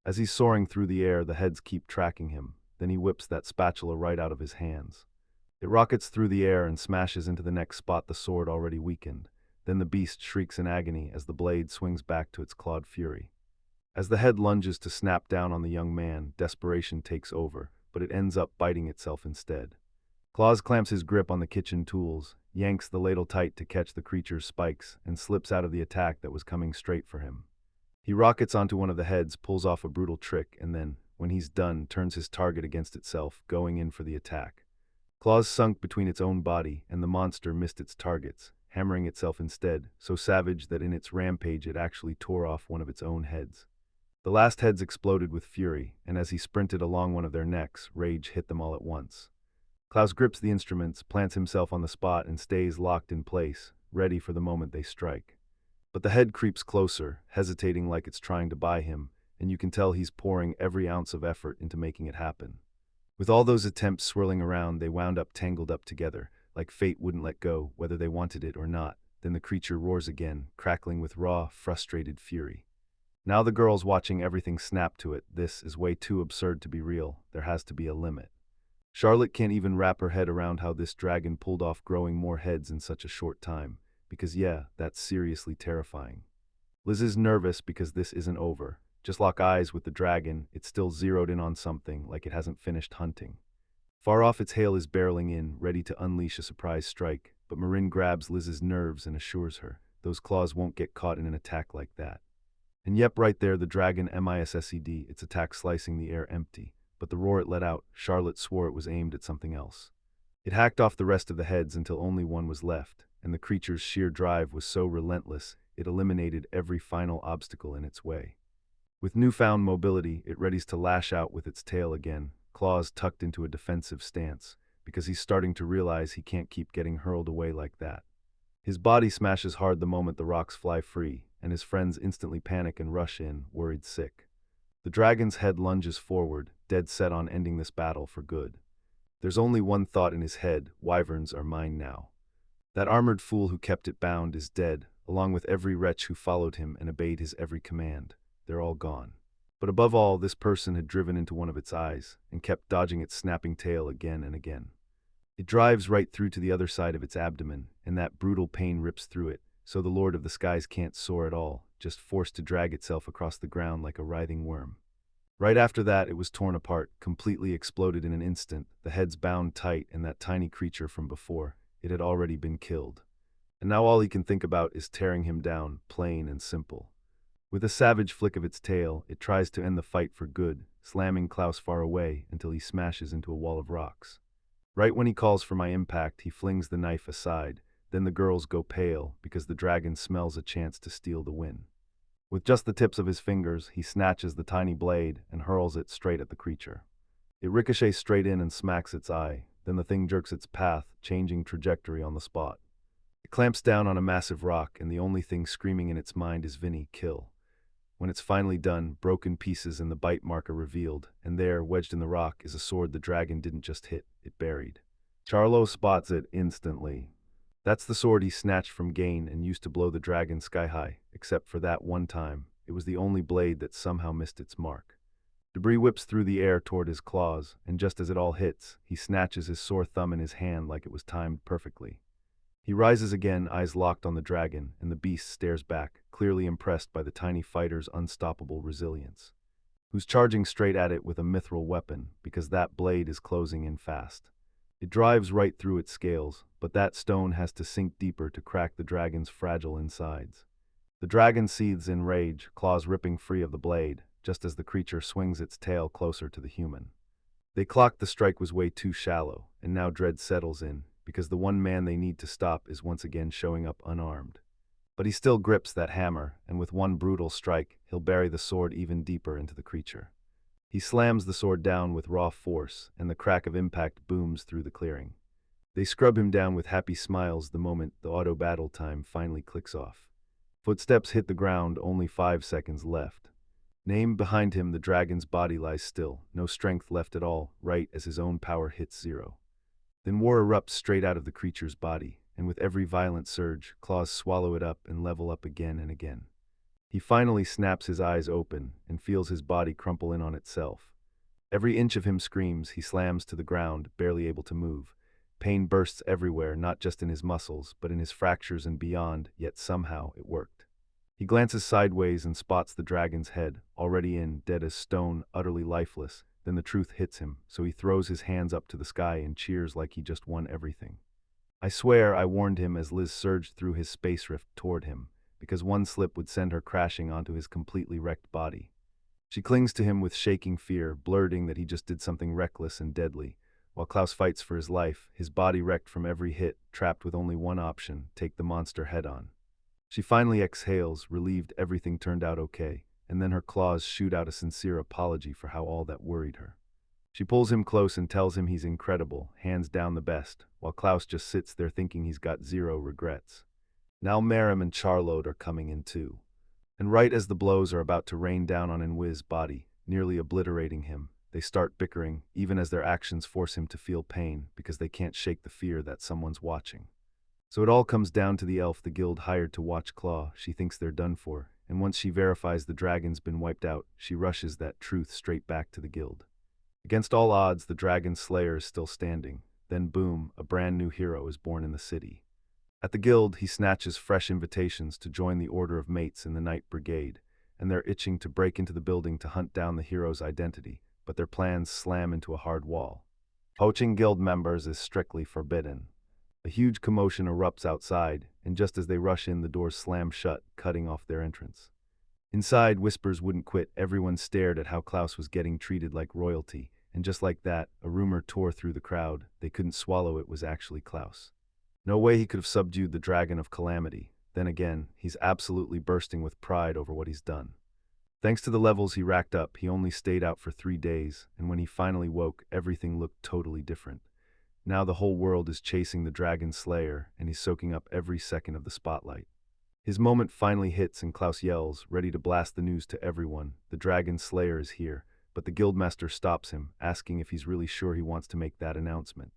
As he's soaring through the air, the heads keep tracking him, then he whips that spatula right out of his hands. It rockets through the air and smashes into the next spot, the sword already weakened. Then the beast shrieks in agony as the blade swings back to its clawed fury. As the head lunges to snap down on the young man, desperation takes over, but it ends up biting itself instead. Claws clamps his grip on the kitchen tools, yanks the ladle tight to catch the creature's spikes, and slips out of the attack that was coming straight for him. He rockets onto one of the heads, pulls off a brutal trick, and then, when he's done, turns his target against itself, going in for the attack. Claws sunk between its own body, and the monster missed its targets, hammering itself instead, so savage that in its rampage it actually tore off one of its own heads. The last heads exploded with fury, and as he sprinted along one of their necks, rage hit them all at once. Klaus grips the instruments, plants himself on the spot, and stays locked in place, ready for the moment they strike. But the head creeps closer, hesitating like it's trying to buy him, and you can tell he's pouring every ounce of effort into making it happen. With all those attempts swirling around, they wound up tangled up together, like fate wouldn't let go, whether they wanted it or not. Then the creature roars again, crackling with raw, frustrated fury. Now the girl's watching everything snap to it. This is way too absurd to be real. There has to be a limit. Charlotte can't even wrap her head around how this dragon pulled off growing more heads in such a short time, because yeah, that's seriously terrifying. Liz is nervous because this isn't over. Just lock eyes with the dragon, it's still zeroed in on something, like it hasn't finished hunting. Far off, its hail is barreling in, ready to unleash a surprise strike, but Marin grabs Liz's nerves and assures her, those claws won't get caught in an attack like that. And yep, right there, the dragon missed its attack slicing the air empty, but the roar it let out, Charlotte swore it was aimed at something else. It hacked off the rest of the heads until only one was left, and the creature's sheer drive was so relentless, it eliminated every final obstacle in its way. With newfound mobility, it readies to lash out with its tail again, claws tucked into a defensive stance, because he's starting to realize he can't keep getting hurled away like that. His body smashes hard the moment the rocks fly free, and his friends instantly panic and rush in, worried sick. The dragon's head lunges forward, dead set on ending this battle for good. There's only one thought in his head: wyverns are mine now. That armored fool who kept it bound is dead, along with every wretch who followed him and obeyed his every command. They're all gone. But above all, this person had driven into one of its eyes, and kept dodging its snapping tail again and again. It drives right through to the other side of its abdomen, and that brutal pain rips through it, so the Lord of the Skies can't soar at all, just forced to drag itself across the ground like a writhing worm. Right after that, it was torn apart, completely exploded in an instant, the heads bound tight, and that tiny creature from before, it had already been killed. And now all he can think about is tearing him down, plain and simple. With a savage flick of its tail, it tries to end the fight for good, slamming Klaus far away until he smashes into a wall of rocks. Right when he calls for my impact, he flings the knife aside. Then the girls go pale because the dragon smells a chance to steal the win. With just the tips of his fingers, he snatches the tiny blade and hurls it straight at the creature. It ricochets straight in and smacks its eye, then the thing jerks its path, changing trajectory on the spot. It clamps down on a massive rock, and the only thing screaming in its mind is Vinny, kill. When it's finally done, broken pieces and the bite mark are revealed, and there, wedged in the rock, is a sword the dragon didn't just hit, it buried. Charlo spots it instantly. That's the sword he snatched from Gain and used to blow the dragon sky high, except for that one time. It was the only blade that somehow missed its mark. Debris whips through the air toward his claws, and just as it all hits, he snatches his sore thumb in his hand like it was timed perfectly. He rises again, eyes locked on the dragon, and the beast stares back, clearly impressed by the tiny fighter's unstoppable resilience. Who's charging straight at it with a mithril weapon, because that blade is closing in fast. It drives right through its scales, but that stone has to sink deeper to crack the dragon's fragile insides. The dragon seethes in rage, claws ripping free of the blade, just as the creature swings its tail closer to the human. They clocked the strike was way too shallow, and now dread settles in, because the one man they need to stop is once again showing up unarmed. But he still grips that hammer, and with one brutal strike, he'll bury the sword even deeper into the creature. He slams the sword down with raw force, and the crack of impact booms through the clearing. They scrub him down with happy smiles the moment the auto battle time finally clicks off. Footsteps hit the ground, only 5 seconds left. Name behind him, the dragon's body lies still, no strength left at all, right as his own power hits zero. Then war erupts straight out of the creature's body, and with every violent surge, claws swallow it up and level up again and again. He finally snaps his eyes open and feels his body crumple in on itself. Every inch of him screams, he slams to the ground, barely able to move. Pain bursts everywhere, not just in his muscles, but in his fractures and beyond, yet somehow it worked. He glances sideways and spots the dragon's head, already in, dead as stone, utterly lifeless. Then the truth hits him, so he throws his hands up to the sky and cheers like he just won everything. I swear I warned him as Liz surged through his space rift toward him, because one slip would send her crashing onto his completely wrecked body. She clings to him with shaking fear, blurting that he just did something reckless and deadly. While Klaus fights for his life, his body wrecked from every hit, trapped with only one option: take the monster head on. She finally exhales, relieved everything turned out okay, and then her claws shoot out a sincere apology for how all that worried her. She pulls him close and tells him he's incredible, hands down the best, while Klaus just sits there thinking he's got zero regrets. Now Maram and Charlotte are coming in too. And right as the blows are about to rain down on Enwi's body, nearly obliterating him, they start bickering, even as their actions force him to feel pain, because they can't shake the fear that someone's watching. So it all comes down to the elf the guild hired to watch Claw. She thinks they're done for, and once she verifies the dragon's been wiped out, she rushes that truth straight back to the guild. Against all odds, the dragon slayer is still standing. Then boom, a brand new hero is born in the city. At the guild, he snatches fresh invitations to join the Order of Mates in the Night Brigade, and they're itching to break into the building to hunt down the hero's identity, but their plans slam into a hard wall. Poaching guild members is strictly forbidden. A huge commotion erupts outside, and just as they rush in, the doors slam shut, cutting off their entrance. Inside, whispers wouldn't quit. Everyone stared at how Klaus was getting treated like royalty, and just like that, a rumor tore through the crowd. They couldn't swallow it was actually Klaus. No way he could have subdued the Dragon of Calamity. Then again, he's absolutely bursting with pride over what he's done. Thanks to the levels he racked up, he only stayed out for 3 days, and when he finally woke, everything looked totally different. Now the whole world is chasing the Dragon Slayer, and he's soaking up every second of the spotlight. His moment finally hits and Klaus yells, ready to blast the news to everyone. The Dragon Slayer is here, but the Guildmaster stops him, asking if he's really sure he wants to make that announcement.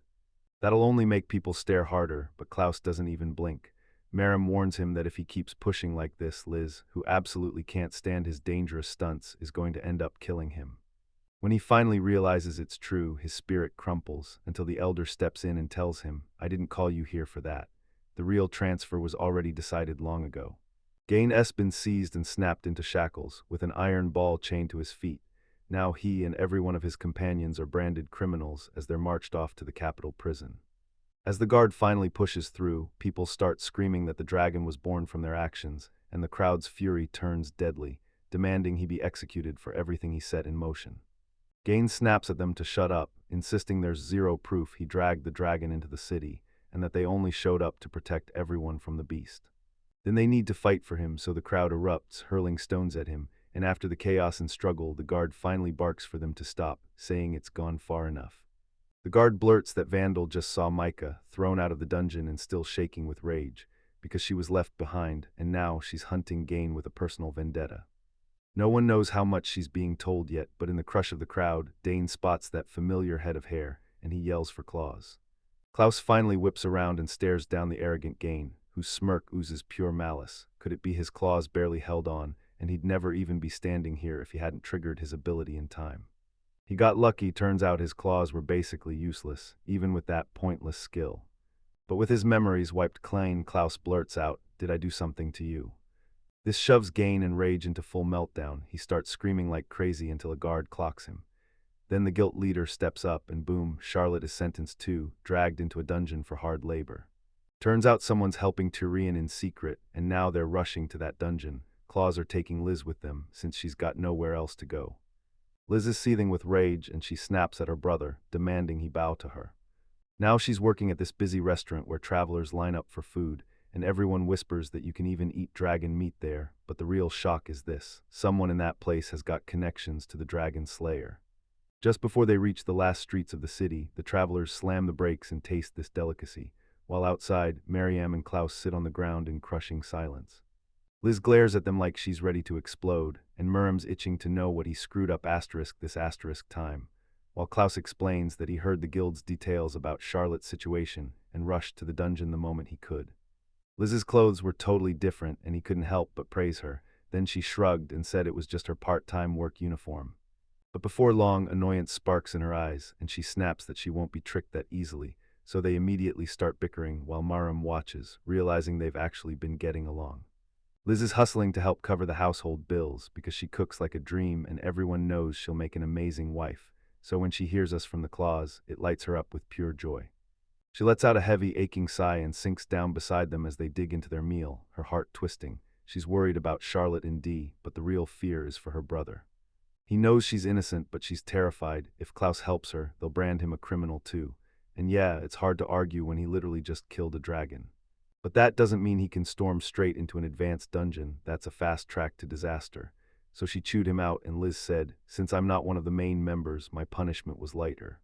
That'll only make people stare harder, but Klaus doesn't even blink. Maram warns him that if he keeps pushing like this, Liz, who absolutely can't stand his dangerous stunts, is going to end up killing him. When he finally realizes it's true, his spirit crumples, until the Elder steps in and tells him, "I didn't call you here for that. The real transfer was already decided long ago." Gain S been seized and snapped into shackles, with an iron ball chained to his feet. Now he and every one of his companions are branded criminals as they're marched off to the capital prison. As the guard finally pushes through, people start screaming that the dragon was born from their actions, and the crowd's fury turns deadly, demanding he be executed for everything he set in motion. Gain snaps at them to shut up, insisting there's zero proof he dragged the dragon into the city, and that they only showed up to protect everyone from the beast. Then they need to fight for him, so the crowd erupts, hurling stones at him, and after the chaos and struggle, the guard finally barks for them to stop, saying it's gone far enough. The guard blurts that Vandal just saw Micah, thrown out of the dungeon and still shaking with rage, because she was left behind, and now she's hunting Gain with a personal vendetta. No one knows how much she's being told yet, but in the crush of the crowd, Dane spots that familiar head of hair, and he yells for Claus. Klaus finally whips around and stares down the arrogant Gain, whose smirk oozes pure malice. Could it be his claws barely held on, and he'd never even be standing here if he hadn't triggered his ability in time? He got lucky. Turns out his claws were basically useless, even with that pointless skill. But with his memories wiped clean, Klaus blurts out, "Did I do something to you?" This shoves Gain and rage into full meltdown. He starts screaming like crazy until a guard clocks him. Then the guild leader steps up and boom, Charlotte is sentenced too, dragged into a dungeon for hard labor. Turns out someone's helping Tyrion in secret, and now they're rushing to that dungeon. Claws are taking Liz with them, since she's got nowhere else to go. Liz is seething with rage, and she snaps at her brother, demanding he bow to her. Now she's working at this busy restaurant where travelers line up for food, and everyone whispers that you can even eat dragon meat there, but the real shock is this: someone in that place has got connections to the Dragon Slayer. Just before they reach the last streets of the city, the travelers slam the brakes and taste this delicacy, while outside, Mariam and Klaus sit on the ground in crushing silence. Liz glares at them like she's ready to explode, and Murrum's itching to know what he screwed up this time, while Klaus explains that he heard the guild's details about Charlotte's situation and rushed to the dungeon the moment he could. Liz's clothes were totally different and he couldn't help but praise her. Then she shrugged and said it was just her part-time work uniform. But before long, annoyance sparks in her eyes, and she snaps that she won't be tricked that easily, so they immediately start bickering while Marum watches, realizing they've actually been getting along. Liz is hustling to help cover the household bills because she cooks like a dream and everyone knows she'll make an amazing wife, so when she hears us from the claws, it lights her up with pure joy. She lets out a heavy, aching sigh and sinks down beside them as they dig into their meal, her heart twisting. She's worried about Charlotte and Dee, but the real fear is for her brother. He knows she's innocent, but she's terrified. If Klaus helps her, they'll brand him a criminal too. And yeah, it's hard to argue when he literally just killed a dragon. But that doesn't mean he can storm straight into an advanced dungeon. That's a fast track to disaster. So she chewed him out and Liz said, "Since I'm not one of the main members, my punishment was lighter."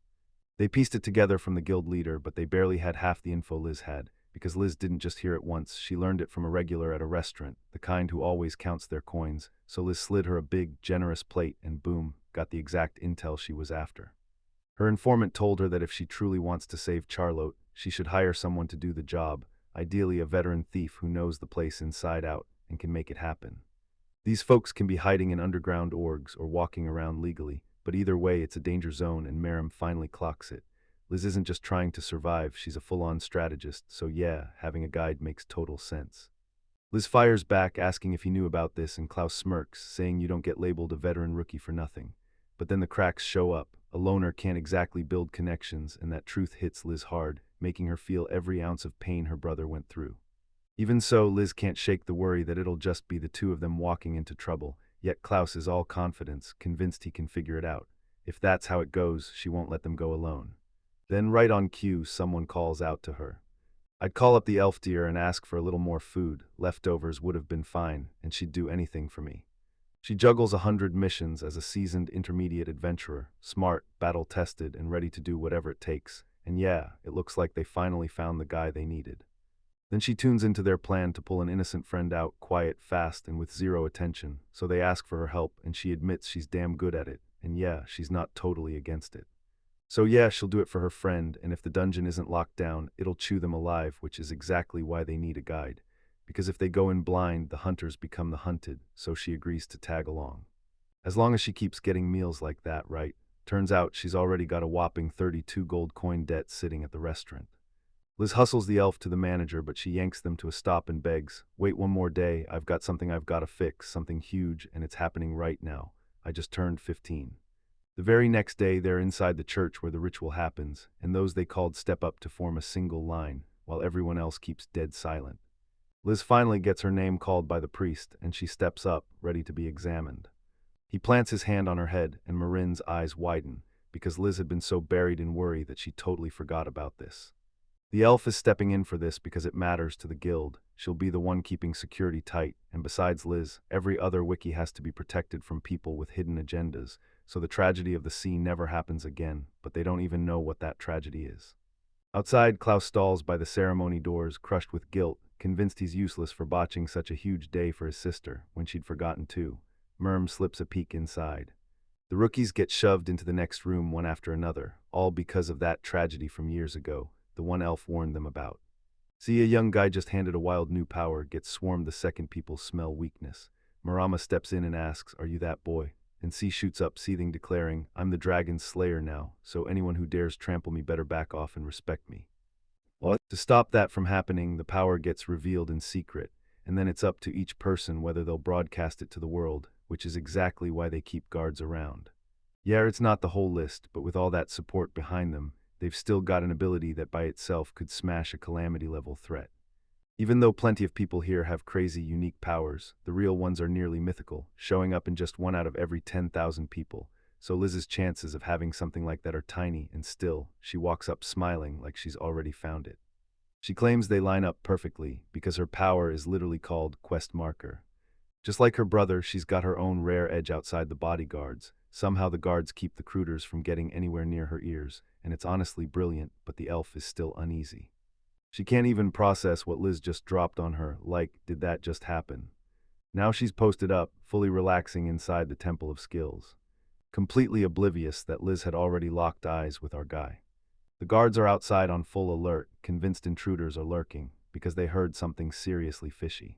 They pieced it together from the guild leader, but they barely had half the info Liz had, because Liz didn't just hear it once, she learned it from a regular at a restaurant, the kind who always counts their coins, so Liz slid her a big, generous plate and boom, got the exact intel she was after. Her informant told her that if she truly wants to save Charlotte, she should hire someone to do the job, ideally a veteran thief who knows the place inside out and can make it happen. These folks can be hiding in underground orgs or walking around legally, but either way it's a danger zone and Marum finally clocks it. Liz isn't just trying to survive, she's a full-on strategist, so yeah, having a guide makes total sense. Liz fires back asking if he knew about this and Klaus smirks, saying you don't get labeled a veteran rookie for nothing. But then the cracks show up. A loner can't exactly build connections, and that truth hits Liz hard, making her feel every ounce of pain her brother went through. Even so, Liz can't shake the worry that it'll just be the two of them walking into trouble, yet Klaus is all confidence, convinced he can figure it out. If that's how it goes, she won't let them go alone. Then right on cue, someone calls out to her. I'd call up the elf deer and ask for a little more food, leftovers would have been fine, and she'd do anything for me. She juggles 100 missions as a seasoned intermediate adventurer, smart, battle-tested, and ready to do whatever it takes, and yeah, it looks like they finally found the guy they needed. Then she tunes into their plan to pull an innocent friend out, quiet, fast, and with zero attention, so they ask for her help, and she admits she's damn good at it, and yeah, she's not totally against it. So yeah, she'll do it for her friend, and if the dungeon isn't locked down, it'll chew them alive, which is exactly why they need a guide. Because if they go in blind, the hunters become the hunted, so she agrees to tag along. As long as she keeps getting meals like that, right? Turns out she's already got a whopping 32 gold coin debt sitting at the restaurant. Liz hustles the elf to the manager, but she yanks them to a stop and begs, "Wait one more day, I've got something I've got to fix, something huge, and it's happening right now. I just turned 15. The very next day, they're inside the church where the ritual happens, and those they called step up to form a single line, while everyone else keeps dead silent. Liz finally gets her name called by the priest, and she steps up, ready to be examined. He plants his hand on her head, and Marin's eyes widen, because Liz had been so buried in worry that she totally forgot about this. The elf is stepping in for this because it matters to the guild. She'll be the one keeping security tight, and besides Liz, every other wiki has to be protected from people with hidden agendas, so the tragedy of the sea never happens again, but they don't even know what that tragedy is. Outside, Klaus stalls by the ceremony doors, crushed with guilt, convinced he's useless for botching such a huge day for his sister, when she'd forgotten too. Merm slips a peek inside. The rookies get shoved into the next room one after another, all because of that tragedy from years ago, the one elf warned them about. See, a young guy just handed a wild new power, gets swarmed the second people smell weakness. Marama steps in and asks, "Are you that boy?" And C shoots up, seething, declaring, "I'm the dragon's slayer now, so anyone who dares trample me better back off and respect me." What? To stop that from happening, the power gets revealed in secret, and then it's up to each person whether they'll broadcast it to the world, which is exactly why they keep guards around. Yeah, it's not the whole list, but with all that support behind them, they've still got an ability that by itself could smash a calamity-level threat. Even though plenty of people here have crazy, unique powers, the real ones are nearly mythical, showing up in just 1 out of every 10,000 people, so Liz's chances of having something like that are tiny, and still, she walks up smiling like she's already found it. She claims they line up perfectly, because her power is literally called Quest Marker. Just like her brother, she's got her own rare edge outside the bodyguards. Somehow the guards keep the recruiters from getting anywhere near her ears, and it's honestly brilliant, but the elf is still uneasy. She can't even process what Liz just dropped on her, like, did that just happen? Now she's posted up, fully relaxing inside the Temple of Skills, completely oblivious that Liz had already locked eyes with our guy. The guards are outside on full alert, convinced intruders are lurking, because they heard something seriously fishy.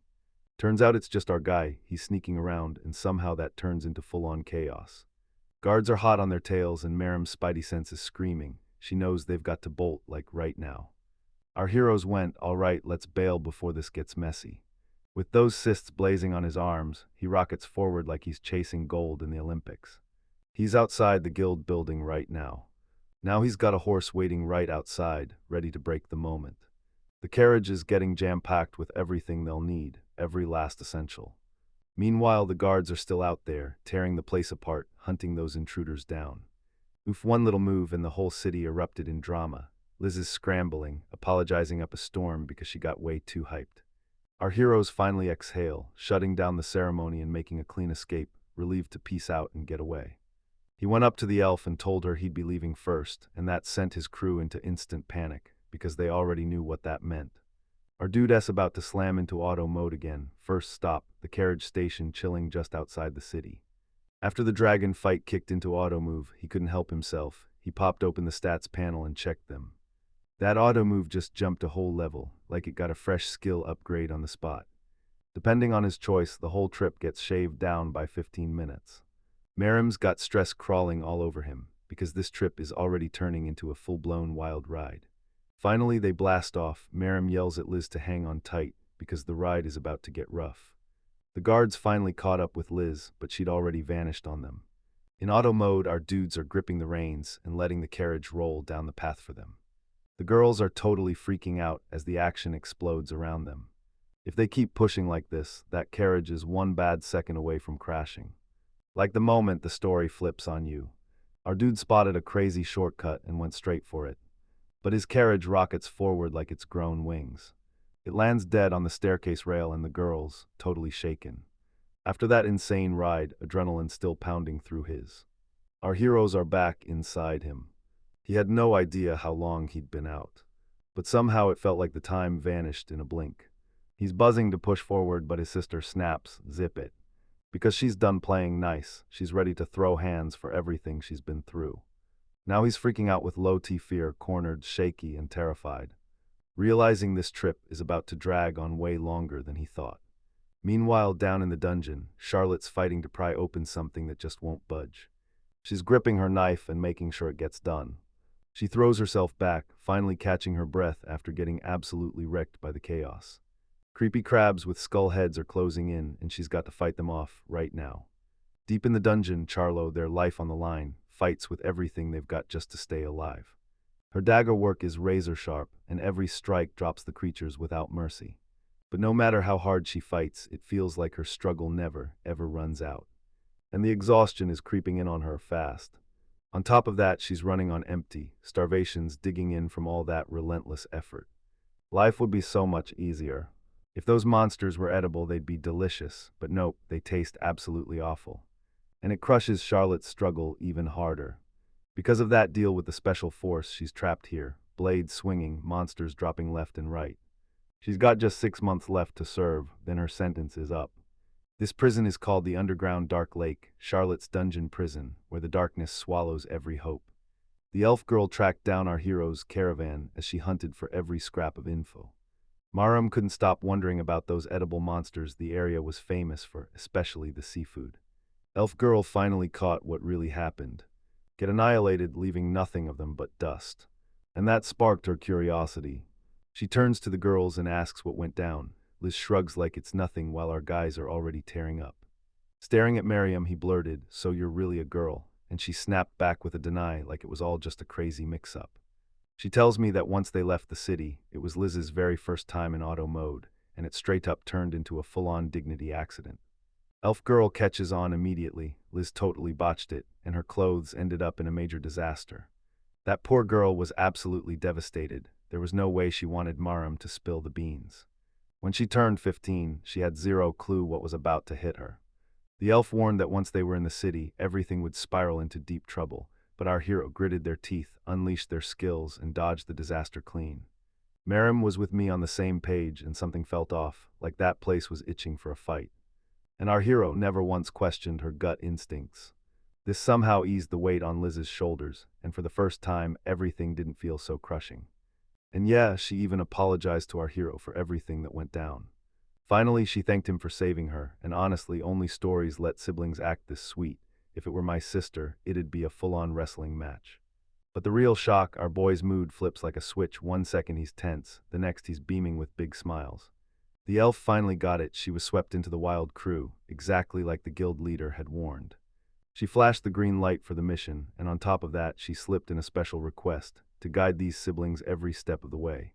Turns out it's just our guy, he's sneaking around, and somehow that turns into full-on chaos. Guards are hot on their tails and Marim's spidey sense is screaming. She knows they've got to bolt, like right now. Our heroes went, all right, let's bail before this gets messy. With those cysts blazing on his arms, he rockets forward like he's chasing gold in the Olympics. He's outside the guild building right now. Now he's got a horse waiting right outside, ready to break the moment. The carriage is getting jam-packed with everything they'll need, every last essential. Meanwhile, the guards are still out there, tearing the place apart, hunting those intruders down. Oof, one little move and the whole city erupted in drama. Liz is scrambling, apologizing up a storm because she got way too hyped. Our heroes finally exhale, shutting down the ceremony and making a clean escape, relieved to peace out and get away. He went up to the elf and told her he'd be leaving first, and that sent his crew into instant panic, because they already knew what that meant. Our dude-s about to slam into auto mode again. First stop, the carriage station chilling just outside the city. After the dragon fight kicked into auto move, he couldn't help himself. He popped open the stats panel and checked them. That auto move just jumped a whole level, like it got a fresh skill upgrade on the spot. Depending on his choice, the whole trip gets shaved down by 15 minutes. Marim's got stress crawling all over him, because this trip is already turning into a full-blown wild ride. Finally, they blast off. Marim yells at Liz to hang on tight, because the ride is about to get rough. The guards finally caught up with Liz, but she'd already vanished on them. In auto mode, our dudes are gripping the reins and letting the carriage roll down the path for them. The girls are totally freaking out as the action explodes around them. If they keep pushing like this, that carriage is one bad second away from crashing. Like the moment the story flips on you. Our dude spotted a crazy shortcut and went straight for it. But his carriage rockets forward like it's grown wings. It lands dead on the staircase rail and the girls, totally shaken. After that insane ride, adrenaline still pounding through his. Our heroes are back inside him. He had no idea how long he'd been out. But somehow it felt like the time vanished in a blink. He's buzzing to push forward, but his sister snaps, zip it. Because she's done playing nice, she's ready to throw hands for everything she's been through. Now he's freaking out with low-T fear, cornered, shaky, and terrified. Realizing this trip is about to drag on way longer than he thought. Meanwhile, down in the dungeon, Charlotte's fighting to pry open something that just won't budge. She's gripping her knife and making sure it gets done. She throws herself back, finally catching her breath after getting absolutely wrecked by the chaos. Creepy crabs with skull heads are closing in, and she's got to fight them off right now. Deep in the dungeon, Charlo, their life on the line, fights with everything they've got just to stay alive. Her dagger work is razor sharp, and every strike drops the creatures without mercy. But no matter how hard she fights, it feels like her struggle never, ever runs out. And the exhaustion is creeping in on her fast. On top of that, she's running on empty, starvation's digging in from all that relentless effort. Life would be so much easier. If those monsters were edible, they'd be delicious, but nope, they taste absolutely awful. And it crushes Charlotte's struggle even harder. Because of that deal with the special force, she's trapped here, blades swinging, monsters dropping left and right. She's got just 6 months left to serve, then her sentence is up. This prison is called the Underground Dark Lake, Charlotte's dungeon prison, where the darkness swallows every hope. The elf girl tracked down our hero's caravan as she hunted for every scrap of info. Marim couldn't stop wondering about those edible monsters the area was famous for, especially the seafood. Elf girl finally caught what really happened. Get annihilated, leaving nothing of them but dust. And that sparked her curiosity. She turns to the girls and asks what went down. Liz shrugs like it's nothing while our guys are already tearing up. Staring at Miriam, he blurted, "So you're really a girl," and she snapped back with a deny like it was all just a crazy mix-up. She tells me that once they left the city, it was Liz's very first time in auto mode, and it straight up turned into a full-on dignity accident. Elf girl catches on immediately. Liz totally botched it, and her clothes ended up in a major disaster. That poor girl was absolutely devastated. There was no way she wanted Marim to spill the beans. When she turned 15, she had zero clue what was about to hit her. The elf warned that once they were in the city, everything would spiral into deep trouble, but our hero gritted their teeth, unleashed their skills, and dodged the disaster clean. Marim was with me on the same page, and something felt off, like that place was itching for a fight. and our hero never once questioned her gut instincts. This somehow eased the weight on Liz's shoulders, and for the first time, everything didn't feel so crushing. And yeah, she even apologized to our hero for everything that went down. Finally, she thanked him for saving her, and honestly, only stories let siblings act this sweet. If it were my sister, it'd be a full-on wrestling match. But the real shock, our boy's mood flips like a switch. One second he's tense, the next he's beaming with big smiles. The elf finally got it. She was swept into the wild crew, exactly like the guild leader had warned. She flashed the green light for the mission, and on top of that, she slipped in a special request to guide these siblings every step of the way.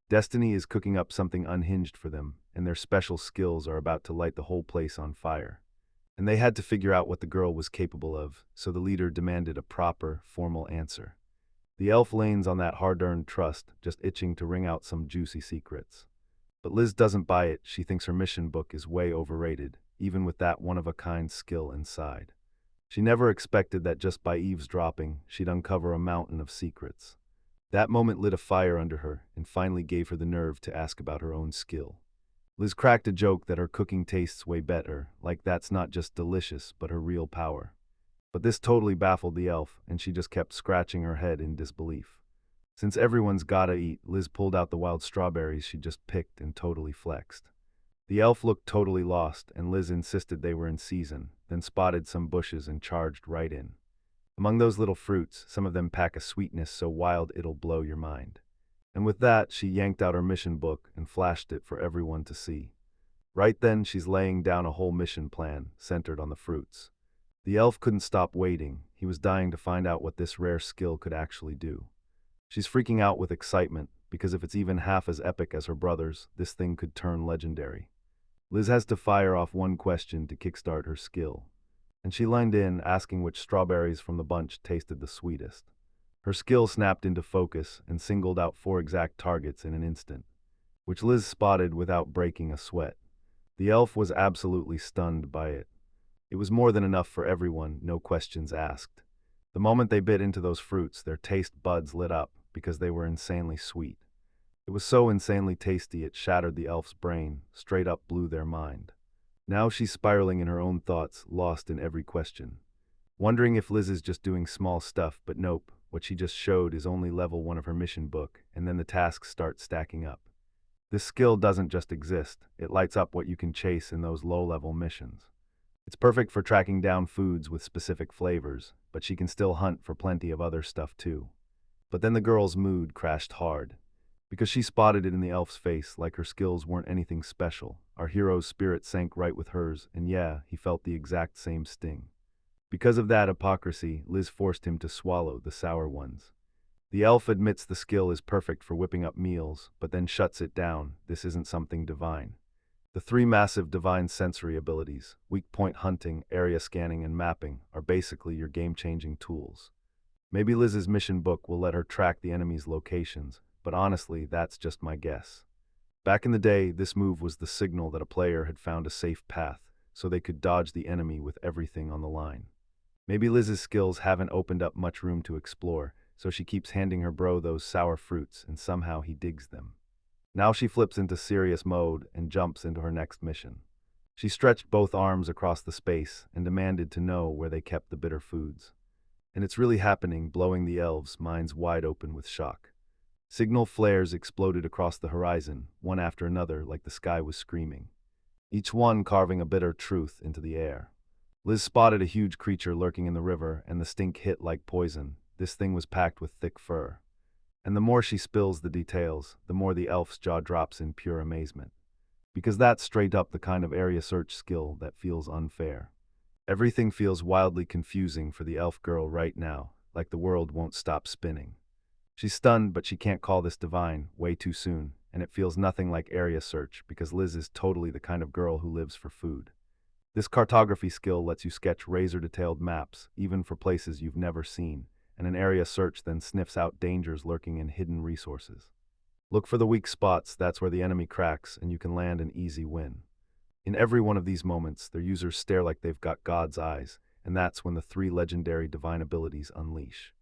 Destiny is cooking up something unhinged for them, and their special skills are about to light the whole place on fire. And they had to figure out what the girl was capable of, so the leader demanded a proper, formal answer. The elf leans on that hard-earned trust, just itching to wring out some juicy secrets. But Liz doesn't buy it. She thinks her mission book is way overrated, even with that one-of-a-kind skill inside. She never expected that just by eavesdropping, she'd uncover a mountain of secrets. That moment lit a fire under her and finally gave her the nerve to ask about her own skill. Liz cracked a joke that her cooking tastes way better, like that's not just delicious, but her real power. But this totally baffled the elf, and she just kept scratching her head in disbelief. Since everyone's gotta eat, Liz pulled out the wild strawberries she just picked and totally flexed. The elf looked totally lost, and Liz insisted they were in season, then spotted some bushes and charged right in. Among those little fruits, some of them pack a sweetness so wild it'll blow your mind. And with that, she yanked out her mission book and flashed it for everyone to see. Right then, she's laying down a whole mission plan, centered on the fruits. The elf couldn't stop waiting. He was dying to find out what this rare skill could actually do. She's freaking out with excitement, because if it's even half as epic as her brother's, this thing could turn legendary. Liz has to fire off one question to kickstart her skill, and she lined in, asking which strawberries from the bunch tasted the sweetest. Her skill snapped into focus and singled out 4 exact targets in an instant, which Liz spotted without breaking a sweat. The elf was absolutely stunned by it. It was more than enough for everyone, no questions asked. The moment they bit into those fruits, their taste buds lit up because they were insanely sweet. It was so insanely tasty it shattered the elf's brain, straight up blew their mind. Now she's spiraling in her own thoughts, lost in every question. Wondering if Liz is just doing small stuff, but nope, what she just showed is only level 1 of her mission book, and then the tasks start stacking up. This skill doesn't just exist, it lights up what you can chase in those low-level missions. It's perfect for tracking down foods with specific flavors, but she can still hunt for plenty of other stuff too. But then the girl's mood crashed hard, because she spotted it in the elf's face like her skills weren't anything special. Our hero's spirit sank right with hers, and yeah, he felt the exact same sting. Because of that hypocrisy, Liz forced him to swallow the sour ones. The elf admits the skill is perfect for whipping up meals, but then shuts it down. This isn't something divine. The 3 massive divine sensory abilities, weak point hunting, area scanning, and mapping, are basically your game-changing tools. Maybe Liz's mission book will let her track the enemy's locations, but honestly, that's just my guess. Back in the day, this move was the signal that a player had found a safe path, so they could dodge the enemy with everything on the line. Maybe Liz's skills haven't opened up much room to explore, so she keeps handing her bro those sour fruits, and somehow he digs them. Now she flips into serious mode and jumps into her next mission. She stretched both arms across the space and demanded to know where they kept the bitter foods. And it's really happening, blowing the elves' minds wide open with shock. Signal flares exploded across the horizon, one after another, like the sky was screaming, each one carving a bitter truth into the air. Liz spotted a huge creature lurking in the river, and the stink hit like poison. This thing was packed with thick fur. And the more she spills the details, the more the elf's jaw drops in pure amazement. Because that's straight up the kind of area search skill that feels unfair. Everything feels wildly confusing for the elf girl right now, like the world won't stop spinning. She's stunned, but she can't call this divine, way too soon, and it feels nothing like area search because Liz is totally the kind of girl who lives for food. This cartography skill lets you sketch razor-detailed maps, even for places you've never seen, and an area search then sniffs out dangers lurking in hidden resources. Look for the weak spots, that's where the enemy cracks, and you can land an easy win. In every one of these moments, their users stare like they've got God's eyes, and that's when the 3 legendary divine abilities unleash.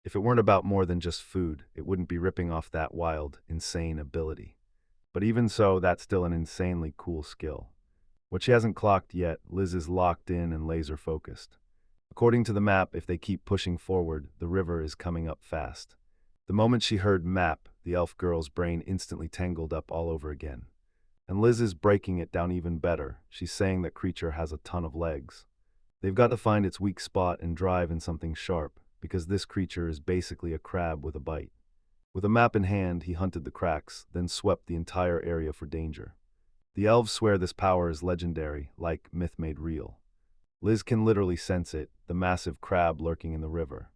If it weren't about more than just food, it wouldn't be ripping off that wild, insane ability. But even so, that's still an insanely cool skill. What she hasn't clocked yet, Liz is locked in and laser focused. According to the map, if they keep pushing forward, the river is coming up fast. The moment she heard map, the elf girl's brain instantly tangled up all over again. And Liz is breaking it down even better. She's saying that creature has a ton of legs. They've got to find its weak spot and drive in something sharp, because this creature is basically a crab with a bite. With a map in hand, he hunted the cracks, then swept the entire area for danger. The elves swear this power is legendary, like myth made real. Liz can literally sense it, the massive crab lurking in the river.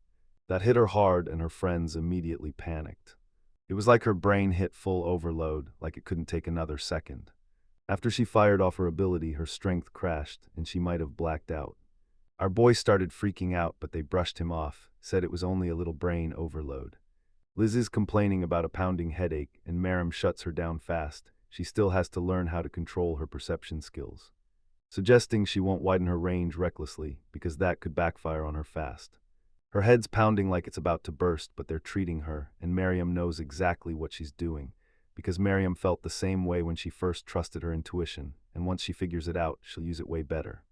That hit her hard and her friends immediately panicked. It was like her brain hit full overload, like it couldn't take another second. After she fired off her ability, her strength crashed, and she might have blacked out. Our boy started freaking out, but they brushed him off, said it was only a little brain overload. Liz is complaining about a pounding headache, and Maram shuts her down fast. She still has to learn how to control her perception skills, suggesting she won't widen her range recklessly, because that could backfire on her fast. Her head's pounding like it's about to burst, but they're treating her, and Miriam knows exactly what she's doing, because Miriam felt the same way when she first trusted her intuition, and once she figures it out, she'll use it way better.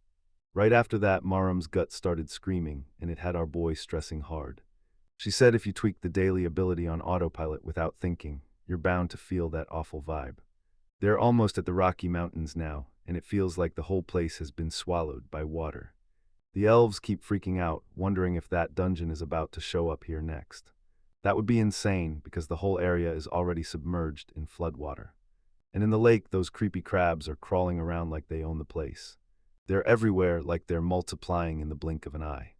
Right after that, Maram's gut started screaming, and it had our boy stressing hard. She said if you tweak the daily ability on autopilot without thinking, you're bound to feel that awful vibe. They're almost at the Rocky Mountains now, and it feels like the whole place has been swallowed by water. The elves keep freaking out, wondering if that dungeon is about to show up here next. That would be insane, because the whole area is already submerged in floodwater. And in the lake, those creepy crabs are crawling around like they own the place. They're everywhere, like they're multiplying in the blink of an eye.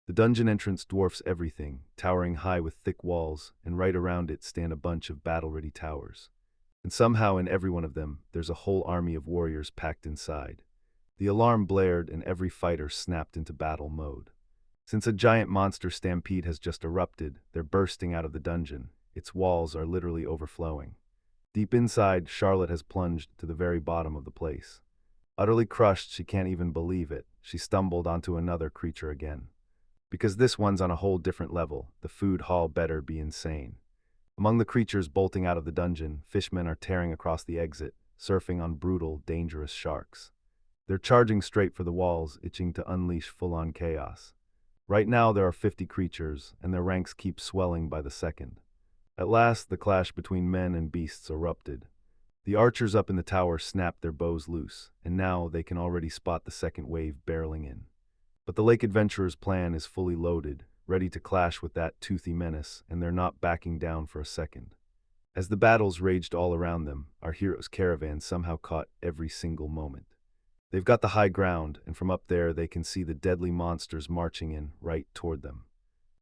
The dungeon entrance dwarfs everything, towering high with thick walls, and right around it stand a bunch of battle-ready towers. And somehow in every one of them, there's a whole army of warriors packed inside. The alarm blared and every fighter snapped into battle mode. Since a giant monster stampede has just erupted, they're bursting out of the dungeon. Its walls are literally overflowing. Deep inside, Charlotte has plunged to the very bottom of the place. Utterly crushed, she can't even believe it. She stumbled onto another creature again. Because this one's on a whole different level, the food hall better be insane. Among the creatures bolting out of the dungeon, fishmen are tearing across the exit, surfing on brutal, dangerous sharks. They're charging straight for the walls, itching to unleash full-on chaos. Right now there are 50 creatures, and their ranks keep swelling by the second. At last, the clash between men and beasts erupted. The archers up in the tower snapped their bows loose, and now they can already spot the second wave barreling in. But the Lake Adventurers' plan is fully loaded, ready to clash with that toothy menace, and they're not backing down for a second. As the battles raged all around them, our heroes' caravan somehow caught every single moment. They've got the high ground, and from up there they can see the deadly monsters marching in right toward them.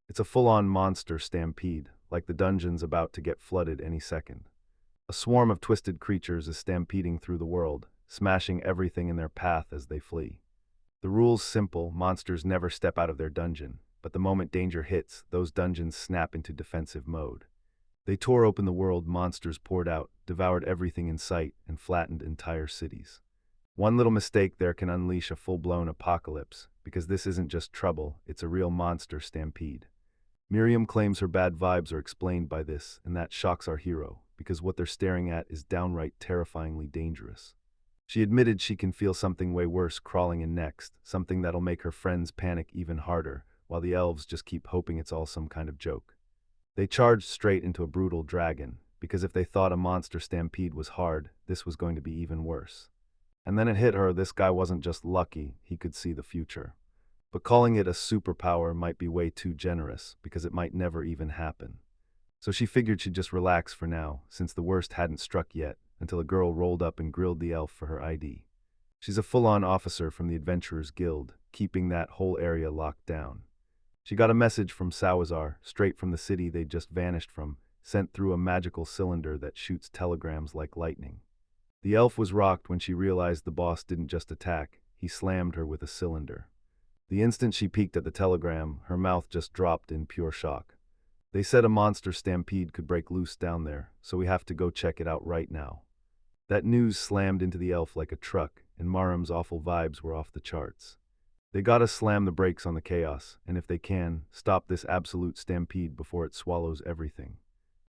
It's a full-on monster stampede, like the dungeon's about to get flooded any second. A swarm of twisted creatures is stampeding through the world, smashing everything in their path as they flee. The rule's simple, monsters never step out of their dungeon, but the moment danger hits, those dungeons snap into defensive mode. They tore open the world, monsters poured out, devoured everything in sight, and flattened entire cities. One little mistake there can unleash a full-blown apocalypse, because this isn't just trouble, it's a real monster stampede. Miriam claims her bad vibes are explained by this, and that shocks our hero, because what they're staring at is downright terrifyingly dangerous. She admitted she can feel something way worse crawling in next, something that'll make her friends panic even harder, while the elves just keep hoping it's all some kind of joke. They charged straight into a brutal dragon, because if they thought a monster stampede was hard, this was going to be even worse. And then it hit her, this guy wasn't just lucky, he could see the future. But calling it a superpower might be way too generous, because it might never even happen. So she figured she'd just relax for now, since the worst hadn't struck yet, until a girl rolled up and grilled the elf for her ID. She's a full-on officer from the Adventurers Guild, keeping that whole area locked down. She got a message from Sawazar, straight from the city they'd just vanished from, sent through a magical cylinder that shoots telegrams like lightning. The elf was rocked when she realized the boss didn't just attack, he slammed her with a cylinder. The instant she peeked at the telegram, her mouth just dropped in pure shock. They said a monster stampede could break loose down there, so we have to go check it out right now. That news slammed into the elf like a truck, and Maram's awful vibes were off the charts. They gotta slam the brakes on the chaos, and if they can, stop this absolute stampede before it swallows everything.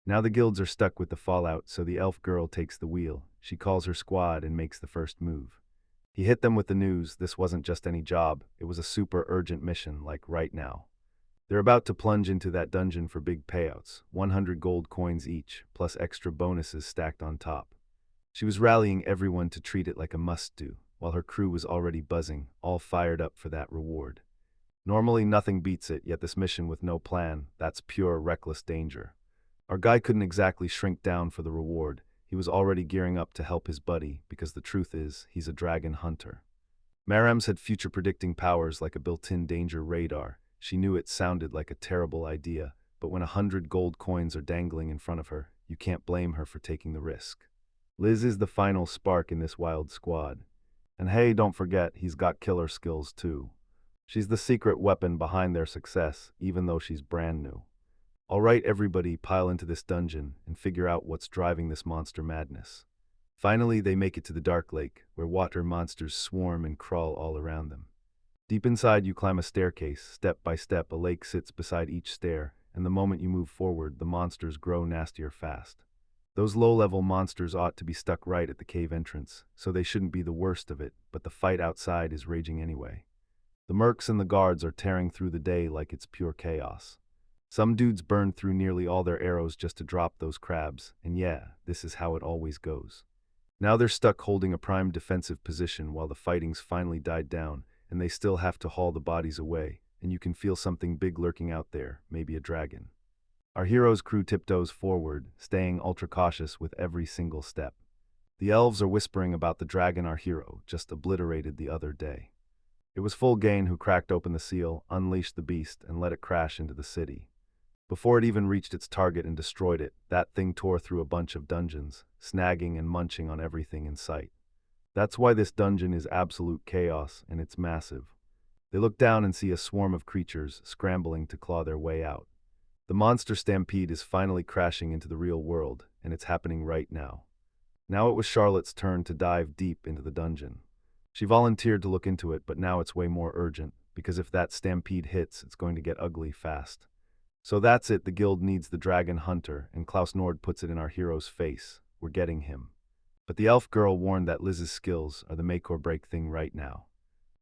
Now the guilds are stuck with the fallout, so the elf girl takes the wheel. She calls her squad and makes the first move. He hit them with the news this wasn't just any job, it was a super urgent mission, like right now. They're about to plunge into that dungeon for big payouts, 100 gold coins each, plus extra bonuses stacked on top. She was rallying everyone to treat it like a must-do, while her crew was already buzzing, all fired up for that reward. Normally nothing beats it, yet this mission with no plan, that's pure reckless danger. Our guy couldn't exactly shrink down for the reward. He was already gearing up to help his buddy, because the truth is, he's a dragon hunter. Maram's had future-predicting powers like a built-in danger radar. She knew it sounded like a terrible idea, but when 100 gold coins are dangling in front of her, you can't blame her for taking the risk. Liz is the final spark in this wild squad. And hey, don't forget, he's got killer skills too. She's the secret weapon behind their success, even though she's brand new. All right, everybody, pile into this dungeon and figure out what's driving this monster madness. Finally, they make it to the Dark Lake, where water monsters swarm and crawl all around them. Deep inside, you climb a staircase. Step by step, a lake sits beside each stair, and the moment you move forward, the monsters grow nastier fast. Those low-level monsters ought to be stuck right at the cave entrance, so they shouldn't be the worst of it, but the fight outside is raging anyway. The mercs and the guards are tearing through the day like it's pure chaos. Some dudes burned through nearly all their arrows just to drop those crabs, and yeah, this is how it always goes. Now they're stuck holding a prime defensive position while the fighting's finally died down, and they still have to haul the bodies away, and you can feel something big lurking out there, maybe a dragon. Our hero's crew tiptoes forward, staying ultra cautious with every single step. The elves are whispering about the dragon our hero just obliterated the other day. It was Full Gain who cracked open the seal, unleashed the beast, and let it crash into the city. Before it even reached its target and destroyed it, that thing tore through a bunch of dungeons, snagging and munching on everything in sight. That's why this dungeon is absolute chaos, and it's massive. They look down and see a swarm of creatures scrambling to claw their way out. The monster stampede is finally crashing into the real world, and it's happening right now. Now it was Charlotte's turn to dive deep into the dungeon. She volunteered to look into it, but now it's way more urgent, because if that stampede hits, it's going to get ugly fast. So that's it, the guild needs the dragon hunter, and Klaus Nord puts it in our hero's face. We're getting him. But the elf girl warned that Liz's skills are the make or break thing right now.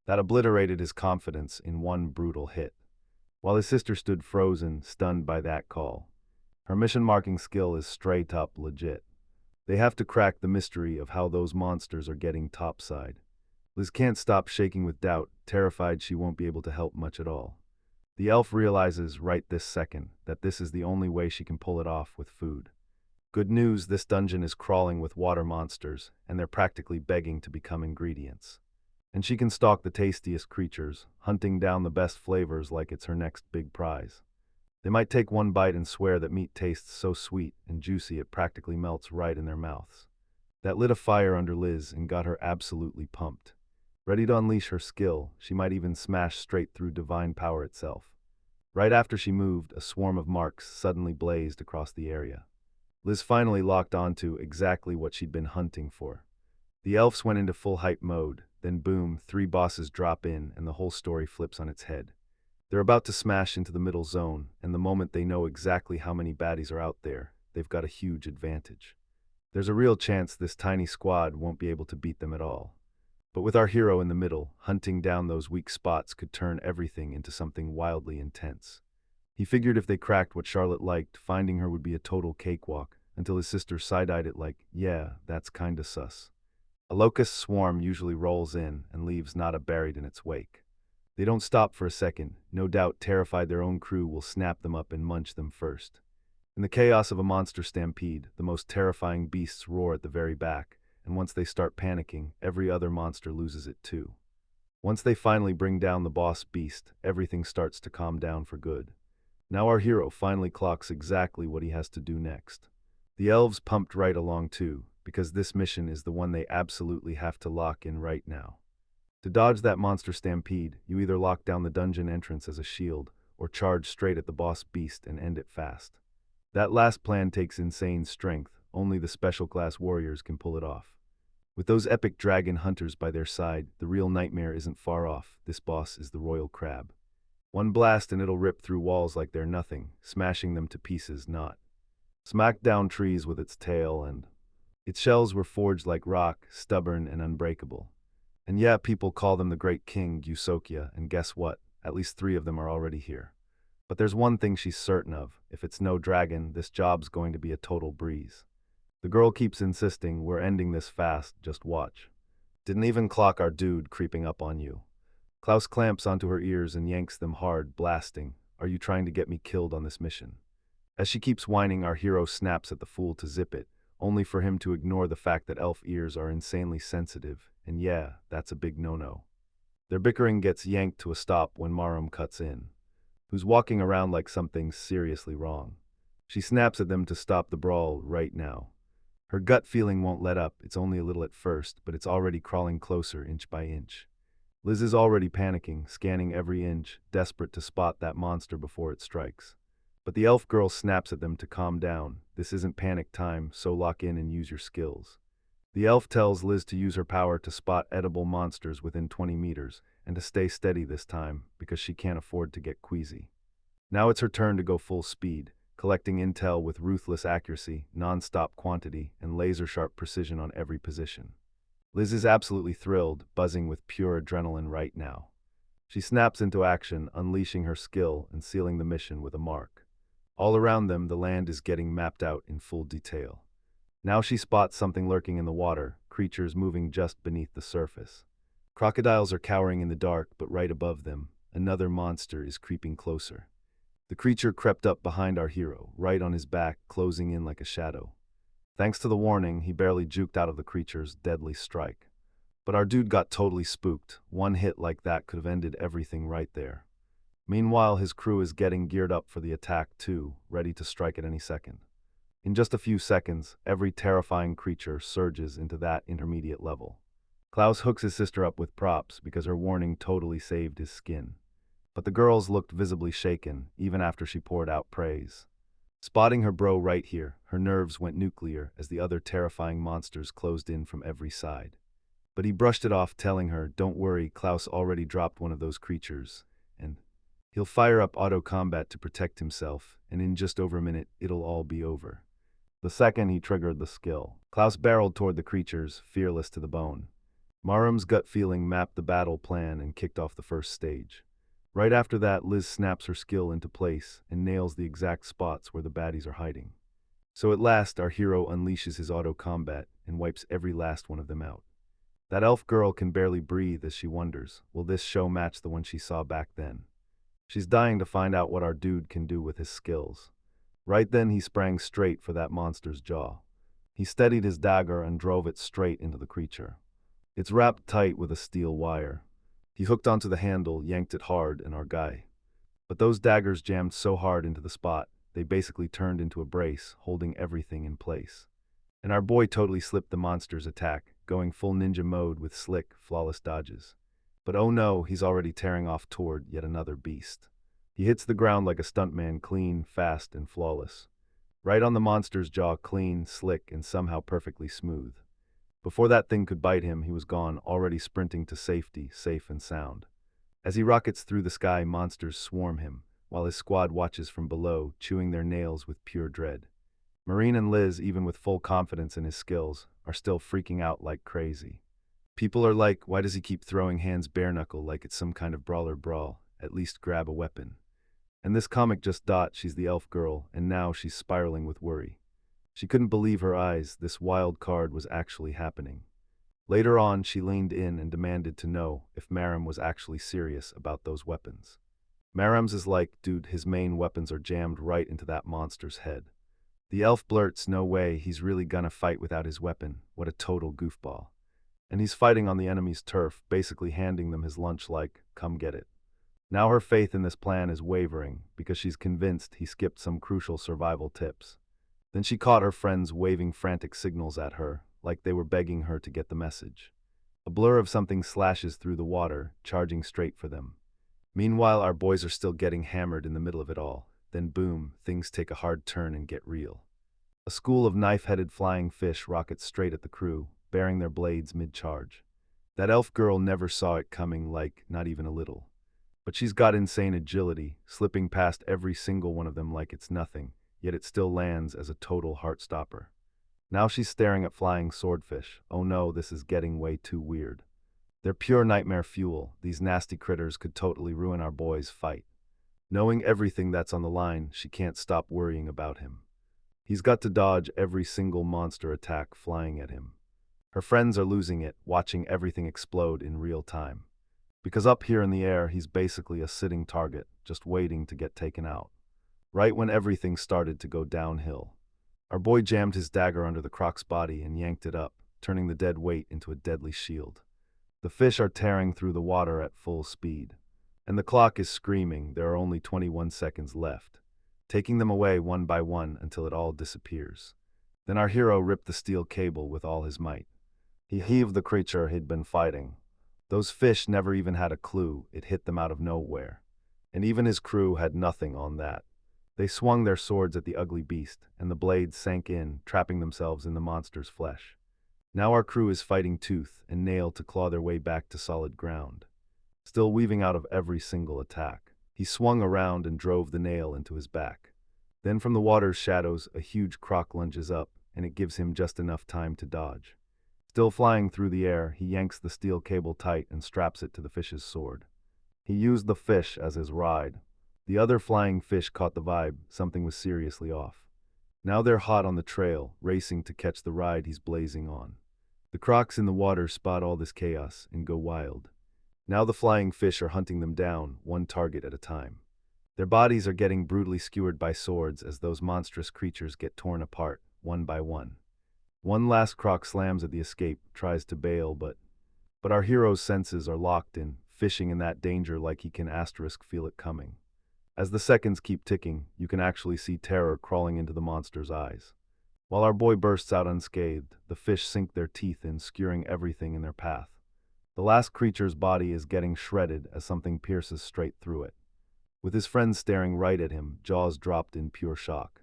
That obliterated his confidence in one brutal hit. While his sister stood frozen, stunned by that call. Her mission marking skill is straight up legit. They have to crack the mystery of how those monsters are getting topside. Liz can't stop shaking with doubt, terrified she won't be able to help much at all. The elf realizes right this second that this is the only way she can pull it off with food. Good news, this dungeon is crawling with water monsters, and they're practically begging to become ingredients. And she can stalk the tastiest creatures, hunting down the best flavors like it's her next big prize. They might take one bite and swear that meat tastes so sweet and juicy it practically melts right in their mouths. That lit a fire under Liz and got her absolutely pumped. Ready to unleash her skill, she might even smash straight through divine power itself. Right after she moved, a swarm of marks suddenly blazed across the area. Liz finally locked onto exactly what she'd been hunting for. The elves went into full hype mode, then boom, 3 bosses drop in and the whole story flips on its head. They're about to smash into the middle zone, and the moment they know exactly how many baddies are out there, they've got a huge advantage. There's a real chance this tiny squad won't be able to beat them at all. But with our hero in the middle, hunting down those weak spots could turn everything into something wildly intense. He figured if they cracked what Charlotte liked, finding her would be a total cakewalk, until his sister side-eyed it like, yeah, that's kinda sus. A locust swarm usually rolls in and leaves Nada buried in its wake. They don't stop for a second, no doubt terrified their own crew will snap them up and munch them first. In the chaos of a monster stampede, the most terrifying beasts roar at the very back, and once they start panicking, every other monster loses it too. Once they finally bring down the boss beast, everything starts to calm down for good. Now our hero finally clocks exactly what he has to do next. The elves pumped right along too, because this mission is the one they absolutely have to lock in right now. To dodge that monster stampede, you either lock down the dungeon entrance as a shield, or charge straight at the boss beast and end it fast. That last plan takes insane strength, only the special class warriors can pull it off. With those epic dragon hunters by their side, the real nightmare isn't far off. This boss is the royal crab. One blast and it'll rip through walls like they're nothing, smashing them to pieces not. Smack down trees with its tail, and its shells were forged like rock, stubborn and unbreakable. And yeah, people call them the Great King, Eusokia, and guess what? At least 3 of them are already here. But there's one thing she's certain of. If it's no dragon, this job's going to be a total breeze. The girl keeps insisting, we're ending this fast, just watch. Didn't even clock our dude creeping up on you. Klaus clamps onto her ears and yanks them hard, blasting, are you trying to get me killed on this mission? As she keeps whining, our hero snaps at the fool to zip it, only for him to ignore the fact that elf ears are insanely sensitive, and yeah, that's a big no-no. Their bickering gets yanked to a stop when Marum cuts in, who's walking around like something's seriously wrong. She snaps at them to stop the brawl right now. Her gut feeling won't let up, it's only a little at first, but it's already crawling closer inch by inch. Liz is already panicking, scanning every inch, desperate to spot that monster before it strikes. But the elf girl snaps at them to calm down. This isn't panic time, so lock in and use your skills. The elf tells Liz to use her power to spot edible monsters within 20 meters, and to stay steady this time, because she can't afford to get queasy. Now it's her turn to go full speed, collecting intel with ruthless accuracy, non-stop quantity, and laser-sharp precision on every position. Liz is absolutely thrilled, buzzing with pure adrenaline right now. She snaps into action, unleashing her skill and sealing the mission with a mark. All around them, the land is getting mapped out in full detail. Now she spots something lurking in the water, creatures moving just beneath the surface. Crocodiles are cowering in the dark, but right above them, another monster is creeping closer. The creature crept up behind our hero, right on his back, closing in like a shadow. Thanks to the warning, he barely juked out of the creature's deadly strike. But our dude got totally spooked. One hit like that could have ended everything right there. Meanwhile, his crew is getting geared up for the attack too, ready to strike at any second. In just a few seconds, every terrifying creature surges into that intermediate level. Klaus hooks his sister up with props because her warning totally saved his skin. But the girls looked visibly shaken, even after she poured out praise. Spotting her bro right here, her nerves went nuclear as the other terrifying monsters closed in from every side. But he brushed it off, telling her, don't worry, Klaus already dropped one of those creatures, and he'll fire up auto combat to protect himself, and in just over a minute, it'll all be over. The second he triggered the skill, Klaus barreled toward the creatures, fearless to the bone. Marum's gut feeling mapped the battle plan and kicked off the first stage. Right after that, Liz snaps her skill into place and nails the exact spots where the baddies are hiding. So at last, our hero unleashes his auto combat and wipes every last one of them out. That elf girl can barely breathe as she wonders, will this show match the one she saw back then? She's dying to find out what our dude can do with his skills. Right then, he sprang straight for that monster's jaw. He steadied his dagger and drove it straight into the creature. It's wrapped tight with a steel wire. He hooked onto the handle, yanked it hard, and our guy. But those daggers jammed so hard into the spot, they basically turned into a brace, holding everything in place. And our boy totally slipped the monster's attack, going full ninja mode with slick, flawless dodges. But oh no, he's already tearing off toward yet another beast. He hits the ground like a stuntman, clean, fast, and flawless. Right on the monster's jaw, clean, slick, and somehow perfectly smooth. Before that thing could bite him, he was gone, already sprinting to safety, safe and sound. As he rockets through the sky, monsters swarm him, while his squad watches from below, chewing their nails with pure dread. Marine and Liz, even with full confidence in his skills, are still freaking out like crazy. People are like, why does he keep throwing hands bare knuckle like it's some kind of brawler brawl? At least grab a weapon. And this comic just she's the elf girl, and now she's spiraling with worry. She couldn't believe her eyes, this wild card was actually happening. Later on, she leaned in and demanded to know if Maram was actually serious about those weapons. Maram's is like, dude, his main weapons are jammed right into that monster's head. The elf blurts, no way, he's really gonna fight without his weapon, what a total goofball. And he's fighting on the enemy's turf, basically handing them his lunch like, come get it. Now her faith in this plan is wavering, because she's convinced he skipped some crucial survival tips. Then she caught her friends waving frantic signals at her, like they were begging her to get the message. A blur of something slashes through the water, charging straight for them. Meanwhile, our boys are still getting hammered in the middle of it all. Then boom, things take a hard turn and get real. A school of knife-headed flying fish rockets straight at the crew, bearing their blades mid-charge. That elf girl never saw it coming, like, not even a little. But she's got insane agility, slipping past every single one of them like it's nothing, yet it still lands as a total heart-stopper. Now she's staring at flying swordfish. Oh no, this is getting way too weird. They're pure nightmare fuel. These nasty critters could totally ruin our boy's fight. Knowing everything that's on the line, she can't stop worrying about him. He's got to dodge every single monster attack flying at him. Her friends are losing it, watching everything explode in real time. Because up here in the air, he's basically a sitting target, just waiting to get taken out. Right when everything started to go downhill, our boy jammed his dagger under the croc's body and yanked it up, turning the dead weight into a deadly shield. The fish are tearing through the water at full speed, and the clock is screaming there are only 21 seconds left, taking them away one by one until it all disappears. Then our hero ripped the steel cable with all his might. He heaved the creature he'd been fighting. Those fish never even had a clue it hit them out of nowhere, and even his crew had nothing on that. They swung their swords at the ugly beast, and the blades sank in, trapping themselves in the monster's flesh. Now our crew is fighting tooth and nail to claw their way back to solid ground, still weaving out of every single attack. He swung around and drove the nail into his back. Then from the water's shadows, a huge croc lunges up, and it gives him just enough time to dodge. Still flying through the air, he yanks the steel cable tight and straps it to the fish's sword. He used the fish as his ride. The other flying fish caught the vibe, something was seriously off. Now they're hot on the trail, racing to catch the ride he's blazing on. The crocs in the water spot all this chaos and go wild. Now the flying fish are hunting them down, one target at a time. Their bodies are getting brutally skewered by swords as those monstrous creatures get torn apart, one by one. One last croc slams at the escape, tries to bail, but our hero's senses are locked in, fishing in that danger like he can feel it coming. As the seconds keep ticking, you can actually see terror crawling into the monster's eyes. While our boy bursts out unscathed, the fish sink their teeth in, skewering everything in their path. The last creature's body is getting shredded as something pierces straight through it. With his friends staring right at him, jaws dropped in pure shock.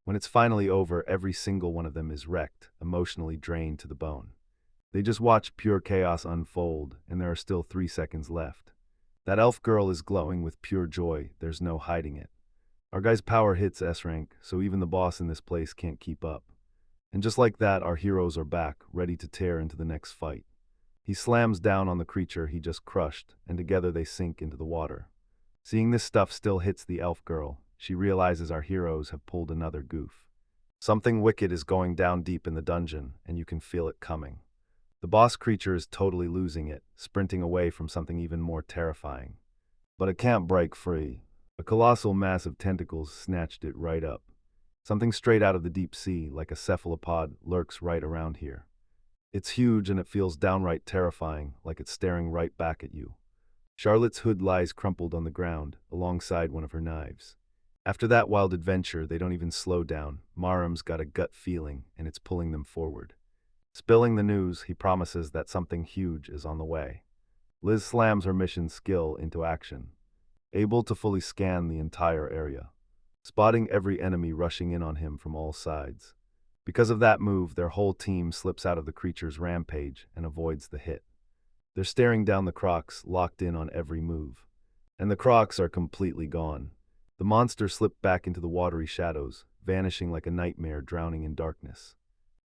When it's finally over, every single one of them is wrecked, emotionally drained to the bone. They just watch pure chaos unfold, and there are still 3 seconds left. That elf girl is glowing with pure joy, there's no hiding it. Our guy's power hits S rank, so even the boss in this place can't keep up. And just like that, our heroes are back, ready to tear into the next fight. He slams down on the creature he just crushed, and together they sink into the water. Seeing this stuff still hits the elf girl, she realizes our heroes have pulled another goof. Something wicked is going down deep in the dungeon, and you can feel it coming. The boss creature is totally losing it, sprinting away from something even more terrifying. But it can't break free. A colossal mass of tentacles snatched it right up. Something straight out of the deep sea, like a cephalopod, lurks right around here. It's huge and it feels downright terrifying, like it's staring right back at you. Charlotte's hood lies crumpled on the ground, alongside one of her knives. After that wild adventure, they don't even slow down. Maram's got a gut feeling, and it's pulling them forward. Spilling the news, he promises that something huge is on the way. Liz slams her mission skill into action, able to fully scan the entire area, spotting every enemy rushing in on him from all sides. Because of that move, their whole team slips out of the creature's rampage and avoids the hit. They're staring down the crocs, locked in on every move. And the crocs are completely gone. The monster slipped back into the watery shadows, vanishing like a nightmare drowning in darkness.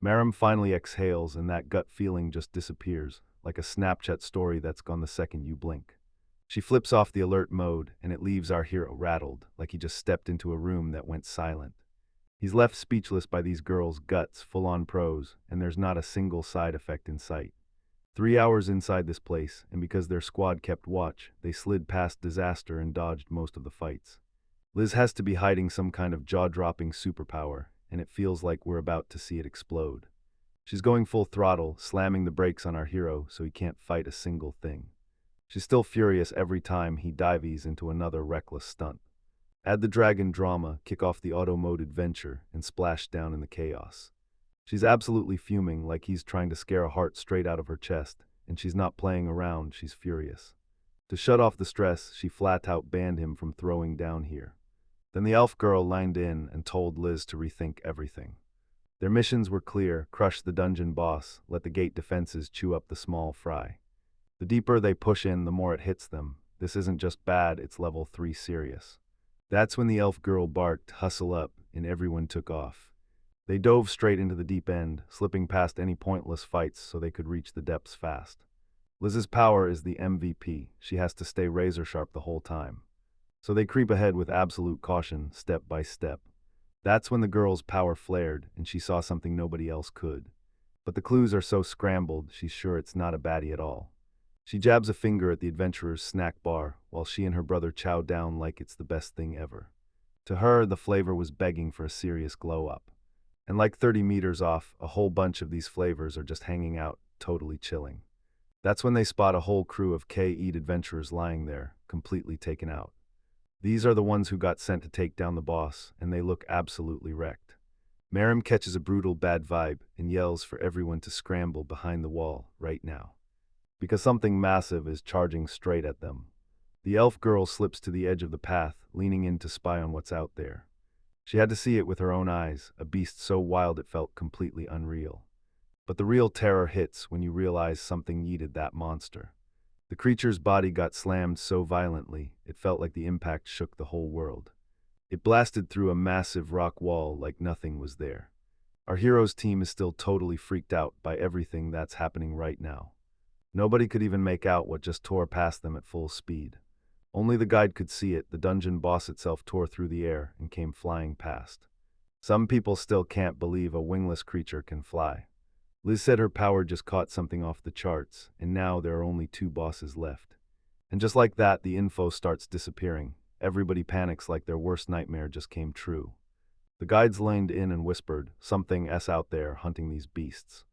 Maram finally exhales, and that gut feeling just disappears, like a Snapchat story that's gone the second you blink. She flips off the alert mode, and it leaves our hero rattled, like he just stepped into a room that went silent. He's left speechless by these girls' guts, full-on pros, and there's not a single side effect in sight. 3 hours inside this place, and because their squad kept watch, they slid past disaster and dodged most of the fights. Liz has to be hiding some kind of jaw-dropping superpower, and it feels like we're about to see it explode. She's going full throttle, slamming the brakes on our hero so he can't fight a single thing. She's still furious every time he dives into another reckless stunt. Add the dragon drama, kick off the auto-mode adventure, and splash down in the chaos. She's absolutely fuming, like he's trying to scare a heart straight out of her chest, and she's not playing around, she's furious. To shut off the stress, she flat-out banned him from throwing down here. Then the elf girl lined in and told Liz to rethink everything. Their missions were clear: crush the dungeon boss, let the gate defenses chew up the small fry. The deeper they push in, the more it hits them. This isn't just bad, it's level 3 serious. That's when the elf girl barked, "Hustle up," and everyone took off. They dove straight into the deep end, slipping past any pointless fights so they could reach the depths fast. Liz's power is the MVP. She has to stay razor sharp the whole time. So they creep ahead with absolute caution, step by step. That's when the girl's power flared, and she saw something nobody else could. But the clues are so scrambled, she's sure it's not a baddie at all. She jabs a finger at the adventurer's snack bar, while she and her brother chow down like it's the best thing ever. To her, the flavor was begging for a serious glow-up. And like 30 meters off, a whole bunch of these flavors are just hanging out, totally chilling. That's when they spot a whole crew of K-Eat adventurers lying there, completely taken out. These are the ones who got sent to take down the boss, and they look absolutely wrecked. Merrim catches a brutal bad vibe and yells for everyone to scramble behind the wall right now, because something massive is charging straight at them. The elf girl slips to the edge of the path, leaning in to spy on what's out there. She had to see it with her own eyes, a beast so wild it felt completely unreal. But the real terror hits when you realize something yeeted that monster. The creature's body got slammed so violently, it felt like the impact shook the whole world. It blasted through a massive rock wall like nothing was there. Our hero's team is still totally freaked out by everything that's happening right now. Nobody could even make out what just tore past them at full speed. Only the guide could see it. The dungeon boss itself tore through the air and came flying past. Some people still can't believe a wingless creature can fly. Liz said her power just caught something off the charts, and now there are only 2 bosses left. And just like that, the info starts disappearing. Everybody panics like their worst nightmare just came true. The guides leaned in and whispered, "Something's out there hunting these beasts.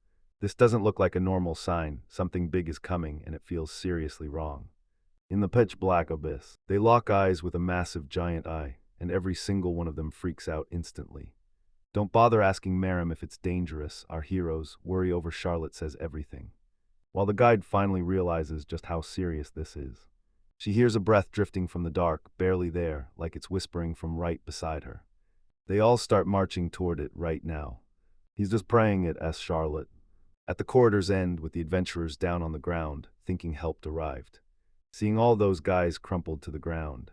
This doesn't look like a normal sign. Something big is coming, and it feels seriously wrong." In the pitch black abyss, they lock eyes with a massive giant eye, and every single one of them freaks out instantly. Don't bother asking Merrim if it's dangerous. Our heroes worry over Charlotte says everything. While the guide finally realizes just how serious this is. She hears a breath drifting from the dark, barely there, like it's whispering from right beside her. They all start marching toward it right now. He's just praying it, asks Charlotte. At the corridor's end, with the adventurers down on the ground, thinking help arrived. Seeing all those guys crumpled to the ground.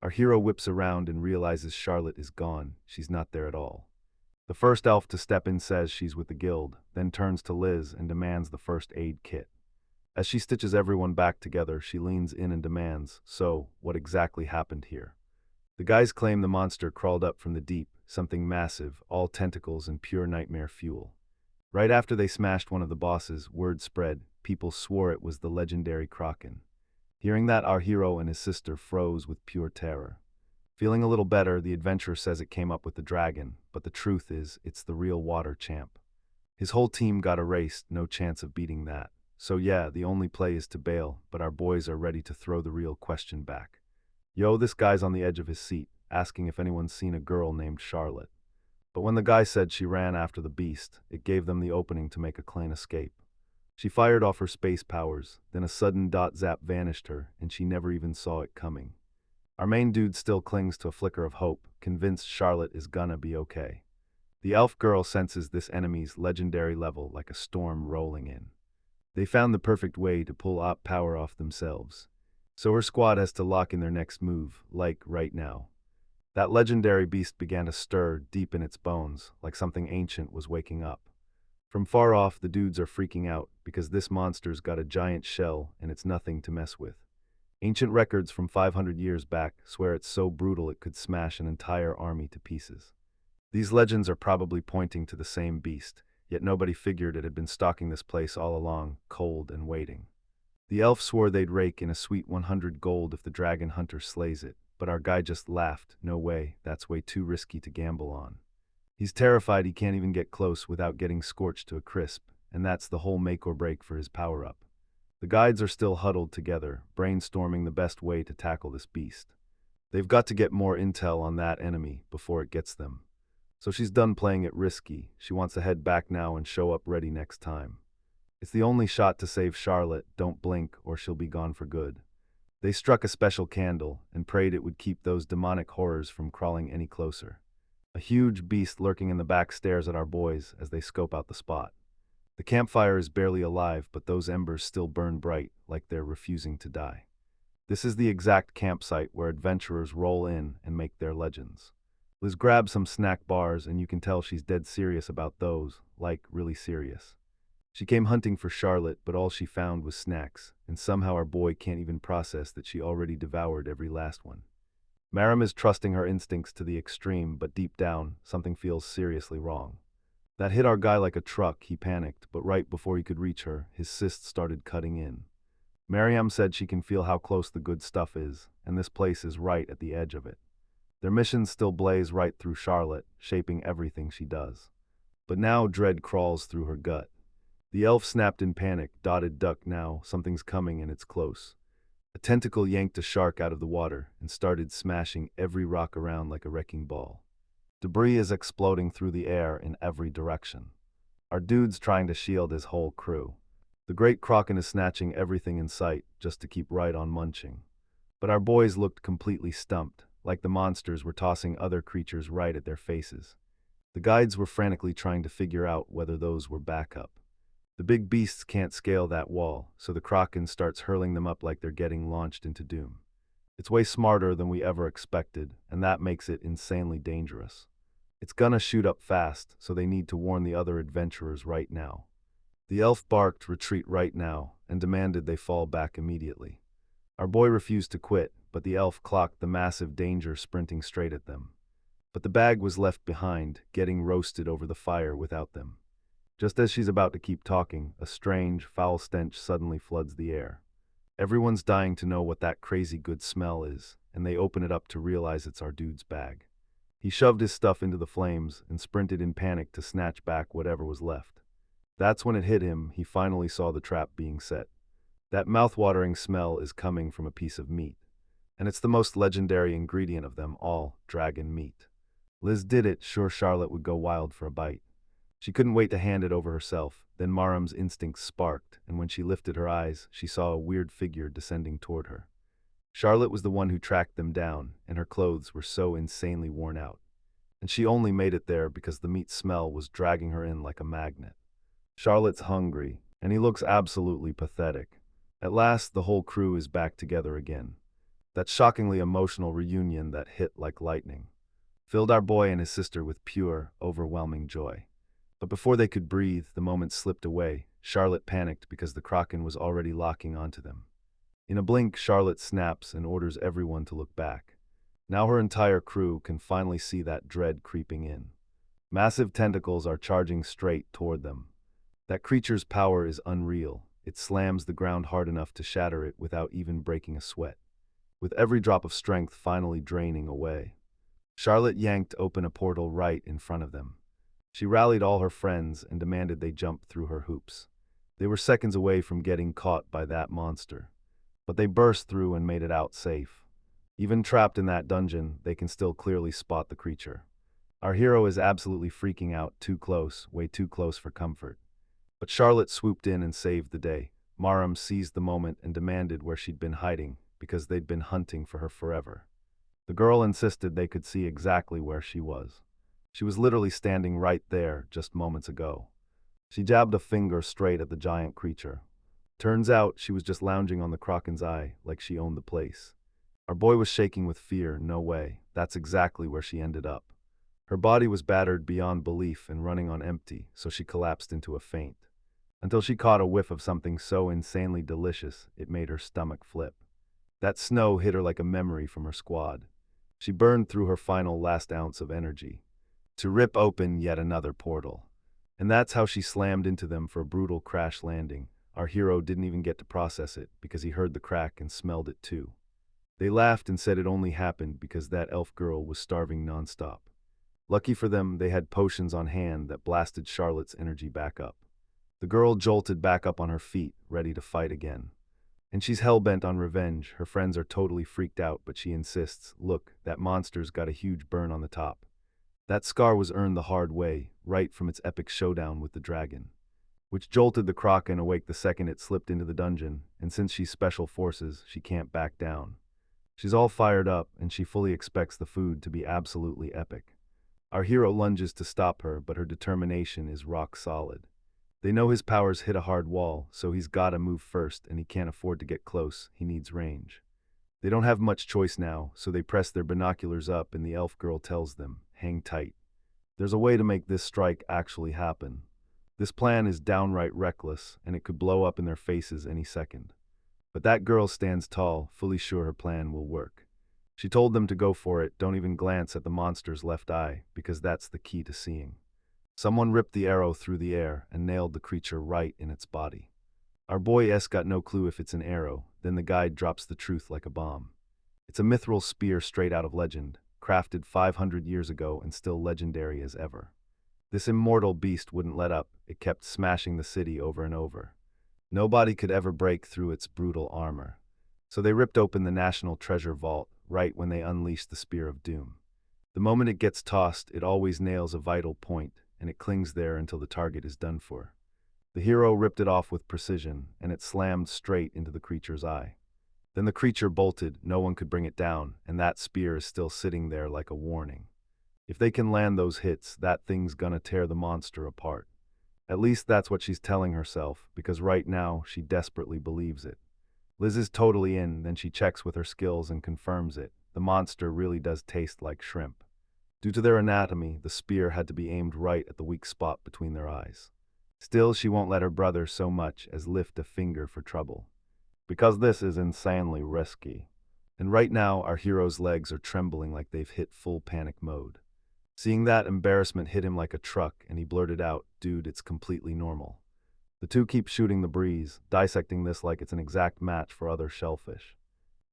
Our hero whips around and realizes Charlotte is gone. She's not there at all. The first elf to step in says she's with the guild, then turns to Liz and demands the first aid kit. As she stitches everyone back together, she leans in and demands, "So, what exactly happened here?" The guys claim the monster crawled up from the deep, something massive, all tentacles and pure nightmare fuel. Right after they smashed one of the bosses, word spread, people swore it was the legendary Kraken. Hearing that, our hero and his sister froze with pure terror. Feeling a little better, the adventurer says it came up with the dragon, but the truth is, it's the real water champ. His whole team got erased, no chance of beating that. So yeah, the only play is to bail, but our boys are ready to throw the real question back. Yo, this guy's on the edge of his seat, asking if anyone's seen a girl named Charlotte. But when the guy said she ran after the beast, it gave them the opening to make a clean escape. She fired off her space powers, then a sudden dot zap vanished her, and she never even saw it coming. Our main dude still clings to a flicker of hope, convinced Charlotte is gonna be okay. The elf girl senses this enemy's legendary level like a storm rolling in. They found the perfect way to pull op power off themselves. So her squad has to lock in their next move, like right now. That legendary beast began to stir deep in its bones, like something ancient was waking up. From far off, the dudes are freaking out, because this monster's got a giant shell and it's nothing to mess with. Ancient records from 500 years back swear it's so brutal it could smash an entire army to pieces. These legends are probably pointing to the same beast, yet nobody figured it had been stalking this place all along, cold and waiting. The elf swore they'd rake in a sweet 100 gold if the dragon hunter slays it, but our guy just laughed. No way, that's way too risky to gamble on. He's terrified he can't even get close without getting scorched to a crisp, and that's the whole make or break for his power-up. The guides are still huddled together, brainstorming the best way to tackle this beast. They've got to get more intel on that enemy before it gets them. So she's done playing it risky. She wants to head back now and show up ready next time. It's the only shot to save Charlotte. Don't blink or she'll be gone for good. They struck a special candle and prayed it would keep those demonic horrors from crawling any closer. A huge beast lurking in the back stares at our boys as they scope out the spot. The campfire is barely alive, but those embers still burn bright, like they're refusing to die. This is the exact campsite where adventurers roll in and make their legends. Liz grabs some snack bars, and you can tell she's dead serious about those, like really serious. She came hunting for Charlotte, but all she found was snacks, and somehow our boy can't even process that she already devoured every last one. Maram is trusting her instincts to the extreme, but deep down, something feels seriously wrong. That hit our guy like a truck, he panicked, but right before he could reach her, his cyst started cutting in. Mariam said she can feel how close the good stuff is, and this place is right at the edge of it. Their missions still blaze right through Charlotte, shaping everything she does. But now dread crawls through her gut. The elf snapped in panic, dotted duck now, something's coming and it's close. A tentacle yanked a shark out of the water and started smashing every rock around like a wrecking ball. Debris is exploding through the air in every direction. Our dude's trying to shield his whole crew. The great kraken is snatching everything in sight just to keep right on munching. But our boys looked completely stumped, like the monsters were tossing other creatures right at their faces. The guides were frantically trying to figure out whether those were backup. The big beasts can't scale that wall, so the kraken starts hurling them up like they're getting launched into doom. It's way smarter than we ever expected, and that makes it insanely dangerous. It's gonna shoot up fast, so they need to warn the other adventurers right now. The elf barked retreat right now and demanded they fall back immediately. Our boy refused to quit, but the elf clocked the massive danger sprinting straight at them. But the bag was left behind, getting roasted over the fire without them. Just as she's about to keep talking, a strange, foul stench suddenly floods the air. Everyone's dying to know what that crazy good smell is, and they open it up to realize it's our dude's bag. He shoved his stuff into the flames and sprinted in panic to snatch back whatever was left. That's when it hit him, he finally saw the trap being set. That mouth-watering smell is coming from a piece of meat. And it's the most legendary ingredient of them all, dragon meat. Liz did it, sure Charlotte would go wild for a bite. She couldn't wait to hand it over herself, then Maram's instincts sparked, and when she lifted her eyes, she saw a weird figure descending toward her. Charlotte was the one who tracked them down, and her clothes were so insanely worn out. And she only made it there because the meat smell was dragging her in like a magnet. Charlotte's hungry, and he looks absolutely pathetic. At last, the whole crew is back together again. That shockingly emotional reunion that hit like lightning filled our boy and his sister with pure, overwhelming joy. But before they could breathe, the moment slipped away. Charlotte panicked because the kraken was already locking onto them. In a blink, Charlotte snaps and orders everyone to look back. Now her entire crew can finally see that dread creeping in. Massive tentacles are charging straight toward them. That creature's power is unreal. It slams the ground hard enough to shatter it without even breaking a sweat, with every drop of strength finally draining away. Charlotte yanked open a portal right in front of them. She rallied all her friends and demanded they jump through her hoops. They were seconds away from getting caught by that monster, but they burst through and made it out safe. Even trapped in that dungeon, they can still clearly spot the creature. Our hero is absolutely freaking out, too close, way too close for comfort. But Charlotte swooped in and saved the day. Maram seized the moment and demanded where she'd been hiding, because they'd been hunting for her forever. The girl insisted they could see exactly where she was. She was literally standing right there just moments ago. She jabbed a finger straight at the giant creature. Turns out she was just lounging on the kraken's eye like she owned the place. Our boy was shaking with fear. No way. That's exactly where she ended up. Her body was battered beyond belief and running on empty, so she collapsed into a faint. Until she caught a whiff of something so insanely delicious it made her stomach flip. That snow hit her like a memory from her squad. She burned through her final last ounce of energy to rip open yet another portal. And that's how she slammed into them for a brutal crash landing. Our hero didn't even get to process it because he heard the crack and smelled it too. They laughed and said it only happened because that elf girl was starving nonstop. Lucky for them, they had potions on hand that blasted Charlotte's energy back up. The girl jolted back up on her feet, ready to fight again. And she's hell-bent on revenge. Her friends are totally freaked out, but she insists, look, that monster's got a huge burn on the top. That scar was earned the hard way, right from its epic showdown with the dragon, which jolted the kraken awake the second it slipped into the dungeon, and since she's special forces, she can't back down. She's all fired up, and she fully expects the food to be absolutely epic. Our hero lunges to stop her, but her determination is rock solid. They know his powers hit a hard wall, so he's gotta move first, and he can't afford to get close. He needs range. They don't have much choice now, so they press their binoculars up, and the elf girl tells them, hang tight. There's a way to make this strike actually happen. This plan is downright reckless, and it could blow up in their faces any second. But that girl stands tall, fully sure her plan will work. She told them to go for it, don't even glance at the monster's left eye, because that's the key to seeing. Someone ripped the arrow through the air and nailed the creature right in its body. Our boy S got no clue if it's an arrow, then the guide drops the truth like a bomb. It's a mithril spear straight out of legend, crafted 500 years ago and still legendary as ever. This immortal beast wouldn't let up, it kept smashing the city over and over. Nobody could ever break through its brutal armor. So they ripped open the National Treasure Vault right when they unleashed the Spear of Doom. The moment it gets tossed, it always nails a vital point, and it clings there until the target is done for. The hero ripped it off with precision, and it slammed straight into the creature's eye. Then the creature bolted, no one could bring it down, and that spear is still sitting there like a warning. If they can land those hits, that thing's gonna tear the monster apart. At least that's what she's telling herself, because right now she desperately believes it. Liz is totally in, then she checks with her skills and confirms it. The monster really does taste like shrimp. Due to their anatomy, the spear had to be aimed right at the weak spot between their eyes. Still, she won't let her brother so much as lift a finger for trouble. Because this is insanely risky. And right now, our hero's legs are trembling like they've hit full panic mode. Seeing that, embarrassment hit him like a truck, and he blurted out, "Dude, it's completely normal." The two keep shooting the breeze, dissecting this like it's an exact match for other shellfish.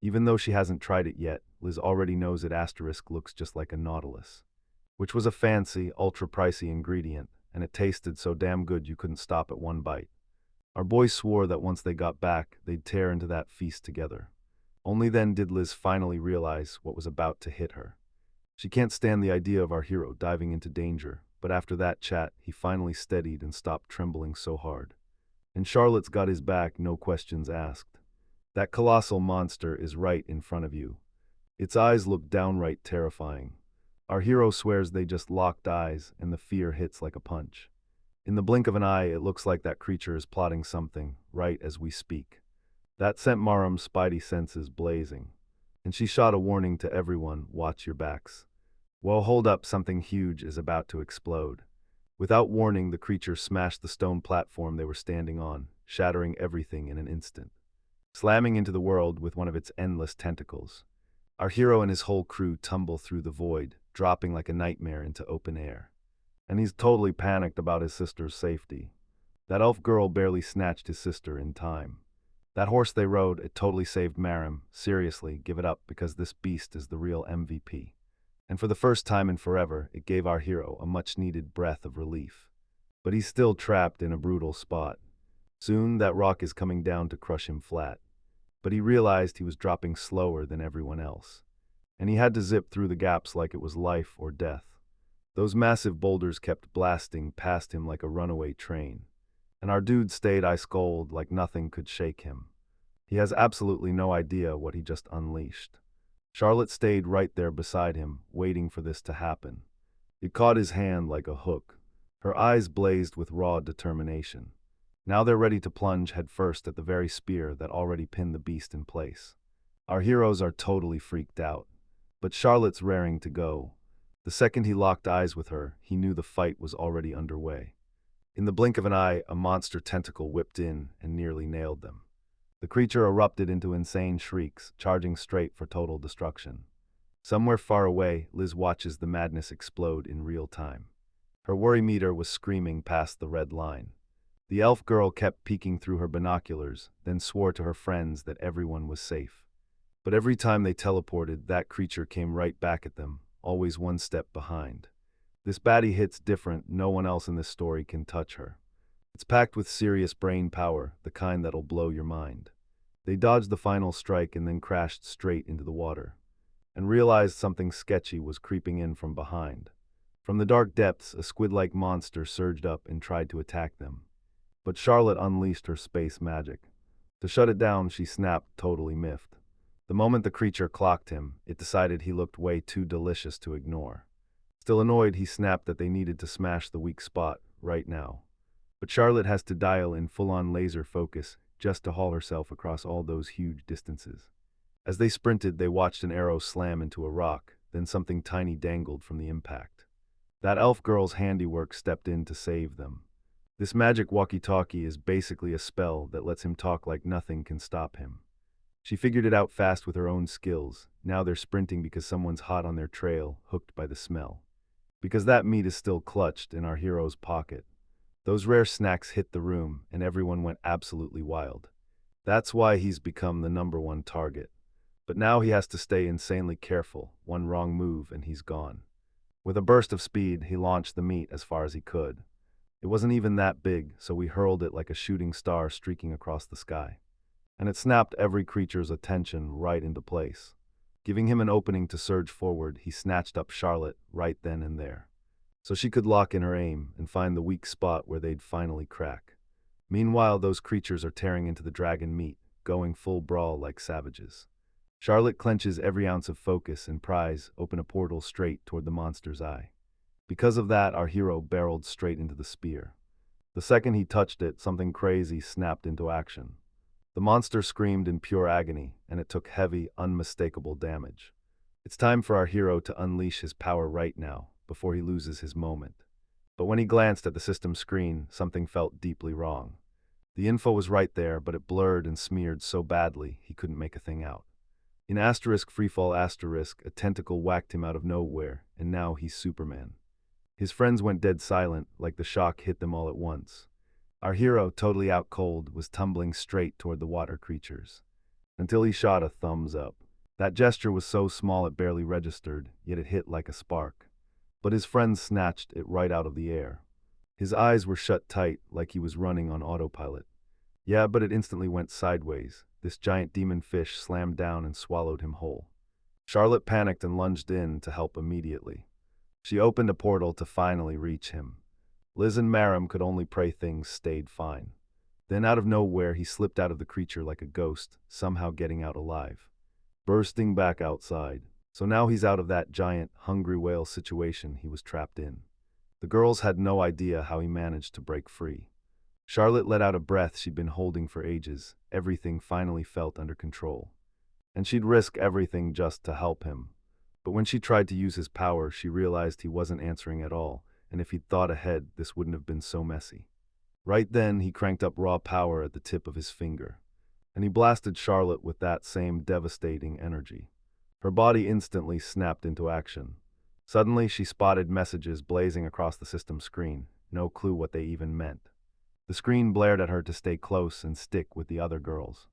Even though she hasn't tried it yet, Liz already knows it asterisk looks just like a nautilus, which was a fancy, ultra-pricey ingredient, and it tasted so damn good you couldn't stop at one bite. Our boys swore that once they got back, they'd tear into that feast together. Only then did Liz finally realize what was about to hit her. She can't stand the idea of our hero diving into danger, but after that chat, he finally steadied and stopped trembling so hard. And Charlotte's got his back, no questions asked. That colossal monster is right in front of you. Its eyes look downright terrifying. Our hero swears they just locked eyes, and the fear hits like a punch. In the blink of an eye, it looks like that creature is plotting something, right as we speak. That sent Maram's spidey senses blazing. And she shot a warning to everyone, watch your backs. Well, hold up, something huge is about to explode. Without warning, the creature smashed the stone platform they were standing on, shattering everything in an instant, slamming into the world with one of its endless tentacles. Our hero and his whole crew tumble through the void, dropping like a nightmare into open air. And he's totally panicked about his sister's safety. That elf girl barely snatched his sister in time. That horse they rode, it totally saved Maram. Seriously, give it up, because this beast is the real MVP. And for the first time in forever, it gave our hero a much-needed breath of relief. But he's still trapped in a brutal spot. Soon, that rock is coming down to crush him flat. But he realized he was dropping slower than everyone else. And he had to zip through the gaps like it was life or death. Those massive boulders kept blasting past him like a runaway train. And our dude stayed ice cold like nothing could shake him. He has absolutely no idea what he just unleashed. Charlotte stayed right there beside him, waiting for this to happen. It caught his hand like a hook. Her eyes blazed with raw determination. Now they're ready to plunge headfirst at the very spear that already pinned the beast in place. Our heroes are totally freaked out. But Charlotte's raring to go. The second he locked eyes with her, he knew the fight was already underway. In the blink of an eye, a monster tentacle whipped in and nearly nailed them. The creature erupted into insane shrieks, charging straight for total destruction. Somewhere far away, Liz watches the madness explode in real time. Her worry meter was screaming past the red line. The elf girl kept peeking through her binoculars, then swore to her friends that everyone was safe. But every time they teleported, that creature came right back at them, always one step behind. This baddie hit's different, no one else in this story can touch her. It's packed with serious brain power, the kind that'll blow your mind. They dodged the final strike and then crashed straight into the water, and realized something sketchy was creeping in from behind. From the dark depths, a squid-like monster surged up and tried to attack them. But Charlotte unleashed her space magic. To shut it down, she snapped, totally miffed. The moment the creature clocked him, it decided he looked way too delicious to ignore. Still annoyed, he snapped that they needed to smash the weak spot, right now. But Charlotte has to dial in full-on laser focus just to haul herself across all those huge distances. As they sprinted, they watched an arrow slam into a rock, then something tiny dangled from the impact. That elf girl's handiwork stepped in to save them. This magic walkie-talkie is basically a spell that lets him talk like nothing can stop him. She figured it out fast with her own skills. Now they're sprinting because someone's hot on their trail, hooked by the smell. Because that meat is still clutched in our hero's pocket. Those rare snacks hit the room, and everyone went absolutely wild. That's why he's become the #1 target. But now he has to stay insanely careful. One wrong move and he's gone. With a burst of speed, he launched the meat as far as he could. It wasn't even that big, so we hurled it like a shooting star streaking across the sky. And it snapped every creature's attention right into place. Giving him an opening to surge forward, he snatched up Charlotte right then and there, so she could lock in her aim and find the weak spot where they'd finally crack. Meanwhile, those creatures are tearing into the dragon meat, going full brawl like savages. Charlotte clenches every ounce of focus and pries open a portal straight toward the monster's eye. Because of that, our hero barreled straight into the spear. The second he touched it, something crazy snapped into action. The monster screamed in pure agony, and it took heavy, unmistakable damage. It's time for our hero to unleash his power right now, before he loses his moment. But when he glanced at the system screen, something felt deeply wrong. The info was right there, but it blurred and smeared so badly he couldn't make a thing out. In *freefall*, a tentacle whacked him out of nowhere, and now he's Superman. His friends went dead silent, like the shock hit them all at once. Our hero, totally out cold, was tumbling straight toward the water creatures. Until he shot a thumbs up. That gesture was so small it barely registered, yet it hit like a spark. But his friends snatched it right out of the air. His eyes were shut tight, like he was running on autopilot. Yeah, but it instantly went sideways. This giant demon fish slammed down and swallowed him whole. Charlotte panicked and lunged in to help immediately. She opened a portal to finally reach him. Liz and Maram could only pray things stayed fine. Then out of nowhere he slipped out of the creature like a ghost, somehow getting out alive. Bursting back outside. So now he's out of that giant, hungry whale situation he was trapped in. The girls had no idea how he managed to break free. Charlotte let out a breath she'd been holding for ages. Everything finally felt under control. And she'd risk everything just to help him. But when she tried to use his power, she realized he wasn't answering at all, and if he'd thought ahead, this wouldn't have been so messy. Right then, he cranked up raw power at the tip of his finger, and he blasted Charlotte with that same devastating energy. Her body instantly snapped into action. Suddenly, she spotted messages blazing across the system screen, no clue what they even meant. The screen blared at her to stay close and stick with the other girls.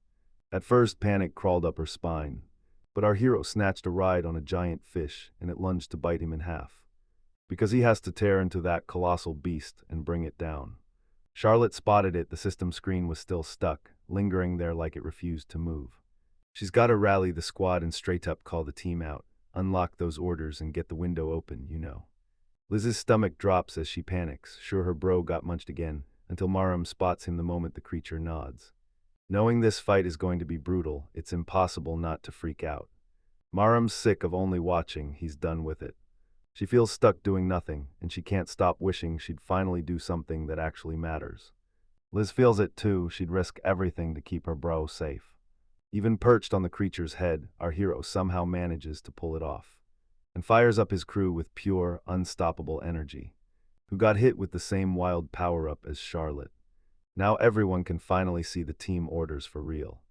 At first, panic crawled up her spine, but our hero snatched a ride on a giant fish, and it lunged to bite him in half. Because he has to tear into that colossal beast and bring it down. Charlotte spotted it. The system screen was still stuck, lingering there like it refused to move. She's got to rally the squad and straight up call the team out, unlock those orders and get the window open, you know. Liz's stomach drops as she panics, sure her bro got munched again, until Maram spots him the moment the creature nods. Knowing this fight is going to be brutal, it's impossible not to freak out. Maram's sick of only watching, he's done with it. She feels stuck doing nothing, and she can't stop wishing she'd finally do something that actually matters. Liz feels it too. She'd risk everything to keep her bro safe. Even perched on the creature's head, our hero somehow manages to pull it off, and fires up his crew with pure, unstoppable energy, who got hit with the same wild power-up as Charlotte. Now everyone can finally see the team orders for real.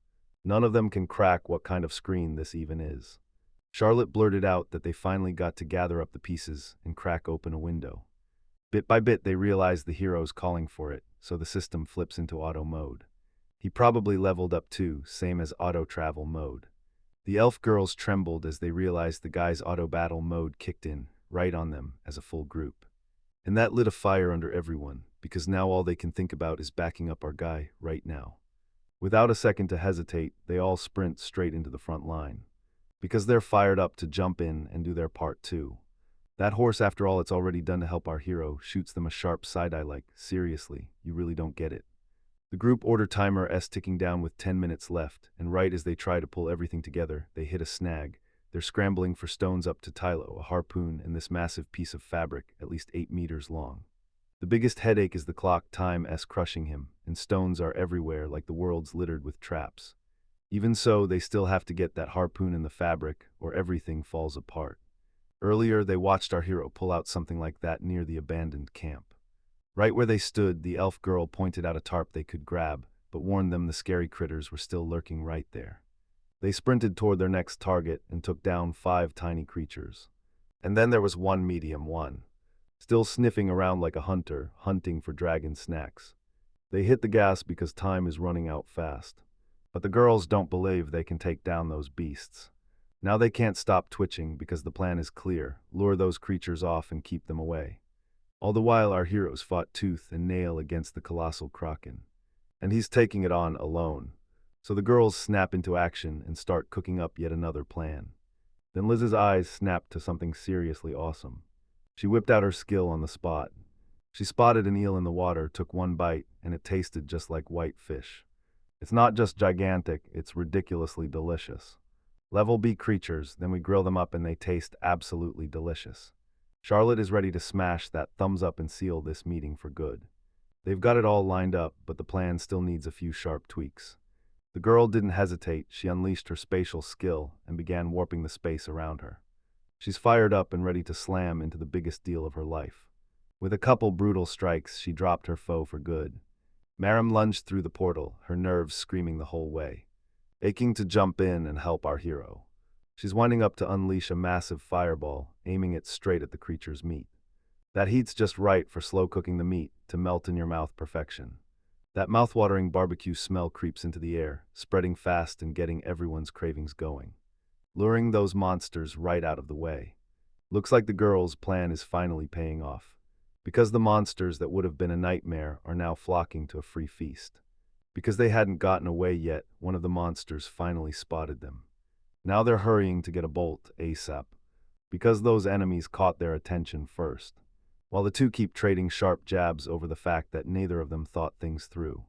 None of them can crack what kind of screen this even is. Charlotte blurted out that they finally got to gather up the pieces and crack open a window. Bit by bit, they realize the hero's calling for it, so the system flips into auto mode. He probably leveled up too, same as auto travel mode. The elf girls trembled as they realized the guy's auto battle mode kicked in, right on them, as a full group. And that lit a fire under everyone, because now all they can think about is backing up our guy right now. Without a second to hesitate, they all sprint straight into the front line. Because they're fired up to jump in and do their part too. That horse, after all it's already done to help our hero, shoots them a sharp side-eye like, seriously, you really don't get it. The group order timer is ticking down with 10 minutes left, and right as they try to pull everything together, they hit a snag. They're scrambling for stones up to Tylo, a harpoon, and this massive piece of fabric, at least 8 meters long. The biggest headache is the clock time crushing him, and stones are everywhere like the world's littered with traps. Even so, they still have to get that harpoon in the fabric, or everything falls apart. Earlier, they watched our hero pull out something like that near the abandoned camp. Right where they stood, the elf girl pointed out a tarp they could grab, but warned them the scary critters were still lurking right there. They sprinted toward their next target and took down 5 tiny creatures. And then there was one medium one, still sniffing around like a hunter, hunting for dragon snacks. They hit the gas because time is running out fast. But the girls don't believe they can take down those beasts. Now they can't stop twitching because the plan is clear: lure those creatures off and keep them away. All the while our heroes fought tooth and nail against the colossal kraken. And he's taking it on alone. So the girls snap into action and start cooking up yet another plan. Then Liz's eyes snapped to something seriously awesome. She whipped out her skill on the spot. She spotted an eel in the water, took one bite, and it tasted just like white fish. It's not just gigantic, it's ridiculously delicious. Level B creatures, then we grill them up and they taste absolutely delicious. Charlotte is ready to smash that thumbs up and seal this meeting for good. They've got it all lined up, but the plan still needs a few sharp tweaks. The girl didn't hesitate. She unleashed her spatial skill and began warping the space around her. She's fired up and ready to slam into the biggest deal of her life. With a couple brutal strikes, she dropped her foe for good. Maram lunged through the portal, her nerves screaming the whole way, aching to jump in and help our hero. She's winding up to unleash a massive fireball, aiming it straight at the creature's meat. That heat's just right for slow cooking the meat to melt in your mouth perfection. That mouth-watering barbecue smell creeps into the air, spreading fast and getting everyone's cravings going, luring those monsters right out of the way. Looks like the girls' plan is finally paying off, because the monsters that would have been a nightmare are now flocking to a free feast. Because they hadn't gotten away yet, one of the monsters finally spotted them. Now they're hurrying to get a bolt ASAP, because those enemies caught their attention first, while the two keep trading sharp jabs over the fact that neither of them thought things through.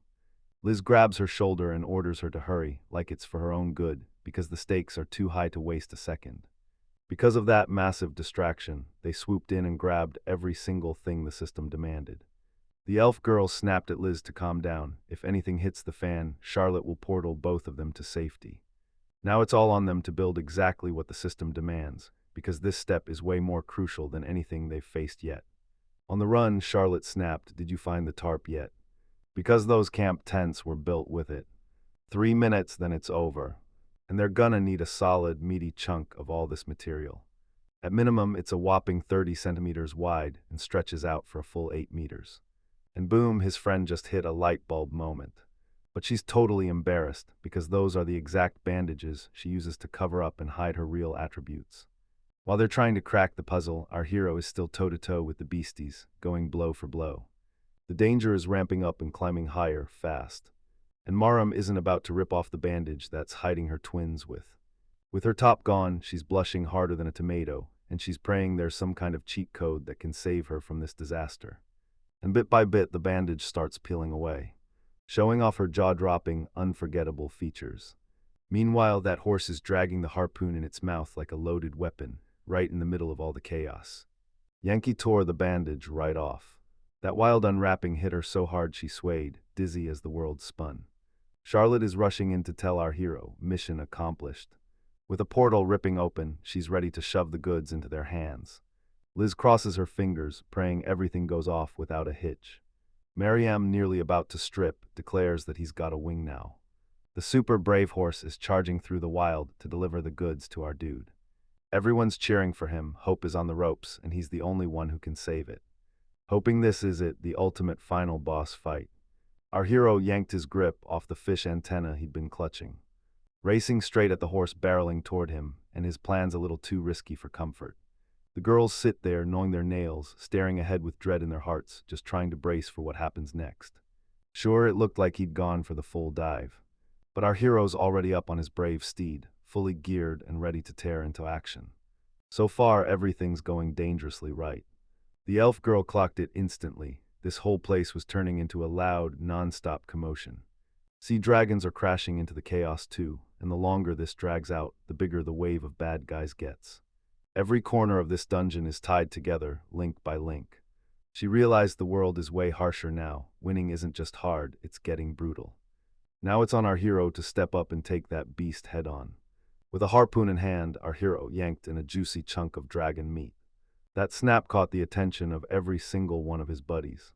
Liz grabs her shoulder and orders her to hurry, like it's for her own good, because the stakes are too high to waste a second. Because of that massive distraction, they swooped in and grabbed every single thing the system demanded. The elf girl snapped at Liz to calm down. If anything hits the fan, Charlotte will portal both of them to safety. Now it's all on them to build exactly what the system demands, because this step is way more crucial than anything they've faced yet. On the run, Charlotte snapped, "Did you find the tarp yet?" Because those camp tents were built with it. 3 minutes, then it's over. And they're gonna need a solid, meaty chunk of all this material. At minimum, it's a whopping 30 centimeters wide and stretches out for a full 8 meters. And boom, his friend just hit a light bulb moment. But she's totally embarrassed, because those are the exact bandages she uses to cover up and hide her real attributes. While they're trying to crack the puzzle, our hero is still toe-to-toe with the beasties, going blow for blow. The danger is ramping up and climbing higher, fast. And Maram isn't about to rip off the bandage that's hiding her twins with. With her top gone, she's blushing harder than a tomato, and she's praying there's some kind of cheat code that can save her from this disaster. And bit by bit, the bandage starts peeling away, showing off her jaw-dropping, unforgettable features. Meanwhile, that horse is dragging the harpoon in its mouth like a loaded weapon, right in the middle of all the chaos. Yankee tore the bandage right off. That wild unwrapping hit her so hard she swayed, dizzy as the world spun. Charlotte is rushing in to tell our hero, mission accomplished. With a portal ripping open, she's ready to shove the goods into their hands. Liz crosses her fingers, praying everything goes off without a hitch. Mariam, nearly about to strip, declares that he's got a wing now. The super brave horse is charging through the wild to deliver the goods to our dude. Everyone's cheering for him, hope is on the ropes, and he's the only one who can save it. Hoping this is it, the ultimate final boss fight. Our hero yanked his grip off the fish antenna he'd been clutching, racing straight at the horse barreling toward him, and his plans a little too risky for comfort. The girls sit there, gnawing their nails, staring ahead with dread in their hearts, just trying to brace for what happens next. Sure, it looked like he'd gone for the full dive, but our hero's already up on his brave steed, fully geared and ready to tear into action. So far, everything's going dangerously right. The elf girl clocked it instantly. This whole place was turning into a loud, non-stop commotion. Sea dragons are crashing into the chaos too, and the longer this drags out, the bigger the wave of bad guys gets. Every corner of this dungeon is tied together, link by link. She realized the world is way harsher now. Winning isn't just hard, it's getting brutal. Now it's on our hero to step up and take that beast head on. With a harpoon in hand, our hero yanked in a juicy chunk of dragon meat. That snap caught the attention of every single one of his buddies.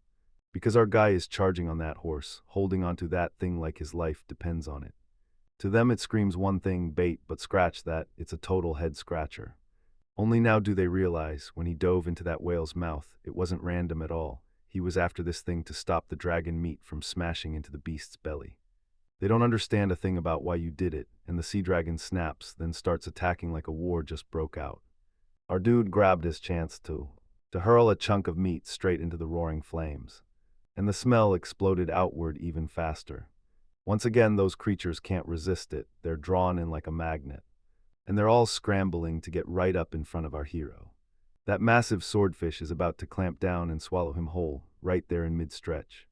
Because our guy is charging on that horse, holding onto that thing like his life depends on it. To them it screams one thing, bait, but scratch that, it's a total head scratcher. Only now do they realize, when he dove into that whale's mouth, it wasn't random at all. He was after this thing to stop the dragon meat from smashing into the beast's belly. They don't understand a thing about why you did it, and the sea dragon snaps, then starts attacking like a war just broke out. Our dude grabbed his chance to hurl a chunk of meat straight into the roaring flames. And the smell exploded outward even faster. Once again, those creatures can't resist it, they're drawn in like a magnet. And they're all scrambling to get right up in front of our hero. That massive swordfish is about to clamp down and swallow him whole, right there in mid-stretch,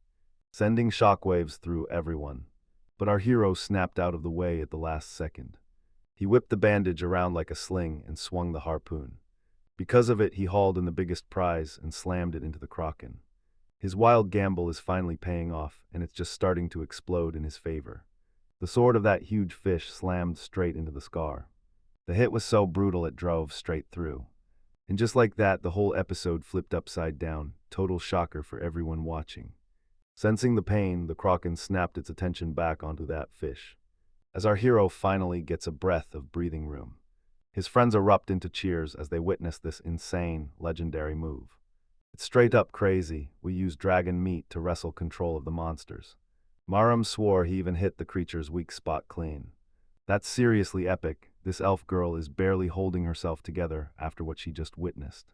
sending shockwaves through everyone. But our hero snapped out of the way at the last second. He whipped the bandage around like a sling and swung the harpoon. Because of it, he hauled in the biggest prize and slammed it into the kraken. His wild gamble is finally paying off, and it's just starting to explode in his favor. The sword of that huge fish slammed straight into the scar. The hit was so brutal it drove straight through. And just like that, the whole episode flipped upside down, total shocker for everyone watching. Sensing the pain, the kraken snapped its attention back onto that fish. As our hero finally gets a breath of breathing room, his friends erupt into cheers as they witness this insane, legendary move. It's straight up crazy. We use dragon meat to wrestle control of the monsters. Maram swore he even hit the creature's weak spot clean. That's seriously epic. This elf girl is barely holding herself together after what she just witnessed.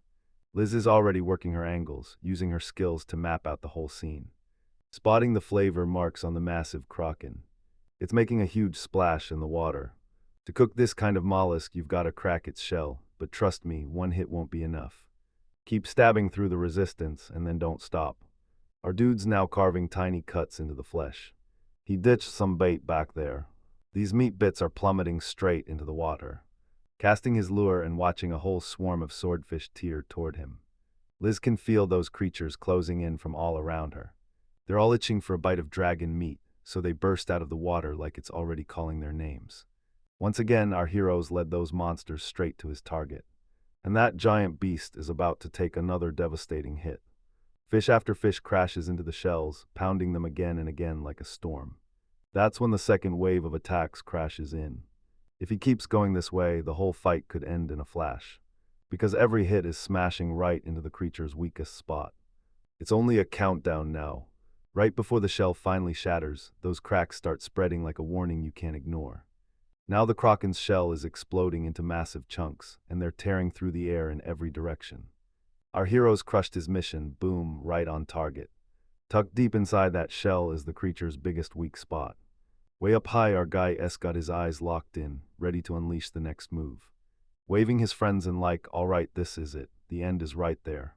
Liz is already working her angles, using her skills to map out the whole scene. Spotting the flavor marks on the massive kraken. It's making a huge splash in the water. To cook this kind of mollusk, you've got to crack its shell, but trust me, one hit won't be enough. Keep stabbing through the resistance, and then don't stop. Our dude's now carving tiny cuts into the flesh. He ditched some bait back there. These meat bits are plummeting straight into the water. Casting his lure and watching a whole swarm of swordfish tear toward him. Liz can feel those creatures closing in from all around her. They're all itching for a bite of dragon meat, so they burst out of the water like it's already calling their names. Once again, our heroes led those monsters straight to his target. And that giant beast is about to take another devastating hit. Fish after fish crashes into the shells, pounding them again and again like a storm. That's when the second wave of attacks crashes in. If he keeps going this way, the whole fight could end in a flash, because every hit is smashing right into the creature's weakest spot. It's only a countdown now. Right before the shell finally shatters, those cracks start spreading like a warning you can't ignore. Now the kraken's shell is exploding into massive chunks, and they're tearing through the air in every direction. Our hero's crushed his mission, boom, right on target. Tucked deep inside that shell is the creature's biggest weak spot. Way up high, our guy S got his eyes locked in, ready to unleash the next move. Waving his friends and like, all right, this is it, the end is right there.